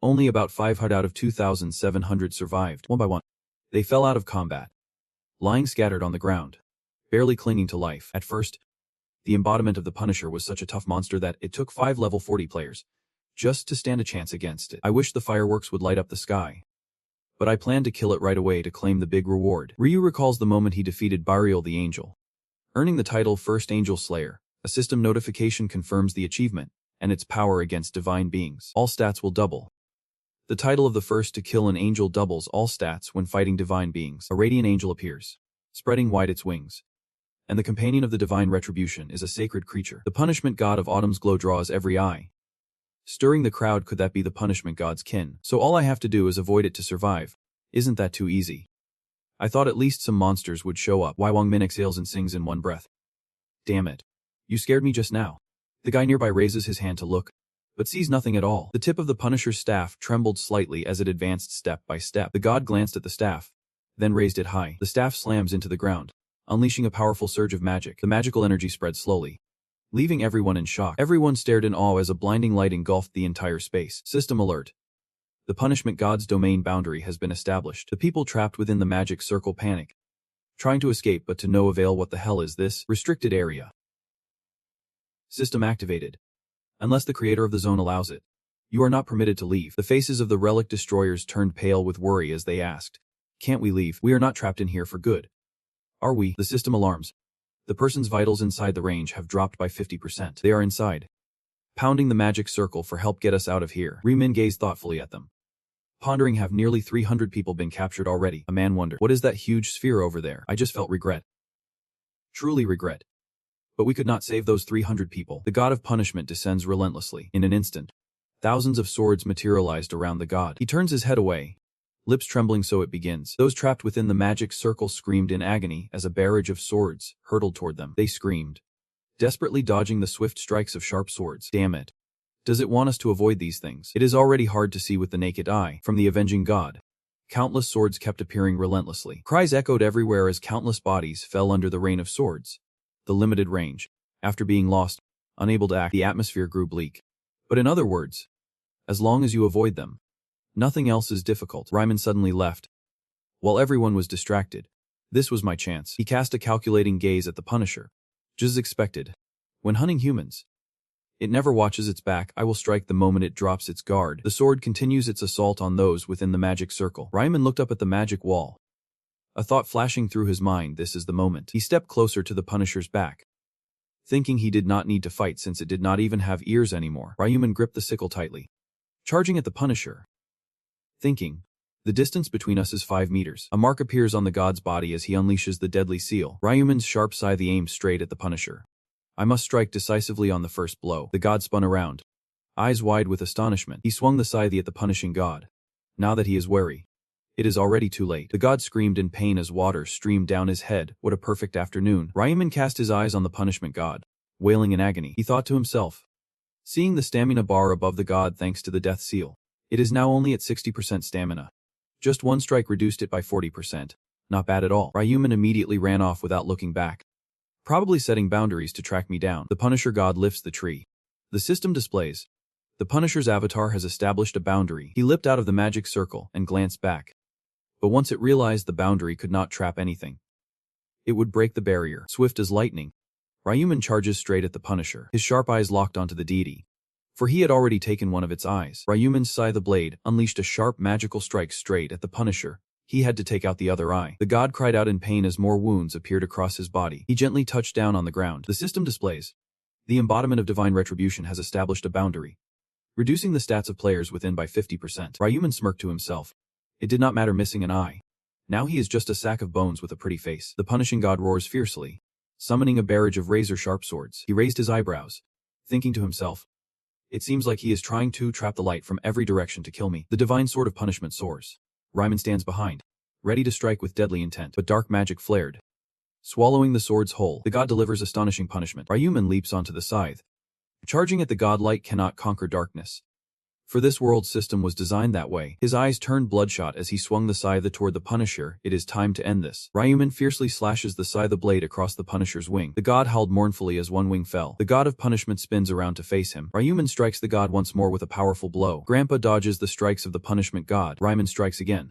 only about 500 out of 2,700 survived. One by one, they fell out of combat, lying scattered on the ground, barely clinging to life. At first, the embodiment of the Punisher was such a tough monster that it took 5 level 40 players just to stand a chance against it. I wish the fireworks would light up the sky. but I planned to kill it right away to claim the big reward. Ryu recalls the moment he defeated Burial the Angel, earning the title First Angel Slayer. A system notification confirms the achievement and its power against divine beings. All stats will double. The title of the first to kill an angel doubles all stats when fighting divine beings. A radiant angel appears, spreading wide its wings, and the companion of the divine retribution is a sacred creature. The punishment god of autumn's glow draws every eye, stirring the crowd. Could that be the punishment god's kin? So all I have to do is avoid it to survive. Isn't that too easy? I thought at least some monsters would show up. Wai Wong Min exhales and sings in one breath. Damn it. You scared me just now. The guy nearby raises his hand to look, but sees nothing at all. The tip of the Punisher's staff trembled slightly as it advanced step by step. The god glanced at the staff, then raised it high. The staff slams into the ground, unleashing a powerful surge of magic. The magical energy spread slowly, leaving everyone in shock. Everyone stared in awe as a blinding light engulfed the entire space. System alert. The punishment god's domain boundary has been established. The people trapped within the magic circle panic, trying to escape but to no avail. What the hell is this? Restricted area. System activated. Unless the creator of the zone allows it, you are not permitted to leave. The faces of the relic destroyers turned pale with worry as they asked, "Can't we leave? We are not trapped in here for good. Are we?" The system alarms. The person's vitals inside the range have dropped by 50%. They are inside, pounding the magic circle for help. Get us out of here. Remin gazed thoughtfully at them, pondering. Have nearly 300 people been captured already? A man wondered. What is that huge sphere over there? I just felt regret. Truly regret. But we could not save those 300 people. The god of punishment descends relentlessly. In an instant, thousands of swords materialized around the god. He turns his head away, lips trembling. So it begins. Those trapped within the magic circle screamed in agony as a barrage of swords hurtled toward them. They screamed, desperately dodging the swift strikes of sharp swords. Damn it. Does it want us to avoid these things? It is already hard to see with the naked eye. From the avenging god, countless swords kept appearing relentlessly. Cries echoed everywhere as countless bodies fell under the rain of swords. The limited range. After being lost, unable to act, the atmosphere grew bleak. But in other words, as long as you avoid them, nothing else is difficult. Ryman suddenly left, while everyone was distracted. This was my chance. He cast a calculating gaze at the Punisher. Just as expected. When hunting humans, it never watches its back. I will strike the moment it drops its guard. The sword continues its assault on those within the magic circle. Ryman looked up at the magic wall, a thought flashing through his mind. This is the moment. He stepped closer to the Punisher's back, thinking he did not need to fight since it did not even have ears anymore. Ryuman gripped the sickle tightly, charging at the Punisher, thinking, the distance between us is 5 meters. A mark appears on the god's body as he unleashes the deadly seal. Ryuman's sharp scythe aimed straight at the Punisher. I must strike decisively on the first blow. The god spun around, eyes wide with astonishment. He swung the scythe at the punishing god. Now that he is wary, it is already too late. The god screamed in pain as water streamed down his head. What a perfect afternoon. Ryuman cast his eyes on the punishment god, wailing in agony. He thought to himself, seeing the stamina bar above the god thanks to the death seal, it is now only at 60% stamina. Just one strike reduced it by 40%. Not bad at all. Ryuman immediately ran off without looking back, probably setting boundaries to track me down. The Punisher god lifts the tree. The system displays. The Punisher's avatar has established a boundary. He leapt out of the magic circle and glanced back. But once it realized the boundary could not trap anything, it would break the barrier. Swift as lightning, Ryuman charges straight at the Punisher. His sharp eyes locked onto the deity, for he had already taken one of its eyes. Ryuman's scythe blade unleashed a sharp magical strike straight at the Punisher. He had to take out the other eye. The god cried out in pain as more wounds appeared across his body. He gently touched down on the ground. The system displays. The embodiment of divine retribution has established a boundary, reducing the stats of players within by 50%. Ryuman smirked to himself. It did not matter missing an eye. Now he is just a sack of bones with a pretty face. The punishing god roars fiercely, summoning a barrage of razor-sharp swords. He raised his eyebrows, thinking to himself, it seems like he is trying to trap the light from every direction to kill me. The divine sword of punishment soars. Ryman stands behind, ready to strike with deadly intent, but dark magic flared, swallowing the sword's whole. The god delivers astonishing punishment. Ryuman leaps onto the scythe, charging at the god. Light cannot conquer darkness, for this world system was designed that way. His eyes turned bloodshot as he swung the scythe toward the Punisher. It is time to end this. Ryuman fiercely slashes the scythe blade across the Punisher's wing. The god howled mournfully as one wing fell. The god of punishment spins around to face him. Ryuman strikes the god once more with a powerful blow. Grandpa dodges the strikes of the punishment god. Ryuman strikes again,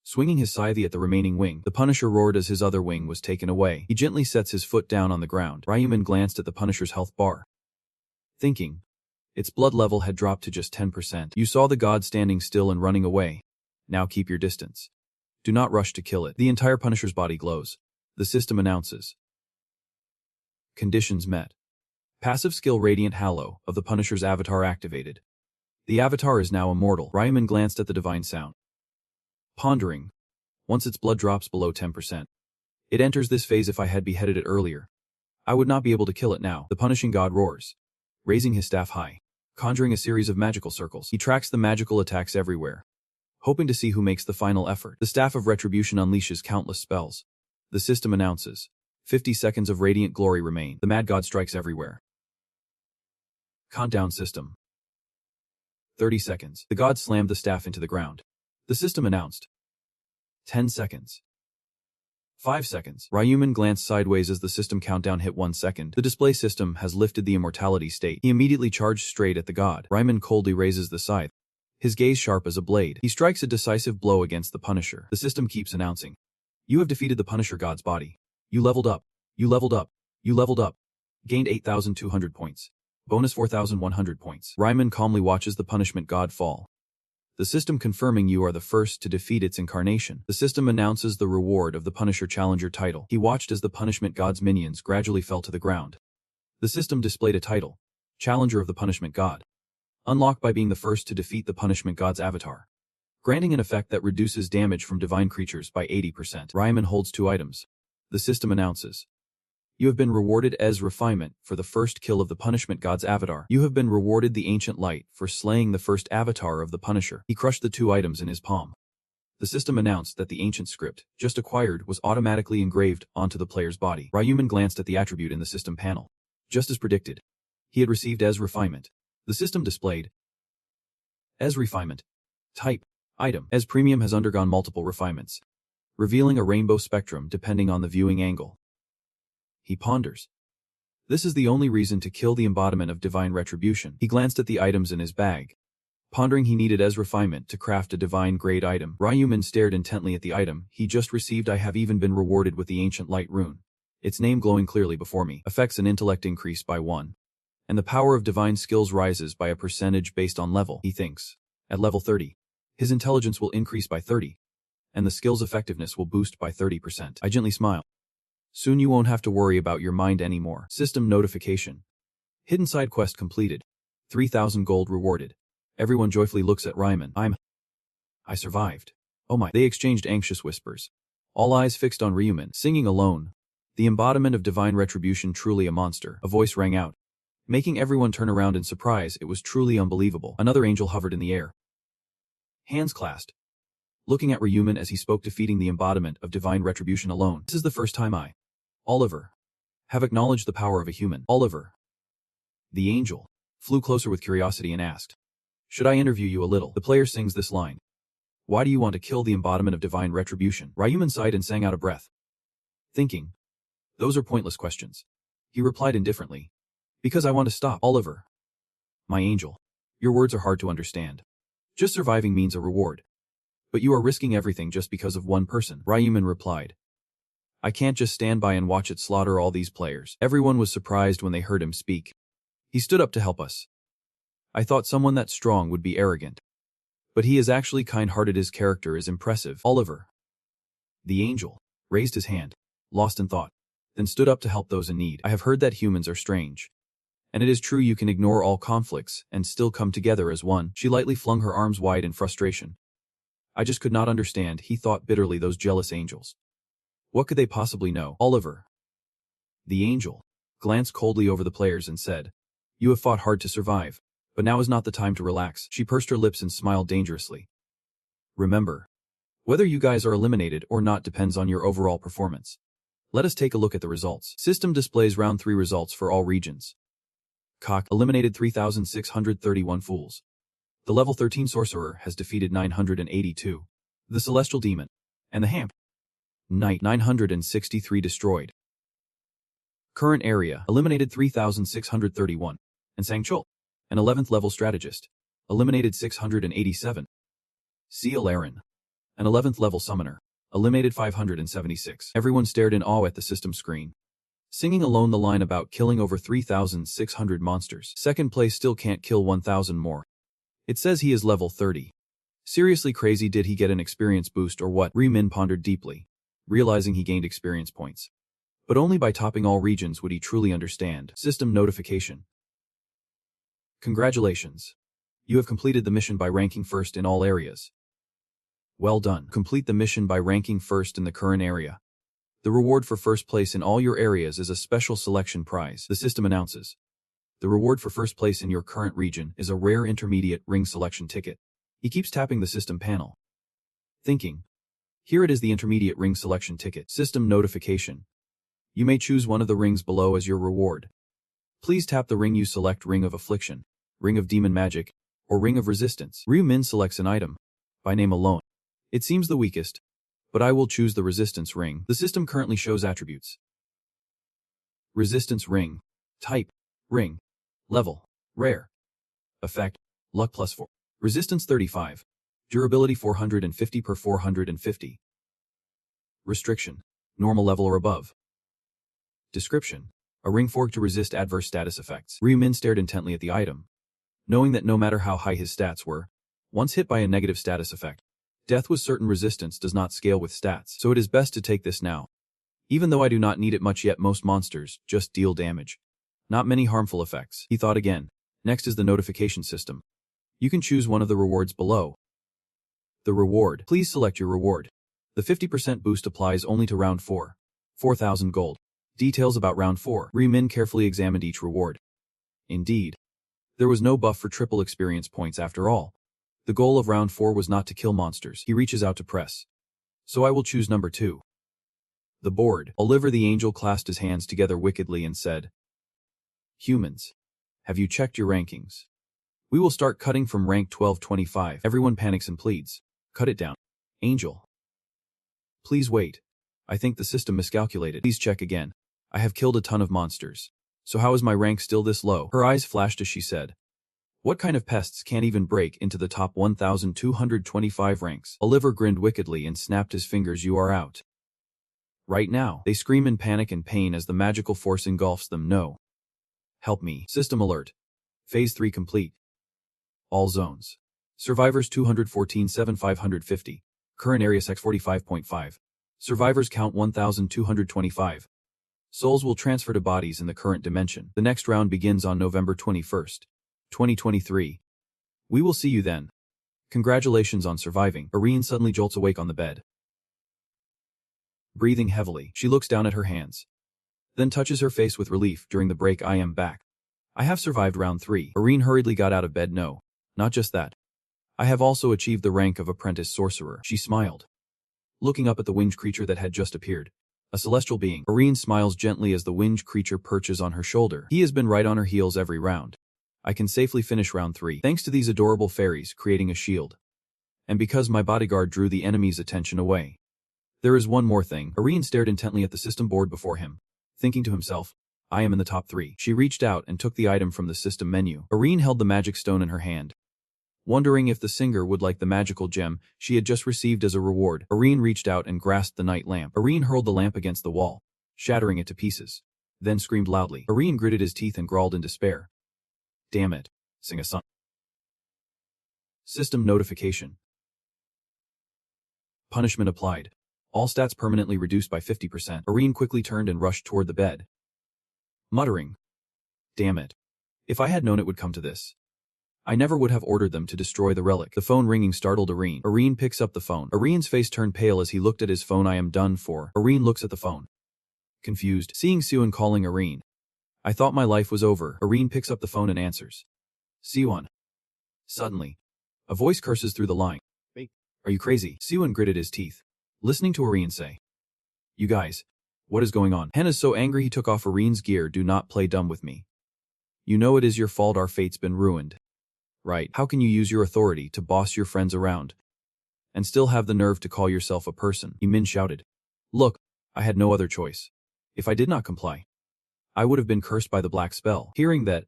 swinging his scythe at the remaining wing. The Punisher roared as his other wing was taken away. He gently sets his foot down on the ground. Ryuman glanced at the Punisher's health bar, thinking, its blood level had dropped to just 10%. You saw the god standing still and running away. Now keep your distance. Do not rush to kill it. The entire Punisher's body glows. The system announces. Conditions met. Passive skill Radiant Halo of the Punisher's avatar activated. The avatar is now immortal. Ryuman glanced at the divine sound. Pondering. Once its blood drops below 10%. It enters this phase. If I had beheaded it earlier, I would not be able to kill it now. The punishing god roars, raising his staff high, conjuring a series of magical circles. He tracks the magical attacks everywhere, hoping to see who makes the final effort. The staff of retribution unleashes countless spells. The system announces. 50 seconds of radiant glory remain. The mad god strikes everywhere. Countdown system. 30 seconds. The god slammed the staff into the ground. The system announced. 10 seconds. 5 seconds. Ryuman glanced sideways as the system countdown hit 1 second. The display system has lifted the immortality state. He immediately charged straight at the god. Ryuman coldly raises the scythe, his gaze sharp as a blade. He strikes a decisive blow against the Punisher. The system keeps announcing. You have defeated the Punisher god's body. You leveled up. You leveled up. You leveled up. Gained 8,200 points. Bonus 4,100 points. Ryuman calmly watches the punishment god fall. The system confirming you are the first to defeat its incarnation. The system announces the reward of the Punisher Challenger title. He watched as the punishment god's minions gradually fell to the ground. The system displayed a title. Challenger of the Punishment God. Unlocked by being the first to defeat the punishment god's avatar. Granting an effect that reduces damage from divine creatures by 80%. Ryuman holds 2 items. The system announces. You have been rewarded as refinement for the first kill of the punishment god's avatar. You have been rewarded the ancient light for slaying the first avatar of the Punisher. He crushed the 2 items in his palm. The system announced that the ancient script, just acquired, was automatically engraved onto the player's body. Ryuman glanced at the attribute in the system panel. Just as predicted. He had received as refinement. The system displayed. As refinement. Type. Item. As premium has undergone multiple refinements, revealing a rainbow spectrum depending on the viewing angle. He ponders. This is the only reason to kill the embodiment of divine retribution. He glanced at the items in his bag, pondering he needed as refinement to craft a divine grade item. Ryuman stared intently at the item he just received. I have even been rewarded with the ancient light rune. Its name glowing clearly before me. Affects an intellect increase by 1. And the power of divine skills rises by a percentage based on level. He thinks. At level 30. His intelligence will increase by 30. And the skill's effectiveness will boost by 30%. I gently smile. Soon you won't have to worry about your mind anymore. System notification. Hidden side quest completed. 3,000 gold rewarded. Everyone joyfully looks at Ryuman. I survived. Oh my. They exchanged anxious whispers. All eyes fixed on Ryuman, singing alone. The embodiment of divine retribution, truly a monster. A voice rang out, making everyone turn around in surprise. It was truly unbelievable. Another angel hovered in the air, hands clasped, looking at Ryuman as he spoke, defeating the embodiment of divine retribution alone. This is the first time I, Oliver, have acknowledged the power of a human. Oliver. The angel flew closer with curiosity and asked, should I interview you a little? The player sings this line. Why do you want to kill the embodiment of divine retribution? Ryuman sighed and sang out of breath, thinking, those are pointless questions. He replied indifferently, because I want to stop. Oliver. My angel. Your words are hard to understand. Just surviving means a reward. But you are risking everything just because of one person. Ryuman replied. I can't just stand by and watch it slaughter all these players. Everyone was surprised when they heard him speak. He stood up to help us. I thought someone that strong would be arrogant. But he is actually kind-hearted. His character is impressive. Oliver. The angel raised his hand, lost in thought, then stood up to help those in need. I have heard that humans are strange. And it is true, you can ignore all conflicts and still come together as one. She lightly flung her arms wide in frustration. I just could not understand, he thought bitterly, those jealous angels. What could they possibly know? Oliver. The angel glanced coldly over the players and said, you have fought hard to survive, but now is not the time to relax. She pursed her lips and smiled dangerously. Remember, whether you guys are eliminated or not depends on your overall performance. Let us take a look at the results. System displays round 3 results for all regions. Cock eliminated 3,631 fools. The level 13 sorcerer has defeated 982. The celestial demon and the Hamp Knight 963 destroyed. Current area eliminated 3,631. And Sang Chul, an 11th level strategist, eliminated 687. Seal Aaron, an 11th level summoner, eliminated 576. Everyone stared in awe at the system screen, singing alone the line about killing over 3,600 monsters. Second place still can't kill 1,000 more. It says he is level 30. Seriously crazy, did he get an experience boost or what? Min pondered deeply, realizing he gained experience points. But only by topping all regions would he truly understand. System notification. Congratulations. You have completed the mission by ranking first in all areas. Well done. Complete the mission by ranking first in the current area. The reward for first place in all your areas is a special selection prize, the system announces. The reward for first place in your current region is a rare intermediate ring selection ticket. He keeps tapping the system panel. Thinking. Here it is, the intermediate ring selection ticket. System notification. You may choose one of the rings below as your reward. Please tap the ring you select: Ring of Affliction, Ring of Demon Magic, or Ring of Resistance. Min selects an item. By name alone, it seems the weakest, but I will choose the Resistance ring. The system currently shows attributes. Resistance ring. Type: ring. Level: rare. Effect: luck +4. Resistance 35. Durability 450 per 450. Restriction: normal level or above. Description: a ring fork to resist adverse status effects. Min stared intently at the item, knowing that no matter how high his stats were, once hit by a negative status effect, death was certain. Resistance does not scale with stats, so it is best to take this now. Even though I do not need it much yet, most monsters just deal damage. Not many harmful effects. He thought again. Next is the notification system. You can choose one of the rewards below. The reward. Please select your reward. The 50% boost applies only to round 4. 4,000 gold. Details about round 4. Min carefully examined each reward. Indeed, there was no buff for triple experience points after all. The goal of round 4 was not to kill monsters. He reaches out to press. So I will choose number 2. The board. Oliver the angel clasped his hands together wickedly and said, Humans, have you checked your rankings? We will start cutting from rank 1225. Everyone panics and pleads. Cut it down. Angel. Please wait. I think the system miscalculated. Please check again. I have killed a ton of monsters. So how is my rank still this low? Her eyes flashed as she said, what kind of pests can't even break into the top 1,225 ranks? Oliver grinned wickedly and snapped his fingers. You are out. Right now. They scream in panic and pain as the magical force engulfs them. No. Help me. System alert. Phase 3 complete. All zones. Survivors 214,550. Current area sex 45.5. Survivors count 1,225. Souls will transfer to bodies in the current dimension. The next round begins on November 21st, 2023. We will see you then. Congratulations on surviving. Irene suddenly jolts awake on the bed. Breathing heavily, she looks down at her hands. Then touches her face with relief. During the break, I am back. I have survived round 3. Irene hurriedly got out of bed. No, not just that. I have also achieved the rank of apprentice sorcerer. She smiled, looking up at the winged creature that had just appeared. A celestial being. Irene smiles gently as the winged creature perches on her shoulder. He has been right on her heels every round. I can safely finish round 3, thanks to these adorable fairies creating a shield. And because my bodyguard drew the enemy's attention away. There is one more thing. Irene stared intently at the system board before him, thinking to himself, I am in the top 3. She reached out and took the item from the system menu. Irene held the magic stone in her hand, wondering if the singer would like the magical gem she had just received as a reward. Irene reached out and grasped the night lamp. Irene hurled the lamp against the wall, shattering it to pieces, then screamed loudly. Irene gritted his teeth and growled in despair. Damn it. Sing a song. System notification. Punishment applied. All stats permanently reduced by 50%. Irene quickly turned and rushed toward the bed, muttering, damn it. If I had known it would come to this, I never would have ordered them to destroy the relic. The phone ringing startled Irene. Irene picks up the phone. Irene's face turned pale as he looked at his phone. I am done for. Irene looks at the phone, confused, seeing Siwon calling Irene. I thought my life was over. Irene picks up the phone and answers. Siwon. Suddenly, a voice curses through the line. Wait, are you crazy? Siwon gritted his teeth, listening to Irene say, you guys, what is going on? Hannah's so angry he took off Irene's gear. Do not play dumb with me. You know it is your fault our fate's been ruined. Right, how can you use your authority to boss your friends around and still have the nerve to call yourself a person? Min shouted. Look, I had no other choice. If I did not comply, I would have been cursed by the black spell. Hearing that,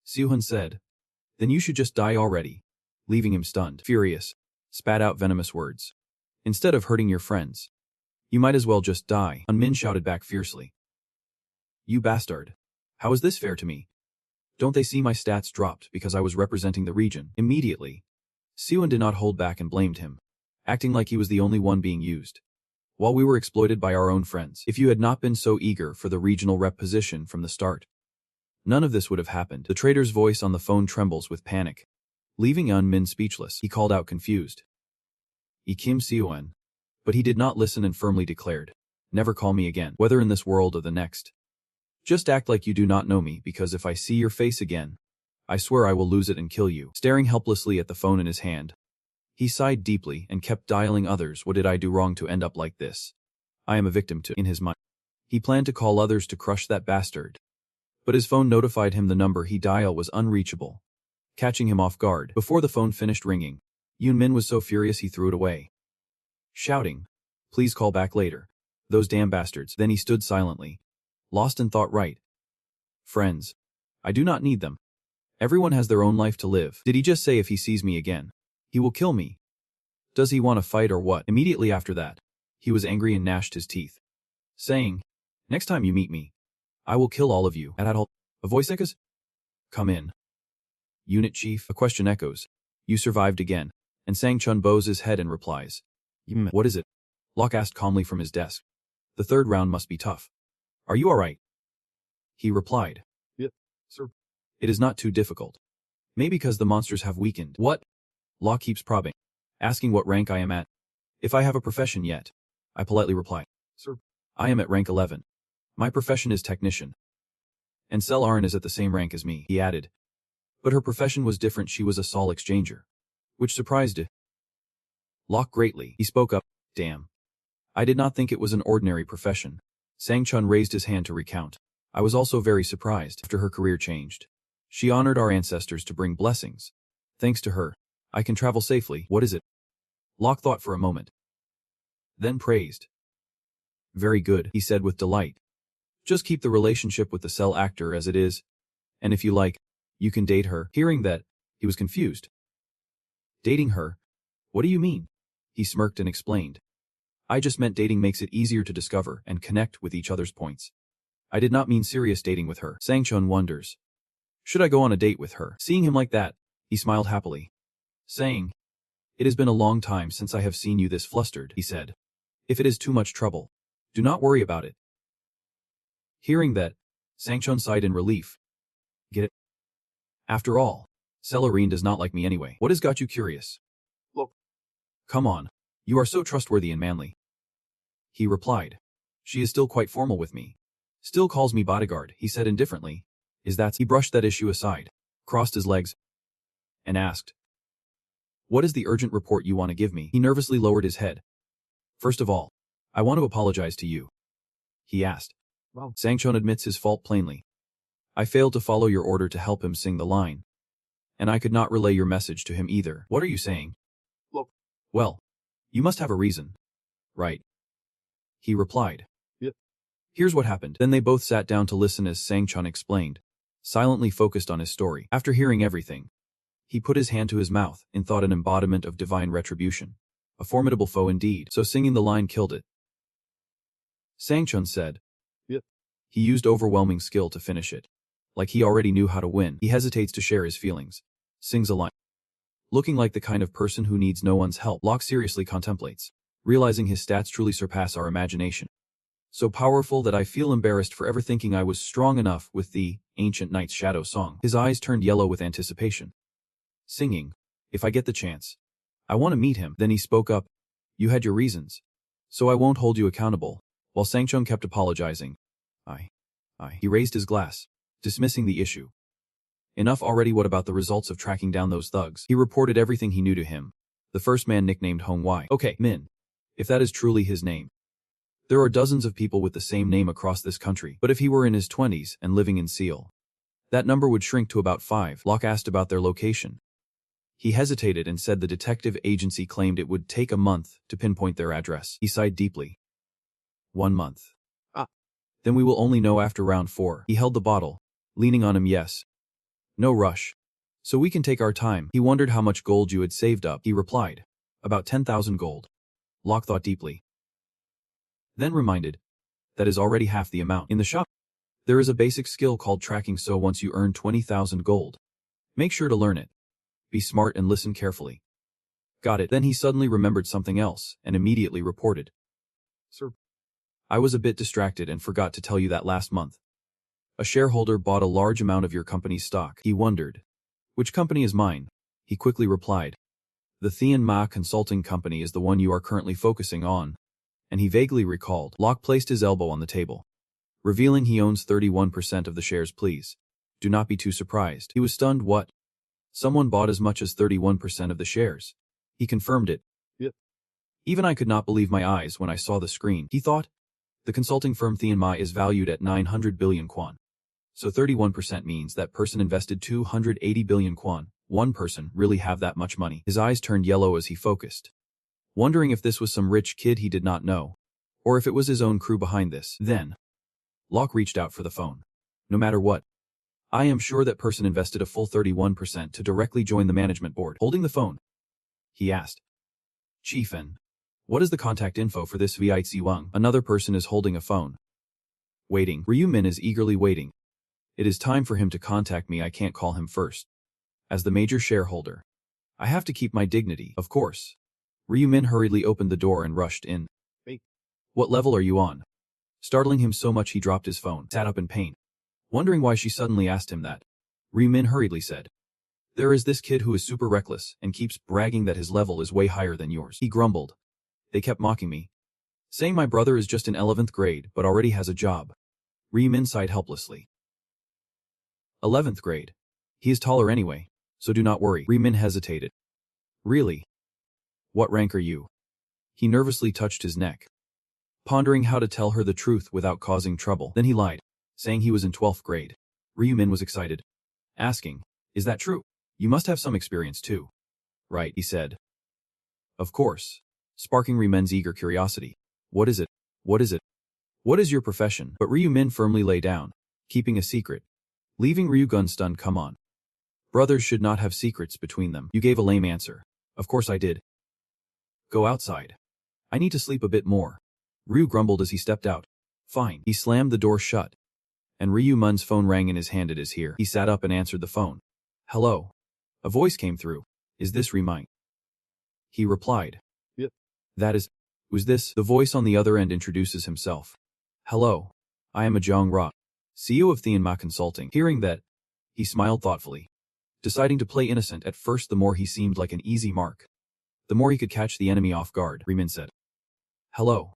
Siwon said, then you should just die already, leaving him stunned. Furious, spat out venomous words. Instead of hurting your friends, you might as well just die. Min shouted back fiercely. You bastard. How is this fair to me? Don't they see my stats dropped because I was representing the region? Immediately, Siwon did not hold back and blamed him, acting like he was the only one being used, while we were exploited by our own friends. If you had not been so eager for the regional rep position from the start, none of this would have happened. The trader's voice on the phone trembles with panic, leaving Min speechless. He called out confused, Kim Siwon. But he did not listen and firmly declared, never call me again, whether in this world or the next. Just act like you do not know me, because if I see your face again, I swear I will lose it and kill you. Staring helplessly at the phone in his hand, he sighed deeply and kept dialing others. What did I do wrong to end up like this? I am a victim to. In his mind, he planned to call others to crush that bastard. But his phone notified him the number he dialed was unreachable, catching him off guard. Before the phone finished ringing, Min was so furious he threw it away, shouting, please call back later. Those damn bastards. Then he stood silently, lost in thought. Right. Friends. I do not need them. Everyone has their own life to live. Did he just say if he sees me again, he will kill me? Does he want to fight or what? Immediately after that, he was angry and gnashed his teeth, saying, next time you meet me, I will kill all of you. At all, a voice echoes, come in. Unit Chief, a question echoes, you survived again, and Sang Chun bows his head and replies, what is it? Locke asked calmly from his desk. The third round must be tough. Are you alright? He replied, yes, sir. It is not too difficult. Maybe because the monsters have weakened. What? Locke keeps probing, asking what rank I am at. If I have a profession yet, I politely reply, sir, I am at rank 11. My profession is technician. And Sel Arin is at the same rank as me, he added. But her profession was different. She was a Sol exchanger, which surprised Locke greatly. He spoke up, damn. I did not think it was an ordinary profession. Sang Chun raised his hand to recount. I was also very surprised. After her career changed, she honored our ancestors to bring blessings. Thanks to her, I can travel safely. What is it? Locke thought for a moment, then praised. Very good, he said with delight. Just keep the relationship with the Cell actor as it is, and if you like, you can date her. Hearing that, he was confused. Dating her? What do you mean? He smirked and explained. I just meant dating makes it easier to discover and connect with each other's points. I did not mean serious dating with her. Sang Chun wonders, should I go on a date with her? Seeing him like that, he smiled happily, saying, it has been a long time since I have seen you this flustered, he said. If it is too much trouble, do not worry about it. Hearing that, Sang Chun sighed in relief. Get it? After all, Celarine does not like me anyway. What has got you curious? Look. Come on. You are so trustworthy and manly. He replied. She is still quite formal with me. Still calls me bodyguard, he said indifferently. Is that? He brushed that issue aside, crossed his legs, and asked, what is the urgent report you want to give me? He nervously lowered his head. First of all, I want to apologize to you. He asked. Wow. Sang Chun admits his fault plainly. I failed to follow your order to help him sing the line. And I could not relay your message to him either. What are you saying? Look. Well, you must have a reason. Right. He replied. Yep. Here's what happened. Then they both sat down to listen as Sang Chun explained, silently focused on his story. After hearing everything, he put his hand to his mouth, in thought an embodiment of divine retribution. A formidable foe indeed. So singing the line killed it. Sang Chun said. Yep. He used overwhelming skill to finish it. Like he already knew how to win. He hesitates to share his feelings. Sings a line. Looking like the kind of person who needs no one's help. Locke seriously contemplates, realizing his stats truly surpass our imagination. So powerful that I feel embarrassed for ever thinking I was strong enough with the Ancient Knight's Shadow song. His eyes turned yellow with anticipation. Singing, if I get the chance, I want to meet him. Then he spoke up. You had your reasons. So I won't hold you accountable. While Sang Chun kept apologizing. He raised his glass, dismissing the issue. Enough already. What about the results of tracking down those thugs? He reported everything he knew to him. The first man nicknamed Hong Wai. Okay, Min. If that is truly his name. There are dozens of people with the same name across this country. But if he were in his 20s and living in Seoul, that number would shrink to about 5. Locke asked about their location. He hesitated and said the detective agency claimed it would take a month to pinpoint their address. He sighed deeply. 1 month. Then we will only know after round 4. He held the bottle, leaning on him. Yes. No rush. So we can take our time. He wondered how much gold you had saved up. He replied. About 10,000 gold. Locke thought deeply. Then reminded. That is already half the amount. In the shop, there is a basic skill called tracking, so once you earn 20,000 gold, make sure to learn it. Be smart and listen carefully. Got it. Then he suddenly remembered something else and immediately reported. Sir, I was a bit distracted and forgot to tell you that last month. A shareholder bought a large amount of your company's stock. He wondered. Which company is mine? He quickly replied. The Tianma Consulting Company is the one you are currently focusing on. And he vaguely recalled. Locke placed his elbow on the table, revealing he owns 31% of the shares. Please do not be too surprised. He was stunned. What? Someone bought as much as 31% of the shares. He confirmed it. Yep. Even I could not believe my eyes when I saw the screen. He thought. The consulting firm Tianma is valued at 900 billion yuan. So 31% means that person invested 280 billion yuan. One person really have that much money. His eyes turned yellow as he focused, wondering if this was some rich kid he did not know, or if it was his own crew behind this. Then, Locke reached out for the phone. No matter what, I am sure that person invested a full 31% to directly join the management board. Holding the phone, he asked. Chief N, what is the contact info for this VIC Wang? Another person is holding a phone. Waiting. Ryu Min is eagerly waiting. It is time for him to contact me. I can't call him first. As the major shareholder, I have to keep my dignity, of course. Ryu Min hurriedly opened the door and rushed in. Hey. What level are you on? Startling him so much he dropped his phone, sat up in pain, wondering why she suddenly asked him that. Ryu Min hurriedly said. There is this kid who is super reckless and keeps bragging that his level is way higher than yours. He grumbled. They kept mocking me, saying my brother is just in 11th grade but already has a job. Ryu Min sighed helplessly. 11th grade. He is taller anyway, so do not worry. Ryu Min hesitated. Really? What rank are you? He nervously touched his neck, pondering how to tell her the truth without causing trouble. Then he lied, saying he was in 12th grade. Ryu Min was excited, asking, is that true? You must have some experience too. Right, he said. Of course, sparking Ryu Min's eager curiosity. What is it? What is it? What is your profession? But Ryu Min firmly lay down, keeping a secret, leaving Ryu Gun stunned. Come on. Brothers should not have secrets between them. You gave a lame answer. Of course I did. Go outside. I need to sleep a bit more. Ryu grumbled as he stepped out. Fine. He slammed the door shut, and Ryu Min's phone rang in his hand. It is here. He sat up and answered the phone. Hello. A voice came through. Is this Ryu Min? He replied. Yep. That is. Who's this? The voice on the other end introduces himself. Hello. I am Ajong Ra, CEO of Tianma Consulting. Hearing that, he smiled thoughtfully, deciding to play innocent at first. The more he seemed like an easy mark, the more he could catch the enemy off guard. Ryu Min said. Hello.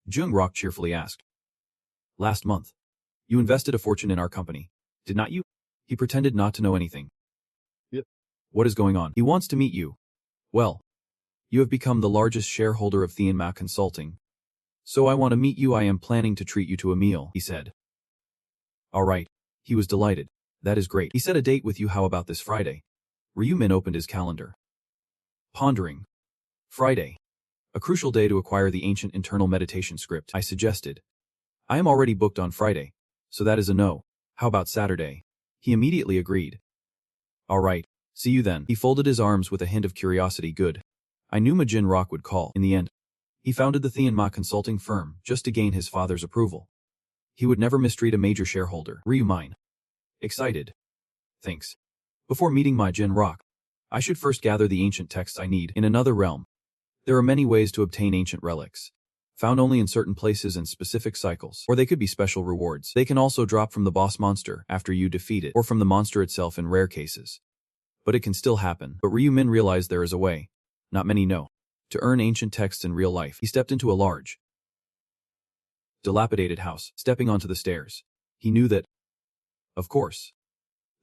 Jung Rock cheerfully asked. Last month, you invested a fortune in our company, did not you? He pretended not to know anything. Yep. What is going on? He wants to meet you. Well, you have become the largest shareholder of Tianma Consulting, so I want to meet you. I am planning to treat you to a meal, he said. All right. He was delighted. That is great. He set a date with you. How about this Friday? Ryu Min opened his calendar, pondering. Friday. A crucial day to acquire the ancient internal meditation script. I suggested. I am already booked on Friday, so that is a no. How about Saturday? He immediately agreed. All right. See you then. He folded his arms with a hint of curiosity. Good. I knew Majin Rock would call. In the end, he founded the Tianma consulting firm just to gain his father's approval. He would never mistreat a major shareholder. Ryu Min. Excited. Thanks. Before meeting Majin Rock, I should first gather the ancient texts I need. In another realm, there are many ways to obtain ancient relics, found only in certain places and specific cycles, or they could be special rewards. They can also drop from the boss monster after you defeat it, or from the monster itself in rare cases. But it can still happen. But Ryu Min realized there is a way, not many know, to earn ancient texts in real life. He stepped into a large, dilapidated house. Stepping onto the stairs, he knew that, of course,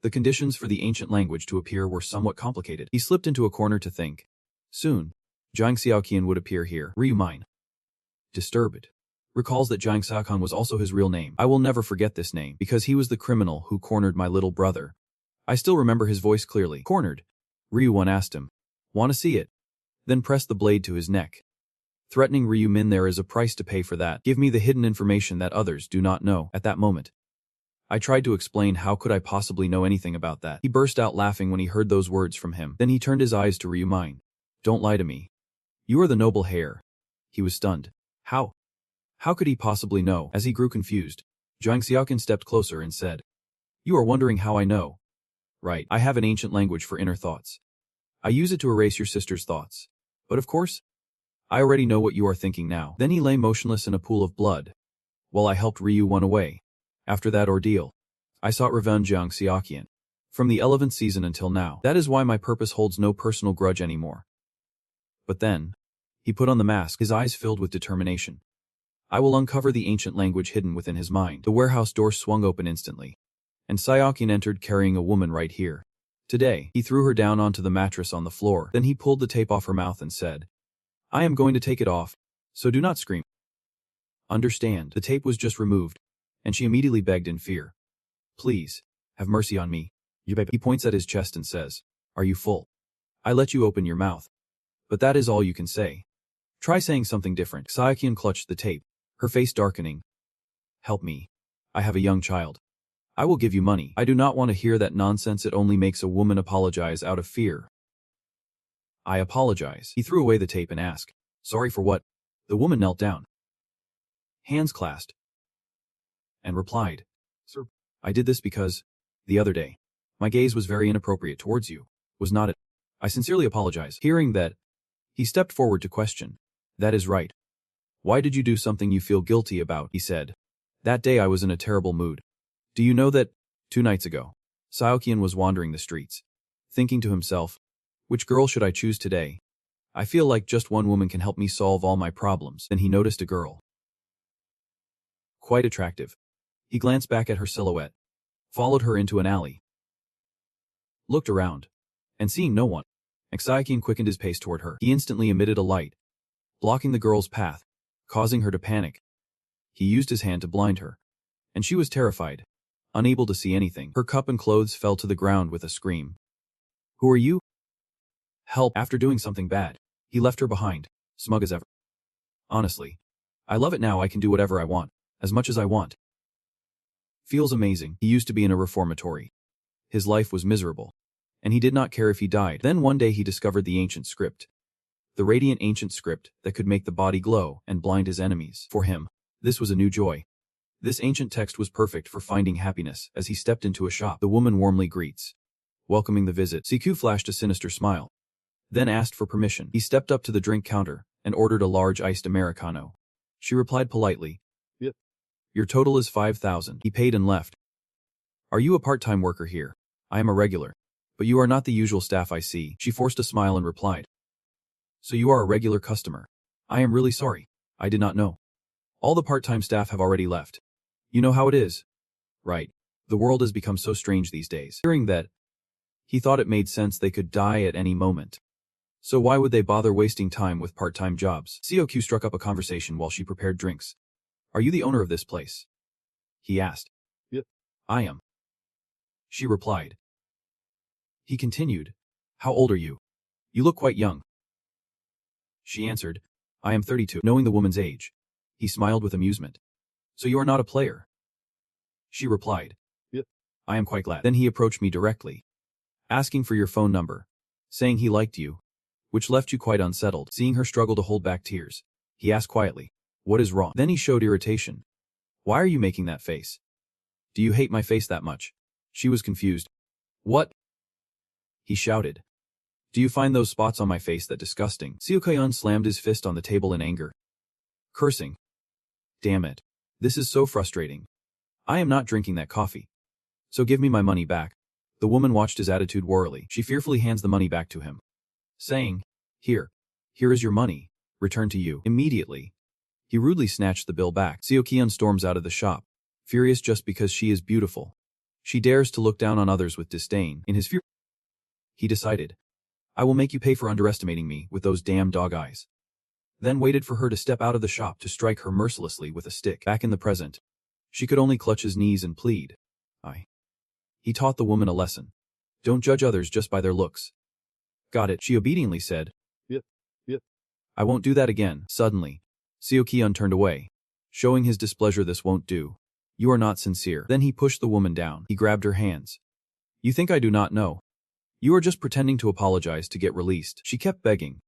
the conditions for the ancient language to appear were somewhat complicated. He slipped into a corner to think. Soon, Jiang Xiaoqian would appear here. Ryu Min, disturbed, recalls that Jiang Xiaoqian was also his real name. I will never forget this name, because he was the criminal who cornered my little brother. I still remember his voice clearly. Cornered? Ryu Min asked him. Want to see it? Then pressed the blade to his neck, threatening Ryu Min. There is a price to pay for that. Give me the hidden information that others do not know. At that moment, I tried to explain how could I possibly know anything about that. He burst out laughing when he heard those words from him. Then he turned his eyes to Ryu Min. Don't lie to me. You are the noble heir. He was stunned. How? How could he possibly know? As he grew confused, Jiang Xiaoqian stepped closer and said, You are wondering how I know. Right. I have an ancient language for inner thoughts. I use it to erase your sister's thoughts. But of course, I already know what you are thinking now. Then he lay motionless in a pool of blood, while I helped Ryu run away. After that ordeal, I sought revenge on Xiaoqian. From the 11th season until now. That is why my purpose holds no personal grudge anymore. But then, he put on the mask, his eyes filled with determination. I will uncover the ancient language hidden within his mind. The warehouse door swung open instantly, and Xiaoqian entered carrying a woman right here. Today, he threw her down onto the mattress on the floor. Then he pulled the tape off her mouth and said, I am going to take it off, so do not scream. Understand, the tape was just removed, and she immediately begged in fear. Please, have mercy on me. He points at his chest and says, Are you full? I let you open your mouth. But that is all you can say. Try saying something different. Xiaoqian clutched the tape, her face darkening. Help me. I have a young child. I will give you money. I do not want to hear that nonsense. It only makes a woman apologize out of fear. I apologize. He threw away the tape and asked, Sorry for what? The woman knelt down, hands clasped, and replied, Sir, I did this because, the other day, my gaze was very inappropriate towards you, was not it? I sincerely apologize. Hearing that, he stepped forward to question. That is right. Why did you do something you feel guilty about? He said. That day I was in a terrible mood. Do you know that, 2 nights ago, Xiaoqian was wandering the streets, thinking to himself, which girl should I choose today? I feel like just one woman can help me solve all my problems. Then he noticed a girl. Quite attractive. He glanced back at her silhouette, followed her into an alley, looked around, and seeing no one, Xiaoqian quickened his pace toward her. He instantly emitted a light, blocking the girl's path, causing her to panic. He used his hand to blind her, and she was terrified, unable to see anything. Her cup and clothes fell to the ground with a scream. Who are you? Help. After doing something bad, he left her behind, smug as ever. Honestly, I love it now. I can do whatever I want, as much as I want. Feels amazing. He used to be in a reformatory. His life was miserable, and he did not care if he died. Then one day he discovered the ancient script. The radiant ancient script that could make the body glow and blind his enemies. For him, this was a new joy. This ancient text was perfect for finding happiness. As he stepped into a shop, the woman warmly greets, welcoming the visit. CQ flashed a sinister smile, then asked for permission. He stepped up to the drink counter and ordered a large iced Americano. She replied politely, Yep. Your total is 5,000. He paid and left. Are you a part-time worker here? I am a regular. But you are not the usual staff I see. She forced a smile and replied, So you are a regular customer. I am really sorry. I did not know. All the part-time staff have already left. You know how it is. Right. The world has become so strange these days. Hearing that, he thought it made sense they could die at any moment. So why would they bother wasting time with part-time jobs? COQ struck up a conversation while she prepared drinks. Are you the owner of this place? He asked. Yep. I am. She replied. He continued. How old are you? You look quite young. She answered. I am 32. Knowing the woman's age, he smiled with amusement. So you are not a player? She replied. Yep. I am quite glad. Then he approached me directly, asking for your phone number, saying he liked you, which left you quite unsettled. Seeing her struggle to hold back tears, he asked quietly, What is wrong? Then he showed irritation. Why are you making that face? Do you hate my face that much? She was confused. What? He shouted. Do you find those spots on my face that disgusting? Xiaoqian slammed his fist on the table in anger, cursing. Damn it. This is so frustrating. I am not drinking that coffee. So give me my money back. The woman watched his attitude warily. She fearfully hands the money back to him, saying, Here is your money, return to you. Immediately, he rudely snatched the bill back. Xiaoqian storms out of the shop, furious just because she is beautiful. She dares to look down on others with disdain. In his fear, he decided, I will make you pay for underestimating me with those damn dog eyes. Then waited for her to step out of the shop to strike her mercilessly with a stick. Back in the present, she could only clutch his knees and plead. He taught the woman a lesson. Don't judge others just by their looks. Got it, she obediently said. Yep. I won't do that again. Suddenly, Xiaoqian turned away, showing his displeasure. This won't do. You are not sincere. Then he pushed the woman down. He grabbed her hands. You think I do not know? You are just pretending to apologize to get released. She kept begging.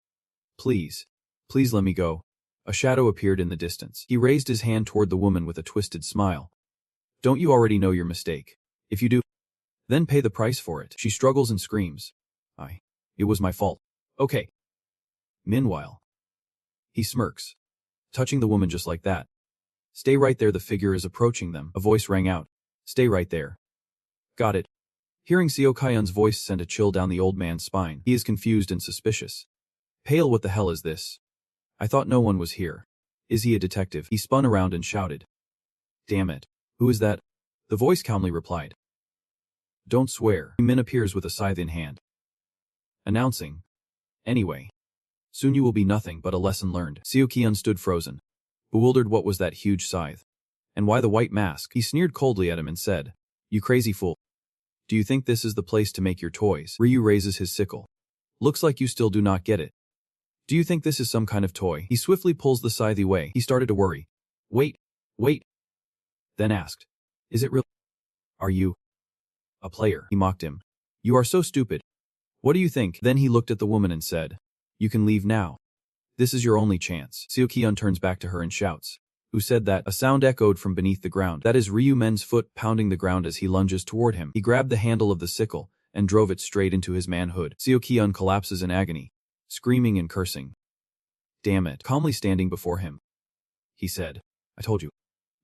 Please let me go. A shadow appeared in the distance. He raised his hand toward the woman with a twisted smile. Don't you already know your mistake? If you do, then pay the price for it. She struggles and screams. It was my fault. Okay. Meanwhile, he smirks, touching the woman just like that. Stay right there, the figure is approaching them. A voice rang out. Stay right there. Got it. Hearing Seo Kyun's voice sent a chill down the old man's spine. He is confused and suspicious. Pale, what the hell is this? I thought no one was here. Is he a detective? He spun around and shouted. Damn it. Who is that? The voice calmly replied. Don't swear. Min appears with a scythe in hand, announcing. Anyway, soon you will be nothing but a lesson learned. Seo Kyun stood frozen, bewildered. What was that huge scythe? And why the white mask? He sneered coldly at him and said, You crazy fool. Do you think this is the place to make your toys? Ryu raises his sickle. Looks like you still do not get it. Do you think this is some kind of toy? He swiftly pulls the scythe away. He started to worry. Wait. Then asked, Is it real? Are you a player? He mocked him. You are so stupid. What do you think? Then he looked at the woman and said, You can leave now. This is your only chance. Seo Kyun turns back to her and shouts. Who said that? A sound echoed from beneath the ground. That is Ryu Men's foot pounding the ground as he lunges toward him. He grabbed the handle of the sickle and drove it straight into his manhood. Seo Kyun collapses in agony, screaming and cursing. Damn it. Calmly standing before him, he said, I told you.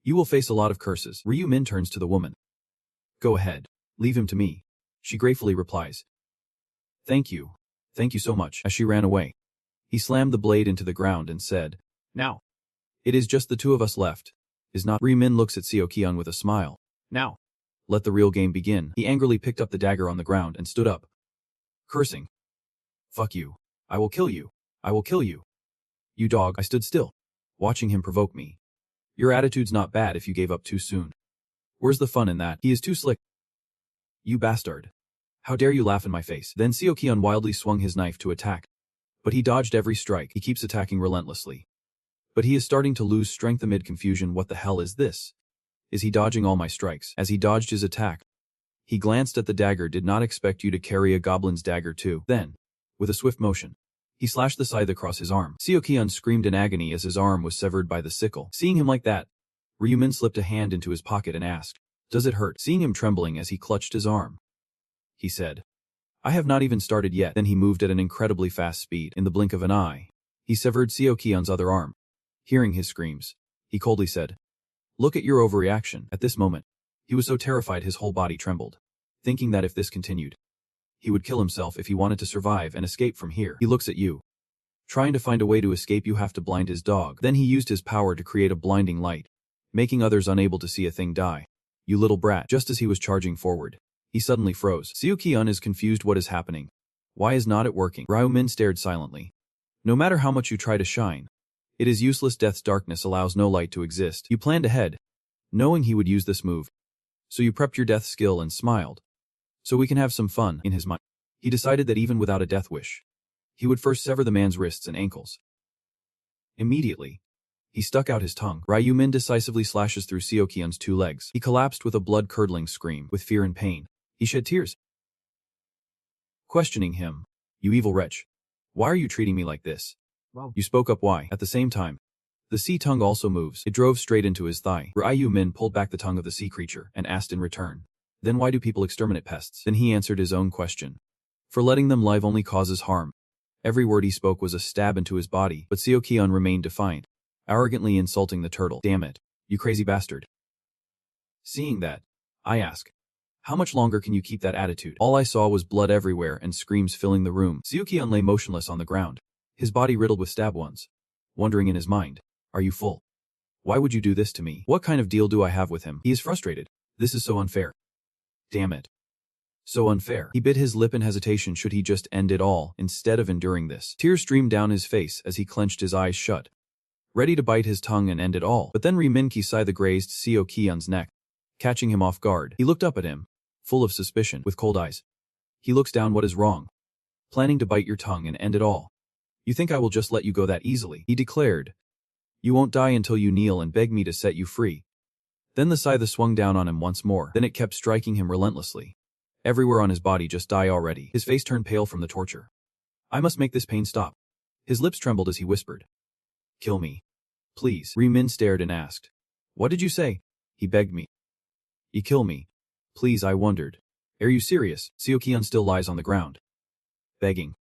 You will face a lot of curses. Ryu Min turns to the woman. Go ahead. Leave him to me. She gratefully replies. Thank you. Thank you so much. As she ran away, he slammed the blade into the ground and said, Now. It is just the two of us left. Is not? Ryu Min looks at Seo Kyun with a smile. Now. Let the real game begin. He angrily picked up the dagger on the ground and stood up, cursing. Fuck you. I will kill you. I will kill you. You dog. I stood still, watching him provoke me. Your attitude's not bad if you gave up too soon. Where's the fun in that? He is too slick. You bastard. How dare you laugh in my face? Then Seo Kyun wildly swung his knife to attack. But he dodged every strike. He keeps attacking relentlessly. But he is starting to lose strength amid confusion. What the hell is this? Is he dodging all my strikes? As he dodged his attack, he glanced at the dagger. Did not expect you to carry a goblin's dagger too. Then, with a swift motion, he slashed the scythe across his arm. Seo Kyun screamed in agony as his arm was severed by the sickle. Seeing him like that, Ryu Min slipped a hand into his pocket and asked, Does it hurt? Seeing him trembling as he clutched his arm, he said, I have not even started yet. Then he moved at an incredibly fast speed. In the blink of an eye, he severed Seo Kyun's other arm. Hearing his screams, he coldly said, Look at your overreaction. At this moment, he was so terrified his whole body trembled, thinking that if this continued, he would kill himself if he wanted to survive and escape from here. He looks at you. Trying to find a way to escape, you have to blind his dog. Then he used his power to create a blinding light, making others unable to see a thing die. You little brat. Just as he was charging forward, he suddenly froze. Seo Kyun is confused. What is happening? Why is not it working? Ryu Min stared silently. No matter how much you try to shine, it is useless. Death's darkness allows no light to exist. You planned ahead, knowing he would use this move. So you prepped your death skill and smiled. So we can have some fun. In his mind, he decided that even without a death wish, he would first sever the man's wrists and ankles. Immediately, he stuck out his tongue. Ryu Min decisively slashes through Seo Kyun's two legs. He collapsed with a blood-curdling scream. With fear and pain, he shed tears, questioning him. You evil wretch. Why are you treating me like this? Wow. You spoke up. Why? At the same time, the sea tongue also moves. It drove straight into his thigh. Ryu Min pulled back the tongue of the sea creature and asked in return, Then why do people exterminate pests? Then he answered his own question. For letting them live only causes harm. Every word he spoke was a stab into his body, but Seo Kyun remained defiant, arrogantly insulting the turtle. Damn it, you crazy bastard. Seeing that, I ask, how much longer can you keep that attitude? All I saw was blood everywhere and screams filling the room. Seo Kyun lay motionless on the ground, his body riddled with stab wounds, wondering in his mind, Are you full? Why would you do this to me? What kind of deal do I have with him? He is frustrated. This is so unfair. Damn it. So unfair. He bit his lip in hesitation. Should he just end it all instead of enduring this? Tears streamed down his face as he clenched his eyes shut, ready to bite his tongue and end it all. But then Riminki scythe grazed Seo Kyun's neck, catching him off guard. He looked up at him, full of suspicion, with cold eyes. He looks down. What is wrong? Planning to bite your tongue and end it all. You think I will just let you go that easily? He declared. You won't die until you kneel and beg me to set you free. Then the scythe swung down on him once more. Then it kept striking him relentlessly. Everywhere on his body. Just die already. His face turned pale from the torture. I must make this pain stop. His lips trembled as he whispered. Kill me. Please. Rimin stared and asked. What did you say? He begged me. You kill me. Please. I wondered. Are you serious? Seo Kyun still lies on the ground, begging.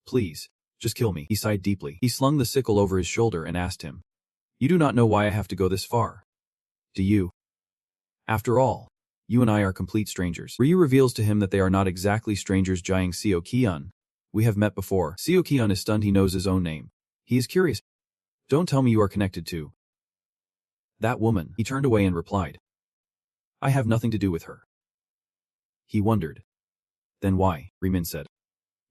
Please. Just kill me. He sighed deeply. He slung the sickle over his shoulder and asked him, "You do not know why I have to go this far, do you? After all, you and I are complete strangers." Ryu reveals to him that they are not exactly strangers. Jiang Seo-kyun. "We have met before." Seo-kyun is stunned. He knows his own name. He is curious. "Don't tell me you are connected to that woman." He turned away and replied, "I have nothing to do with her." He wondered. "Then why?" Remin said.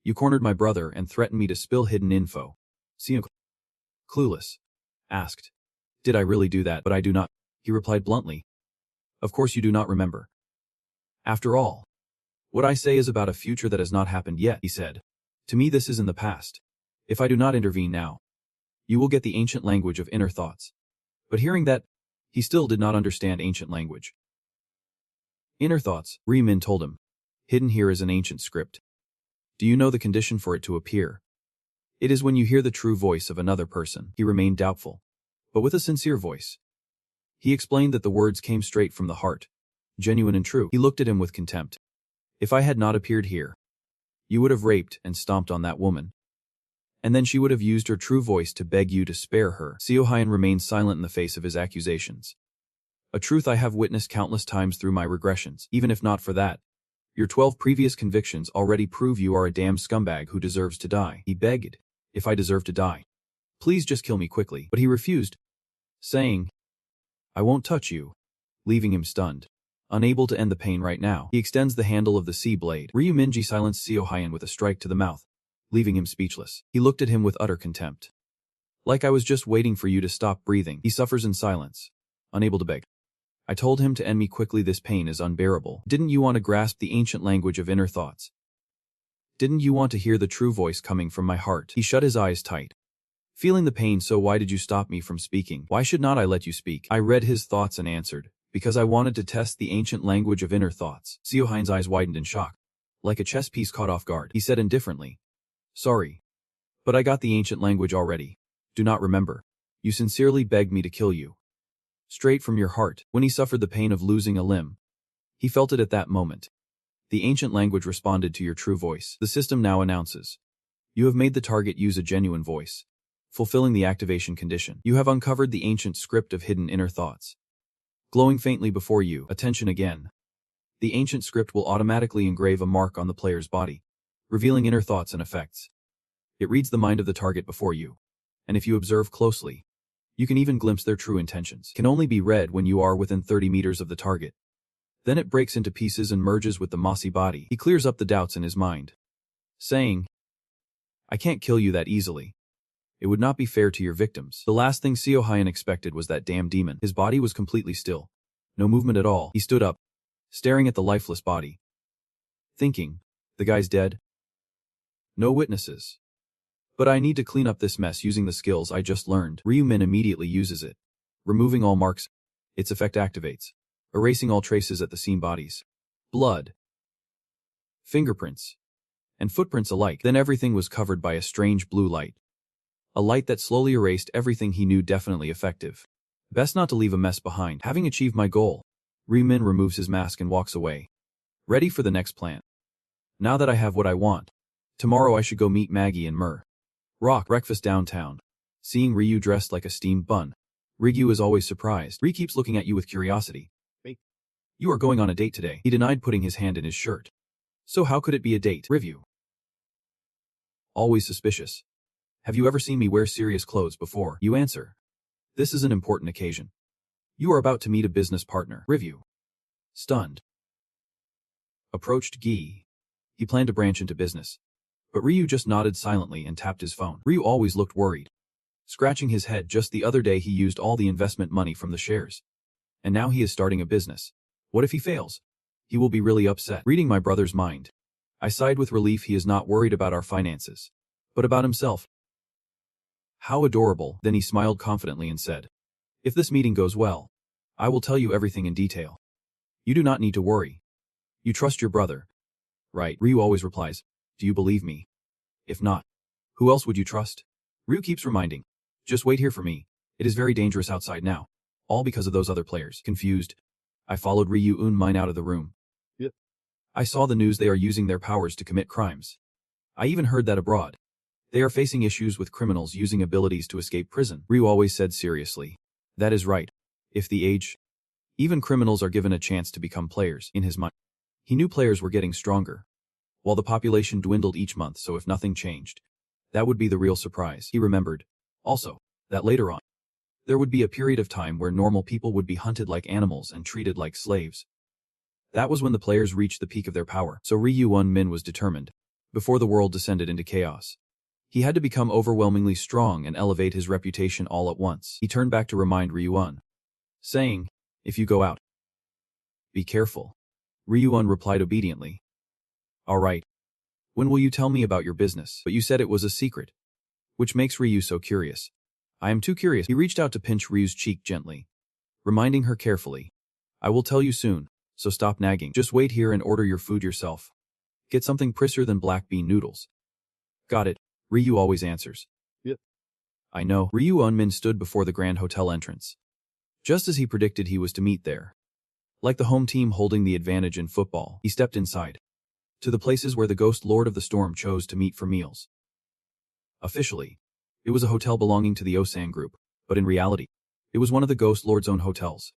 "You cornered my brother and threatened me to spill hidden info." Seo, clueless, asked, "Did I really do that?" "But I do not," he replied bluntly. "Of course you do not remember. After all, what I say is about a future that has not happened yet," he said. "To me this is in the past. If I do not intervene now, you will get the ancient language of inner thoughts." But hearing that, he still did not understand ancient language. "Inner thoughts," Remin told him. "Hidden here is an ancient script. Do you know the condition for it to appear? It is when you hear the true voice of another person." He remained doubtful, but with a sincere voice. He explained that the words came straight from the heart, genuine and true. He looked at him with contempt. "If I had not appeared here, you would have raped and stomped on that woman. And then she would have used her true voice to beg you to spare her." Seo Hyun remained silent in the face of his accusations. "A truth I have witnessed countless times through my regressions. Even if not for that, your 12 previous convictions already prove you are a damn scumbag who deserves to die." He begged, "If I deserve to die, please just kill me quickly." But he refused, saying, "I won't touch you," leaving him stunned. Unable to end the pain right now, he extends the handle of the sea blade. Ryu Minji silenced Seo Hyun with a strike to the mouth, leaving him speechless. He looked at him with utter contempt. "Like I was just waiting for you to stop breathing." He suffers in silence, unable to beg. "I told him to end me quickly. This pain is unbearable. Didn't you want to grasp the ancient language of inner thoughts? Didn't you want to hear the true voice coming from my heart?" He shut his eyes tight, feeling the pain. "So why did you stop me from speaking? Why should not I let you speak?" I read his thoughts and answered, "Because I wanted to test the ancient language of inner thoughts." Seo Hyun's eyes widened in shock. Like a chess piece caught off guard, he said indifferently, "Sorry, but I got the ancient language already. Do not remember. You sincerely begged me to kill you. Straight from your heart." When he suffered the pain of losing a limb, he felt it at that moment. The ancient language responded to your true voice. The system now announces, "You have made the target use a genuine voice, fulfilling the activation condition. You have uncovered the ancient script of hidden inner thoughts, glowing faintly before you." Attention again. The ancient script will automatically engrave a mark on the player's body, revealing inner thoughts and effects. It reads the mind of the target before you, and if you observe closely, you can even glimpse their true intentions. Can only be read when you are within 30 meters of the target. Then it breaks into pieces and merges with the mossy body. He clears up the doubts in his mind, saying, "I can't kill you that easily. It would not be fair to your victims." The last thing Seo Hyun expected was that damn demon. His body was completely still. No movement at all. He stood up, staring at the lifeless body, thinking, "The guy's dead? No witnesses. But I need to clean up this mess using the skills I just learned." Ryu Min immediately uses it, removing all marks. Its effect activates, erasing all traces at the scene: bodies, blood, fingerprints, and footprints alike. Then everything was covered by a strange blue light. A light that slowly erased everything he knew. Definitely effective. Best not to leave a mess behind. Having achieved my goal, Ryu-min removes his mask and walks away, ready for the next plan. Now that I have what I want, tomorrow I should go meet Maggie and Mur. Rock breakfast downtown. Seeing Ryu dressed like a steamed bun, Ryu is always surprised. Ryu keeps looking at you with curiosity. "Wait, you are going on a date today?" He denied, putting his hand in his shirt. "So how could it be a date?" Review. Always suspicious. "Have you ever seen me wear serious clothes before?" You answer, "This is an important occasion. You are about to meet a business partner." Review. Stunned. Approached Gi. He planned to branch into business, but Ryu just nodded silently and tapped his phone. Ryu always looked worried, scratching his head. Just the other day he used all the investment money from the shares, and now he is starting a business. What if he fails? He will be really upset. Reading my brother's mind, I sighed with relief. He is not worried about our finances, but about himself. How adorable. Then he smiled confidently and said, "If this meeting goes well, I will tell you everything in detail. You do not need to worry. You trust your brother, right?" Ryu always replies, "Do you believe me? If not, who else would you trust?" Ryu keeps reminding, "Just wait here for me. It is very dangerous outside now. All because of those other players." Confused, I followed Ryu and mine out of the room. I saw the news. They are using their powers to commit crimes. I even heard that abroad, They are facing issues with criminals using abilities to escape prison, Ryu always said seriously. That is right. If the age, even criminals are given a chance to become players, in his mind. He knew players were getting stronger, while the population dwindled each month, so if nothing changed, that would be the real surprise. He remembered, also, that later on, there would be a period of time where normal people would be hunted like animals and treated like slaves. That was when the players reached the peak of their power, so Ryu Min was determined, before the world descended into chaos. He had to become overwhelmingly strong and elevate his reputation all at once. He turned back to remind Ryu, saying, if you go out, be careful. Ryu replied obediently. All right. When will you tell me about your business? But you said it was a secret, which makes Ryu so curious. I am too curious. He reached out to pinch Ryu's cheek gently, reminding her carefully. I will tell you soon, so stop nagging. Just wait here and order your food yourself. Get something prettier than black bean noodles. Got it, Ryu always answers. Yep. I know. Ryu Min stood before the Grand Hotel entrance. Just as he predicted he was to meet there. Like the home team holding the advantage in football, he stepped inside, to the places where the Ghost Lord of the Storm chose to meet for meals. Officially, it was a hotel belonging to the Osan group, but in reality, it was one of the Ghost Lord's own hotels.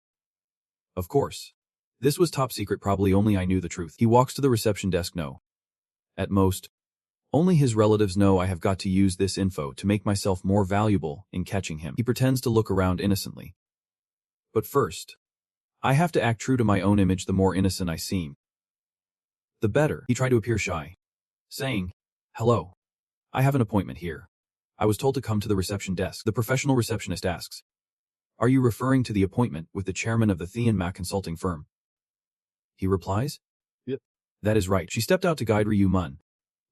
Of course. This was top secret, probably only I knew the truth. He walks to the reception desk. No. At most, only his relatives know I have got to use this info to make myself more valuable in catching him. He pretends to look around innocently. But first, I have to act true to my own image. The more innocent I seem, the better. He tried to appear shy, saying, hello. I have an appointment here. I was told to come to the reception desk. The professional receptionist asks, are you referring to the appointment with the chairman of the Theanma consulting firm? He replies, yep. That is right. She stepped out to guide Ryu Mun.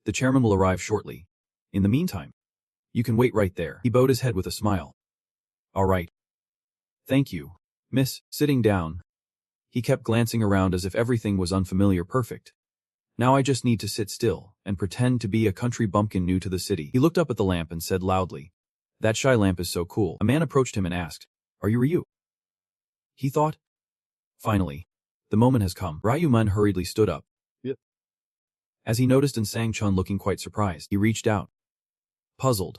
The chairman will arrive shortly. In the meantime, you can wait right there. He bowed his head with a smile. All right. Thank you, miss. Sitting down, he kept glancing around as if everything was unfamiliar. Perfect. Now I just need to sit still and pretend to be a country bumpkin new to the city. He looked up at the lamp and said loudly, that shy lamp is so cool. A man approached him and asked, are you Ryu? He thought. Finally, the moment has come. Ryu Mun hurriedly stood up. Yep. As he noticed and Sang-chun looking quite surprised, he reached out. Puzzled.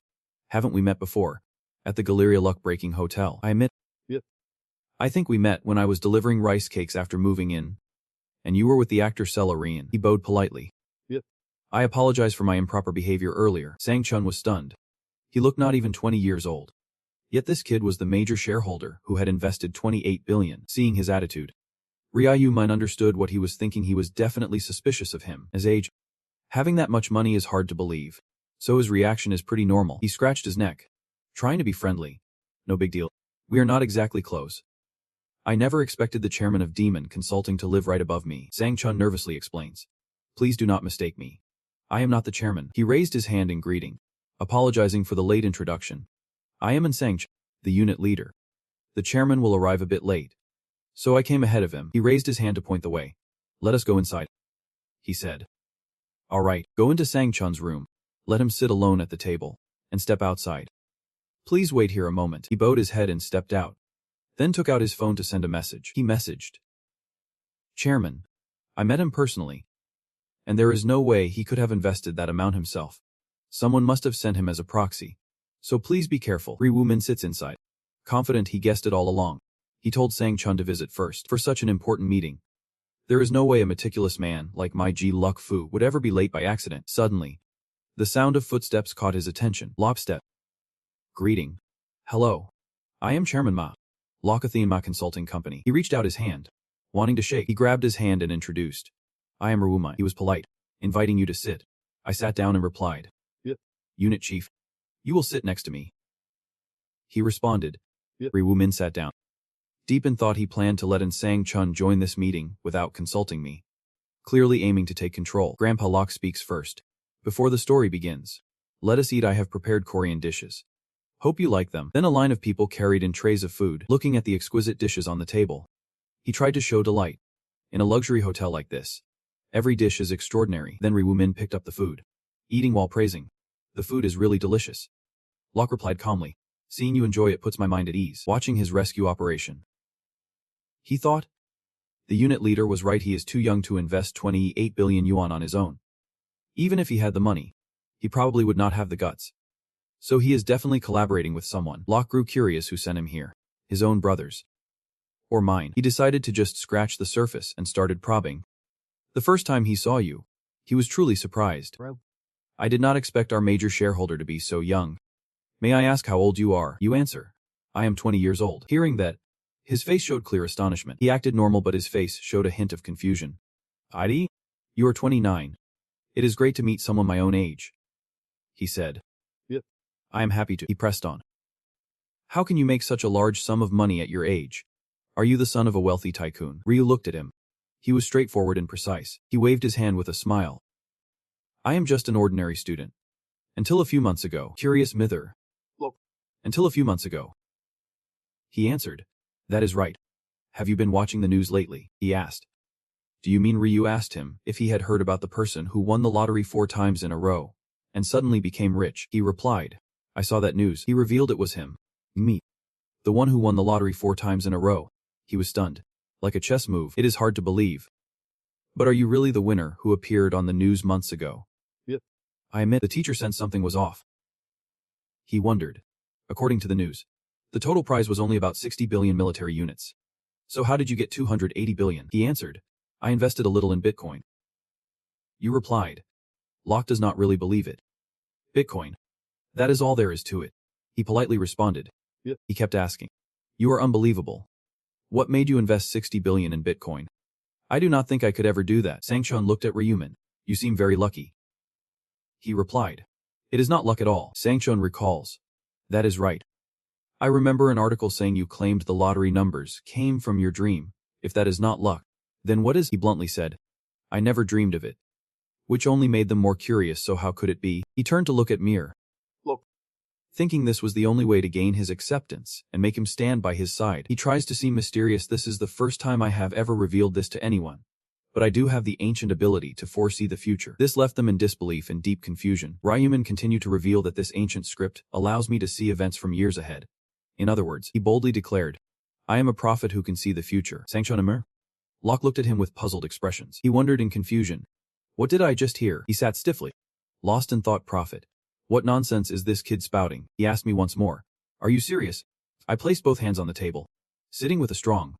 Haven't we met before? At the Galeria Luck-Breaking Hotel. I admit. Yep. I think we met when I was delivering rice cakes after moving in. And you were with the actor Cellarian. He bowed politely. Yep. I apologize for my improper behavior earlier. Sang-chun was stunned. He looked not even 20 years old. Yet this kid was the major shareholder who had invested 28 billion. Seeing his attitude, Ryu Mun understood what he was thinking. He was definitely suspicious of him. His age, having that much money is hard to believe. So his reaction is pretty normal. He scratched his neck, trying to be friendly. No big deal. We are not exactly close. I never expected the chairman of Demon Consulting to live right above me. Sang-chun nervously explains. Please do not mistake me. I am not the chairman. He raised his hand in greeting, apologizing for the late introduction. I am Sang-chun, the unit leader. The chairman will arrive a bit late, so I came ahead of him. He raised his hand to point the way. Let us go inside, he said. All right, go into Sang-chun's room. Let him sit alone at the table, and step outside. Please wait here a moment. He bowed his head and stepped out, then took out his phone to send a message. He messaged, Chairman, I met him personally, and there is no way he could have invested that amount himself. Someone must have sent him as a proxy. So please be careful. Ryu Min sits inside, confident he guessed it all along. He told Sang-chun to visit first for such an important meeting. There is no way a meticulous man like my Ji Luck Fu would ever be late by accident. Suddenly, the sound of footsteps caught his attention. Lopstep. Greeting. Hello. I am Chairman Ma. Theanma Consulting Company. He reached out his hand, wanting to shake. He grabbed his hand and introduced. I am Ryu Mun. He was polite, inviting you to sit. I sat down and replied. Yep. Unit Chief. You will sit next to me. He responded. Yep. Ryu Min sat down. Deep in thought, he planned to let Sang-chun join this meeting without consulting me, clearly aiming to take control. Grandpa Locke speaks first. Before the story begins, let us eat. I have prepared Korean dishes. Hope you like them. Then a line of people carried in trays of food, looking at the exquisite dishes on the table. He tried to show delight. In a luxury hotel like this, every dish is extraordinary. Then Ryu Min picked up the food, eating while praising. The food is really delicious. Locke replied calmly. Seeing you enjoy it puts my mind at ease. Watching his rescue operation, he thought. The unit leader was right. He is too young to invest 28 billion yuan on his own. Even if he had the money, He probably would not have the guts. So he is definitely collaborating with someone. Locke grew curious who sent him here. His own brothers. Or mine. He decided to just scratch the surface and started probing. The first time he saw you, he was truly surprised. I did not expect our major shareholder to be so young. May I ask how old you are? You answer. I am 20 years old. Hearing that, his face showed clear astonishment. He acted normal but his face showed a hint of confusion. ID? You are 29. It is great to meet someone my own age. He said. Yep. I am happy to. He pressed on. How can you make such a large sum of money at your age? Are you the son of a wealthy tycoon? Ryu looked at him. He was straightforward and precise. He waved his hand with a smile. I am just an ordinary student. Until a few months ago. Curious Mither. Look. Until a few months ago. He answered. That is right. Have you been watching the news lately? He asked. Do you mean Ryu asked him if he had heard about the person who won the lottery 4 times in a row and suddenly became rich? He replied. I saw that news. He revealed it was him. Me. The one who won the lottery 4 times in a row. He was stunned. Like a chess move. It is hard to believe. But are you really the winner who appeared on the news months ago? Yep. I admit the teacher sensed something was off. He wondered. According to the news, the total prize was only about 60 billion military units. So how did you get 280 billion? He answered. I invested a little in Bitcoin. You replied. Locke does not really believe it. Bitcoin. That is all there is to it. He politely responded. Yep. He kept asking. You are unbelievable. What made you invest 60 billion in Bitcoin? I do not think I could ever do that. Sangchun looked at Ryuman. You seem very lucky. He replied. It is not luck at all. Sangchun recalls. That is right. I remember an article saying you claimed the lottery numbers came from your dream. If that is not luck, then what is? He bluntly said. I never dreamed of it. Which only made them more curious, so how could it be? He turned to look at Mir. Look. Thinking this was the only way to gain his acceptance and make him stand by his side. He tries to seem mysterious. This is the first time I have ever revealed this to anyone. But I do have the ancient ability to foresee the future. This left them in disbelief and deep confusion. Ryuman continued to reveal that this ancient script allows me to see events from years ahead. In other words, he boldly declared, I am a prophet who can see the future. Sangchun Amir? Locke looked at him with puzzled expressions. He wondered in confusion. What did I just hear? He sat stiffly, lost in thought. Prophet. What nonsense is this kid spouting? He asked me once more. Are you serious? I placed both hands on the table, sitting with a strong,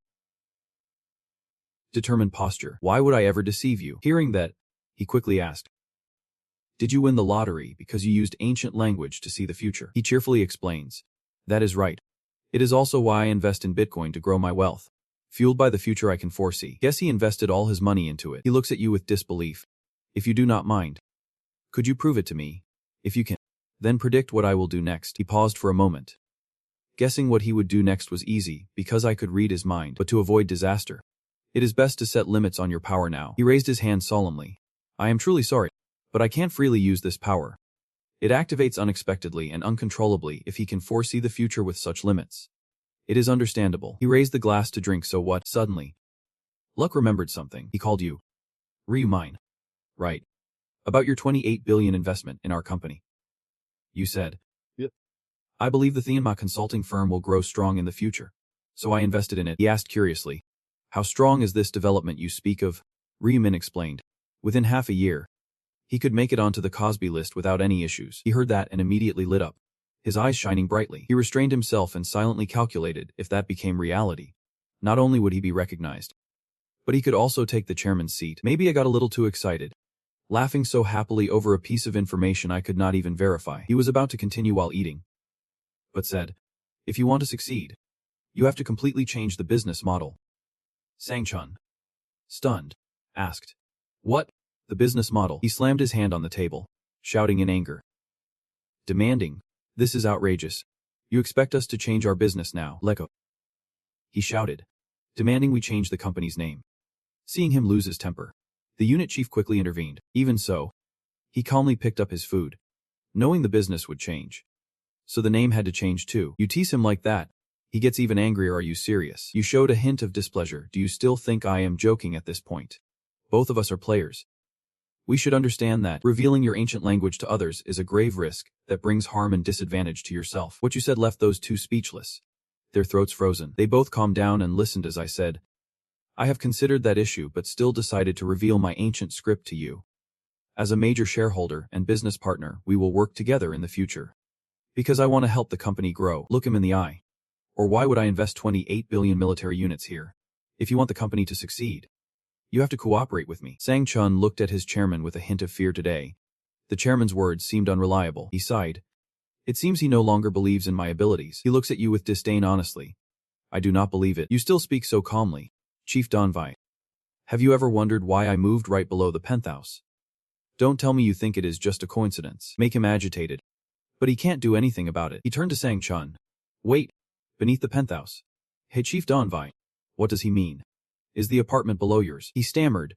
determined posture. Why would I ever deceive you? Hearing that, he quickly asked. Did you win the lottery because you used ancient language to see the future? He cheerfully explains. That is right. It is also why I invest in Bitcoin to grow my wealth. Fueled by the future I can foresee. Guess he invested all his money into it. He looks at you with disbelief. If you do not mind, could you prove it to me? If you can, then predict what I will do next. He paused for a moment. Guessing what he would do next was easy, because I could read his mind. But to avoid disaster, it is best to set limits on your power now. He raised his hand solemnly. I am truly sorry, but I can't freely use this power. It activates unexpectedly and uncontrollably if he can foresee the future with such limits. It is understandable. He raised the glass to drink. So what? Suddenly, Luck remembered something. He called you. Ryu mine. Right. About your 28 billion investment in our company. You said. Yep. I believe the Tianma consulting firm will grow strong in the future. So I invested in it. He asked curiously. How strong is this development you speak of? Ryumin explained. Within half a year, he could make it onto the Cosby list without any issues. He heard that and immediately lit up, his eyes shining brightly. He restrained himself and silently calculated if that became reality. Not only would he be recognized, but he could also take the chairman's seat. Maybe I got a little too excited, laughing so happily over a piece of information I could not even verify. He was about to continue while eating, but said, if you want to succeed, you have to completely change the business model. Sangchun, stunned, asked, what? The business model. He slammed his hand on the table, shouting in anger. Demanding, this is outrageous. You expect us to change our business now, Leko. He shouted, demanding we change the company's name. Seeing him lose his temper, the unit chief quickly intervened. Even so, he calmly picked up his food, knowing the business would change. So the name had to change too. You tease him like that, he gets even angrier. Are you serious? You showed a hint of displeasure. Do you still think I am joking at this point? Both of us are players. We should understand that revealing your ancient language to others is a grave risk that brings harm and disadvantage to yourself. What you said left those two speechless, their throats frozen. They both calmed down and listened as I said, I have considered that issue but still decided to reveal my ancient script to you. As a major shareholder and business partner, we will work together in the future. Because I want to help the company grow. Look him in the eye. Or why would I invest 28 billion military units here? If you want the company to succeed, you have to cooperate with me. Sang Chun looked at his chairman with a hint of fear today. The chairman's words seemed unreliable. He sighed. It seems he no longer believes in my abilities. He looks at you with disdain honestly. I do not believe it. You still speak so calmly. Chief Donvai. Have you ever wondered why I moved right below the penthouse? Don't tell me you think it is just a coincidence. Make him agitated. But he can't do anything about it. He turned to Sang Chun. Wait. Beneath the penthouse. Hey Chief Donvai. What does he mean? Is the apartment below yours? He stammered.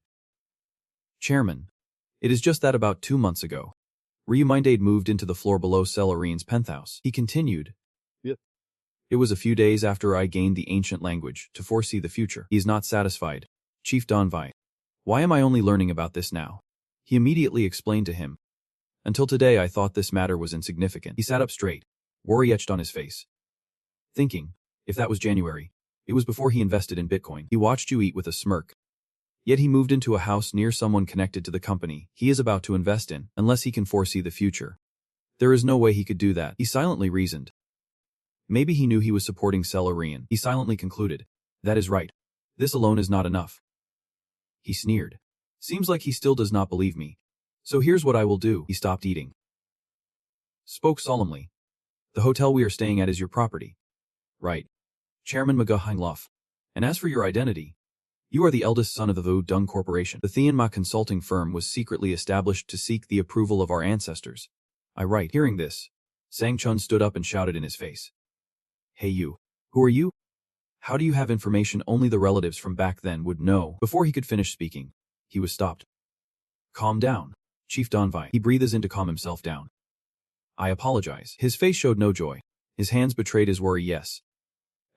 Chairman. It is just that about 2 months ago. Ryumindade moved into the floor below Cellarine's penthouse. He continued. Yep. It was a few days after I gained the ancient language to foresee the future. He is not satisfied. Chief Donvai. Why am I only learning about this now? He immediately explained to him. Until today I thought this matter was insignificant. He sat up straight, worry etched on his face. Thinking, if that was January, it was before he invested in Bitcoin. He watched you eat with a smirk. Yet he moved into a house near someone connected to the company he is about to invest in, unless he can foresee the future. There is no way he could do that, he silently reasoned. Maybe he knew he was supporting Cellarine. He silently concluded. That is right. This alone is not enough. He sneered. Seems like he still does not believe me. So here's what I will do. He stopped eating. Spoke solemnly. The hotel we are staying at is your property. Right. Chairman Maga Heinloff. And as for your identity, you are the eldest son of the Vu Dung Corporation. The Tianma consulting firm was secretly established to seek the approval of our ancestors. I write. Hearing this, Sang Chun stood up and shouted in his face. Hey you. Who are you? How do you have information only the relatives from back then would know? Before he could finish speaking, he was stopped. Calm down, Chief Donvai. He breathes in to calm himself down. I apologize. His face showed no joy. His hands betrayed his worry. Yes.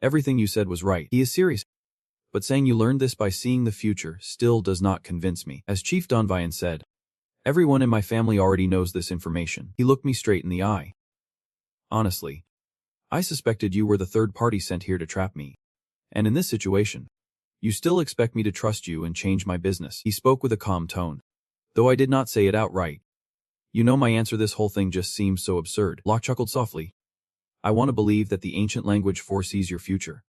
Everything you said was right. He is serious. But saying you learned this by seeing the future still does not convince me. As Chief Donvai said, everyone in my family already knows this information. He looked me straight in the eye. Honestly, I suspected you were the third party sent here to trap me. And in this situation, you still expect me to trust you and change my business. He spoke with a calm tone. Though I did not say it outright. You know my answer, this whole thing just seems so absurd. Locke chuckled softly. I want to believe that the ancient language foresees your future.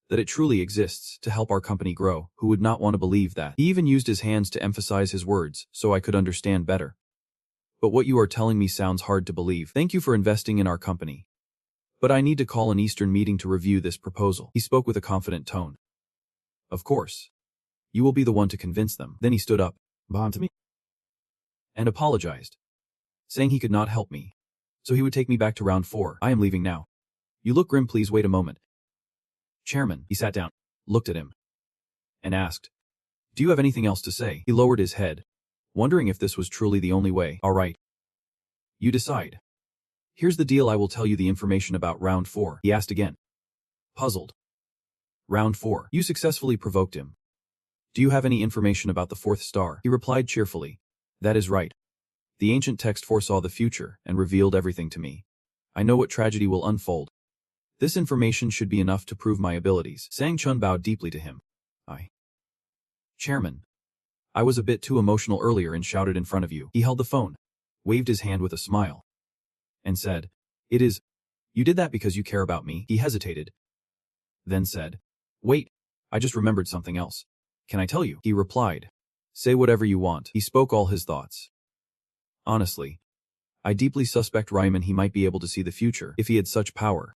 That it truly exists to help our company grow. Who would not want to believe that? He even used his hands to emphasize his words so I could understand better. But what you are telling me sounds hard to believe. Thank you for investing in our company. But I need to call an Eastern meeting to review this proposal. He spoke with a confident tone. Of course. You will be the one to convince them. Then he stood up, bowed to me, and apologized, saying he could not help me. So he would take me back to round 4. I am leaving now. You look grim, please wait a moment. Chairman, he sat down, looked at him, and asked, do you have anything else to say? He lowered his head, wondering if this was truly the only way. All right. You decide. Here's the deal, I will tell you the information about round 4. He asked again, puzzled. Round 4. You successfully provoked him. Do you have any information about the 4th star? He replied cheerfully. That is right. The ancient text foresaw the future and revealed everything to me. I know what tragedy will unfold. This information should be enough to prove my abilities. Sang Chun bowed deeply to him. Chairman. I was a bit too emotional earlier and shouted in front of you. He held the phone, waved his hand with a smile, and said, it is. You did that because you care about me. He hesitated, then said, wait, I just remembered something else. Can I tell you? He replied, say whatever you want. He spoke all his thoughts. Honestly, I deeply suspect Ryman he might be able to see the future. If he had such power,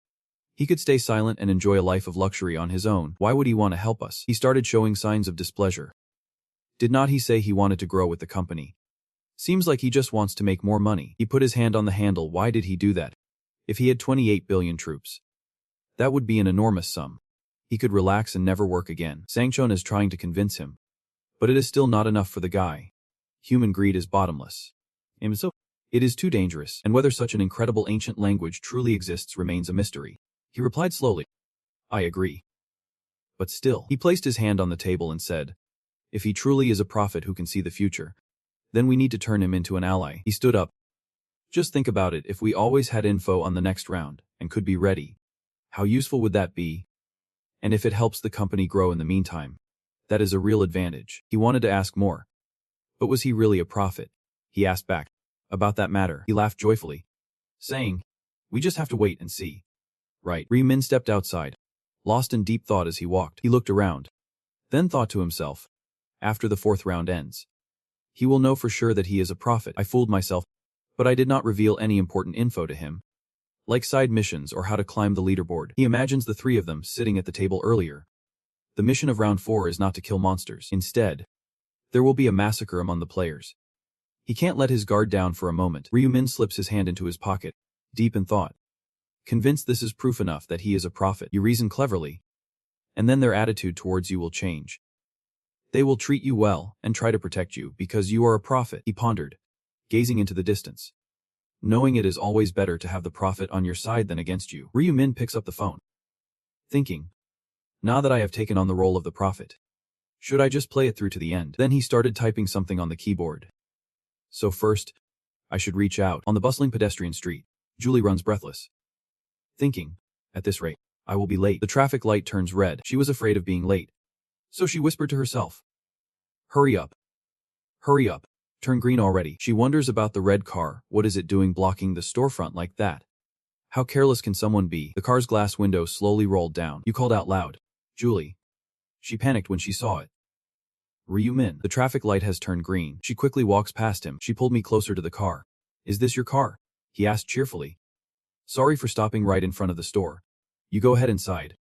he could stay silent and enjoy a life of luxury on his own. Why would he want to help us? He started showing signs of displeasure. Did not he say he wanted to grow with the company? Seems like he just wants to make more money. He put his hand on the handle. Why did he do that? If he had 28 billion troops, that would be an enormous sum. He could relax and never work again. Sangchon is trying to convince him. But it is still not enough for the guy. Human greed is bottomless. So, it is too dangerous, and whether such an incredible ancient language truly exists remains a mystery. He replied slowly. I agree. But still, he placed his hand on the table and said, if he truly is a prophet who can see the future, then we need to turn him into an ally. He stood up. Just think about it, if we always had info on the next round, and could be ready. How useful would that be? And if it helps the company grow in the meantime, that is a real advantage. He wanted to ask more. But was he really a prophet? He asked back. About that matter, he laughed joyfully, saying, we just have to wait and see. Right. Ryumin stepped outside, lost in deep thought as he walked. He looked around, then thought to himself, after the 4th round ends, he will know for sure that he is a prophet. I fooled myself, but I did not reveal any important info to him, like side missions or how to climb the leaderboard. He imagines the 3 of them sitting at the table earlier. The mission of round 4 is not to kill monsters. Instead, there will be a massacre among the players. He can't let his guard down for a moment. Ryumin slips his hand into his pocket, deep in thought. Convinced this is proof enough that he is a prophet, you reason cleverly, and then their attitude towards you will change. They will treat you well and try to protect you because you are a prophet, he pondered, gazing into the distance, knowing it is always better to have the prophet on your side than against you. Ryumin picks up the phone, thinking, now that I have taken on the role of the prophet, should I just play it through to the end? Then he started typing something on the keyboard. So first, I should reach out. On the bustling pedestrian street, Julie runs breathless, thinking, at this rate, I will be late. The traffic light turns red. She was afraid of being late, so she whispered to herself, hurry up. Hurry up. Turn green already. She wonders about the red car. What is it doing blocking the storefront like that? How careless can someone be? The car's glass window slowly rolled down. You called out loud, Julie. She panicked when she saw it. Ryumin. The traffic light has turned green. She quickly walks past him. She pulled me closer to the car. Is this your car? He asked cheerfully. Sorry for stopping right in front of the store. You go ahead inside.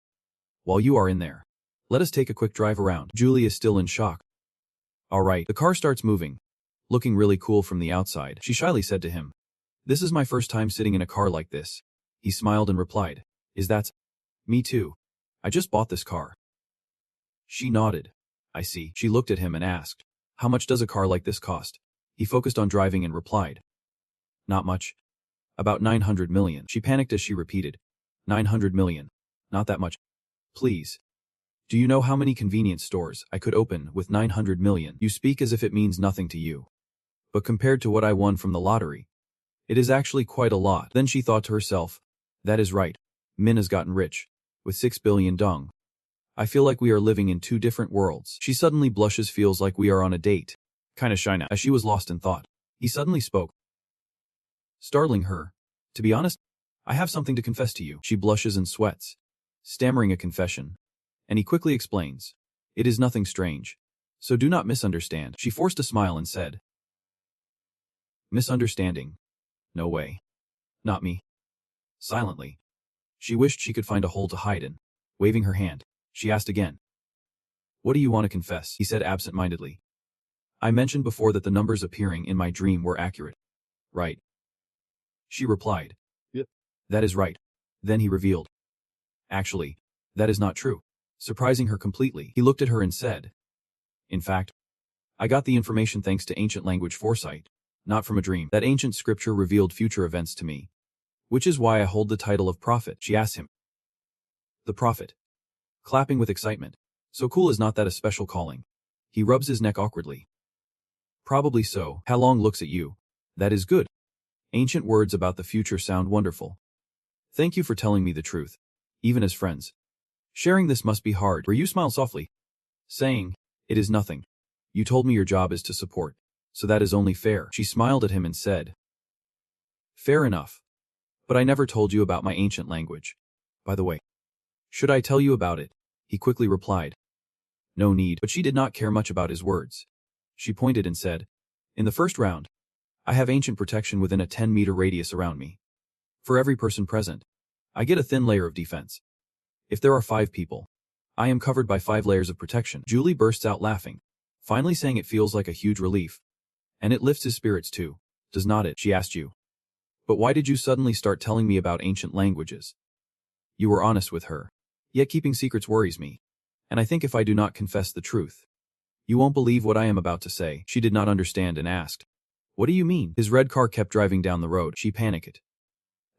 While you are in there, let us take a quick drive around. Julie is still in shock. All right. The car starts moving, looking really cool from the outside. She shyly said to him, this is my first time sitting in a car like this. He smiled and replied, is that? Me too. I just bought this car. She nodded. I see. She looked at him and asked, how much does a car like this cost? He focused on driving and replied, not much. About 900 million. She panicked as she repeated, 900 million. Not that much. Please. Do you know how many convenience stores I could open with 900 million? You speak as if it means nothing to you. But compared to what I won from the lottery, it is actually quite a lot. Then she thought to herself, that is right. Min has gotten rich. With 6 billion dong. I feel like we are living in 2 different worlds. She suddenly blushes, feels like we are on a date. Kinda shy now. As she was lost in thought, he suddenly spoke, startling her. To be honest, I have something to confess to you. She blushes and sweats, stammering a confession. And he quickly explains, it is nothing strange, so do not misunderstand. She forced a smile and said, misunderstanding? No way. Not me. Silently, she wished she could find a hole to hide in. Waving her hand, she asked again, what do you want to confess? He said absent-mindedly. I mentioned before that the numbers appearing in my dream were accurate. Right. She replied, yep. That is right. Then he revealed, actually, that is not true. Surprising her completely, he looked at her and said, in fact, I got the information thanks to ancient language foresight, not from a dream. That ancient scripture revealed future events to me, which is why I hold the title of prophet. She asked him. The prophet. Clapping with excitement. So cool, is not that a special calling? He rubs his neck awkwardly. Probably so. Ha Long looks at you. That is good. Ancient words about the future sound wonderful. Thank you for telling me the truth, even as friends. Sharing this must be hard. You smile softly, saying, it is nothing. You told me your job is to support, so that is only fair. She smiled at him and said, fair enough. But I never told you about my ancient language. By the way, should I tell you about it? He quickly replied, no need. But she did not care much about his words. She pointed and said, in the first round, I have ancient protection within a 10-meter radius around me. For every person present, I get a thin layer of defense. If there are 5 people, I am covered by 5 layers of protection. Julie bursts out laughing, finally saying it feels like a huge relief. And it lifts his spirits too, does not it? She asked you. But why did you suddenly start telling me about ancient languages? You were honest with her. Yet keeping secrets worries me. And I think if I do not confess the truth, you won't believe what I am about to say. She did not understand and asked, what do you mean? His red car kept driving down the road. She panicked.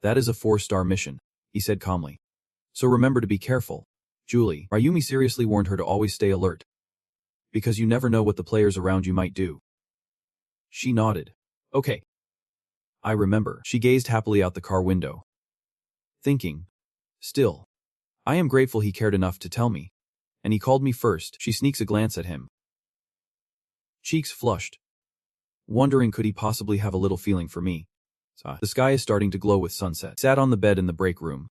That is a 4-star mission, he said calmly. So remember to be careful. Julie, Ryumi seriously warned her to always stay alert. Because you never know what the players around you might do. She nodded. Okay. I remember. She gazed happily out the car window, thinking, still, I am grateful he cared enough to tell me. And he called me first. She sneaks a glance at him. Cheeks flushed. wondering could he possibly have a little feeling for me. The sky is starting to glow with sunset. He sat on the bed in the break room,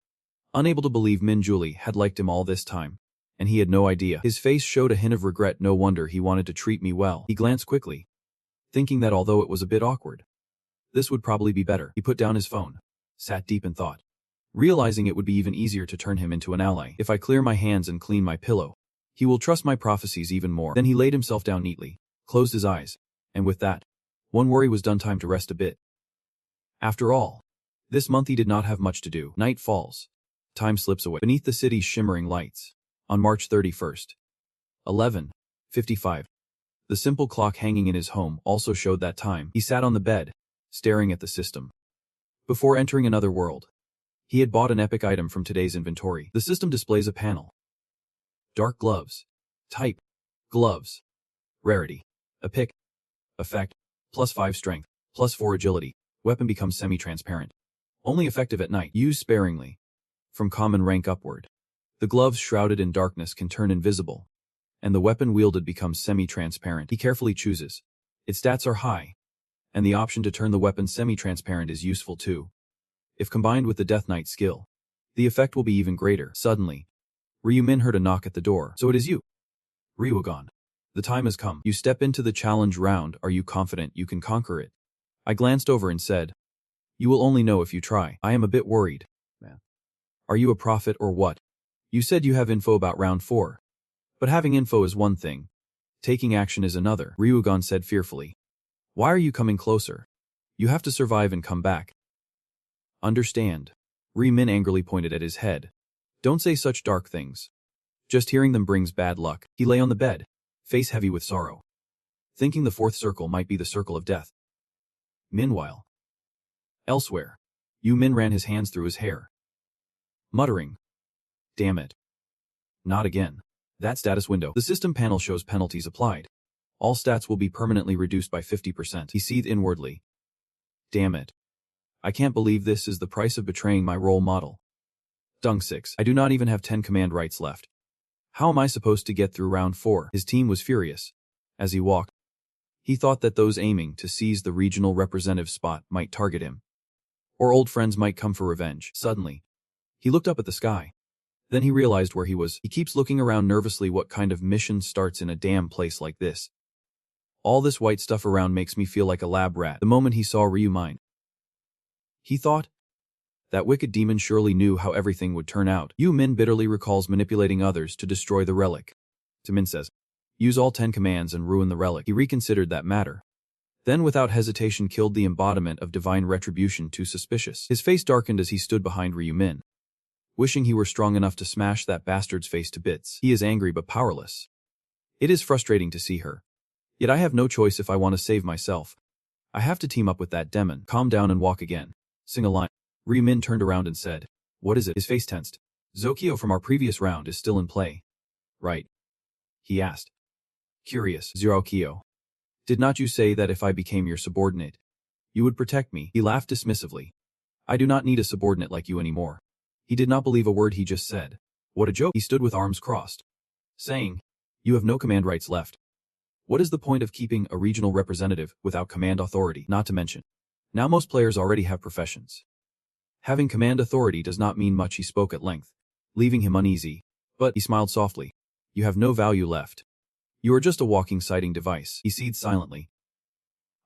unable to believe Min Julie had liked him all this time. And he had no idea. His face showed a hint of regret. No wonder he wanted to treat me well. He glanced quickly, thinking that although it was a bit awkward, this would probably be better. He put down his phone, sat deep in thought, realizing it would be even easier to turn him into an ally. If I clear my hands and clean my pillow, he will trust my prophecies even more. Then he laid himself down neatly, closed his eyes, and with that, one worry was done. Time to rest a bit. After all, this month he did not have much to do. Night falls. Time slips away. Beneath the city's shimmering lights, on March 31st, 11:55, the simple clock hanging in his home also showed that time. He sat on the bed, staring at the system. Before entering another world, he had bought an epic item from today's inventory. The system displays a panel. Dark gloves. Type. Gloves. Rarity. Epic. Effect. +5 strength. +4 agility. Weapon becomes semi-transparent. Only effective at night. Use sparingly. From common rank upward. The gloves shrouded in darkness can turn invisible, and the weapon wielded becomes semi-transparent. He carefully chooses. Its stats are high, and the option to turn the weapon semi-transparent is useful too. If combined with the Death Knight skill, the effect will be even greater. Suddenly, Ryu-min heard a knock at the door. So it is you, Ryugan. The time has come. You step into the challenge round. Are you confident you can conquer it? I glanced over and said, you will only know if you try. I am a bit worried. Man. Are you a prophet or what? You said you have info about round 4. But having info is one thing. Taking action is another, Ryugan said fearfully. Why are you coming closer? You have to survive and come back. Understand. Ryu-min angrily pointed at his head. Don't say such dark things. Just hearing them brings bad luck. He lay on the bed, face heavy with sorrow, thinking the 4th circle might be the circle of death. Meanwhile, elsewhere, Yu-min ran his hands through his hair, muttering, damn it. Not again. That status window. The system panel shows penalties applied. All stats will be permanently reduced by 50%. He seethed inwardly. Damn it. I can't believe this is the price of betraying my role model. Dung 6. I do not even have 10 command rights left. How am I supposed to get through round 4? His team was furious. As he walked, he thought that those aiming to seize the regional representative spot might target him. Or old friends might come for revenge. Suddenly, he looked up at the sky. Then he realized where he was. He keeps looking around nervously. What kind of mission starts in a damn place like this? All this white stuff around makes me feel like a lab rat. The moment he saw Ryu-min, he thought, that wicked demon surely knew how everything would turn out. Yu-min bitterly recalls manipulating others to destroy the relic. Taemin says, use all 10 commands and ruin the relic. He reconsidered that matter. Then without hesitation killed the embodiment of divine retribution. Too suspicious. His face darkened as he stood behind Ryu-min, wishing he were strong enough to smash that bastard's face to bits. He is angry but powerless. It is frustrating to see her. Yet I have no choice if I want to save myself. I have to team up with that demon. Calm down and walk again. Sing a line. Ryu-min turned around and said, what is it? His face tensed. Zokyo from our previous round is still in play. Right? He asked. Curious. Zokyo. Did not you say that if I became your subordinate, you would protect me? He laughed dismissively. I do not need a subordinate like you anymore. He did not believe a word he just said. What a joke. He stood with arms crossed, saying, you have no command rights left. What is the point of keeping a regional representative without command authority? Not to mention, now most players already have professions. Having command authority does not mean much. He spoke at length, leaving him uneasy, but he smiled softly. You have no value left. You are just a walking sighting device. He seethed silently,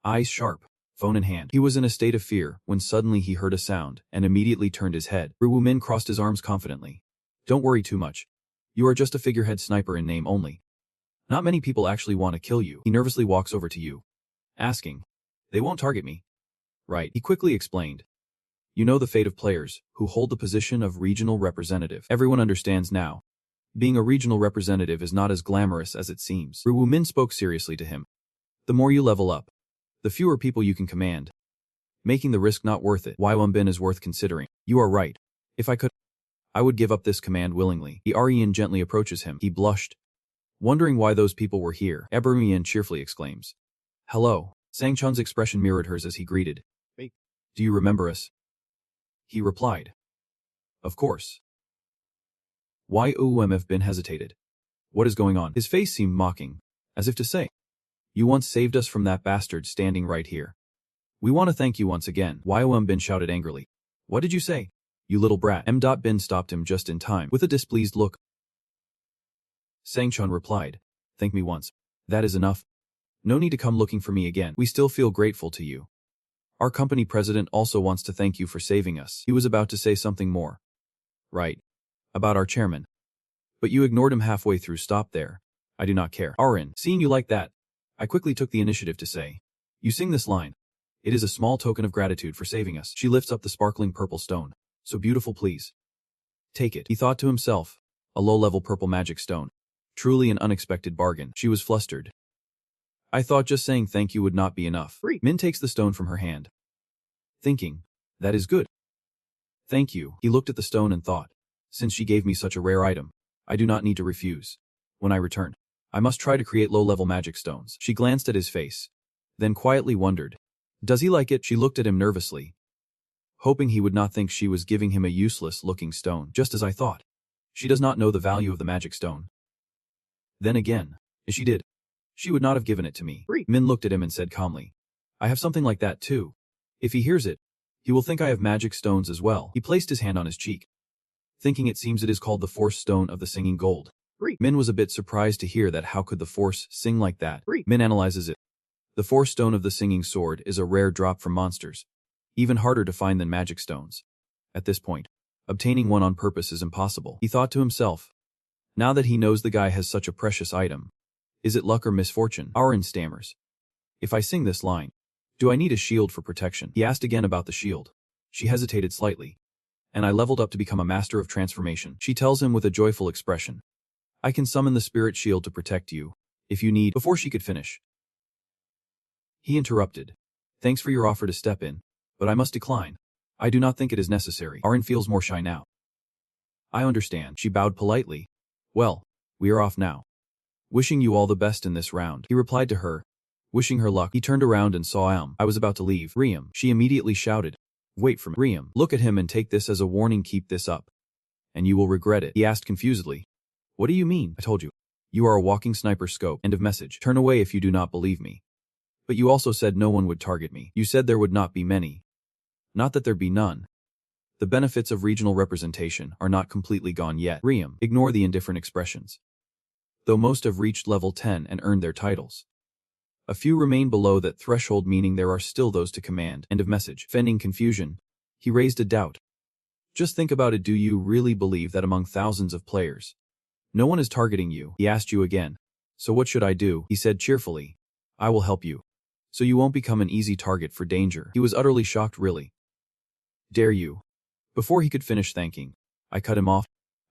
eyes sharp, phone in hand. He was in a state of fear when suddenly he heard a sound and immediately turned his head. Ryu-min crossed his arms confidently. Don't worry too much. You are just a figurehead sniper in name only. Not many people actually want to kill you. He nervously walks over to you, asking, they won't target me. Right, he quickly explained. You know the fate of players who hold the position of regional representative. Everyone understands now. Being a regional representative is not as glamorous as it seems. Ryu-min spoke seriously to him. The more you level up, the fewer people you can command, making the risk not worth it. Bin is worth considering. You are right. If I could, I would give up this command willingly. The Aryan gently approaches him. He blushed, wondering why those people were here. Ebermian cheerfully exclaims, hello. Sang-chun's expression mirrored hers as he greeted. Hey. Do you remember us? He replied, of course. Bin hesitated. What is going on? His face seemed mocking, as if to say, You once saved us from that bastard standing right here. We want to thank you once again. Bin shouted angrily. What did you say? You little brat. Bin stopped him just in time with a displeased look. Sangchun replied, thank me once. That is enough. No need to come looking for me again. We still feel grateful to you. Our company president also wants to thank you for saving us. He was about to say something more. Right. About our chairman. But you ignored him halfway through. Stop there. I do not care. Arin, seeing you like that, I quickly took the initiative to say, you sing this line. It is a small token of gratitude for saving us. She lifts up the sparkling purple stone. So beautiful, please. Take it. He thought to himself. A low-level purple magic stone. Truly an unexpected bargain. She was flustered. I thought just saying thank you would not be enough. Min takes the stone from her hand. Thinking, that is good. Thank you. He looked at the stone and thought, since she gave me such a rare item, I do not need to refuse. When I return, I must try to create low-level magic stones. She glanced at his face, then quietly wondered, does he like it? She looked at him nervously, hoping he would not think she was giving him a useless-looking stone, just as I thought. She does not know the value of the magic stone. Then again, if she did, she would not have given it to me. Min looked at him and said calmly, I have something like that too. If he hears it, he will think I have magic stones as well. He placed his hand on his cheek, thinking it seems it is called the Force Stone of the Singing Gold. Min was a bit surprised to hear that. How could the Force sing like that? Min analyzes it. The Force Stone of the Singing Sword is a rare drop from monsters, even harder to find than magic stones. At this point, obtaining one on purpose is impossible. He thought to himself, now that he knows the guy has such a precious item, is it luck or misfortune? Arin stammers. If I sing this line, do I need a shield for protection? He asked again about the shield. She hesitated slightly. And I leveled up to become a master of transformation. She tells him with a joyful expression. I can summon the spirit shield to protect you, if you need. Before she could finish, he interrupted. Thanks for your offer to step in, but I must decline. I do not think it is necessary. Arin feels more shy now. I understand. She bowed politely. Well, we are off now. Wishing you all the best in this round. He replied to her, wishing her luck. He turned around and saw Aum. I was about to leave. Riam. She immediately shouted. Wait for me. Riam. Look at him and take this as a warning. Keep this up, and you will regret it. He asked confusedly. What do you mean? I told you. You are a walking sniper scope. End of message. Turn away if you do not believe me. But you also said no one would target me. You said there would not be many. Not that there be none. The benefits of regional representation are not completely gone yet. Riam. Ignore the indifferent expressions. Though most have reached level 10 and earned their titles, a few remain below that threshold, meaning there are still those to command. End of message. Fending confusion, he raised a doubt. Just think about it. Do you really believe that among thousands of players, no one is targeting you? He asked you again. So what should I do? He said cheerfully. I will help you, so you won't become an easy target for danger. He was utterly shocked. Really? Dare you? Before he could finish thanking, I cut him off.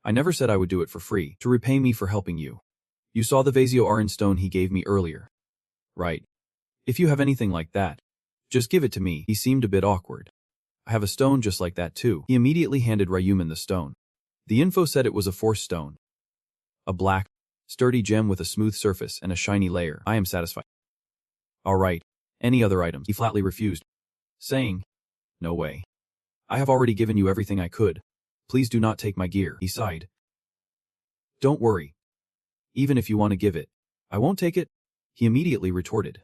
I never said I would do it for free, to repay me for helping you. You saw the Vasio Arin stone he gave me earlier. Right. If you have anything like that, just give it to me. He seemed a bit awkward. I have a stone just like that too. He immediately handed Ryuman the stone. The info said it was a force stone. A black, sturdy gem with a smooth surface and a shiny layer. I am satisfied. Alright. Any other items? He flatly refused, saying, no way. I have already given you everything I could. Please do not take my gear. He sighed. Don't worry. Even if you want to give it, I won't take it. He immediately retorted.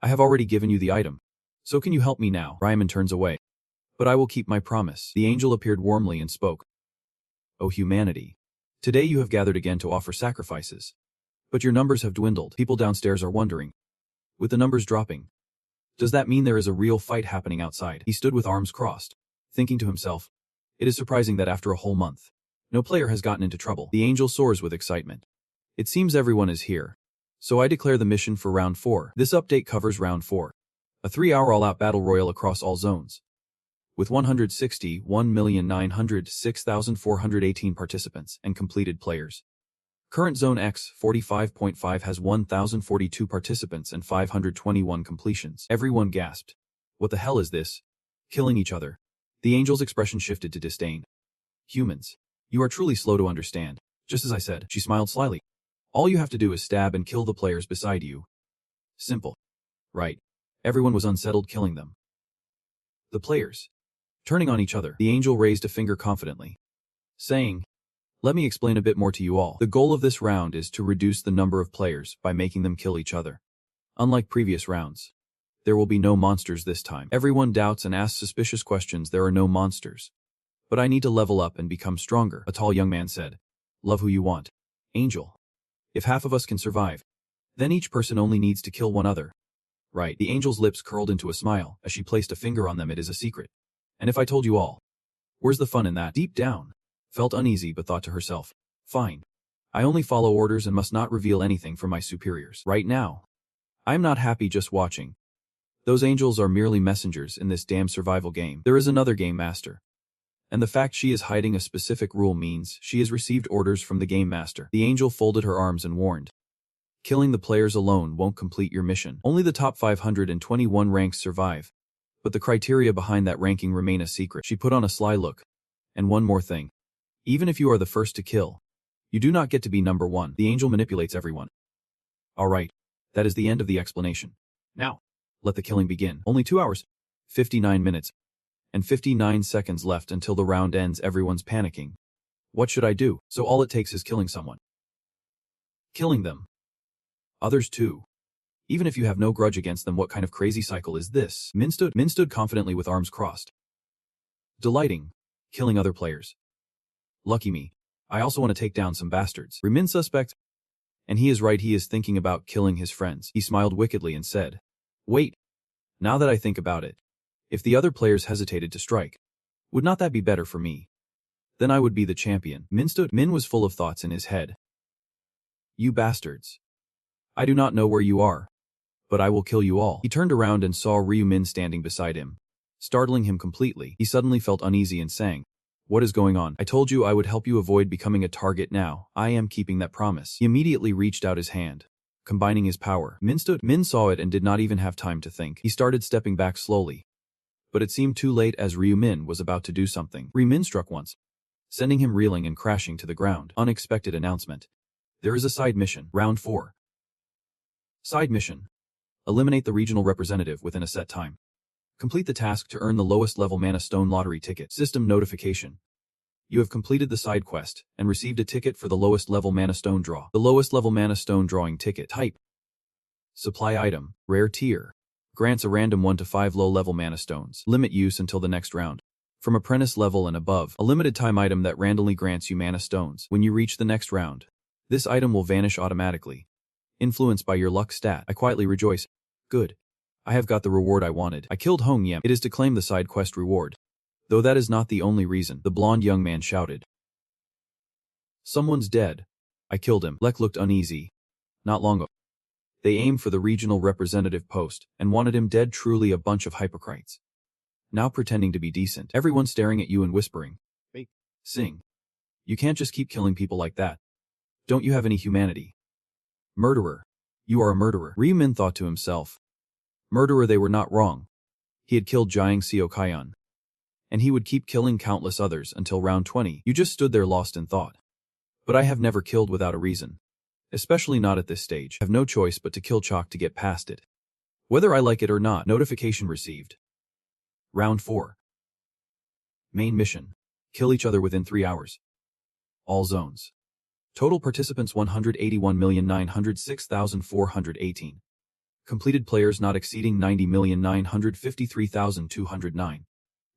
I have already given you the item. So can you help me now? Ryman turns away. But I will keep my promise. The angel appeared warmly and spoke. O humanity. Today you have gathered again to offer sacrifices. But your numbers have dwindled. People downstairs are wondering. With the numbers dropping, does that mean there is a real fight happening outside? He stood with arms crossed, thinking to himself. It is surprising that after a whole month, no player has gotten into trouble. The angel soars with excitement. It seems everyone is here. So I declare the mission for Round 4. This update covers Round 4. A 3-hour all-out battle royal across all zones. With 161,906,418 participants and completed players. Current Zone X 45.5 has 1,042 participants and 521 completions. Everyone gasped. What the hell is this? Killing each other. The angel's expression shifted to disdain. Humans. You are truly slow to understand. Just as I said. She smiled slyly. All you have to do is stab and kill the players beside you. Simple. Right. Everyone was unsettled killing them. The players. Turning on each other. The angel raised a finger confidently, saying, let me explain a bit more to you all. The goal of this round is to reduce the number of players by making them kill each other. Unlike previous rounds, there will be no monsters this time. Everyone doubts and asks suspicious questions. There are no monsters. But I need to level up and become stronger, a tall young man said. Love who you want. Angel. If half of us can survive, then each person only needs to kill one other. Right. The angel's lips curled into a smile as she placed a finger on them. It is a secret. And if I told you all, where's the fun in that? Deep down, felt uneasy but thought to herself, fine. I only follow orders and must not reveal anything from my superiors. Right now, I'm not happy just watching. Those angels are merely messengers in this damn survival game. There is another game master. And the fact she is hiding a specific rule means she has received orders from the game master. The angel folded her arms and warned. Killing the players alone won't complete your mission. Only the top 521 ranks survive. But the criteria behind that ranking remain a secret. She put on a sly look. And one more thing. Even if you are the first to kill, you do not get to be number one. The angel manipulates everyone. Alright. That is the end of the explanation. Now, let the killing begin. Only 2 hours, 59 minutes, and 59 seconds left until the round ends. Everyone's panicking. What should I do? So all it takes is killing someone. Killing them. Others too. Even if you have no grudge against them, what kind of crazy cycle is this? Min stood confidently with arms crossed. Delighting. Killing other players. Lucky me. I also want to take down some bastards. Min suspect. And he is right, he is thinking about killing his friends. He smiled wickedly and said, wait. Now that I think about it, if the other players hesitated to strike, would not that be better for me? Then I would be the champion. Min was full of thoughts in his head. You bastards. I do not know where you are, but I will kill you all. He turned around and saw Min standing beside him. Startling him completely, he suddenly felt uneasy and sang, what is going on? I told you I would help you avoid becoming a target. Now, I am keeping that promise. He immediately reached out his hand, combining his power. Min saw it and did not even have time to think. He started stepping back slowly. But it seemed too late as Min was about to do something. Min struck once, sending him reeling and crashing to the ground. Unexpected announcement. There is a side mission. Round 4. Side mission. Eliminate the regional representative within a set time. Complete the task to earn the lowest level mana stone lottery ticket. System notification. You have completed the side quest and received a ticket for the lowest level mana stone draw. The lowest level mana stone drawing ticket. Type. Supply item. Rare tier. Grants a random 1 to 5 low level mana stones. Limit use until the next round. From apprentice level and above, a limited time item that randomly grants you mana stones. When you reach the next round, this item will vanish automatically. Influenced by your luck stat. I quietly rejoice. Good. I have got the reward I wanted. I killed Hong Yem. It is to claim the side quest reward. Though that is not the only reason, the blonde young man shouted. Someone's dead. I killed him. Lek looked uneasy. Not long ago. They aimed for the regional representative post and wanted him dead. Truly a bunch of hypocrites. Now pretending to be decent. Everyone staring at you and whispering. Fake. Sing. You can't just keep killing people like that. Don't you have any humanity? Murderer. You are a murderer. Min thought to himself. Murderer, they were not wrong. He had killed Jiang Xiaokayan. And he would keep killing countless others until round 20. You just stood there lost in thought. But I have never killed without a reason. Especially not at this stage. I have no choice but to kill Chalk to get past it. Whether I like it or not. Notification received. Round 4. Main mission. Kill each other within 3 hours. All zones. Total participants 181,906,418. Completed players not exceeding 90,953,209.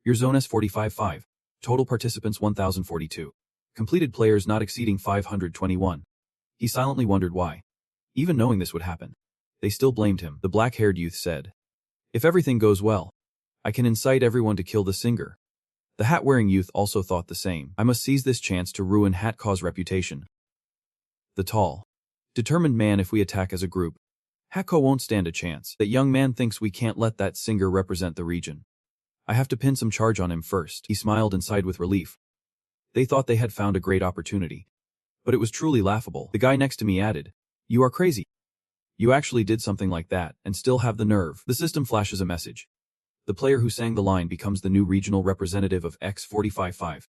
Your zone S45-5. Total participants 1,042. Completed players not exceeding 521. He silently wondered why. Even knowing this would happen, they still blamed him. The black-haired youth said, if everything goes well, I can incite everyone to kill the singer. The hat-wearing youth also thought the same. I must seize this chance to ruin Hatcaw's reputation. The tall, determined man, if we attack as a group, Hatcaw won't stand a chance. That young man thinks we can't let that singer represent the region. I have to pin some charge on him first. He smiled and sighed with relief. They thought they had found a great opportunity. But it was truly laughable. The guy next to me added, you are crazy. You actually did something like that and still have the nerve. The system flashes a message. The player who sang the line becomes the new regional representative of X45-5.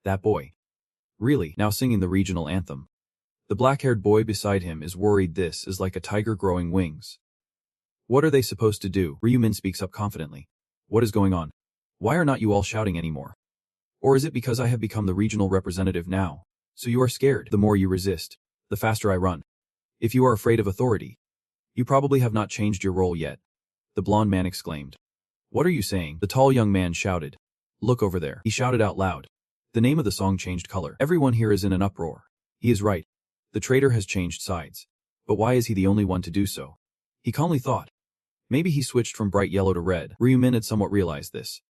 That boy. Really, now singing the regional anthem. The black-haired boy beside him is worried. This is like a tiger growing wings. What are they supposed to do? Min speaks up confidently. What is going on? Why are not you all shouting anymore? Or is it because I have become the regional representative now? So you are scared. The more you resist, the faster I run. If you are afraid of authority, You probably have not changed your role yet. The blonde man exclaimed. What are you saying? The tall young man shouted. Look over there. He shouted out loud. The name of the song changed color. Everyone here is in an uproar. He is right. The traitor has changed sides. But why is he the only one to do so? He calmly thought. Maybe he switched from bright yellow to red. Ryumin had somewhat realized this.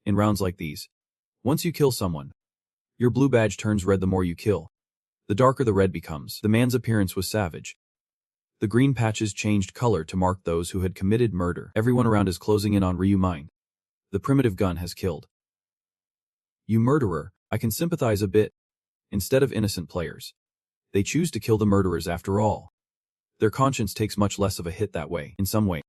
In rounds like these, once you kill someone, your blue badge turns red the more you kill. The darker the red becomes. The man's appearance was savage. The green patches changed color to mark those who had committed murder. Everyone around is closing in on Ryumin. The primitive gun has killed. You murderer, I can sympathize a bit. Instead of innocent players, they choose to kill the murderers after all. Their conscience takes much less of a hit that way, in some way.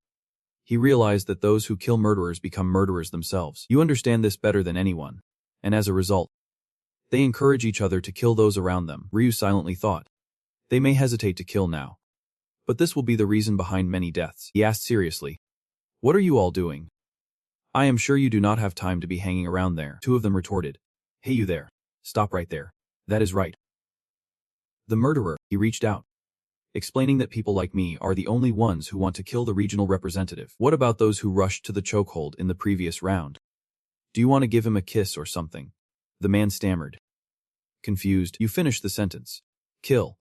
He realized that those who kill murderers become murderers themselves. You understand this better than anyone. And as a result, they encourage each other to kill those around them. Ryu silently thought. They may hesitate to kill now. But this will be the reason behind many deaths. He asked seriously. What are you all doing? I am sure you do not have time to be hanging around there. Two of them retorted. Hey you there. Stop right there. That is right. The murderer, he reached out, explaining that people like me are the only ones who want to kill the regional representative. What about those who rushed to the chokehold in the previous round? Do you want to give him a kiss or something? The man stammered. Confused, you finish the sentence. Kill.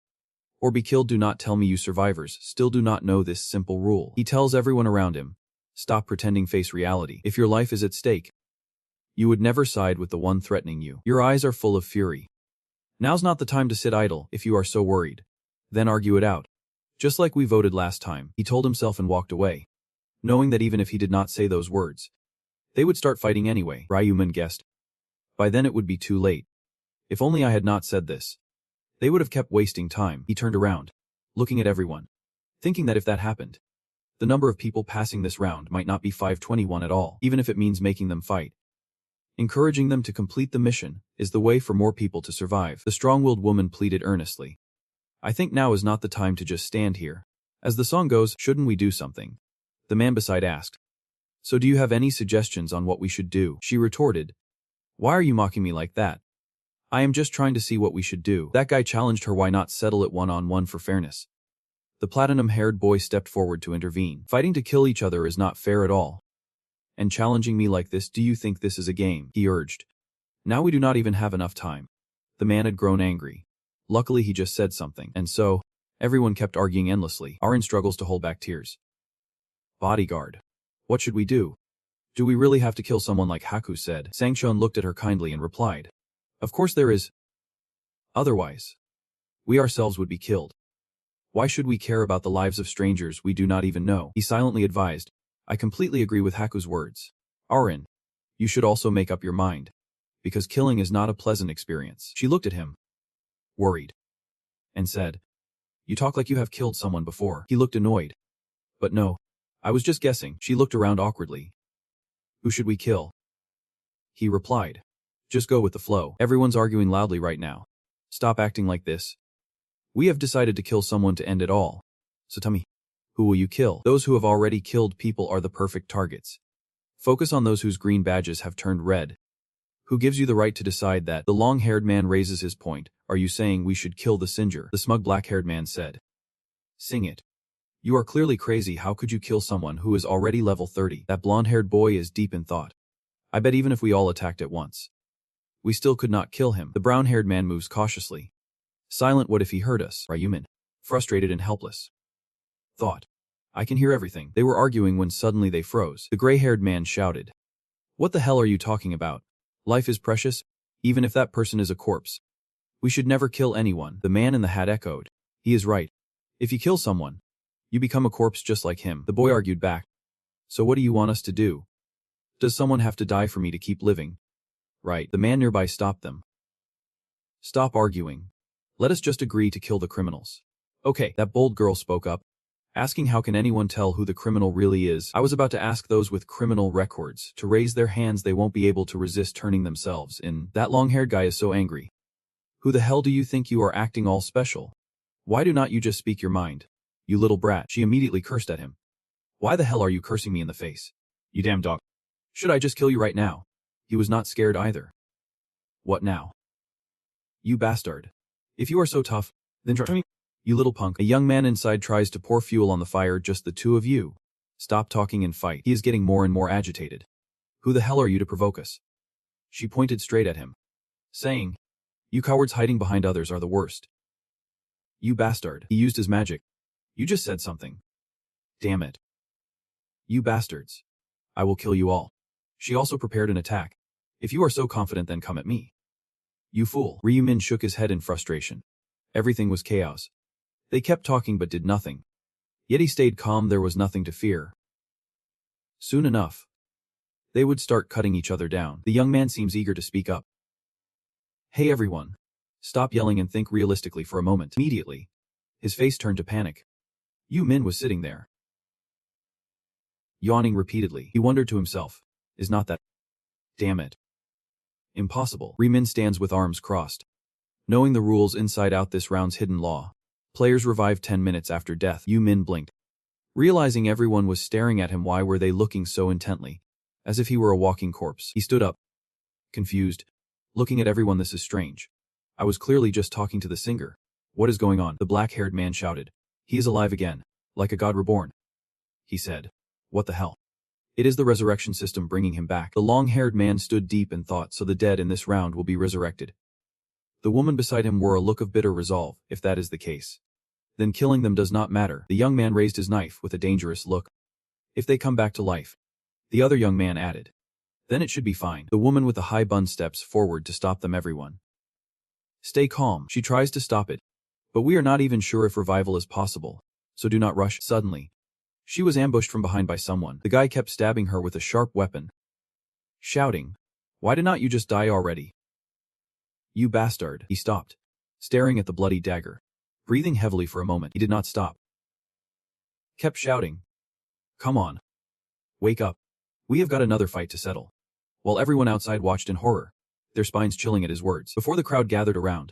Or be killed. Do not tell me you survivors still do not know this simple rule. He tells everyone around him. Stop pretending, face reality. If your life is at stake, you would never side with the one threatening you. Your eyes are full of fury. Now's not the time to sit idle if you are so worried. Then argue it out. Just like we voted last time, he told himself and walked away, knowing that even if he did not say those words, they would start fighting anyway. Ryumin guessed. By then it would be too late. If only I had not said this. They would have kept wasting time. He turned around, looking at everyone, thinking that if that happened, the number of people passing this round might not be 521 at all, even if it means making them fight. Encouraging them to complete the mission is the way for more people to survive. The strong-willed woman pleaded earnestly. I think now is not the time to just stand here. As the song goes, shouldn't we do something? The man beside asked. So do you have any suggestions on what we should do? She retorted. Why are you mocking me like that? I am just trying to see what we should do. That guy challenged her. Why not settle it one-on-one for fairness? The platinum-haired boy stepped forward to intervene. Fighting to kill each other is not fair at all. And challenging me like this, do you think this is a game? He urged. Now we do not even have enough time. The man had grown angry. Luckily he just said something, and so, everyone kept arguing endlessly. Arin struggles to hold back tears. Bodyguard. What should we do? Do we really have to kill someone like Haku said? Sangchun looked at her kindly and replied. Of course there is. Otherwise, we ourselves would be killed. Why should we care about the lives of strangers we do not even know? He silently advised. I completely agree with Haku's words. Arin, you should also make up your mind. Because killing is not a pleasant experience. She looked at him, worried, and said, You talk like you have killed someone before. He looked annoyed. But no, I was just guessing. She looked around awkwardly. Who should we kill? He replied. Just go with the flow. Everyone's arguing loudly right now. Stop acting like this. We have decided to kill someone to end it all. So tell me, who will you kill? Those who have already killed people are the perfect targets. Focus on those whose green badges have turned red. Who gives you the right to decide that? The long-haired man raises his point. Are you saying we should kill the Singer? The smug black-haired man said. Sing it. You are clearly crazy. How could you kill someone who is already level 30? That blonde-haired boy is deep in thought. I bet even if we all attacked at once, we still could not kill him. The brown-haired man moves cautiously. Silent. What if he heard us? Ryumin, frustrated and helpless, thought. I can hear everything. They were arguing when suddenly they froze. The gray-haired man shouted. What the hell are you talking about? Life is precious, even if that person is a corpse. We should never kill anyone. The man in the hat echoed. He is right. If you kill someone, you become a corpse just like him. The boy argued back. So what do you want us to do? Does someone have to die for me to keep living? Right. The man nearby stopped them. Stop arguing. Let us just agree to kill the criminals. Okay. That bold girl spoke up, asking how can anyone tell who the criminal really is. I was about to ask those with criminal records to raise their hands. They won't be able to resist turning themselves in. That long-haired guy is so angry. Who the hell do you think you are, acting all special? Why do not you just speak your mind? You little brat. She immediately cursed at him. Why the hell are you cursing me in the face? You damn dog. Should I just kill you right now? He was not scared either. What now? You bastard. If you are so tough, then try me. You little punk. A young man inside tries to pour fuel on the fire. Just the two of you. Stop talking and fight. He is getting more and more agitated. Who the hell are you to provoke us? She pointed straight at him, saying, you cowards hiding behind others are the worst. You bastard. He used his magic. You just said something. Damn it. You bastards. I will kill you all. She also prepared an attack. If you are so confident, then come at me. You fool. Ryumin shook his head in frustration. Everything was chaos. They kept talking but did nothing. Yet he stayed calm. There was nothing to fear. Soon enough, they would start cutting each other down. The young man seems eager to speak up. Hey everyone. Stop yelling and think realistically for a moment. Immediately, his face turned to panic. Yu Min was sitting there, yawning repeatedly. He wondered to himself, is not that... Damn it. Impossible. Ryumin stands with arms crossed. Knowing the rules inside out, this round's hidden law. Players revive 10 minutes after death. Yu Min blinked. Realizing everyone was staring at him, why were they looking so intently? As if he were a walking corpse. He stood up, confused, looking at everyone. This is strange. I was clearly just talking to the singer. What is going on? The black-haired man shouted. He is alive again, like a god reborn. He said. What the hell? It is the resurrection system bringing him back. The long-haired man stood deep in thought. So the dead in this round will be resurrected. The woman beside him wore a look of bitter resolve. If that is the case, then killing them does not matter. The young man raised his knife with a dangerous look. If they come back to life, the other young man added, then it should be fine. The woman with the high bun steps forward to stop them. Everyone, stay calm. She tries to stop it. But we are not even sure if revival is possible, so do not rush. Suddenly, she was ambushed from behind by someone. The guy kept stabbing her with a sharp weapon, shouting, why did not you just die already? You bastard. He stopped, staring at the bloody dagger. Breathing heavily for a moment, he did not stop. Kept shouting, come on. Wake up. We have got another fight to settle. While everyone outside watched in horror, their spines chilling at his words. Before the crowd gathered around,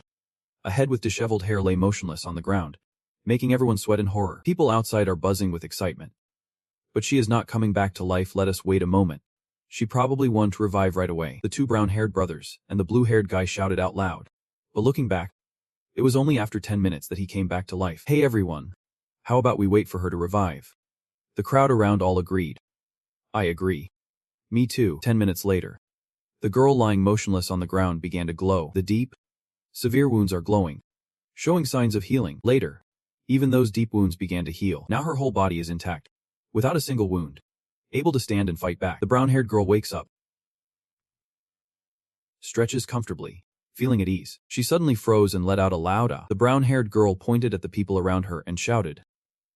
a head with disheveled hair lay motionless on the ground, making everyone sweat in horror. People outside are buzzing with excitement. But she is not coming back to life. Let us wait a moment. She probably won to revive right away. The two brown-haired brothers and the blue-haired guy shouted out loud. But looking back, it was only after 10 minutes that he came back to life. Hey everyone. How about we wait for her to revive? The crowd around all agreed. I agree. Me too. 10 minutes later, the girl lying motionless on the ground began to glow. The deep, severe wounds are glowing, showing signs of healing. Later, even those deep wounds began to heal. Now her whole body is intact, without a single wound, able to stand and fight back. The brown-haired girl wakes up, stretches comfortably, feeling at ease. She suddenly froze and let out a loud ah. The brown-haired girl pointed at the people around her and shouted,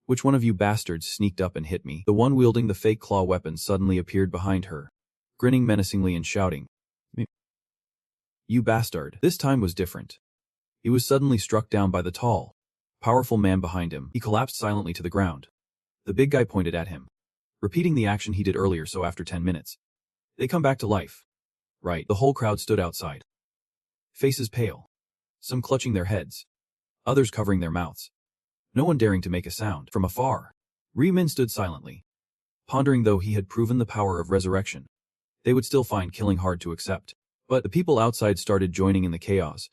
which one of you bastards sneaked up and hit me? The one wielding the fake claw weapon suddenly appeared behind her, grinning menacingly and shouting, me. You bastard. This time was different. He was suddenly struck down by the tall, powerful man behind him. He collapsed silently to the ground. The big guy pointed at him, repeating the action he did earlier. So after 10 minutes, they come back to life. Right. The whole crowd stood outside, faces pale, some clutching their heads, others covering their mouths. No one daring to make a sound. From afar, Ryumin stood silently, pondering. Though he had proven the power of resurrection, they would still find killing hard to accept. But the people outside started joining in the chaos.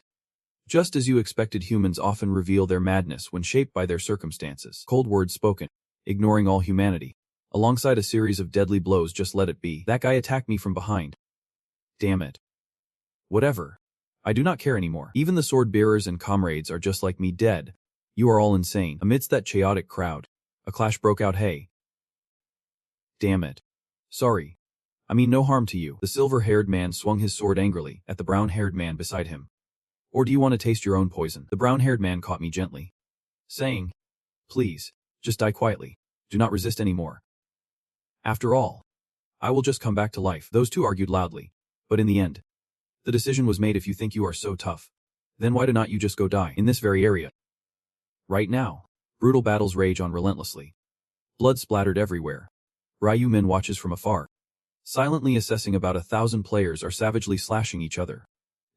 Just as you expected, humans often reveal their madness when shaped by their circumstances. Cold words spoken, ignoring all humanity, alongside a series of deadly blows. Just let it be. That guy attacked me from behind. Damn it. Whatever. I do not care anymore. Even the sword bearers and comrades are just like me, dead. You are all insane. Amidst that chaotic crowd, a clash broke out. Hey. Damn it. Sorry. I mean no harm to you. The silver-haired man swung his sword angrily at the brown-haired man beside him. Or do you want to taste your own poison? The brown-haired man caught me gently, saying, please, just die quietly. Do not resist anymore. After all, I will just come back to life. Those two argued loudly, but in the end, the decision was made. If you think you are so tough, then why do not you just go die in this very area? Right now, brutal battles rage on relentlessly. Blood splattered everywhere. Ryumin watches from afar, silently assessing. About 1,000 players are savagely slashing each other.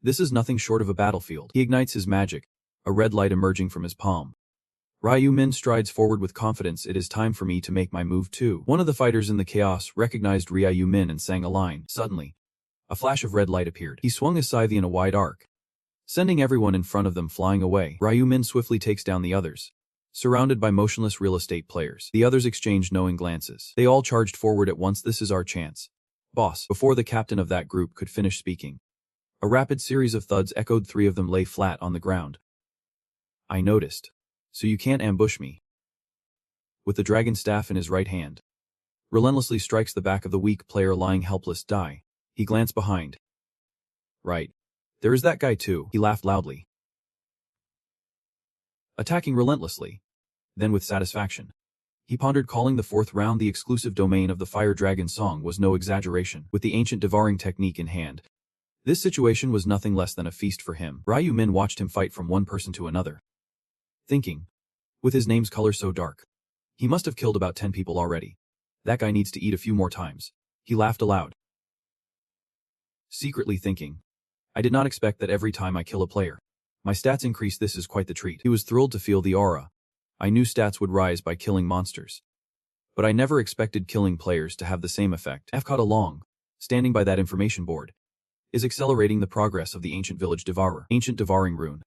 This is nothing short of a battlefield. He ignites his magic, a red light emerging from his palm. Ryumin strides forward with confidence. It is time for me to make my move too. One of the fighters in the chaos recognized Ryumin and sang a line. Suddenly, a flash of red light appeared. He swung his scythe in a wide arc, sending everyone in front of them flying away. Ryu Min swiftly takes down the others. Surrounded by motionless real estate players, the others exchange knowing glances. They all charged forward at once. This is our chance, boss. Before the captain of that group could finish speaking, a rapid series of thuds echoed. 3 of them lay flat on the ground. I noticed. So you can't ambush me. With the dragon staff in his right hand, relentlessly strikes the back of the weak player lying helpless. Die. He glanced behind. Right. There is that guy too. He laughed loudly, attacking relentlessly. Then with satisfaction, he pondered calling the 4th round. The exclusive domain of the Fire Dragon song was no exaggeration. With the ancient devouring technique in hand, this situation was nothing less than a feast for him. Ryu Min watched him fight from one person to another, thinking, with his name's color so dark, he must have killed about 10 people already. That guy needs to eat a few more times. He laughed aloud, secretly thinking, I did not expect that every time I kill a player, my stats increase. This is quite the treat. He was thrilled to feel the aura. I knew stats would rise by killing monsters, but I never expected killing players to have the same effect. Caught along, standing by that information board, is accelerating the progress of the Ancient Village Devourer. Ancient Devouring Rune.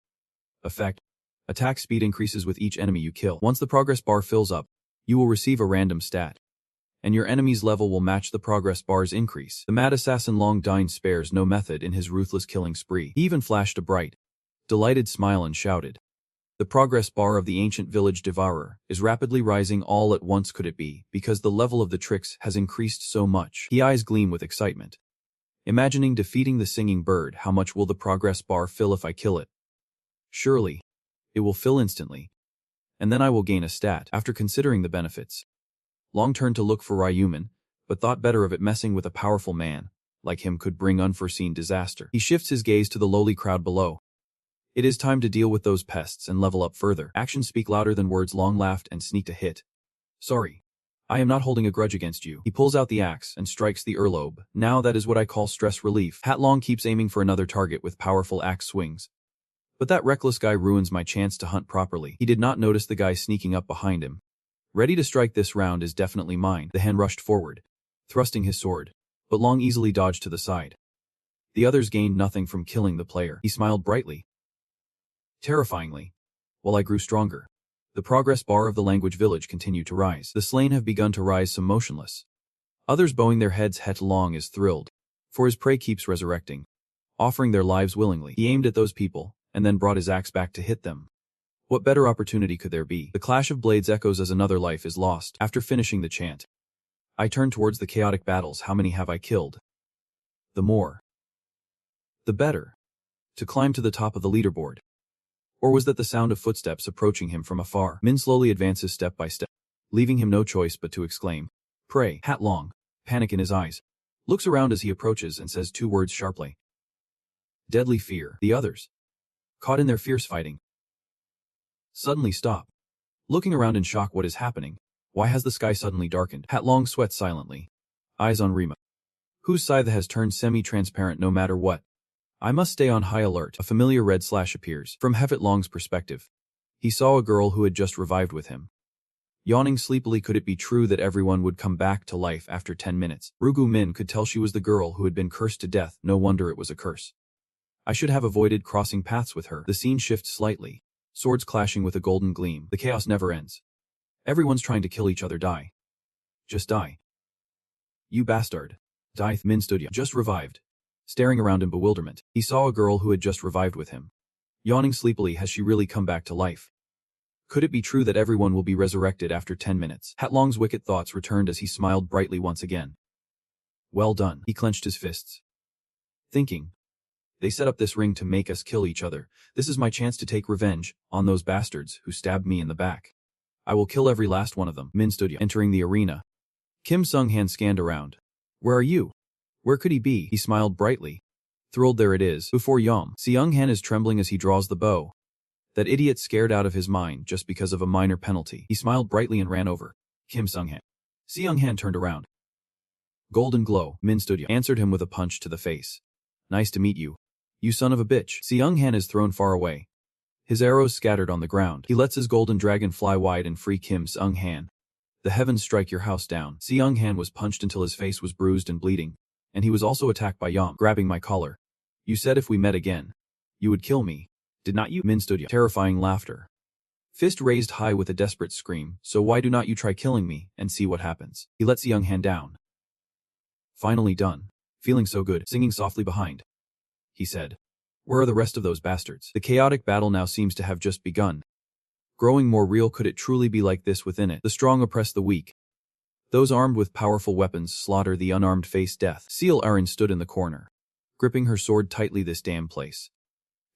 Effect. Attack speed increases with each enemy you kill. Once the progress bar fills up, you will receive a random stat, and your enemy's level will match the progress bar's increase. The mad assassin Long Dine spares no method in his ruthless killing spree. He even flashed a bright, delighted smile and shouted, the progress bar of the Ancient Village Devourer is rapidly rising all at once. Could it be because the level of the tricks has increased so much? His eyes gleam with excitement, imagining defeating the singing bird. How much will the progress bar fill if I kill it? Surely, it will fill instantly, and then I will gain a stat. After considering the benefits, Long turned to look for Ryu Min, but thought better of it. Messing with a powerful man like him could bring unforeseen disaster. He shifts his gaze to the lowly crowd below. It is time to deal with those pests and level up further. Actions speak louder than words. Long laughed and sneaked a hit. Sorry. I am not holding a grudge against you. He pulls out the axe and strikes the earlobe. Now that is what I call stress relief. Hat Long keeps aiming for another target with powerful axe swings. But that reckless guy ruins my chance to hunt properly. He did not notice the guy sneaking up behind him. Ready to strike. This round is definitely mine. The hand rushed forward, thrusting his sword, but Long easily dodged to the side. The others gained nothing from killing the player. He smiled brightly, terrifyingly, while I grew stronger. The progress bar of the language village continued to rise. The slain have begun to rise, some motionless, others bowing their heads. Het Long is thrilled, for his prey keeps resurrecting, offering their lives willingly. He aimed at those people, and then brought his axe back to hit them. What better opportunity could there be? The clash of blades echoes as another life is lost. After finishing the chant, I turned towards the chaotic battles. How many have I killed? The more, the better. To climb to the top of the leaderboard. Or was that the sound of footsteps approaching him from afar? Min slowly advances step by step, leaving him no choice but to exclaim, Pray. Hat Long, panic in his eyes, looks around as he approaches and says 2 words sharply. Deadly fear. The others, caught in their fierce fighting, suddenly stop, looking around in shock. What is happening? Why has the sky suddenly darkened? Hat Long sweats silently, eyes on Rima, whose scythe has turned semi-transparent. No matter what, I must stay on high alert. A familiar red slash appears. From Het Long's perspective, he saw a girl who had just revived with him. Yawning sleepily, could it be true that everyone would come back to life after 10 minutes? Rugu Min could tell she was the girl who had been cursed to death. No wonder it was a curse. I should have avoided crossing paths with her. The scene shifts slightly, swords clashing with a golden gleam. The chaos never ends. Everyone's trying to kill each other. Die. Just die. You bastard. Die. Min stood just revived, staring around in bewilderment. He saw a girl who had just revived with him. Yawning sleepily, has she really come back to life? Could it be true that everyone will be resurrected after 10 minutes? Hat Long's wicked thoughts returned as he smiled brightly once again. Well done. He clenched his fists, thinking, they set up this ring to make us kill each other. This is my chance to take revenge on those bastards who stabbed me in the back. I will kill every last one of them. Min stood entering the arena. Kim Sung-han scanned around. Where are you? Where could he be? He smiled brightly, thrilled. There it is. Before Yom. Seung-han is trembling as he draws the bow. That idiot scared out of his mind just because of a minor penalty. He smiled brightly and ran over Kim Sung-han. Seung-han turned around. Golden glow. Min stood answered him with a punch to the face. Nice to meet you. You son of a bitch. Seung-han is thrown far away, his arrows scattered on the ground. He lets his golden dragon fly wide and free Kim Sung-han. The heavens strike your house down. Seung-han was punched until his face was bruised and bleeding, and he was also attacked by Yom, grabbing my collar. You said if we met again, You would kill me, did not you? Min stood up, terrifying laughter. Fist raised high with a desperate scream, so why do not you try killing me, and see what happens? He lets the young hand down. Finally done. Feeling so good, singing softly behind. He said. Where are the rest of those bastards? The chaotic battle now seems to have just begun. Growing more real, could it truly be like this within it? The strong oppress the weak. Those armed with powerful weapons slaughter the unarmed, face death. sssrank stood in the corner, gripping her sword tightly. This damn place,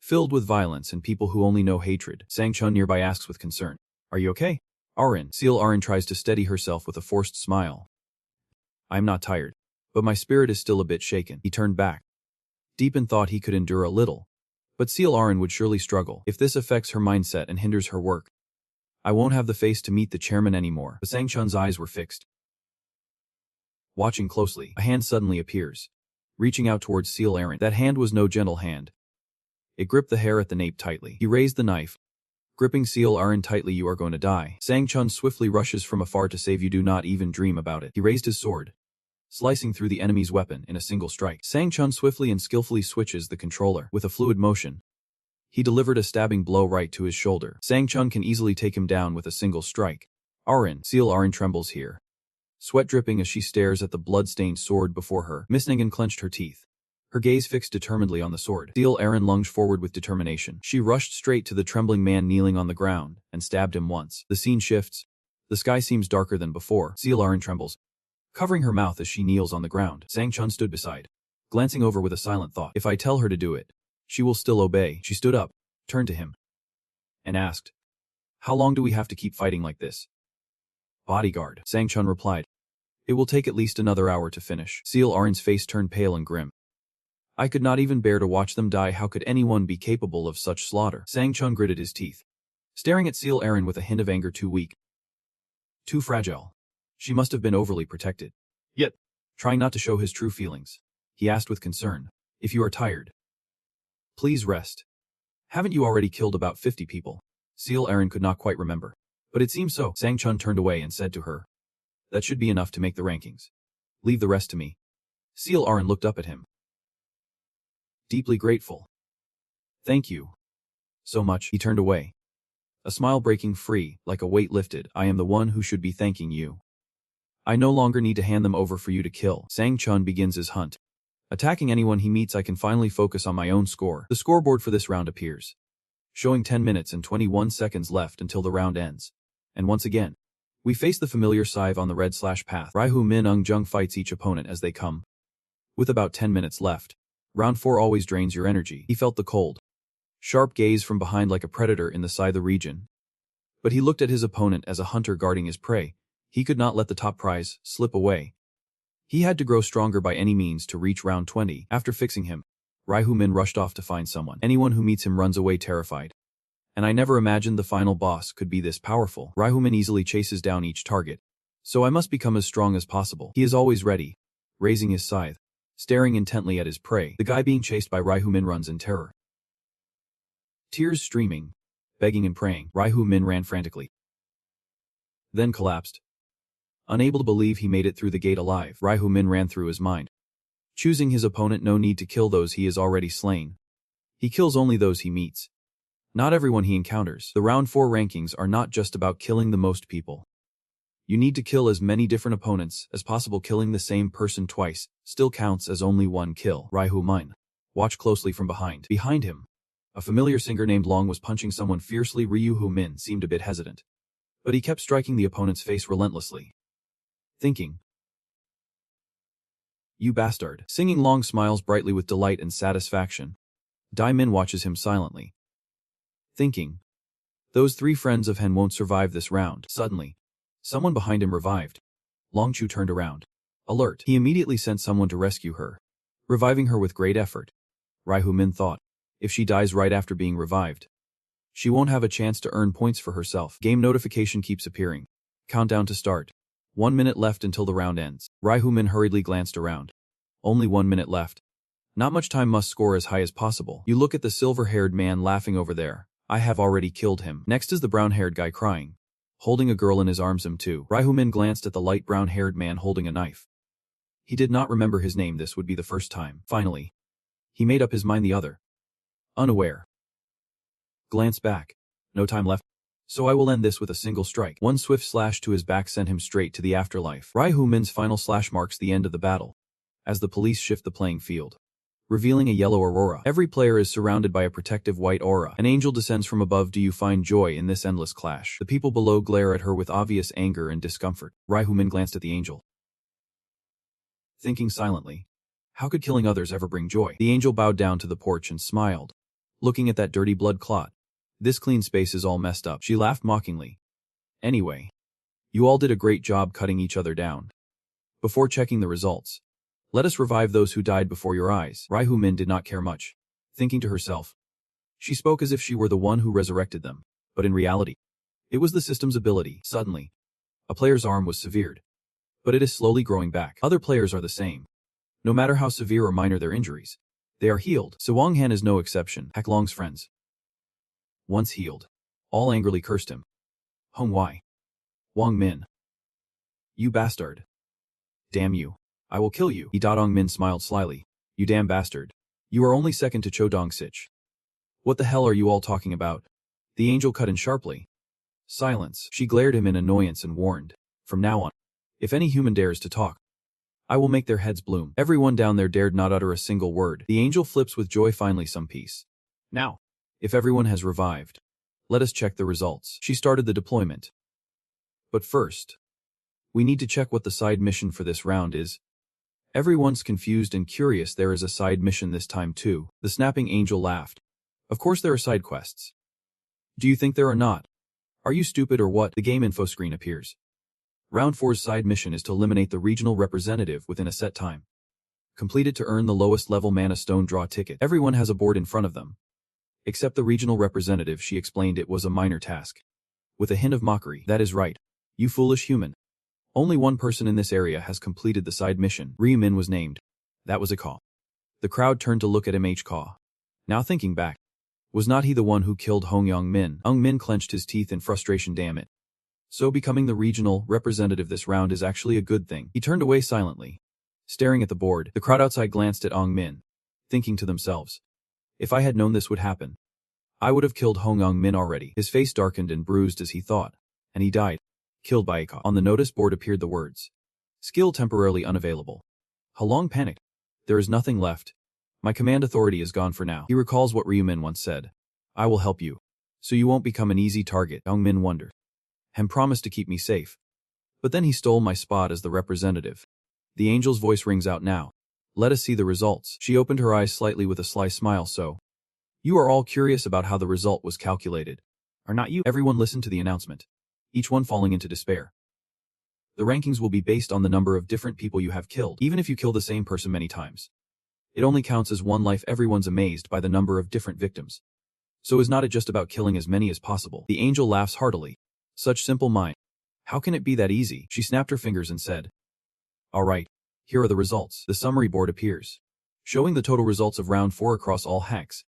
filled with violence and people who only know hatred. Sang-chun nearby asks with concern, Are you okay? sssrank tries to steady herself with a forced smile. I'm not tired, but my spirit is still a bit shaken. He turned back. Deep in thought he could endure a little, but sssrank would surely struggle if this affects her mindset and hinders her work. I won't have the face to meet the chairman anymore. But Sang-chun's eyes were fixed. Watching closely, a hand suddenly appears, reaching out towards sssrank. That hand was no gentle hand. It gripped the hair at the nape tightly. He raised the knife, gripping sssrank tightly. You are going to die. Sang-chun swiftly rushes from afar to save you. Do not even dream about it. He raised his sword, slicing through the enemy's weapon in a single strike. Sang-chun swiftly and skillfully switches the controller. With a fluid motion, he delivered a stabbing blow right to his shoulder. Sang-chun can easily take him down with a single strike. sssrank trembles here, sweat dripping as she stares at the blood-stained sword before her. Miss Nengen clenched her teeth, her gaze fixed determinedly on the sword. sssrank lunged forward with determination. She rushed straight to the trembling man kneeling on the ground and stabbed him once. The scene shifts. The sky seems darker than before. sssrank trembles, covering her mouth as she kneels on the ground. Sang-chun stood beside, glancing over with a silent thought. If I tell her to do it, she will still obey. She stood up, turned to him, and asked, How long do we have to keep fighting like this? Bodyguard, Sang-chun replied. It will take at least another hour to finish. sssrank's face turned pale and grim. I could not even bear to watch them die. How could anyone be capable of such slaughter? Sang-chun gritted his teeth, staring at sssrank with a hint of anger. Too weak, too fragile. She must have been overly protected. Yet, trying not to show his true feelings, he asked with concern, If you are tired, please rest. Haven't you already killed about 50 people? sssrank could not quite remember, but it seemed so. Sang-chun turned away and said to her, That should be enough to make the rankings. Leave the rest to me. sssrank looked up at him, deeply grateful. Thank you so much. He turned away, a smile breaking free, like a weight lifted. I am the one who should be thanking you. I no longer need to hand them over for you to kill. Sang-chun begins his hunt, attacking anyone he meets. I can finally focus on my own score. The scoreboard for this round appears, showing 10 minutes and 21 seconds left until the round ends. And once again, we face the familiar Sive on the red/path. Raihu Min Jung fights each opponent as they come. With about 10 minutes left, round 4 always drains your energy. He felt the cold, sharp gaze from behind like a predator in the Scythe region. But he looked at his opponent as a hunter guarding his prey. He could not let the top prize slip away. He had to grow stronger by any means to reach round 20. After fixing him, Raihu Min rushed off to find someone. Anyone who meets him runs away terrified. And I never imagined the final boss could be this powerful. Raihu Min easily chases down each target, so I must become as strong as possible. He is always ready, raising his scythe, staring intently at his prey. The guy being chased by Raihu Min runs in terror, tears streaming, begging and praying. Raihu Min ran frantically, then collapsed. Unable to believe he made it through the gate alive, Raihu Min ran through his mind, choosing his opponent. No need to kill those he has already slain. He kills only those he meets, not everyone he encounters. The round 4 rankings are not just about killing the most people. You need to kill as many different opponents as possible. Killing the same person twice still counts as only one kill. Raihu Min watched closely from behind. Behind him, a familiar singer named Long was punching someone fiercely. Raihu Min seemed a bit hesitant, but he kept striking the opponent's face relentlessly, thinking, You bastard. Singing Long smiles brightly with delight and satisfaction. Dai Min watches him silently, thinking, Those 3 friends of Hen won't survive this round. Suddenly, someone behind him revived. Long Chu turned around, alert. He immediately sent someone to rescue her, reviving her with great effort. Raihu Min thought, if she dies right after being revived, she won't have a chance to earn points for herself. Game notification keeps appearing. Countdown to start. 1 minute left until the round ends. Raihu Min hurriedly glanced around. Only 1 minute left. Not much time, must score as high as possible. You look at the silver-haired man laughing over there. I have already killed him. Next is the brown-haired guy crying, holding a girl in his arms. Him too. Raihu Min glanced at the light brown-haired man holding a knife. He did not remember his name. This would be the first time. Finally, he made up his mind. The other unaware. Glance back. No time left. So I will end this with a single strike. One swift slash to his back sent him straight to the afterlife. Min's final slash marks the end of the battle, as the police shift the playing field, revealing a yellow aurora. Every player is surrounded by a protective white aura. An angel descends from above. Do you find joy in this endless clash? The people below glare at her with obvious anger and discomfort. Min glanced at the angel, thinking silently, how could killing others ever bring joy? The angel bowed down to the porch and smiled, looking at that dirty blood clot. This clean space is all messed up. She laughed mockingly. Anyway, you all did a great job cutting each other down. Before checking the results, let us revive those who died before your eyes. Min did not care much. Thinking to herself, she spoke as if she were the one who resurrected them, but in reality, it was the system's ability. Suddenly, a player's arm was severed, but it is slowly growing back. Other players are the same. No matter how severe or minor their injuries, they are healed. Sewang Han is no exception. Hak Long's friends, once healed, all angrily cursed him. Hong Wai. Wang Min. You bastard. Damn you. I will kill you. Dong Min smiled slyly. You damn bastard. You are only second to Cho Dong Sich. What the hell are you all talking about? The angel cut in sharply. Silence. She glared him in annoyance and warned, from now on, if any human dares to talk, I will make their heads bloom. Everyone down there dared not utter a single word. The angel flips with joy. Finally some peace. Now, if everyone has revived, let us check the results. She started the deployment. But first, we need to check what the side mission for this round is. Everyone's confused and curious. There is a side mission this time too. The snapping angel laughed. Of course there are side quests. Do you think there are not? Are you stupid or what? The game info screen appears. Round 4's side mission is to eliminate the regional representative within a set time. Complete it to earn the lowest level mana stone draw ticket. Everyone has a board in front of them, except the regional representative. She explained it was a minor task, with a hint of mockery. That is right, you foolish human. Only one person in this area has completed the side mission. Min was named. That was a Ka. The crowd turned to look at Ka. Now thinking back, was not he the one who killed Hong Young Min? Min clenched his teeth in frustration. Damn it. So becoming the regional representative this round is actually a good thing. He turned away silently, staring at the board. The crowd outside glanced at Min, thinking to themselves, if I had known this would happen, I would have killed Hong Min already. His face darkened and bruised as he thought, and he died, killed by a Ka. On the notice board appeared the words, skill temporarily unavailable. Halong panicked. There is nothing left. My command authority is gone for now. He recalls what Min once said. I will help you, so you won't become an easy target. Min wondered. Hem promised to keep me safe. But then he stole my spot as the representative. The angel's voice rings out now. Let us see the results. She opened her eyes slightly with a sly smile. So, you are all curious about how the result was calculated, are not you? Everyone listened to the announcement, each one falling into despair. The rankings will be based on the number of different people you have killed, even if you kill the same person many times. It only counts as one life. Everyone's amazed by the number of different victims. So is not it just about killing as many as possible? The angel laughs heartily. Such simple mind. How can it be that easy? She snapped her fingers and said, all right, here are the results. The summary board appears, showing the total results of round 4 across all hacks.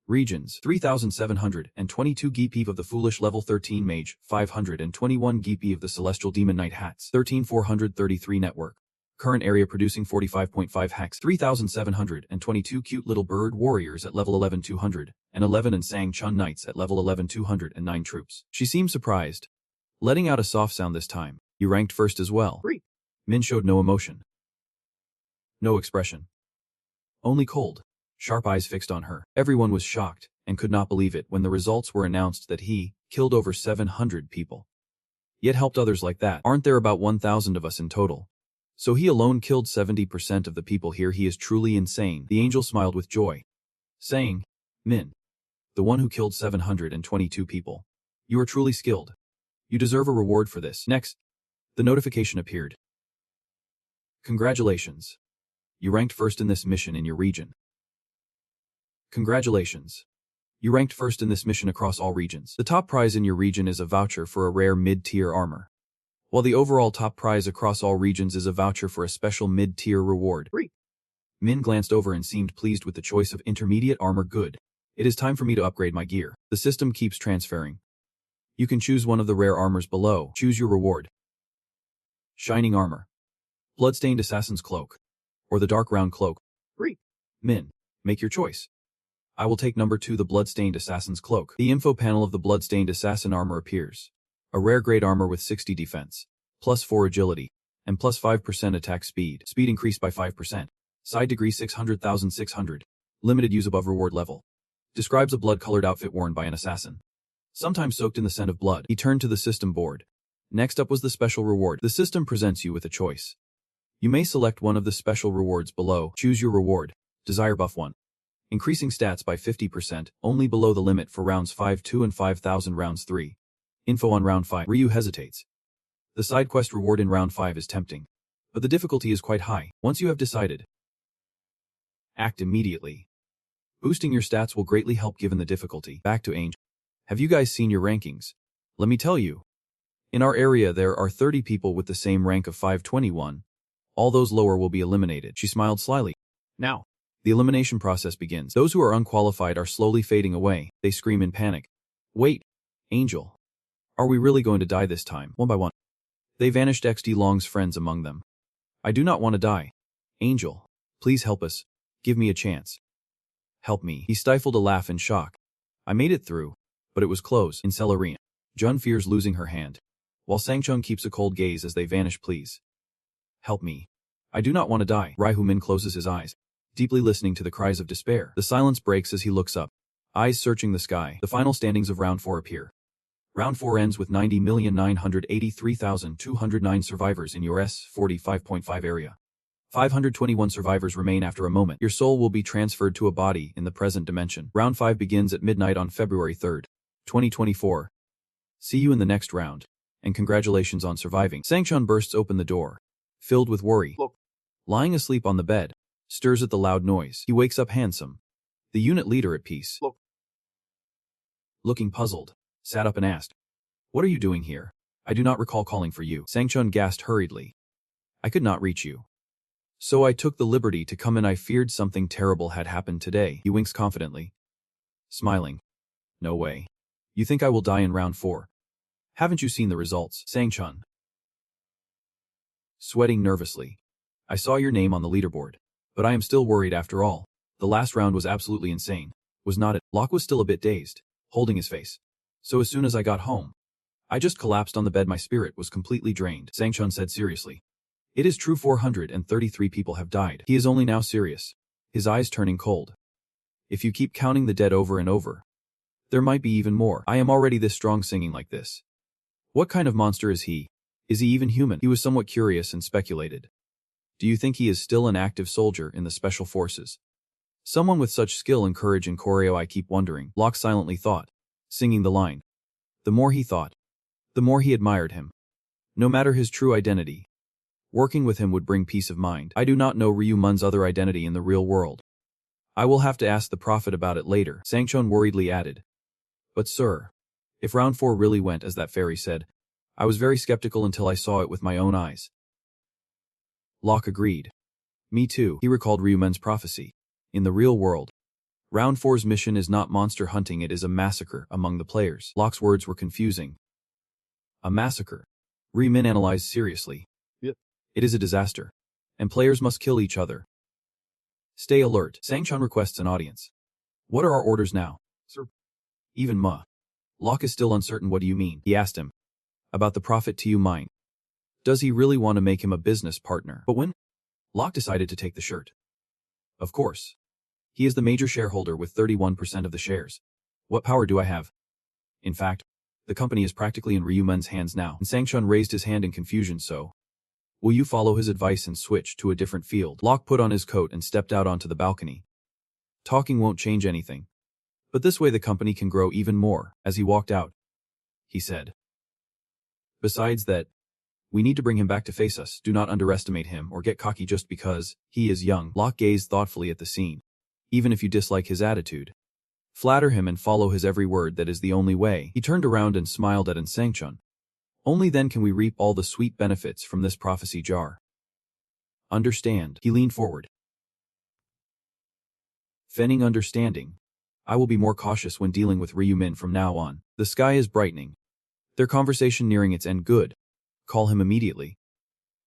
Regions, 3,722 GP of the Foolish level 13 Mage, 521 GP of the Celestial Demon Knight Hats, 13,433 Network. Current area producing 45.5 hacks, 3,722 Cute Little Bird Warriors at level 11,200, and 11 and Sang Chun Knights at level 11,209 troops. She seemed surprised, letting out a soft sound this time. You ranked first as well. Min showed no emotion, no expression, only cold, sharp eyes fixed on her. Everyone was shocked and could not believe it when the results were announced that he killed over 700 people, yet helped others like that. Aren't there about 1,000 of us in total? So he alone killed 70% of the people here. He is truly insane. The angel smiled with joy, saying, Min, the one who killed 722 people, you are truly skilled. You deserve a reward for this. Next, the notification appeared. Congratulations. You ranked first in this mission in your region. Congratulations. You ranked first in this mission across all regions. The top prize in your region is a voucher for a rare mid-tier armor, while the overall top prize across all regions is a voucher for a special mid-tier reward. Min glanced over and seemed pleased with the choice of intermediate armor. Good. It is time for me to upgrade my gear. The system keeps transferring. You can choose one of the rare armors below. Choose your reward. Shining armor, bloodstained assassin's cloak, or the dark round cloak. Min, make your choice. I will take number 2, the Bloodstained Assassin's Cloak. The info panel of the Bloodstained Assassin armor appears. A rare grade armor with 60 defense, plus 4 agility, and plus 5% attack speed. Speed increased by 5%. Side degree 600,600. Limited use above reward level. Describes a blood-colored outfit worn by an assassin, sometimes soaked in the scent of blood. He turned to the system board. Next up was the special reward. The system presents you with a choice. You may select one of the special rewards below. Choose your reward. Desire buff 1. Increasing stats by 50%, only below the limit for rounds 5-2 and 5,000 rounds 3. Info on round 5. Ryu hesitates. The side quest reward in round 5 is tempting, but the difficulty is quite high. Once you have decided, act immediately. Boosting your stats will greatly help given the difficulty. Back to Angel. Have you guys seen your rankings? Let me tell you. In our area there are 30 people with the same rank of 521. All those lower will be eliminated. She smiled slyly. Now, the elimination process begins. Those who are unqualified are slowly fading away. They scream in panic. Wait, Angel. Are we really going to die this time? One by one. They vanished, XD Long's friends among them. I do not want to die. Angel, please help us. Give me a chance. Help me. He stifled a laugh in shock. I made it through, but it was close. In cell arena. Jun fears losing her hand, while Sangchun keeps a cold gaze as they vanish. Please. Help me. I do not want to die. Raihumin closes his eyes, deeply listening to the cries of despair. The silence breaks as he looks up, eyes searching the sky. The final standings of round 4 appear. Round 4 ends with 90,983,209 survivors in your S45.5 area. 521 survivors remain after a moment. Your soul will be transferred to a body in the present dimension. Round 5 begins at midnight on February 3rd, 2024. See you in the next round, and congratulations on surviving. Sangchun bursts open the door, filled with worry. Look. Lying asleep on the bed, stirs at the loud noise. He wakes up Handsome, the unit leader, at peace. Look. Looking puzzled, sat up and asked, "What are you doing here? I do not recall calling for you." Sangchun gasped hurriedly. "I could not reach you, so I took the liberty to come in. I feared something terrible had happened today." He winks confidently, smiling. "No way. You think I will die in round 4? Haven't you seen the results?" Sangchun, sweating nervously. "I saw your name on the leaderboard, but I am still worried after all. The last round was absolutely insane, was not it?" Locke was still a bit dazed, holding his face. "So as soon as I got home, I just collapsed on the bed. My spirit was completely drained." Sangchun said seriously. "It is true, 433 people have died." He is only now serious, his eyes turning cold. "If you keep counting the dead over and over, there might be even more. I am already this strong singing like this. What kind of monster is he? Is he even human?" He was somewhat curious and speculated. "Do you think he is still an active soldier in the special forces? Someone with such skill and courage in choreo, I keep wondering." Locke silently thought, singing the line. The more he thought, the more he admired him. No matter his true identity, working with him would bring peace of mind. "I do not know Ryu Mun's other identity in the real world. I will have to ask the Prophet about it later," Sangchun worriedly added. "But sir, if round 4 really went as that fairy said, I was very skeptical until I saw it with my own eyes." Locke agreed. "Me too." He recalled Ryumen's prophecy. In the real world, round 4's mission is not monster hunting, it is a massacre among the players. Locke's words were confusing. A massacre? Ryumen analyzed seriously. Yep. It is a disaster, and players must kill each other. Stay alert. Sangchun requests an audience. "What are our orders now, sir?" "Even Ma." Locke is still uncertain. "What do you mean?" He asked him. "About the Prophet to you mine. Does he really want to make him a business partner?" But when Locke decided to take the shirt. Of course. He is the major shareholder with 31% of the shares. What power do I have? In fact, the company is practically in Ryumen's hands now. And Sangchun raised his hand in confusion. "So, will you follow his advice and switch to a different field?" Locke put on his coat and stepped out onto the balcony. "Talking won't change anything. But this way the company can grow even more." As he walked out, he said, "Besides that, we need to bring him back to face us. Do not underestimate him or get cocky just because he is young." Locke gazed thoughtfully at the scene. "Even if you dislike his attitude, flatter him and follow his every word. That is the only way." He turned around and smiled at Sangchun. "Only then can we reap all the sweet benefits from this prophecy jar. Understand?" He leaned forward, feigning understanding. "I will be more cautious when dealing with Ryumin from now on." The sky is brightening, their conversation nearing its end. "Good. Call him immediately."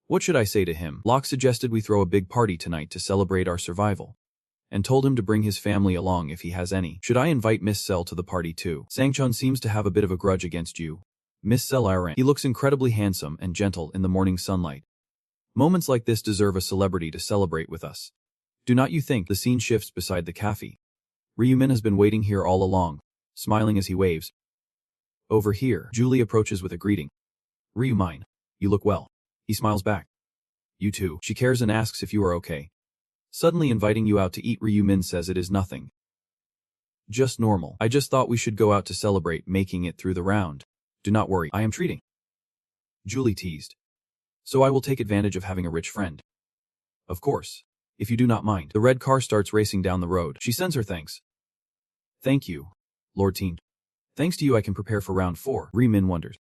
"What should I say to him?" Locke suggested we throw a big party tonight to celebrate our survival. and told him to bring his family along if he has any. Should I invite Miss Cell to the party too? Sangchun seems to have a bit of a grudge against you. Miss Cell Aran. He looks incredibly handsome and gentle in the morning sunlight. Moments like this deserve a celebrity to celebrate with us. Do not you think? The scene shifts beside the cafe. Ryumin has been waiting here all along, smiling as he waves. Over here, Julie approaches with a greeting. Ryumin, you look well. He smiles back. You too. She cares and asks if you are okay. Suddenly inviting you out to eat. Ryumin says it is nothing. Just normal. I just thought we should go out to celebrate making it through the round. Do not worry, I am treating. Julie teased. So I will take advantage of having a rich friend. Of course. If you do not mind. The red car starts racing down the road. She sends her thanks. Thank you, Lord Teen. Thanks to you I can prepare for round 4. Ryumin wonders.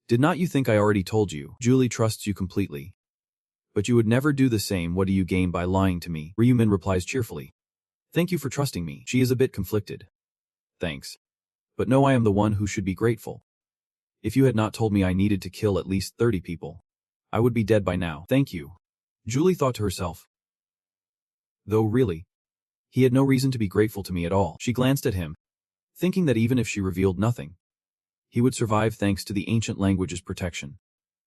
Did not you think I already told you? Julie trusts you completely. But you would never do the same. What do you gain by lying to me? Ryumin replies cheerfully. Thank you for trusting me. She is a bit conflicted. Thanks. But no, I am the one who should be grateful. If you had not told me I needed to kill at least 30 people, I would be dead by now. Thank you. Julie thought to herself. Though really, he had no reason to be grateful to me at all. She glanced at him, thinking that even if she revealed nothing, he would survive thanks to the ancient language's protection.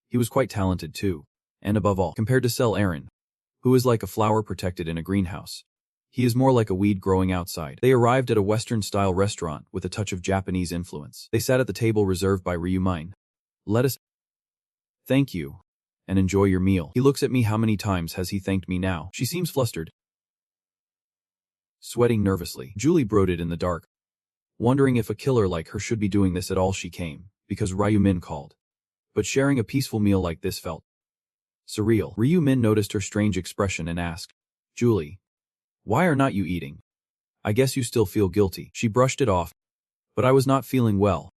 He was quite talented too, and above all, compared to Cell Aaron, who is like a flower protected in a greenhouse, he is more like a weed growing outside. They arrived at a Western-style restaurant with a touch of Japanese influence. They sat at the table reserved by Ryumin. Let us. Thank you, and enjoy your meal. He looks at me. How many times has he thanked me now? She seems flustered. Sweating nervously, Julie brooded in the dark, wondering if a killer like her should be doing this at all. She came because Ryumin called, but sharing a peaceful meal like this felt surreal. Ryumin noticed her strange expression and asked, Julie, why are not you eating? I guess you still feel guilty. She brushed it off. But I was not feeling well.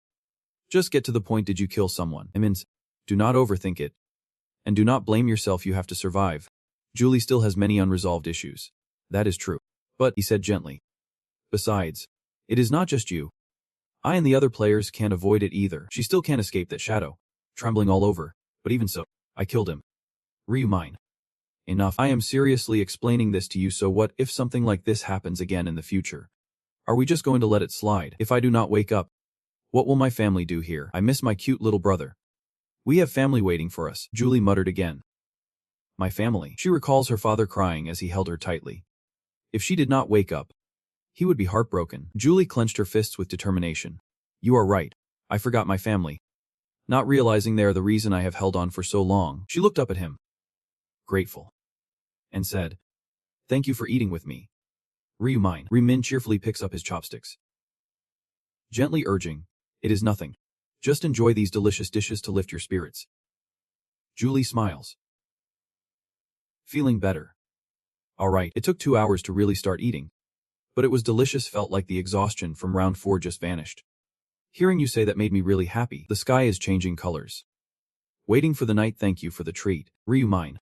Just get to the point. Did you kill someone? I mean, do not overthink it. And do not blame yourself. You have to survive. Julie still has many unresolved issues. That is true. But, he said gently. Besides, it is not just you. I and the other players can't avoid it either. She still can't escape that shadow, trembling all over. But even so, I killed him. Ryumin. Enough. I am seriously explaining this to you. So what if something like this happens again in the future? Are we just going to let it slide? If I do not wake up, what will my family do here? I miss my cute little brother. We have family waiting for us, Julie muttered again. My family. She recalls her father crying as he held her tightly. If she did not wake up, he would be heartbroken. Julie clenched her fists with determination. You are right. I forgot my family. Not realizing they are the reason I have held on for so long, she looked up at him, grateful, and said, Thank you for eating with me. Ryumin cheerfully picks up his chopsticks, gently urging, It is nothing. Just enjoy these delicious dishes to lift your spirits. Julie smiles, feeling better. All right, it took 2 hours to really start eating, but it was delicious. Felt like the exhaustion from round 4 just vanished. Hearing you say that made me really happy. The sky is changing colors. Waiting for the night. Thank you for the treat. Ryumin.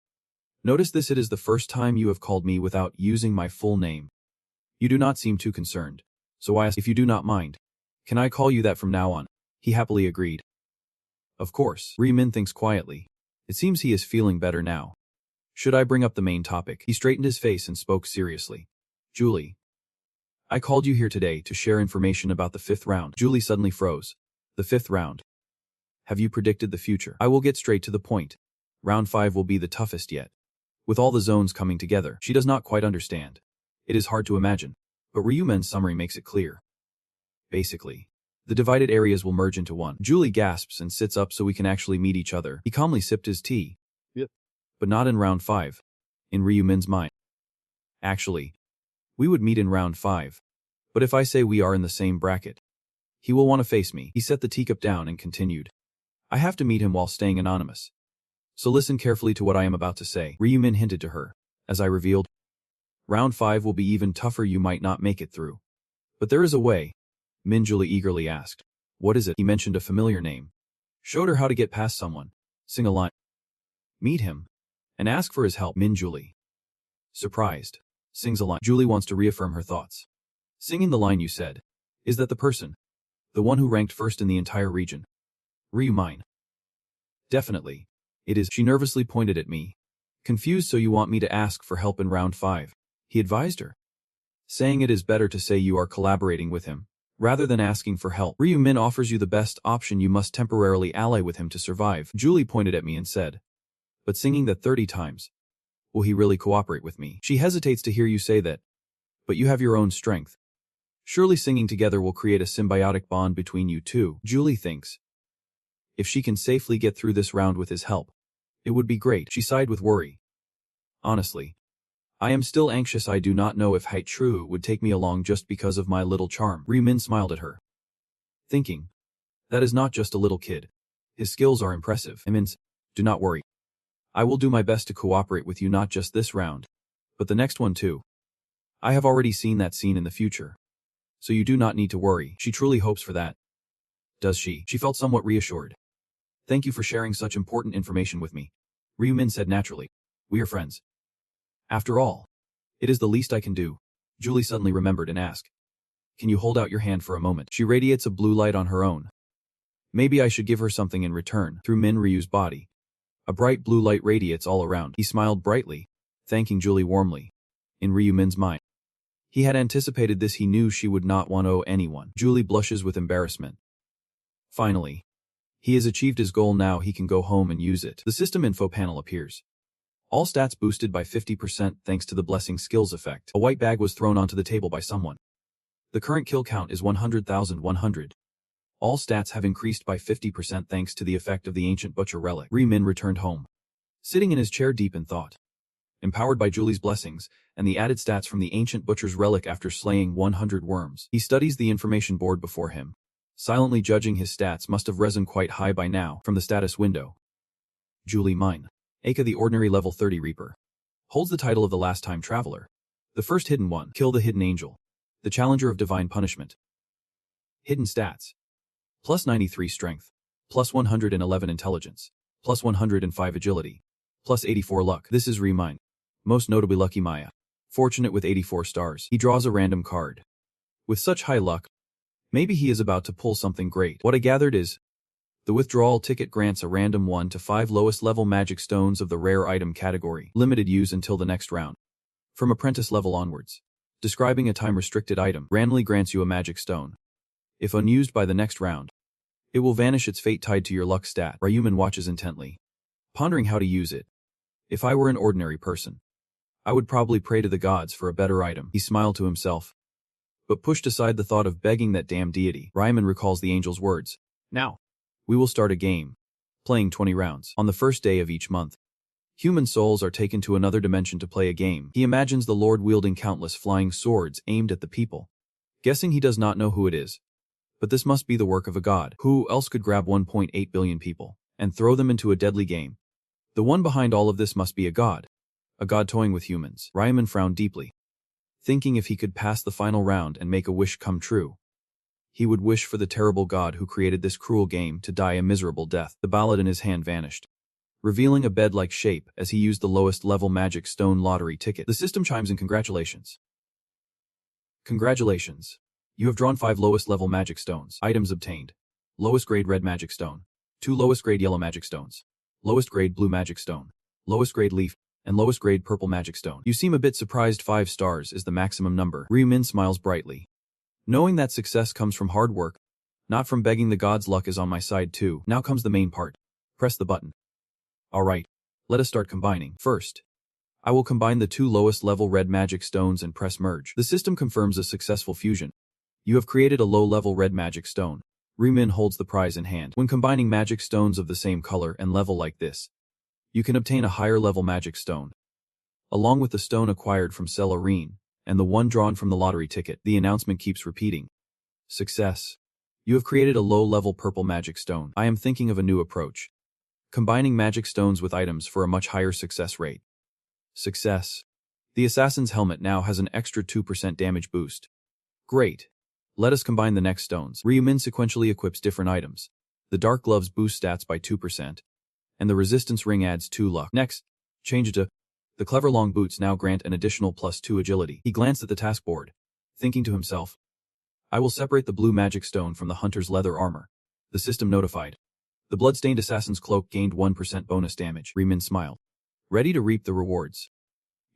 Notice this. It is the first time you have called me without using my full name. You do not seem too concerned. So I ask, if you do not mind, can I call you that from now on? He happily agreed. Of course. Ryumin thinks quietly. It seems he is feeling better now. Should I bring up the main topic? He straightened his face and spoke seriously. Julie, I called you here today to share information about the 5th round. Julie suddenly froze. The 5th round. Have you predicted the future? I will get straight to the point. Round 5 will be the toughest yet. With all the zones coming together, she does not quite understand. It is hard to imagine, but Ryumin's summary makes it clear. Basically, the divided areas will merge into one. Julie gasps and sits up so we can actually meet each other. He calmly sipped his tea. Yep. But not in round 5. In Ryumin's mind. Actually, we would meet in round 5. But if I say we are in the same bracket, he will want to face me. He set the teacup down and continued. I have to meet him while staying anonymous. So listen carefully to what I am about to say. Ryumin hinted to her, as I revealed. Round 5 will be even tougher. You might not make it through. But there is a way. Julie eagerly asked. What is it? He mentioned a familiar name. Showed her how to get past someone. Sing a line. Meet him. And ask for his help. Julie. Surprised. Sings a line. Julie wants to reaffirm her thoughts. Singing the line you said. Is that the person? The one who ranked first in the entire region? Ryumin. Definitely. It is. She nervously pointed at me. Confused. So you want me to ask for help in round 5? He advised her. saying it is better to say you are collaborating with him, rather than asking for help. Ryu-min offers you the best option. You must temporarily ally with him to survive. Julie pointed at me and said, but singing that 30 times. Will he really cooperate with me? She hesitates to hear you say that. But you have your own strength. Surely singing together will create a symbiotic bond between you two. Julie thinks. If she can safely get through this round with his help, it would be great. She sighed with worry. Honestly, I am still anxious. I do not know if Haichuru would take me along just because of my little charm. Ryu-min smiled at her, thinking, that is not just a little kid. His skills are impressive. Do not worry. I will do my best to cooperate with you not just this round, but the next one too. I have already seen that scene in the future, so you do not need to worry. She truly hopes for that. Does she? She felt somewhat reassured. Thank you for sharing such important information with me. Ryu-min said naturally. We are friends. After all, it is the least I can do. Julie suddenly remembered and asked, can you hold out your hand for a moment? She radiates a blue light on her own. Maybe I should give her something in return. Through Min Ryu's body, a bright blue light radiates all around. He smiled brightly, thanking Julie warmly. In Ryu-min's mind, he had anticipated this. He knew she would not want to owe anyone. Julie blushes with embarrassment. Finally, he has achieved his goal. Now he can go home and use it. The system info panel appears. All stats boosted by 50% thanks to the blessing skills effect. A white bag was thrown onto the table by someone. The current kill count is 100,100. All stats have increased by 50% thanks to the effect of the ancient butcher relic. Ryu-min returned home, sitting in his chair deep in thought. Empowered by Julie's blessings and the added stats from the ancient butcher's relic after slaying 100 worms, he studies the information board before him, silently judging his stats must have risen quite high by now. From the status window, Julie Mine, Aka the ordinary level 30 Reaper, holds the title of the last time traveler. The first hidden one, kill the hidden angel, the challenger of divine punishment. Hidden stats. Plus 93 strength, plus 111 intelligence, plus 105 agility, plus 84 luck. This is Ryu-min, most notably Lucky Maya, fortunate with 84 stars. He draws a random card. With such high luck, maybe he is about to pull something great. What I gathered is, the withdrawal ticket grants a random 1 to 5 lowest level magic stones of the rare item category, limited use until the next round. From apprentice level onwards, describing a time-restricted item, randomly grants you a magic stone. If unused by the next round, it will vanish. Its fate tied to your luck stat. Ryu-min watches intently, pondering how to use it. If I were an ordinary person, I would probably pray to the gods for a better item. He smiled to himself, but pushed aside the thought of begging that damn deity. Ryu-min recalls the angel's words. Now, we will start a game, playing 20 rounds. On the first day of each month, human souls are taken to another dimension to play a game. He imagines the Lord wielding countless flying swords aimed at the people, guessing he does not know who it is. But this must be the work of a god. Who else could grab 1.8 billion people and throw them into a deadly game? The one behind all of this must be a god toying with humans. Ryu-min frowned deeply, thinking if he could pass the final round and make a wish come true, he would wish for the terrible god who created this cruel game to die a miserable death. The ballot in his hand vanished, revealing a bed-like shape as he used the lowest level magic stone lottery ticket. The system chimes in. Congratulations. Congratulations. You have drawn 5 lowest level magic stones. Items obtained. Lowest grade red magic stone, 2 lowest grade yellow magic stones, lowest grade blue magic stone, lowest grade leaf, and lowest grade purple magic stone. You seem a bit surprised. 5 stars is the maximum number. Ryu-min smiles brightly, knowing that success comes from hard work, not from begging the gods. Luck is on my side too. Now comes the main part. Press the button. Alright, let us start combining. First, I will combine the 2 lowest level red magic stones and press merge. The system confirms a successful fusion. You have created a low-level red magic stone. Ryu-min holds the prize in hand. When combining magic stones of the same color and level like this, you can obtain a higher-level magic stone, along with the stone acquired from Cell Arena and the one drawn from the lottery ticket. The announcement keeps repeating. Success. You have created a low-level purple magic stone. I am thinking of a new approach, combining magic stones with items for a much higher success rate. Success. The assassin's helmet now has an extra 2% damage boost. Great. Let us combine the next stones. Ryu-min sequentially equips different items. The dark gloves boost stats by 2%, and the resistance ring adds 2 luck. Next, change it to the clever long boots now grant an additional +2 agility. He glanced at the task board, thinking to himself, I will separate the blue magic stone from the hunter's leather armor. The system notified. The bloodstained assassin's cloak gained 1% bonus damage. Ryu-min smiled, ready to reap the rewards.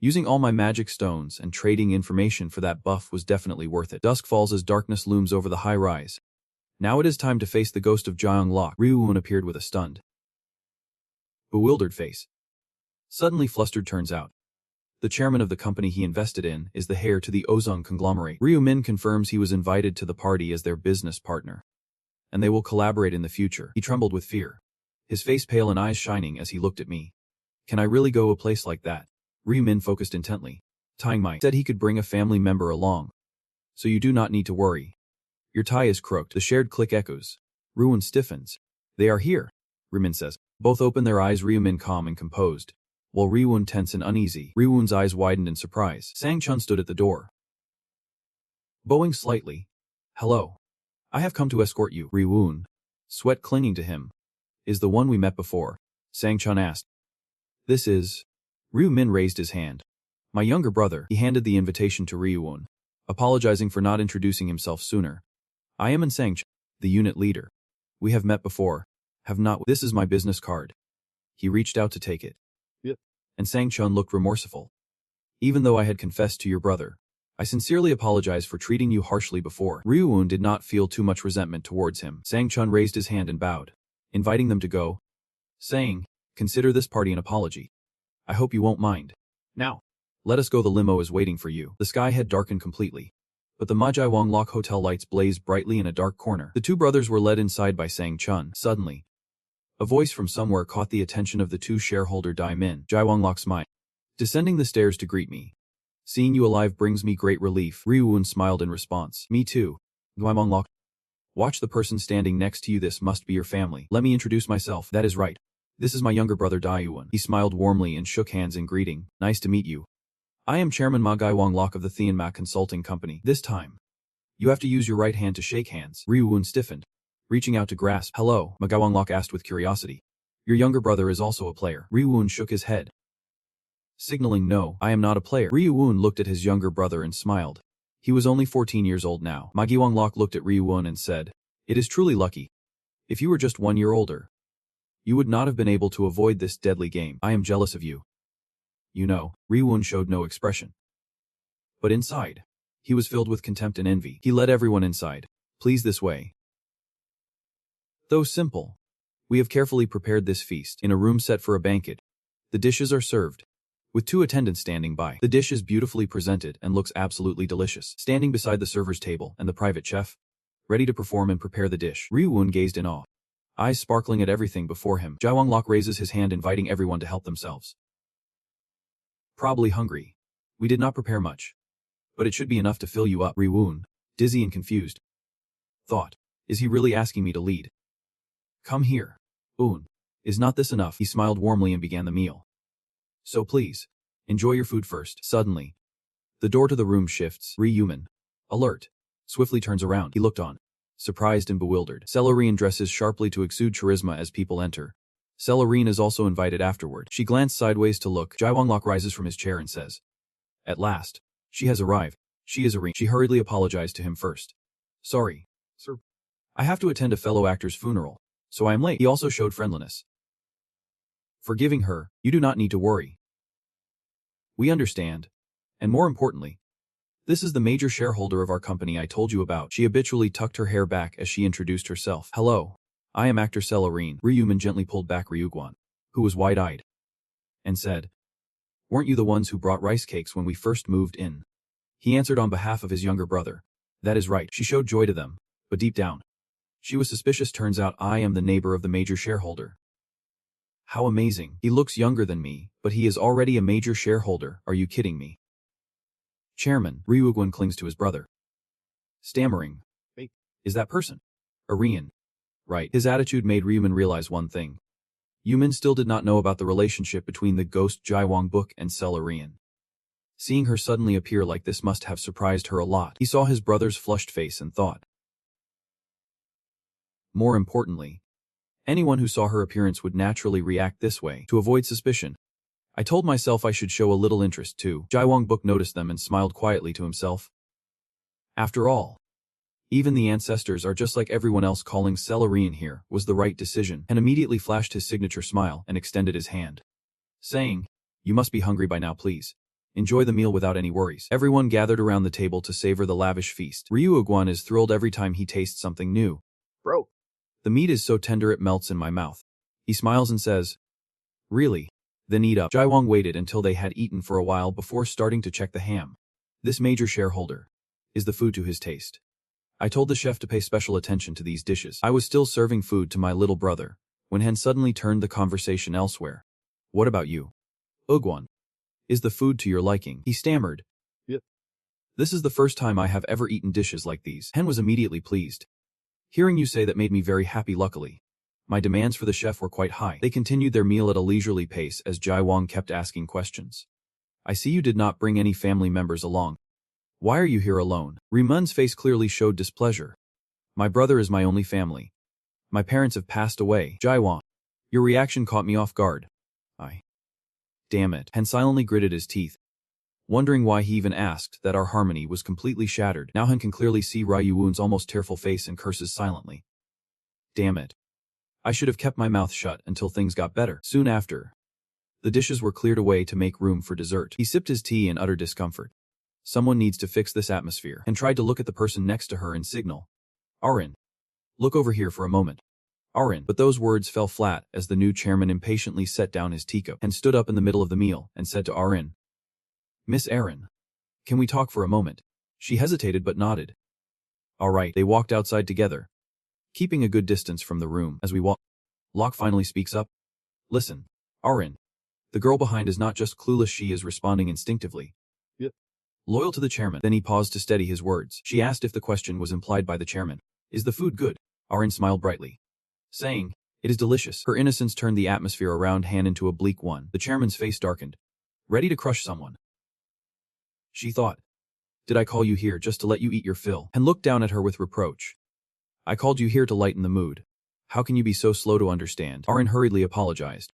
Using all my magic stones and trading information for that buff was definitely worth it. Dusk falls as darkness looms over the high rise. Now it is time to face the ghost of Jeonglok. Ryuun appeared with a stunned, bewildered face. Suddenly flustered turns out. The chairman of the company he invested in is the heir to the Ozung conglomerate. Ryumin confirms he was invited to the party as their business partner, and they will collaborate in the future. He trembled with fear, his face pale and eyes shining as he looked at me. Can I really go to a place like that? Ryumin focused intently. Taingmai said he could bring a family member along, so you do not need to worry. Your tie is crooked. The shared click echoes. Ryuun stiffens. They are here, Ryumin says. Both open their eyes, Ryumin calm and composed, while Ryuun tense and uneasy. Ryuun's eyes widened in surprise. Sang-chun stood at the door, bowing slightly. Hello. I have come to escort you. Ryuun, sweat clinging to him, is the one we met before? Sang-chun asked. This is... Ryumin raised his hand. My younger brother. He handed the invitation to Ryuun, apologizing for not introducing himself sooner. I am Sang-chun, the unit leader. We have met before. Have not. This is my business card. He reached out to take it. Yep. And Sang-chun looked remorseful. Even though I had confessed to your brother, I sincerely apologize for treating you harshly before. Ryuun did not feel too much resentment towards him. Sang-chun raised his hand and bowed, inviting them to go, saying, consider this party an apology. I hope you won't mind. Now, let us go. The limo is waiting for you. The sky had darkened completely, but the Manhwareacap hotel lights blazed brightly in a dark corner. The two brothers were led inside by Sang-chun. Suddenly, a voice from somewhere caught the attention of the two shareholder Daimin. Manhwarecap smiled, descending the stairs to greet me. Seeing you alive brings me great relief. Ryuun smiled in response. Me too. Manhwarecap. Watch the person standing next to you. This must be your family. Let me introduce myself. That is right. This is my younger brother Daiuan. He smiled warmly and shook hands in greeting. Nice to meet you. I am Chairman Manhwarecap of the Tianma Consulting Company. This time, you have to use your right hand to shake hands. Ryuun stiffened, reaching out to grasp. Hello, Manhwarecap asked with curiosity. Your younger brother is also a player. Ryuun shook his head, signaling no, I am not a player. Ryuun looked at his younger brother and smiled. He was only 14 years old now. Manhwarecap looked at Ryuun and said, it is truly lucky. If you were just 1 year older, you would not have been able to avoid this deadly game. I am jealous of you. You know, Ryuun showed no expression, but inside, he was filled with contempt and envy. He led everyone inside. Please, this way. Though simple, we have carefully prepared this feast in a room set for a banquet. The dishes are served, with two attendants standing by. The dish is beautifully presented and looks absolutely delicious. Standing beside the server's table and the private chef, ready to perform and prepare the dish. Ryuun gazed in awe, eyes sparkling at everything before him. Manhwarecap raises his hand, inviting everyone to help themselves. Probably hungry. We did not prepare much, but it should be enough to fill you up. Ryuun, dizzy and confused, thought, is he really asking me to lead? Come here. Is not this enough? He smiled warmly and began the meal. So please, enjoy your food first. Suddenly, the door to the room shifts. Ryuun, alert, swiftly turns around. He looked on, surprised and bewildered. Celerine dresses sharply to exude charisma as people enter. Celerine is also invited afterward. She glanced sideways to look. Manhwarecap rises from his chair and says, at last, she has arrived. She is Irene. She hurriedly apologized to him first. Sorry, sir. I have to attend a fellow actor's funeral, so I am late. He also showed friendliness. Forgiving her, you do not need to worry. We understand. And more importantly, this is the major shareholder of our company I told you about. She habitually tucked her hair back as she introduced herself. Hello, I am actor Celerine. Ryuun gently pulled back Ryuguan, who was wide-eyed, and said, weren't you the ones who brought rice cakes when we first moved in? He answered on behalf of his younger brother. That is right. She showed joy to them, but deep down, she was suspicious. Turns out I am the neighbor of the major shareholder. How amazing. He looks younger than me, but he is already a major shareholder. Are you kidding me? Chairman, Ryuguan clings to his brother, stammering, wait, is that person Arian? Right. His attitude made Ryumin realize one thing. Yumin still did not know about the relationship between the ghost Jaiwang book and Celerine. Seeing her suddenly appear like this must have surprised her a lot. He saw his brother's flushed face and thought. More importantly, anyone who saw her appearance would naturally react this way. To avoid suspicion, I told myself I should show a little interest too. Jaiwang book noticed them and smiled quietly to himself. After all, even the ancestors are just like everyone else. Calling Celerine here was the right decision, and immediately flashed his signature smile and extended his hand, saying, you must be hungry by now, please. Enjoy the meal without any worries. Everyone gathered around the table to savor the lavish feast. Ryuguan is thrilled every time he tastes something new. Bro, the meat is so tender it melts in my mouth. He smiles and says, really? Then eat up. Jaiwang waited until they had eaten for a while before starting to check the ham. This major shareholder. Is the food to his taste? I told the chef to pay special attention to these dishes. I was still serving food to my little brother, when Han suddenly turned the conversation elsewhere. What about you? Ugwan. Is the food to your liking? He stammered. Yep. This is the first time I have ever eaten dishes like these. Han was immediately pleased. Hearing you say that made me very happy luckily. My demands for the chef were quite high. They continued their meal at a leisurely pace as Jaiwang kept asking questions. I see you did not bring any family members along. Why are you here alone? Rimun's face clearly showed displeasure. My brother is my only family. My parents have passed away. Jaiwang. Your reaction caught me off guard. Damn it. Han silently gritted his teeth, wondering why he even asked that our harmony was completely shattered. Now Han can clearly see Ryuwun's almost tearful face and curses silently. Damn it. I should have kept my mouth shut until things got better. Soon after, the dishes were cleared away to make room for dessert. He sipped his tea in utter discomfort. Someone needs to fix this atmosphere, and tried to look at the person next to her and signal. Arin. Look over here for a moment. Arin. But those words fell flat as the new chairman impatiently set down his teacup and stood up in the middle of the meal and said to Arin. Miss Arin. Can we talk for a moment? She hesitated but nodded. All right. They walked outside together, keeping a good distance from the room. As we walk, Locke finally speaks up. Listen, Arin. The girl behind is not just clueless, she is responding instinctively. Yep. Loyal to the chairman. Then he paused to steady his words. She asked if the question was implied by the chairman. Is the food good? Arin smiled brightly, saying, it is delicious. Her innocence turned the atmosphere around Han into a bleak one. The chairman's face darkened, ready to crush someone. She thought, did I call you here just to let you eat your fill? Han looked down at her with reproach. I called you here to lighten the mood. How can you be so slow to understand? Arin hurriedly apologized.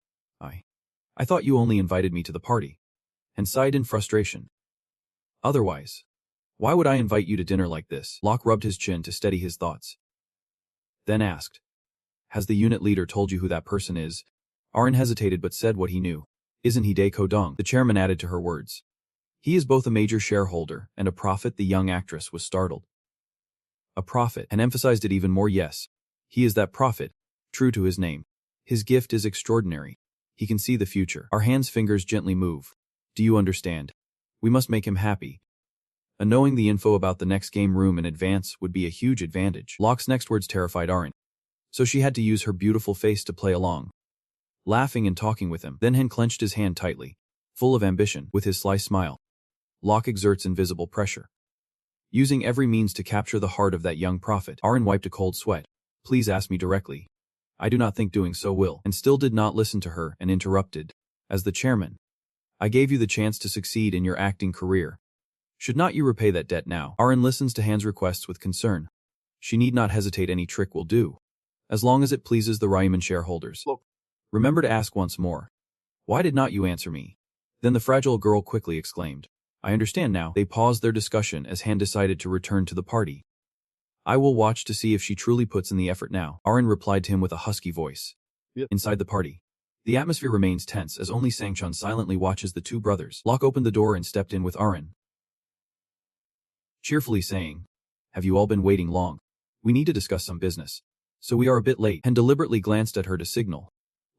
I thought you only invited me to the party. Han sighed in frustration. Otherwise, why would I invite you to dinner like this? Locke rubbed his chin to steady his thoughts, then asked, has the unit leader told you who that person is? Arin hesitated but said what he knew. Isn't he Dae Kodong? The chairman added to her words. He is both a major shareholder and a prophet. The young actress was startled. A prophet, and emphasized it even more. Yes, he is that prophet, true to his name. His gift is extraordinary. He can see the future. Our hands' fingers gently move. Do you understand? We must make him happy. And knowing the info about the next game room in advance would be a huge advantage. Locke's next words terrified Arin, so she had to use her beautiful face to play along, laughing and talking with him. Then Han clenched his hand tightly, full of ambition. With his sly smile, Locke exerts invisible pressure, using every means to capture the heart of that young prophet. Arin wiped a cold sweat. Please ask me directly. I do not think doing so will. And still did not listen to her and interrupted. As the chairman, I gave you the chance to succeed in your acting career. Should not you repay that debt now? Arin listens to Han's requests with concern. She need not hesitate, any trick will do, as long as it pleases the Ryuman shareholders. Look, remember to ask once more. Why did not you answer me? Then the fragile girl quickly exclaimed. I understand now. They paused their discussion as Han decided to return to the party. I will watch to see if she truly puts in the effort now. Arin replied to him with a husky voice. Yep. Inside the party, the atmosphere remains tense as only Sangchun silently watches the two brothers. Locke opened the door and stepped in with Arin, cheerfully saying, have you all been waiting long? We need to discuss some business, so we are a bit late. Han deliberately glanced at her to signal.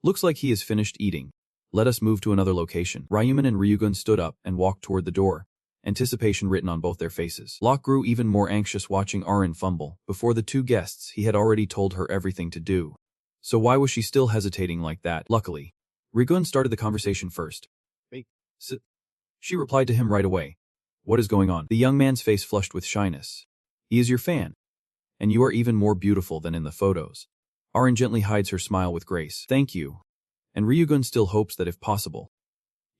Looks like he is finished eating. Let us move to another location. Ryuman and Ryugun stood up and walked toward the door, anticipation written on both their faces. Locke grew even more anxious watching Arin fumble. Before the two guests, he had already told her everything to do. So why was she still hesitating like that? Luckily, Ryugun started the conversation first. Hey, she replied to him right away. What is going on? The young man's face flushed with shyness. He is your fan, and you are even more beautiful than in the photos. Arin gently hides her smile with grace. Thank you. And Ryugun still hopes that if possible,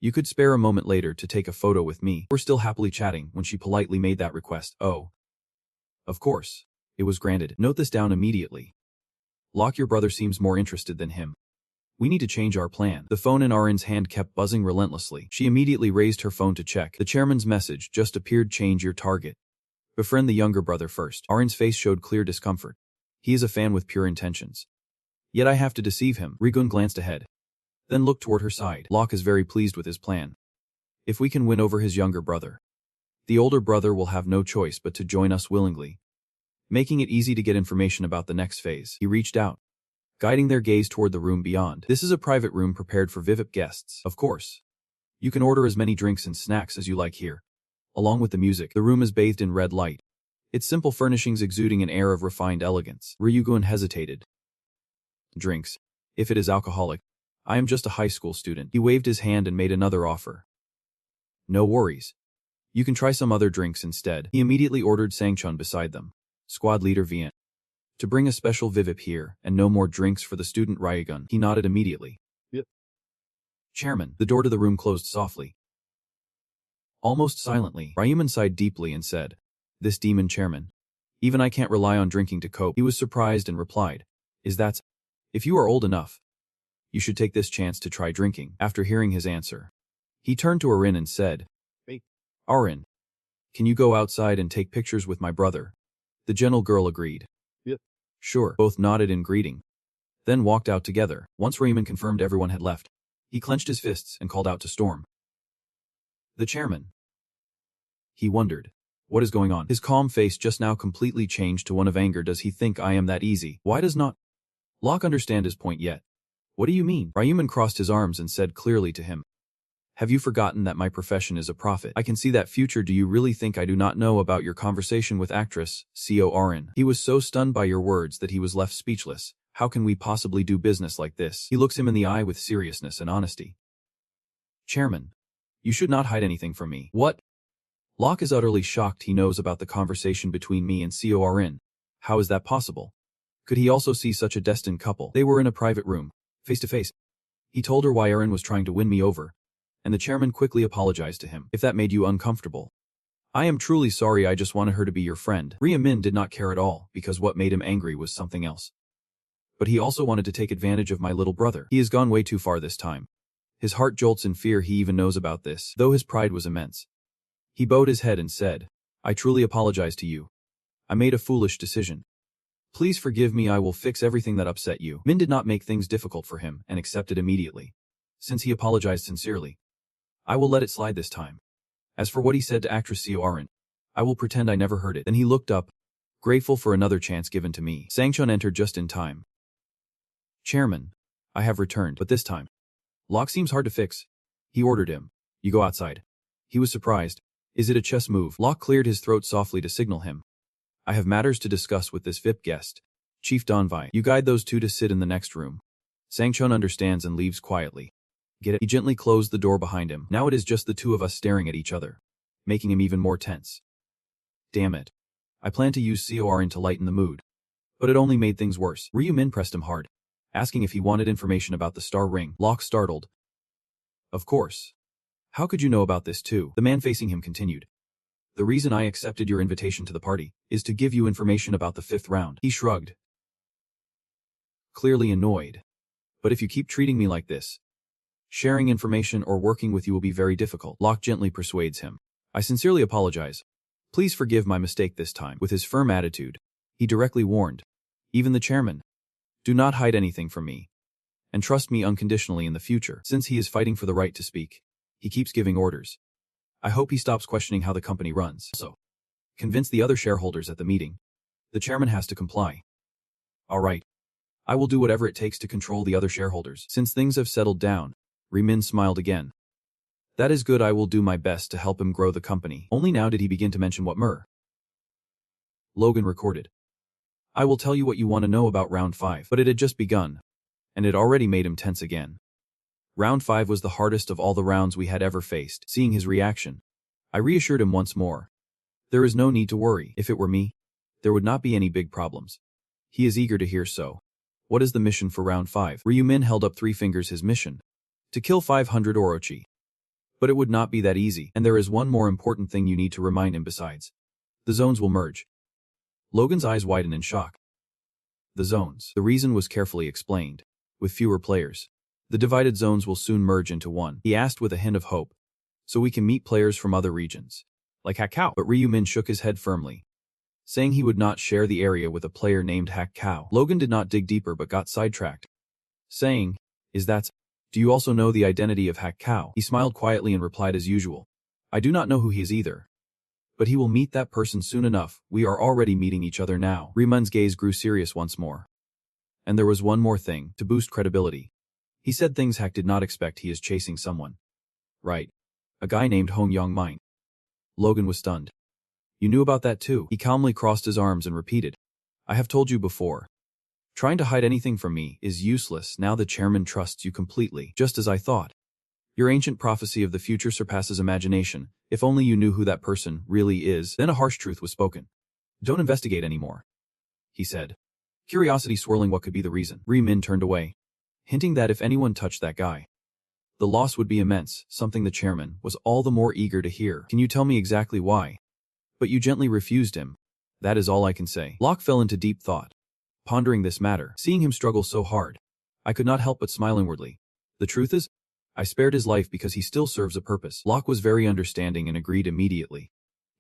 you could spare a moment later to take a photo with me. We're still happily chatting when she politely made that request. Oh, of course. It was granted. Note this down immediately. Locke, your brother seems more interested than him. We need to change our plan. The phone in Arin's hand kept buzzing relentlessly. She immediately raised her phone to check. The chairman's message just appeared. Change your target. Befriend the younger brother first. Arin's face showed clear discomfort. He is a fan with pure intentions. Yet I have to deceive him. Ryugun glanced ahead, then looked toward her side. Locke is very pleased with his plan. if we can win over his younger brother. The older brother will have no choice but to join us willingly, making it easy to get information about the next phase. He reached out, guiding their gaze toward the room beyond. This is a private room prepared for VIP guests, of course. You can order as many drinks and snacks as you like here. Along with the music, the room is bathed in red light, its simple furnishings exuding an air of refined elegance. Ryugun hesitated. Drinks. If it is alcoholic, I am just a high school student. He waved his hand and made another offer. No worries. You can try some other drinks instead. He immediately ordered Sangchun beside them. Squad leader Vian. To bring a special vivip here, and no more drinks for the student Ryugun. He nodded immediately. Yep. Chairman. The door to the room closed softly. Almost silently, Ryuman sighed deeply and said, This demon chairman. Even I can't rely on drinking to cope. He was surprised and replied, Is that? If you are old enough, you should take this chance to try drinking. After hearing his answer, he turned to Arin and said, Hey, Arin, can you go outside and take pictures with my brother? The gentle girl agreed. Yep. Sure. Both nodded in greeting, then walked out together. Once Ryuman confirmed everyone had left, he clenched his fists and called out to Storm. The chairman. He wondered. What is going on? His calm face just now completely changed to one of anger. Does he think I am that easy? Why does not Locke understand his point yet? What do you mean? Ryuman crossed his arms and said clearly to him. Have you forgotten that my profession is a prophet? I can see that future. Do you really think I do not know about your conversation with actress, Arin? He was so stunned by your words that he was left speechless. How can we possibly do business like this? He looks him in the eye with seriousness and honesty. Chairman, you should not hide anything from me. What? Locke is utterly shocked. He knows about the conversation between me and Arin. How is that possible? Could he also see such a destined couple? They were in a private room, face to face. He told her why Arin was trying to win me over, and the chairman quickly apologized to him. If that made you uncomfortable, I am truly sorry. I just wanted her to be your friend. Min did not care at all, because what made him angry was something else. But he also wanted to take advantage of my little brother. He has gone way too far this time. His heart jolts in fear. He even knows about this, though his pride was immense. He bowed his head and said, I truly apologize to you. I made a foolish decision. Please forgive me. I will fix everything that upset you. Min did not make things difficult for him and accepted immediately, since he apologized sincerely. I will let it slide this time. As for what he said to actress Arin, I will pretend I never heard it. Then he looked up, grateful for another chance given to me. Sangchun entered just in time. Chairman, I have returned, but this time, Locke seems hard to fix. He ordered him. You go outside. He was surprised. Is it a chess move? Locke cleared his throat softly to signal him. I have matters to discuss with this VIP guest. Chief Donvai, you guide those two to sit in the next room. Sangchun understands and leaves quietly. Get it? He gently closed the door behind him. Now it is just the two of us staring at each other, making him even more tense. Damn it. I planned to use Arin to lighten the mood, but it only made things worse. Ryumin pressed him hard, asking if he wanted information about the star ring. Locke startled. Of course. How could you know about this too? The man facing him continued. The reason I accepted your invitation to the party is to give you information about the 5th round. He shrugged, clearly annoyed. But if you keep treating me like this, sharing information or working with you will be very difficult. Locke gently persuades him. I sincerely apologize. Please forgive my mistake this time. With his firm attitude, he directly warned, even the chairman, do not hide anything from me, and trust me unconditionally in the future. Since he is fighting for the right to speak, he keeps giving orders. I hope he stops questioning how the company runs. Also, convince the other shareholders at the meeting. The chairman has to comply. All right. I will do whatever it takes to control the other shareholders. Since things have settled down, Ryumin smiled again. That is good. I will do my best to help him grow the company. Only now did he begin to mention what Logan recorded. I will tell you what you want to know about round 5. But it had just begun, and it already made him tense again. Round 5 was the hardest of all the rounds we had ever faced. Seeing his reaction, I reassured him once more. There is no need to worry. If it were me, there would not be any big problems. He is eager to hear so. What is the mission for round 5? Ryumin held up 3 fingers. His mission: to kill 500 Orochi. But it would not be that easy, and there is one more important thing you need to remind him besides. The zones will merge. Logan's eyes widened in shock. The zones. The reason was carefully explained. With fewer players, the divided zones will soon merge into one. He asked with a hint of hope. So we can meet players from other regions, like Hakkao. But Ryumin shook his head firmly, saying he would not share the area with a player named Hakkao. Logan did not dig deeper but got sidetracked, saying, Do you also know the identity of Hack Cow? He smiled quietly and replied as usual. I do not know who he is either. But he will meet that person soon enough. We are already meeting each other now. Rimun's gaze grew serious once more. And there was one more thing, to boost credibility. He said things Hack did not expect. He is chasing someone. Right. A guy named Hong Yong Mine. Logan was stunned. You knew about that too. He calmly crossed his arms and repeated. I have told you before. Trying to hide anything from me is useless now the chairman trusts you completely, just as I thought. Your ancient prophecy of the future surpasses imagination. If only you knew who that person really is. Then a harsh truth was spoken. Don't investigate anymore, he said. Curiosity swirling what could be the reason. Rimun turned away, hinting that if anyone touched that guy, the loss would be immense, something the chairman was all the more eager to hear. Can you tell me exactly why? But you gently refused him. That is all I can say. Locke fell into deep thought, pondering this matter. Seeing him struggle so hard, I could not help but smile inwardly. The truth is, I spared his life because he still serves a purpose. Locke was very understanding and agreed immediately.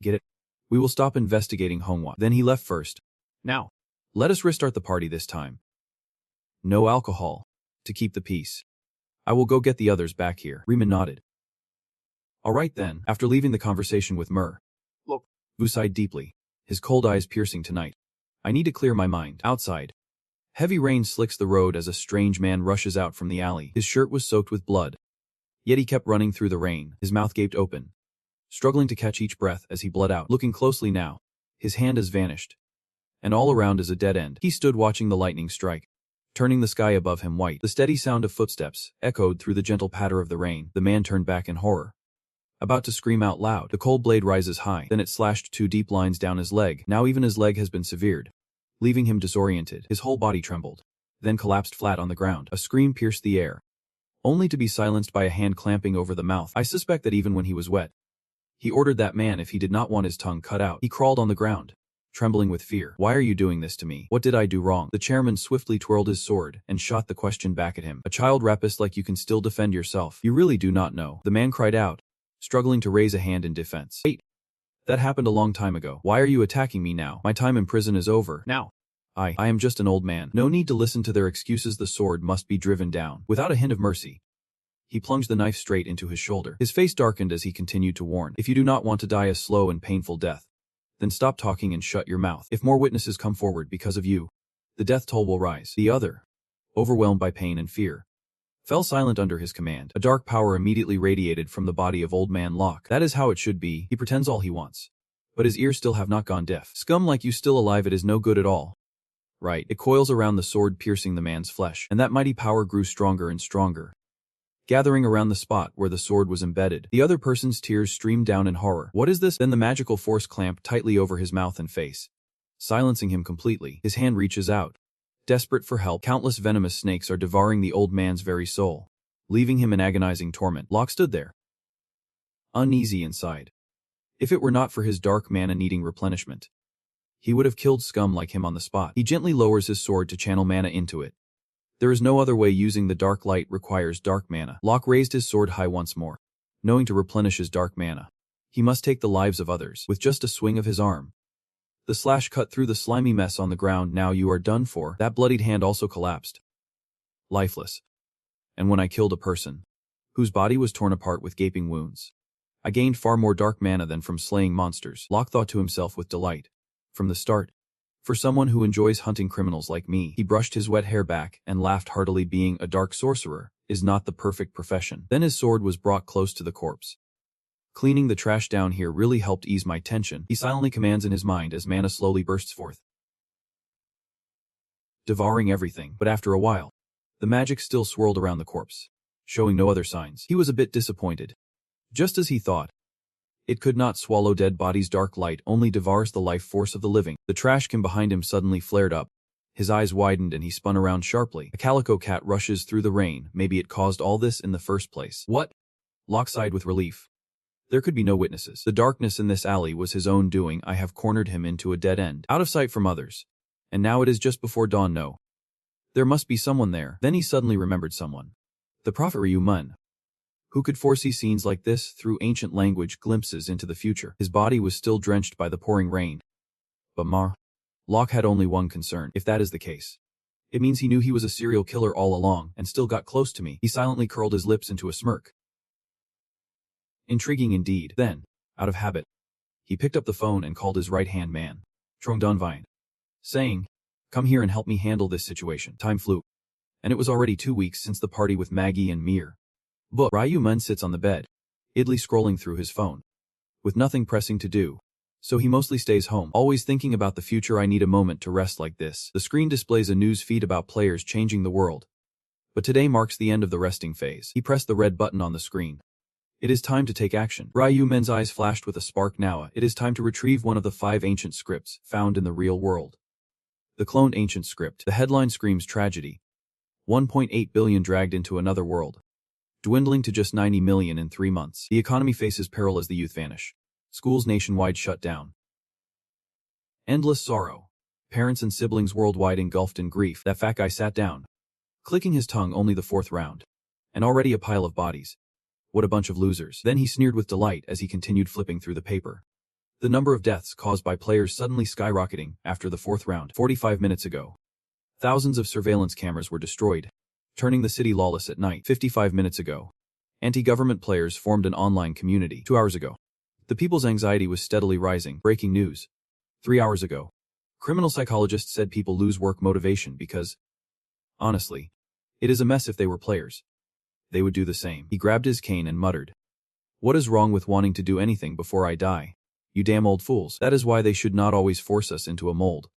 Get it? We will stop investigating Honghwa. Then he left first. Now, let us restart the party this time. No alcohol. To keep the peace. I will go get the others back here. Rimun nodded. All right then. After leaving the conversation with Mur, look, Vu sighed deeply, his cold eyes piercing tonight. I need to clear my mind. Outside. Heavy rain slicks the road as a strange man rushes out from the alley. His shirt was soaked with blood. Yet he kept running through the rain, his mouth gaped open, struggling to catch each breath as he bled out. Looking closely now, his hand has vanished, and all around is a dead end. He stood watching the lightning strike, turning the sky above him white. The steady sound of footsteps echoed through the gentle patter of the rain. The man turned back in horror, about to scream out loud. The cold blade rises high, then it slashed 2 deep lines down his leg. Now even his leg has been severed, leaving him disoriented. His whole body trembled, then collapsed flat on the ground. A scream pierced the air, only to be silenced by a hand clamping over the mouth. I suspect that even when he was wet, he ordered that man if he did not want his tongue cut out. He crawled on the ground, trembling with fear. Why are you doing this to me? What did I do wrong? The chairman swiftly twirled his sword and shot the question back at him. A child rapist like you can still defend yourself. You really do not know. The man cried out, struggling to raise a hand in defense. Wait. That happened a long time ago. Why are you attacking me now? My time in prison is over. Now. I am just an old man. No need to listen to their excuses. The sword must be driven down. Without a hint of mercy, he plunged the knife straight into his shoulder. His face darkened as he continued to warn. If you do not want to die a slow and painful death, then stop talking and shut your mouth. If more witnesses come forward because of you, the death toll will rise. The other, overwhelmed by pain and fear, fell silent under his command. A dark power immediately radiated from the body of Old Man Locke. That is how it should be. He pretends all he wants, but his ears still have not gone deaf. Scum like you still alive, it is no good at all. Right. It coils around the sword, piercing the man's flesh, and that mighty power grew stronger and stronger, gathering around the spot where the sword was embedded. The other person's tears streamed down in horror. What is this? Then the magical force clamped tightly over his mouth and face, silencing him completely. His hand reaches out, desperate for help. Countless venomous snakes are devouring the old man's very soul, leaving him in agonizing torment. Locke stood there, uneasy inside. If it were not for his dark mana needing replenishment, he would have killed scum like him on the spot. He gently lowers his sword to channel mana into it. There is no other way. Using the dark light requires dark mana. Locke raised his sword high once more, knowing to replenish his dark mana, he must take the lives of others. With just a swing of his arm, the slash cut through the slimy mess on the ground. Now you are done for. That bloodied hand also collapsed, lifeless. And when I killed a person whose body was torn apart with gaping wounds, I gained far more dark mana than from slaying monsters. Locke thought to himself with delight. From the start, for someone who enjoys hunting criminals like me, he brushed his wet hair back and laughed heartily. Being a dark sorcerer is not the perfect profession. Then his sword was brought close to the corpse. Cleaning the trash down here really helped ease my tension, he silently commands in his mind as mana slowly bursts forth, devouring everything. But after a while, the magic still swirled around the corpse, showing no other signs. He was a bit disappointed. Just as he thought, it could not swallow dead bodies. Dark light only devours the life force of the living. The trash can behind him suddenly flared up. His eyes widened and he spun around sharply. A calico cat rushes through the rain. Maybe it caused all this in the first place. What? Locke sighed with relief. There could be no witnesses. The darkness in this alley was his own doing. I have cornered him into a dead end, out of sight from others. And now it is just before dawn. No. There must be someone there. Then he suddenly remembered someone. The prophet Ryumun. Who could foresee scenes like this through ancient language, glimpses into the future? His body was still drenched by the pouring rain. But Locke had only one concern. If that is the case, It means he knew he was a serial killer all along and still got close to me. He silently curled his lips into a smirk. Intriguing indeed. Then, out of habit, he picked up the phone and called his right-hand man, Trong Dunvine, saying, "Come here and help me handle this situation." Time flew, and it was already 2 weeks since the party with Maggie and Mir. But Ryu Mun sits on the bed, idly scrolling through his phone, with nothing pressing to do. So he mostly stays home, always thinking about the future. I need a moment to rest like this. The screen displays a news feed about players changing the world. But today marks the end of the resting phase. He pressed the red button on the screen. It is time to take action. Ryu Men's eyes flashed with a spark. Now, it is time to retrieve one of the 5 ancient scripts found in the real world. The cloned ancient script. The headline screams tragedy. 1.8 billion dragged into another world, dwindling to just 90 million in 3 months. The economy faces peril as the youth vanish. Schools nationwide shut down. Endless sorrow. Parents and siblings worldwide engulfed in grief. That fat guy sat down, clicking his tongue. Only the 4th round. And already a pile of bodies. What a bunch of losers. Then he sneered with delight as he continued flipping through the paper. The number of deaths caused by players suddenly skyrocketing after the 4th round. 45 minutes ago. Thousands of surveillance cameras were destroyed, turning the city lawless at night. 55 minutes ago. Anti-government players formed an online community. 2 hours ago. The people's anxiety was steadily rising. Breaking news. 3 hours ago. Criminal psychologists said people lose work motivation because, honestly, it is a mess. If they were players, they would do the same. He grabbed his cane and muttered, "What is wrong with wanting to do anything before I die? You damn old fools. That is why they should not always force us into a mold,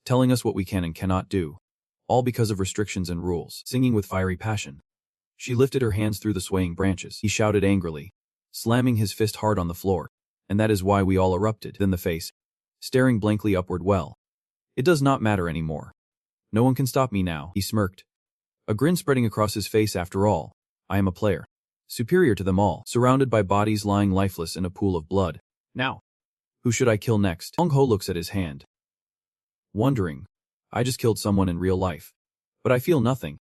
telling us what we can and cannot do. All because of restrictions and rules." Singing with fiery passion, she lifted her hands through the swaying branches. He shouted angrily, slamming his fist hard on the floor. "And that is why we all erupted." Then the face, staring blankly upward. "Well, it does not matter anymore. No one can stop me now." He smirked, a grin spreading across his face. "After all, I am a player, superior to them all, surrounded by bodies lying lifeless in a pool of blood. Now, who should I kill next?" Hong Ho looks at his hand, wondering, "I just killed someone in real life, but I feel nothing.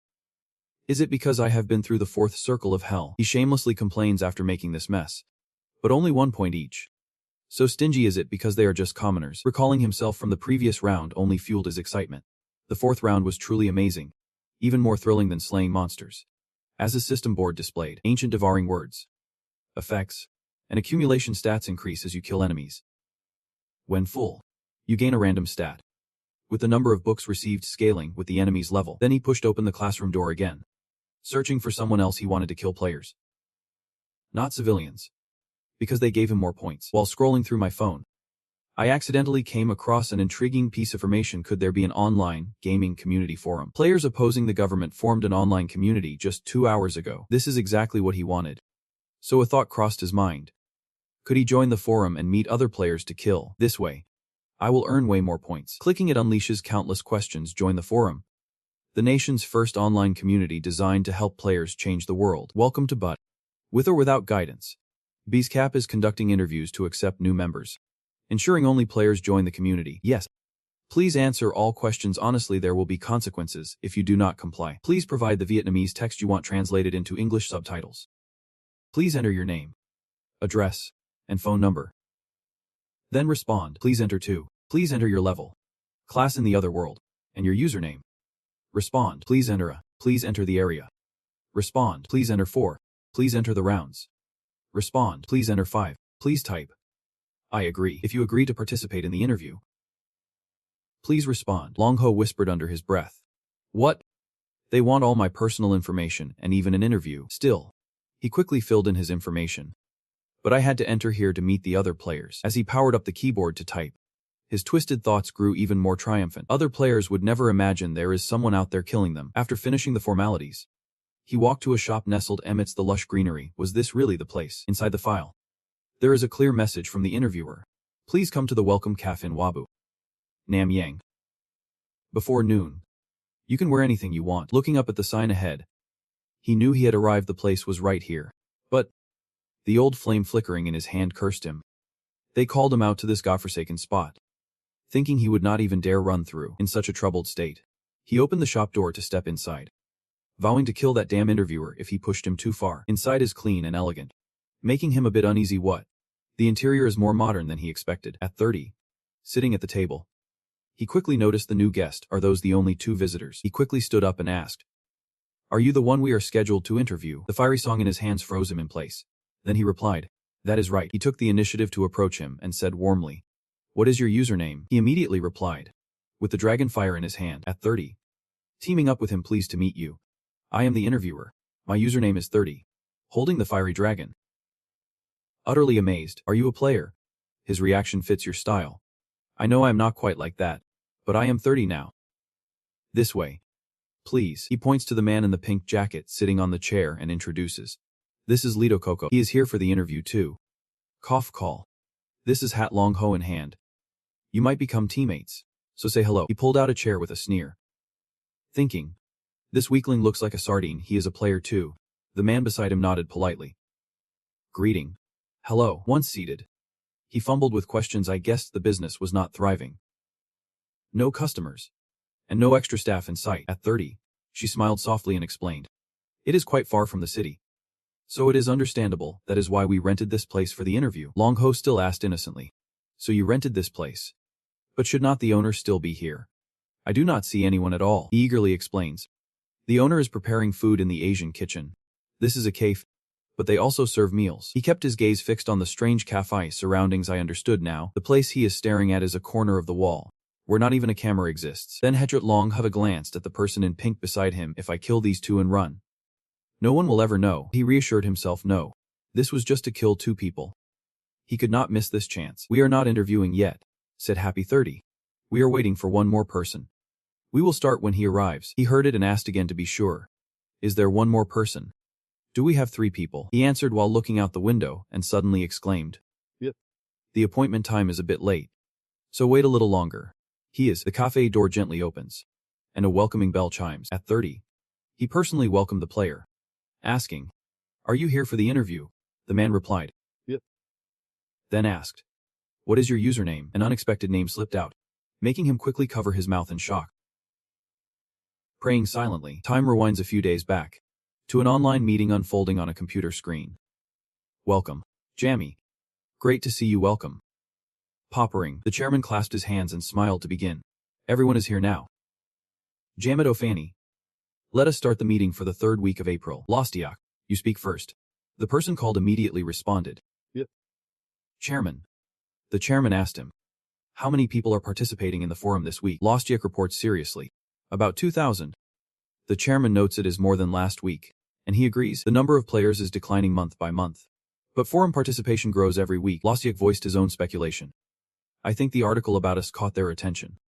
Is it because I have been through the 4th circle of hell?" He shamelessly complains after making this mess. But only 1 point each. So stingy. Is it because they are just commoners? Recalling himself from the previous round only fueled his excitement. The 4th round was truly amazing, even more thrilling than slaying monsters. As his system board displayed, ancient devouring words, effects, and accumulation stats increase as you kill enemies. When full, you gain a random stat, with the number of books received scaling with the enemy's level. Then he pushed open the classroom door again, searching for someone else. He wanted to kill players, not civilians, because they gave him more points. While scrolling through my phone, I accidentally came across an intriguing piece of information. Could there be an online gaming community forum? Players opposing the government formed an online community just 2 hours ago. This is exactly what he wanted. So a thought crossed his mind. Could he join the forum and meet other players to kill? This way, I will earn way more points. Clicking it unleashes countless questions. Join the forum, the nation's first online community designed to help players change the world. Welcome to But. With or without guidance, BSCAP is conducting interviews to accept new members, ensuring only players join the community. Yes. Please answer all questions honestly. There will be consequences if you do not comply. Please provide the Vietnamese text you want translated into English subtitles. Please enter your name, address, and phone number. Then respond. Please enter 2. Please enter your level, class in the other world, and your username. Respond. Please enter a. Please enter the area. Respond. Please enter 4. Please enter the rounds. Respond. Please enter 5. Please type I agree if you agree to participate in the interview. Please respond. Long Ho whispered under his breath. What? They want all my personal information and even an interview. Still, he quickly filled in his information. But I had to enter here to meet the other players. As he powered up the keyboard to type, his twisted thoughts grew even more triumphant. Other players would never imagine there is someone out there killing them. After finishing the formalities, he walked to a shop nestled amidst the lush greenery. Was this really the place? Inside the file, there is a clear message from the interviewer. Please come to the welcome cafe in Wabu, Nam Yang, before noon. You can wear anything you want. Looking up at the sign ahead, he knew he had arrived. The place was right here. But the old flame flickering in his hand cursed him. They called him out to this godforsaken spot, thinking he would not even dare run through. In such a troubled state, he opened the shop door to step inside, vowing to kill that damn interviewer if he pushed him too far. Inside is clean and elegant, making him a bit uneasy. What? The interior is more modern than he expected. At 30, sitting at the table, He quickly noticed the new guest. Are those the only 2 visitors? He quickly stood up and asked, "Are you the one we are scheduled to interview?" The fiery song in his hands froze him in place. Then he replied, "That is right." He took the initiative to approach him and said warmly, "What is your username?" He immediately replied, with the dragon fire in his hand, "At 30. Teaming up with him, pleased to meet you. I am the interviewer. My username is 30. Holding the fiery dragon. Utterly amazed, "Are you a player?" His reaction fits your style. "I know I am not quite like that, but I am 30 now. This way. Please." He points to the man in the pink jacket sitting on the chair and introduces, "This is Lito Coco. He is here for the interview too." Cough call. "This is Hat Long Ho in hand. You might become teammates, so say hello." He pulled out a chair with a sneer. Thinking, this weakling looks like a sardine, he is a player too. The man beside him nodded politely. Greeting. "Hello." Once seated, he fumbled with questions. I guessed the business was not thriving. No customers. And no extra staff in sight. At 30, she smiled softly and explained, "It is quite far from the city. So it is understandable, that is why we rented this place for the interview." Long Ho still asked innocently, "So you rented this place? But should not the owner still be here?" "I do not see anyone at all," he eagerly explains. "The owner is preparing food in the Asian kitchen. This is a cafe, but they also serve meals." He kept his gaze fixed on the strange cafe surroundings. I understood now. The place he is staring at is a corner of the wall, where not even a camera exists. Then Hedrot Long Ho glanced at the person in pink beside him. "If I kill these 2 and run, no one will ever know." He reassured himself. No. This was just to kill 2 people. He could not miss this chance. "We are not interviewing yet," said Happy 30. "We are waiting for one more person. We will start when he arrives." He heard it and asked again to be sure, "Is there one more person? Do we have 3 people?" He answered while looking out the window and suddenly exclaimed, "Yep. The appointment time is a bit late. So wait a little longer." He is. The cafe door gently opens, and a welcoming bell chimes. At 30, he personally welcomed the player, asking, "Are you here for the interview?" The man replied, "Yep." Then asked, "What is your username?" An unexpected name slipped out, making him quickly cover his mouth in shock. Praying silently, time rewinds a few days back, to an online meeting unfolding on a computer screen. "Welcome, Jammy. Great to see you. Welcome." Poppering, the chairman clasped his hands and smiled to begin. "Everyone is here now. Jamid Ofani. Let us start the meeting for the 3rd week of April. Lostiak, you speak first." The person called immediately responded, "Yep." "Chairman." The chairman asked him, "How many people are participating in the forum this week?" Lostiak reports seriously, "About 2,000. The chairman notes it is more than last week, and he agrees. The number of players is declining month by month, but forum participation grows every week." Lostiak voiced his own speculation. "I think the article about us caught their attention."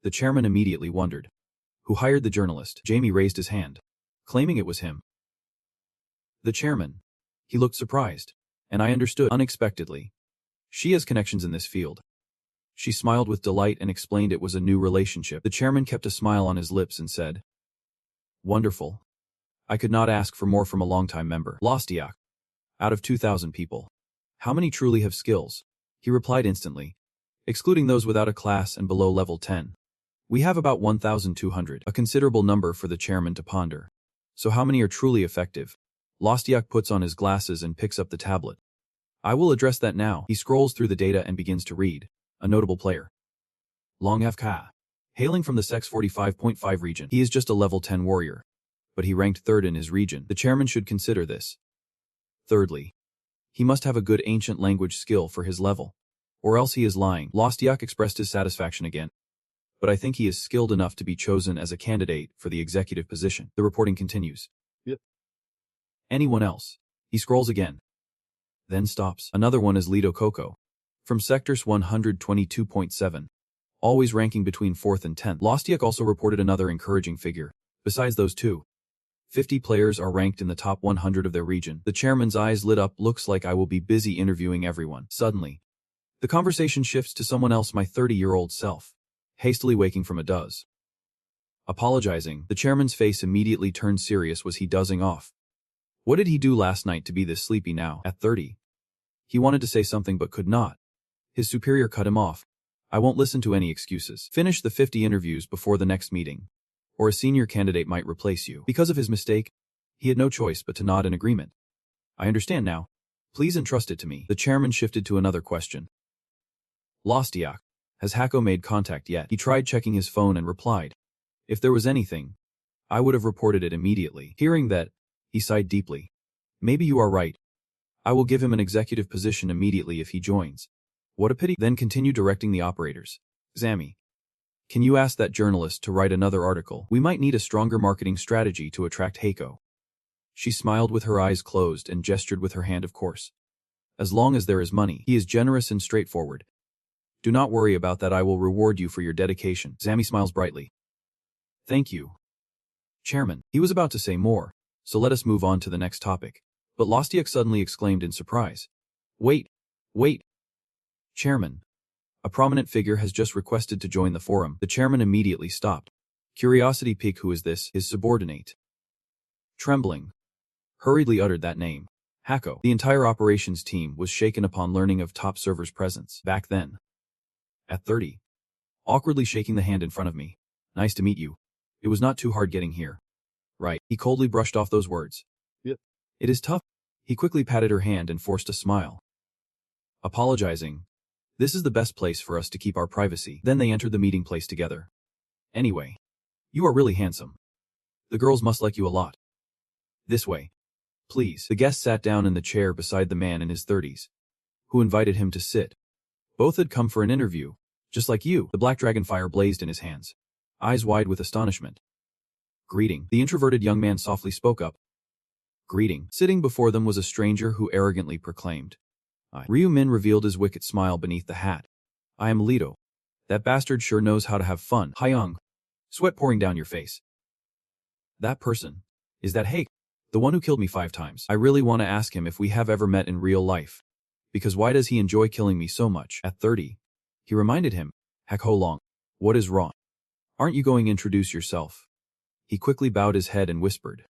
The chairman immediately wondered, who hired the journalist? Jamie raised his hand, claiming it was him. The chairman. He looked surprised, and I understood unexpectedly. She has connections in this field. She smiled with delight and explained it was a new relationship. The chairman kept a smile on his lips and said, "Wonderful. I could not ask for more from a longtime member." Lostiak. "Out of 2,000 people, how many truly have skills?" He replied instantly, "Excluding those without a class and below level 10. We have about 1,200, a considerable number for the chairman to ponder. So how many are truly effective?" Lostiak puts on his glasses and picks up the tablet. "I will address that now." He scrolls through the data and begins to read. A notable player. Long FK. Hailing from the Sex 45.5 region. He is just a level 10 warrior, but he ranked 3rd in his region. The chairman should consider this. Thirdly, he must have a good ancient language skill for his level, or else he is lying. Lostiak expressed his satisfaction again. "But I think he is skilled enough to be chosen as a candidate for the executive position." The reporting continues. "Yep. Anyone else?" He scrolls again, then stops. Another one is Lito Coco, from Sectors 122.7, always ranking between 4th and 10th. Lostiak also reported another encouraging figure. Besides those 2, 50 players are ranked in the top 100 of their region. The chairman's eyes lit up. "Looks like I will be busy interviewing everyone." Suddenly, the conversation shifts to someone else. My 30-year-old self, hastily waking from a doze. Apologizing, the chairman's face immediately turned serious. Was he dozing off? What did he do last night to be this sleepy now? At 30. He wanted to say something but could not. His superior cut him off. "I won't listen to any excuses. Finish the 50 interviews before the next meeting, or a senior candidate might replace you." Because of his mistake, he had no choice but to nod in agreement. "I understand now. Please entrust it to me." The chairman shifted to another question. "Lostiak, Has Hako made contact yet? He tried checking his phone and replied, if there was anything, I would have reported it immediately. Hearing that, he sighed deeply. Maybe you are right. I will give him an executive position immediately if he joins. What a pity. Then continue directing the operators. Zami, can you ask that journalist to write another article? We might need a stronger marketing strategy to attract Hako. She smiled with her eyes closed and gestured with her hand, of course. As long as there is money, he is generous and straightforward. Do not worry about that, I will reward you for your dedication. Zami smiles brightly. Thank you, Chairman. He was about to say more, so let us move on to the next topic. But Lostiak suddenly exclaimed in surprise. Wait. Chairman. A prominent figure has just requested to join the forum. The chairman immediately stopped. Curiosity piqued. Who is this? His subordinate. Trembling, hurriedly uttered that name. Hako. The entire operations team was shaken upon learning of top server's presence. Back then. At 30. Awkwardly shaking the hand in front of me. Nice to meet you. It was not too hard getting here. Right. He coldly brushed off those words. Yep. It is tough. He quickly patted her hand and forced a smile. Apologizing. This is the best place for us to keep our privacy. Then they entered the meeting place together. Anyway. You are really handsome. The girls must like you a lot. This way. Please. The guest sat down in the chair beside the man in his 30s, who invited him to sit. Both had come for an interview, just like you. The black dragon fire blazed in his hands, eyes wide with astonishment. Greeting. The introverted young man softly spoke up. Greeting. Sitting before them was a stranger who arrogantly proclaimed. Ryu Min revealed his wicked smile beneath the hat. I am Leto. That bastard sure knows how to have fun. Hyung. Sweat pouring down your face. That person. Is that Hake? The one who killed me 5 times. I really want to ask him if we have ever met in real life. Because why does he enjoy killing me so much? At 30. He reminded him. Hak Ho Long. What is wrong? Aren't you going to introduce yourself? He quickly bowed his head and whispered.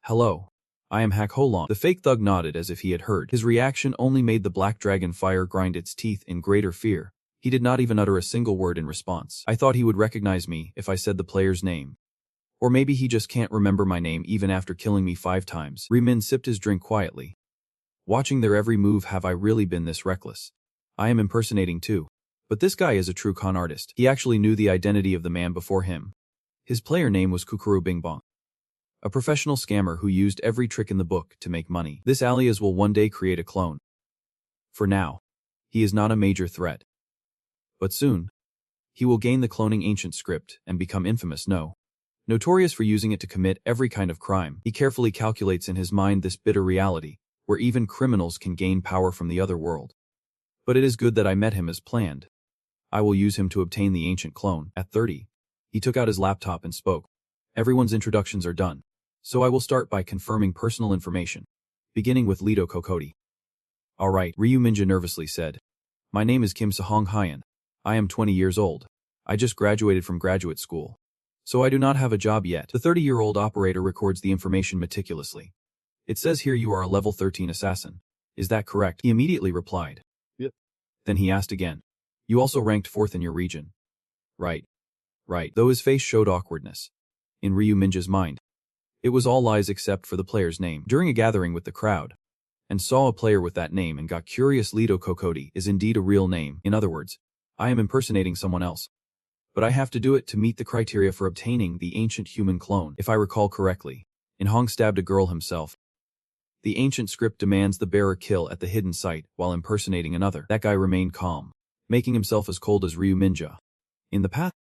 Hello. I am Hak Ho Long. The fake thug nodded as if he had heard. His reaction only made the black dragon fire grind its teeth in greater fear. He did not even utter a single word in response. I thought he would recognize me if I said the player's name. Or maybe he just can't remember my name even after killing me 5 times. Rimin sipped his drink quietly. Watching their every move, have I really been this reckless? I am impersonating too. But this guy is a true con artist. He actually knew the identity of the man before him. His player name was Kukuru Bing Bong. A professional scammer who used every trick in the book to make money. This alias will one day create a clone. For now, he is not a major threat. But soon, he will gain the cloning ancient script and become infamous. Notorious for using it to commit every kind of crime. He carefully calculates in his mind this bitter reality, where even criminals can gain power from the other world. But it is good that I met him as planned. I will use him to obtain the ancient clone. At 30, he took out his laptop and spoke. Everyone's introductions are done, so I will start by confirming personal information, beginning with Leto Kokoti. Alright, Ryu Minja nervously said. My name is Kim Sahong Hyan. I am 20 years old. I just graduated from graduate school. So I do not have a job yet. The 30-year-old operator records the information meticulously. It says here you are a level 13 assassin. Is that correct? He immediately replied. Yep. Then he asked again. You also ranked 4th in your region. Right. Though his face showed awkwardness. In Ryu Minja's mind, it was all lies except for the player's name. During a gathering with the crowd, and saw a player with that name and got curious. Leto Kokoti is indeed a real name. In other words, I am impersonating someone else. But I have to do it to meet the criteria for obtaining the ancient human clone. If I recall correctly, In Hong stabbed a girl himself. The ancient script demands the bearer kill at the hidden site while impersonating another. That guy remained calm, making himself as cold as Ryu Minja. In the past,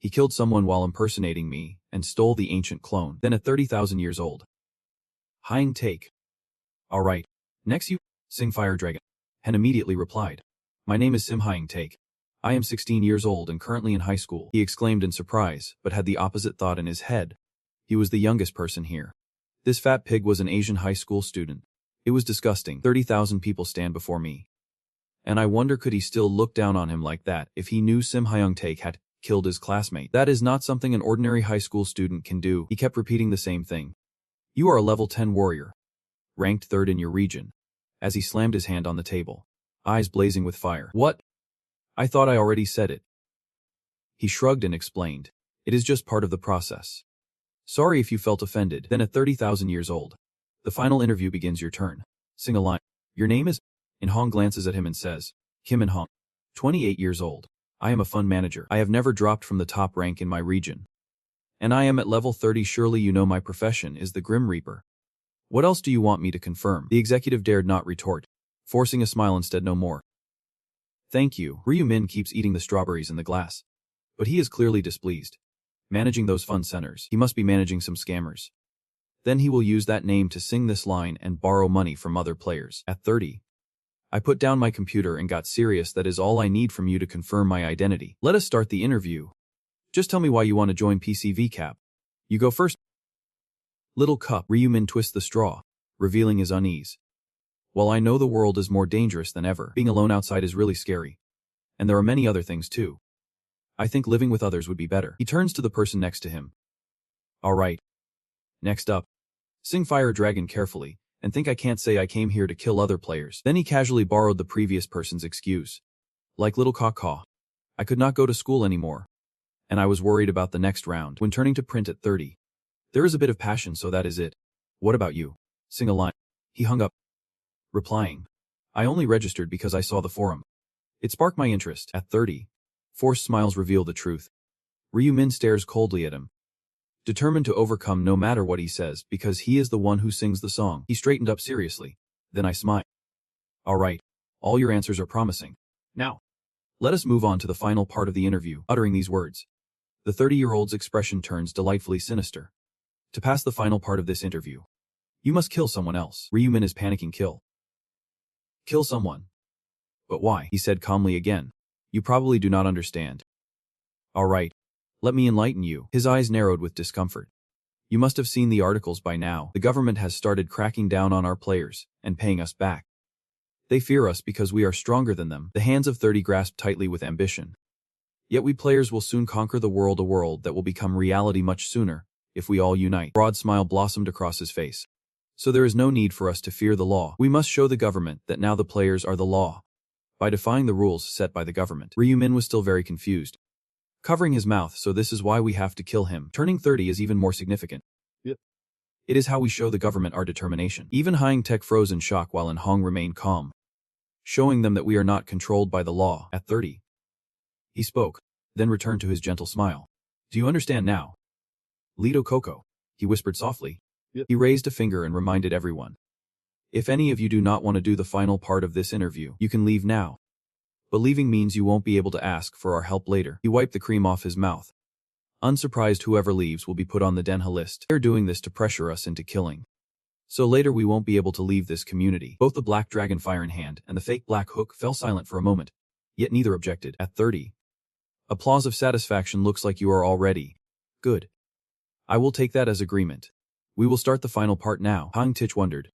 he killed someone while impersonating me and stole the ancient clone. Then at 30,000 years old. Hying take. Alright. Next you, Sing Fire Dragon. Hen immediately replied. My name is Sim Hying Take. I am 16 years old and currently in high school. He exclaimed in surprise, but had the opposite thought in his head. He was the youngest person here. This fat pig was an Asian high school student. It was disgusting. 30,000 people stand before me. And I wonder could he still look down on him like that if he knew Sim Hyung Take had killed his classmate. That is not something an ordinary high school student can do. He kept repeating the same thing. You are a level 10 warrior. Ranked 3rd in your region. As he slammed his hand on the table. Eyes blazing with fire. What? I thought I already said it. He shrugged and explained. It is just part of the process. Sorry if you felt offended. Then at 30,000 years old. The final interview begins. Your turn. Sing a line. Your name is? In Hong glances at him and says. Kim In Hong. 28 years old. I am a fund manager. I have never dropped from the top rank in my region. And I am at level 30. Surely you know my profession is the Grim Reaper. What else do you want me to confirm? The executive dared not retort, forcing a smile instead. No more. Thank you. Ryu-min keeps eating the strawberries in the glass. But he is clearly displeased. Managing those fund centers, he must be managing some scammers. Then he will use that name to sing this line and borrow money from other players. At 30. I put down my computer and got serious. That is all I need from you to confirm my identity. Let us start the interview. Just tell me why you want to join PCVCap. You go first. Little cup. Ryu-min twists the straw, revealing his unease. Well, I know the world is more dangerous than ever. Being alone outside is really scary. And there are many other things too. I think living with others would be better. He turns to the person next to him. Alright. Next up. Sing Fire Dragon carefully, and think I can't say I came here to kill other players. Then he casually borrowed the previous person's excuse. Like little caw-caw. I could not go to school anymore. And I was worried about the next round. When turning to print at 30. There is a bit of passion, so that is it. What about you? Sing a line. He hung up, replying. I only registered because I saw the forum. It sparked my interest. At 30. Forced smiles reveal the truth. Ryu-min stares coldly at him, determined to overcome no matter what he says because he is the one who sings the song. He straightened up seriously. Then I smiled. Alright. All your answers are promising. Now, let us move on to the final part of the interview. Uttering these words, the 30-year-old's expression turns delightfully sinister. To pass the final part of this interview, you must kill someone else. Ryu-min is panicking. Kill someone. But why? He said calmly again. You probably do not understand. Alright. Let me enlighten you. His eyes narrowed with discomfort. You must have seen the articles by now. The government has started cracking down on our players and paying us back. They fear us because we are stronger than them. The hands of 30 grasp tightly with ambition. Yet we players will soon conquer the world, a world that will become reality much sooner if we all unite. A broad smile blossomed across his face. So there is no need for us to fear the law. We must show the government that now the players are the law. By defying the rules set by the government. Ryu-min was still very confused, covering his mouth. So this is why we have to kill him. Turning 30 is even more significant. Yep. It is how we show the government our determination. Even Hyang Tech froze in shock while In Hong remained calm, showing them that we are not controlled by the law. At 30. He spoke, then returned to his gentle smile. Do you understand now? Lido Coco, he whispered softly. Yep. He raised a finger and reminded everyone. If any of you do not want to do the final part of this interview, you can leave now. But leaving means you won't be able to ask for our help later. He wiped the cream off his mouth. Unsurprised, whoever leaves will be put on the Denha list. They're doing this to pressure us into killing. So later we won't be able to leave this community. Both the black dragon fire in hand and the fake black hook fell silent for a moment, yet neither objected. At 30. Applause of satisfaction. Looks like you are all ready. Good. I will take that as agreement. We will start the final part now. Hang Tich wondered.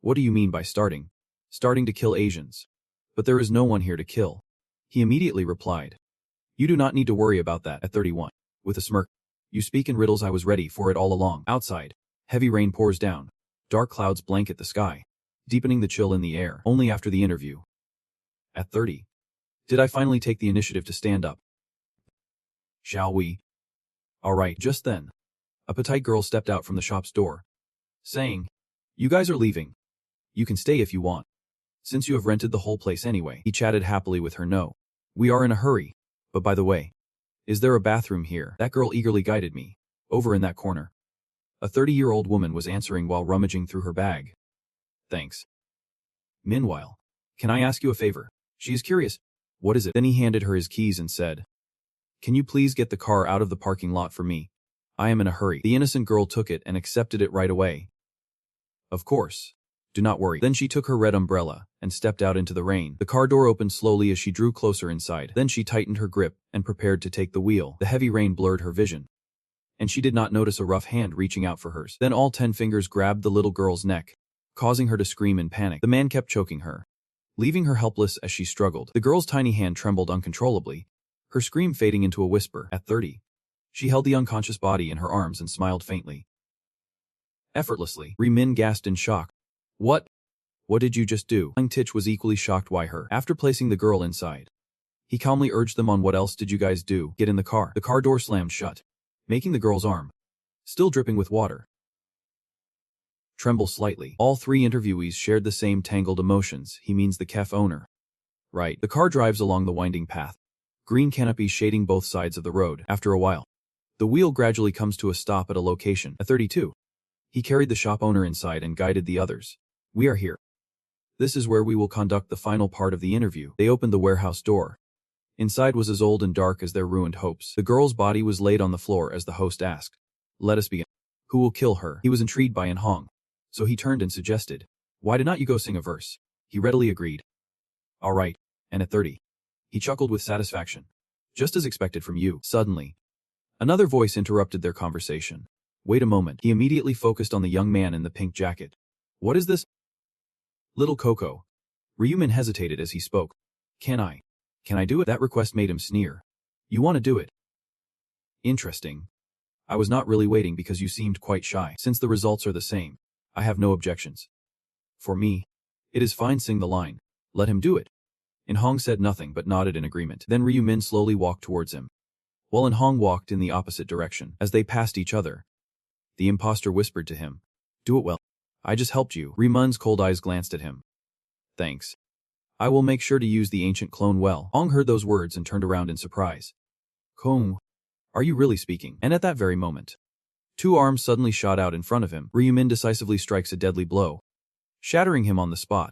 What do you mean by starting? Starting to kill Asians. But there is no one here to kill. He immediately replied. You do not need to worry about that. At 31. With a smirk. You speak in riddles. I was ready for it all along. Outside. Heavy rain pours down. Dark clouds blanket the sky, deepening the chill in the air. Only after the interview. At 30. Did I finally take the initiative to stand up? Shall we? Alright. Just then, a petite girl stepped out from the shop's door, saying, You guys are leaving. You can stay if you want, since you have rented the whole place anyway. He chatted happily with her. No. We are in a hurry. But by the way, is there a bathroom here? That girl eagerly guided me. Over in that corner. A 30-year-old woman was answering while rummaging through her bag. Thanks. Meanwhile, can I ask you a favor? She is curious. What is it? Then he handed her his keys and said, Can you please get the car out of the parking lot for me? I am in a hurry. The innocent girl took it and accepted it right away. Of course. Do not worry. Then she took her red umbrella and stepped out into the rain. The car door opened slowly as she drew closer inside. Then she tightened her grip and prepared to take the wheel. The heavy rain blurred her vision, and she did not notice a rough hand reaching out for hers. Then all 10 fingers grabbed the little girl's neck, causing her to scream in panic. The man kept choking her, leaving her helpless as she struggled. The girl's tiny hand trembled uncontrollably, her scream fading into a whisper. At 30. She held the unconscious body in her arms and smiled faintly. Effortlessly. Min gasped in shock. What? What did you just do? Hang Tich was equally shocked. Why her? After placing the girl inside, he calmly urged them on. What else did you guys do? Get in the car. The car door slammed shut, making the girl's arm, still dripping with water, tremble slightly. All 3 interviewees shared the same tangled emotions. He means the cafe owner. Right. The car drives along the winding path, green canopies shading both sides of the road. After a while, the wheel gradually comes to a stop at a location. At 32, he carried the shop owner inside and guided the others. We are here. This is where we will conduct the final part of the interview. They opened the warehouse door. Inside was as old and dark as their ruined hopes. The girl's body was laid on the floor as the host asked, "Let us begin. Who will kill her?" He was intrigued by In Hong, so he turned and suggested, "Why did not you go sing a verse?" He readily agreed. "All right." And at 30, he chuckled with satisfaction. "Just as expected from you." Suddenly, another voice interrupted their conversation. "Wait a moment." He immediately focused on the young man in the pink jacket. "What is this?" "Little Coco." Ryumin hesitated as he spoke. Can I do it?" That request made him sneer. "You want to do it? Interesting. I was not really waiting because you seemed quite shy. Since the results are the same, I have no objections. For me, it is fine. Sing the line. Let him do it." In Hong said nothing but nodded in agreement. Then Ryumin slowly walked towards him, while In Hong walked in the opposite direction. As they passed each other, the imposter whispered to him, "Do it well. I just helped you." Ryumin's cold eyes glanced at him. "Thanks. I will make sure to use the ancient clone well." Hong heard those words and turned around in surprise. "Kong, are you really speaking?" And at that very moment, two arms suddenly shot out in front of him. Ryumin decisively strikes a deadly blow, shattering him on the spot.